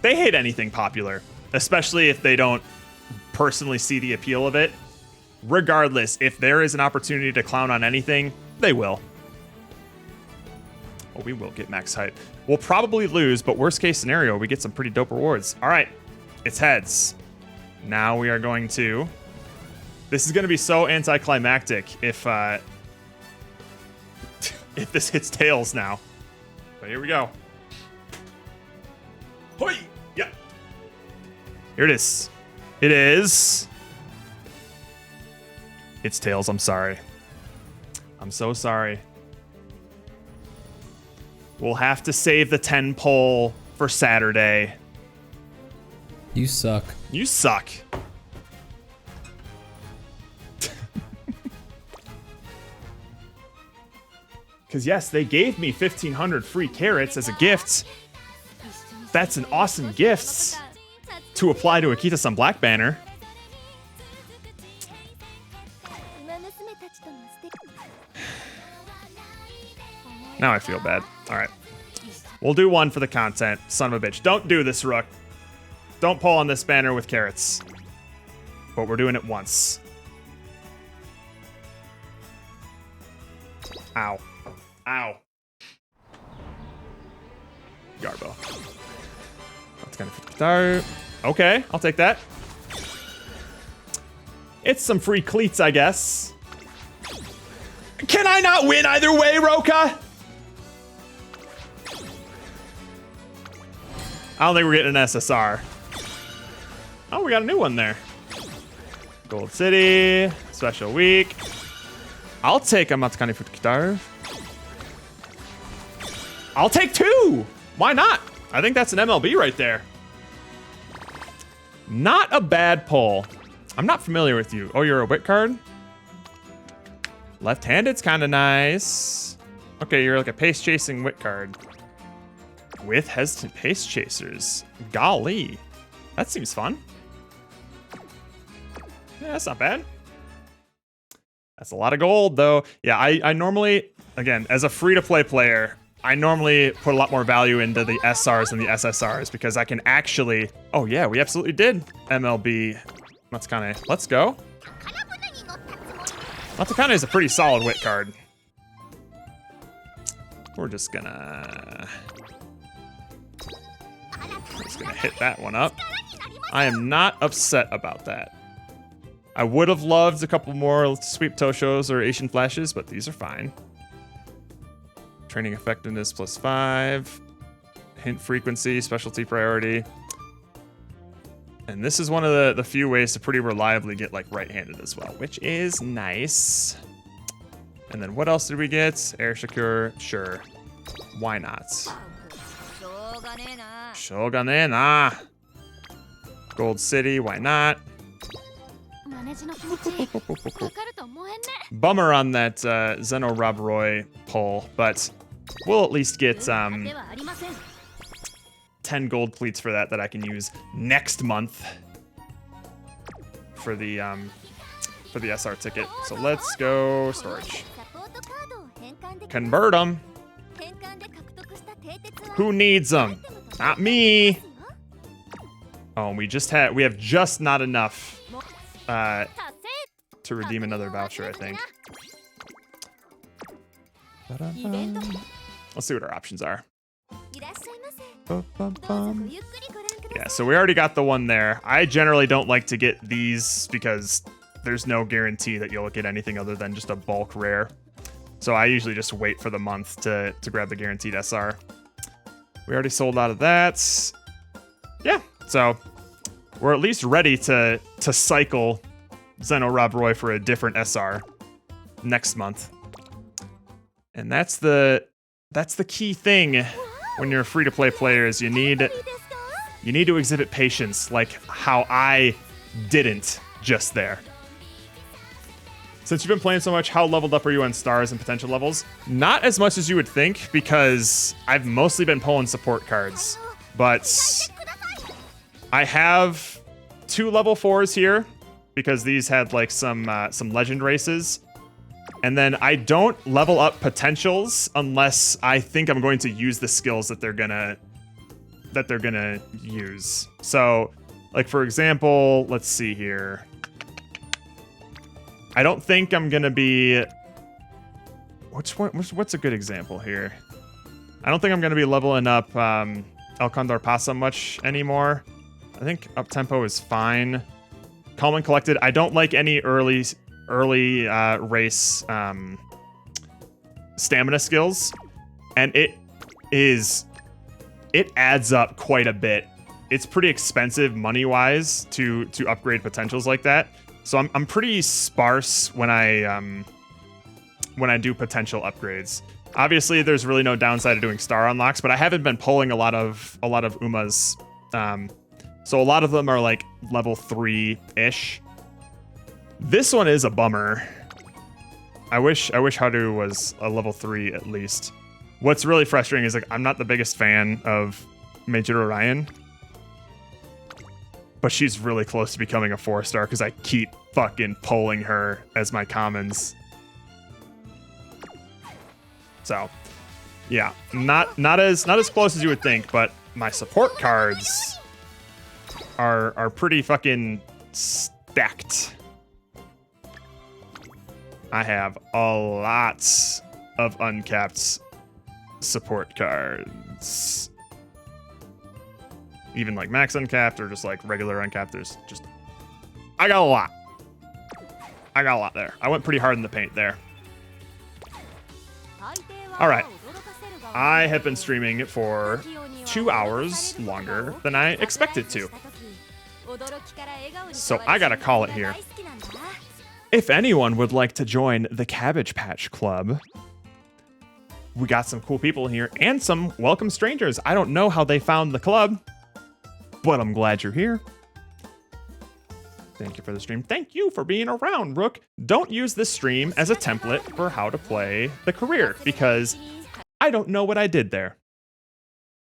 They hate anything popular, especially if they don't personally see the appeal of it. Regardless, if there is an opportunity to clown on anything, they will. Oh, we will get max hype. We'll probably lose, but worst case scenario, we get some pretty dope rewards. All right, it's heads. Now we are going to... This is going to be so anticlimactic if this hits tails now. But here we go. Hoi! Yeah. Here it is. It is. It's tails. I'm sorry. I'm so sorry. We'll have to save the 10 poll for Saturday. You suck. You suck. Because yes, they gave me 1,500 free carrots as a gift. That's an awesome gift to apply to Akita-san Black Banner. Now I feel bad. All right. We'll do one for the content. Son of a bitch. Don't do this, Rook. Don't pull on this banner with carrots. But we're doing it once. Ow. Ow. Garbo. That's kind of start. Okay, I'll take that. It's some free cleats, I guess. Can I not win either way, Roka? I don't think we're getting an SSR. Oh, we got a new one there. Gold City, special week. I'll take a Matsukane Futakitaro. I'll take 2. Why not? I think that's an MLB right there. Not a bad pull. I'm not familiar with you. Oh, you're a wit card? Left-handed's kind of nice. Okay, you're like a pace-chasing wit card. With hesitant pace chasers. Golly. That seems fun. Yeah, that's not bad. That's a lot of gold, though. Yeah, I normally, again, as a free-to-play player, I normally put a lot more value into the SRs than the SSRs because I can actually... Oh, yeah, we absolutely did MLB Matsukane. Let's go. Matsukane is a pretty solid wit card. We're just gonna hit that one up. I am not upset about that. I would have loved a couple more Sweep Toshos or Asian Flashes, but these are fine. Training effectiveness +5. Hint frequency, specialty priority. And this is one of the few ways to pretty reliably get like right-handed as well, which is nice. And then what else did we get? Air Secure, sure. Why not? Shoganena. Gold City, why not? Bummer on that Zeno Rob Roy pull, but we'll at least get 10 gold cleats for that I can use next month for the SR ticket. So let's go storage. Convert them. Who needs them? Not me. Oh, we have just not enough to redeem another voucher, I think. Let's see what our options are. Yeah, so we already got the one there. I generally don't like to get these because there's no guarantee that you'll get anything other than just a bulk rare. So I usually just wait for the month to grab the guaranteed SR. We already sold out of that. Yeah, so we're at least ready to cycle Zeno Rob Roy for a different SR next month. And that's the key thing when you're a free-to-play player is you need to exhibit patience, like how I didn't just there. Since you've been playing so much, how leveled up are you on stars and potential levels? Not as much as you would think, because I've mostly been pulling support cards. But I have 2 level 4s here, because these had like some legend races. And then I don't level up potentials unless I think I'm going to use the skills that they're gonna use. So, like for example, let's see here. I don't think I'm gonna be. What's a good example here? I don't think I'm gonna be leveling up El Condor Pasa much anymore. I think up tempo is fine. Calm and Collected. I don't like any early race stamina skills, and it adds up quite a bit. It's pretty expensive money wise to upgrade potentials like that. So I'm pretty sparse when I do potential upgrades. Obviously, there's really no downside to doing star unlocks, but I haven't been pulling a lot of Umas. So a lot of them are like level 3-ish. This one is a bummer. I wish Haru was a level 3 at least. What's really frustrating is like I'm not the biggest fan of Major Orion, but she's really close to becoming a 4-star because I keep fucking pulling her as my commons. So, yeah, not as close as you would think, but my support cards are pretty fucking stacked. I have a lot of uncapped support cards. Even like max uncapped or just like regular uncapped. I got a lot. I got a lot there. I went pretty hard in the paint there. All right. I have been streaming for 2 hours longer than I expected to. So I gotta call it here. If anyone would like to join the Cabbage Patch Club, we got some cool people here and some welcome strangers. I don't know how they found the club, but I'm glad you're here. Thank you for the stream. Thank you for being around, Rook. Don't use this stream as a template for how to play the career, because I don't know what I did there.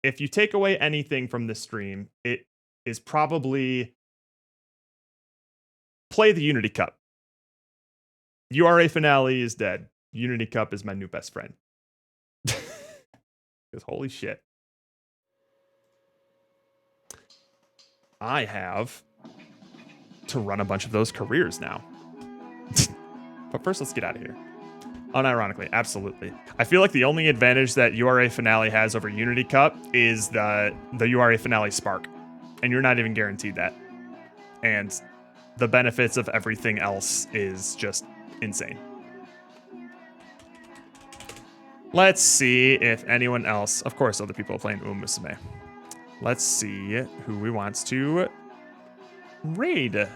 If you take away anything from this stream, it is probably play the Unity Cup. URA finale is dead. Unity Cup is my new best friend. Because holy shit. I have to run a bunch of those careers now. But first, let's get out of here. Unironically, absolutely. I feel like the only advantage that URA finale has over Unity Cup is the URA finale spark. And you're not even guaranteed that. And the benefits of everything else is just insane. Let's see if anyone else, of course, other people are playing Umamusume. Let's see who we wants to raid.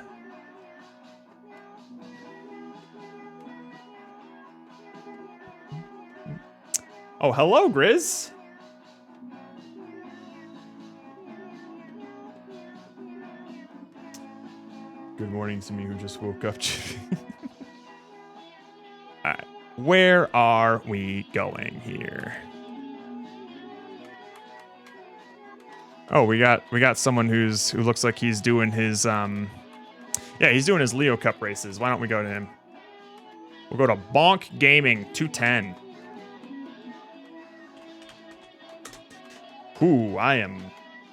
Oh, hello, Grizz. Good morning to me who just woke up. All right, where are we going here? Oh, we got someone who looks like he's doing his he's doing his Leo Cup races. Why don't we go to him? We'll go to Bonk Gaming 210. Ooh, I am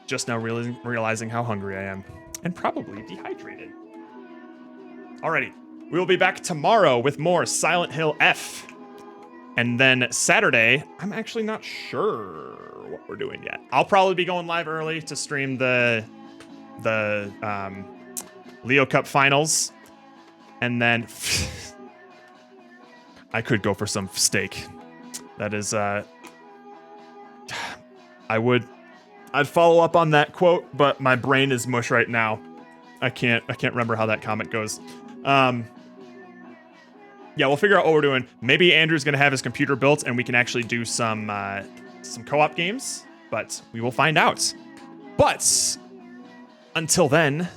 just now realizing how hungry I am and probably dehydrated. Alrighty, we will be back tomorrow with more Silent Hill F. And then Saturday, I'm actually not sure what we're doing yet. I'll probably be going live early to stream the Leo Cup finals. And then I could go for some steak. That is, I'd follow up on that quote, but my brain is mush right now. I can't remember how that comment goes. Yeah, we'll figure out what we're doing. Maybe Andrew's gonna have his computer built and we can actually do some co-op games, but we will find out. But until then,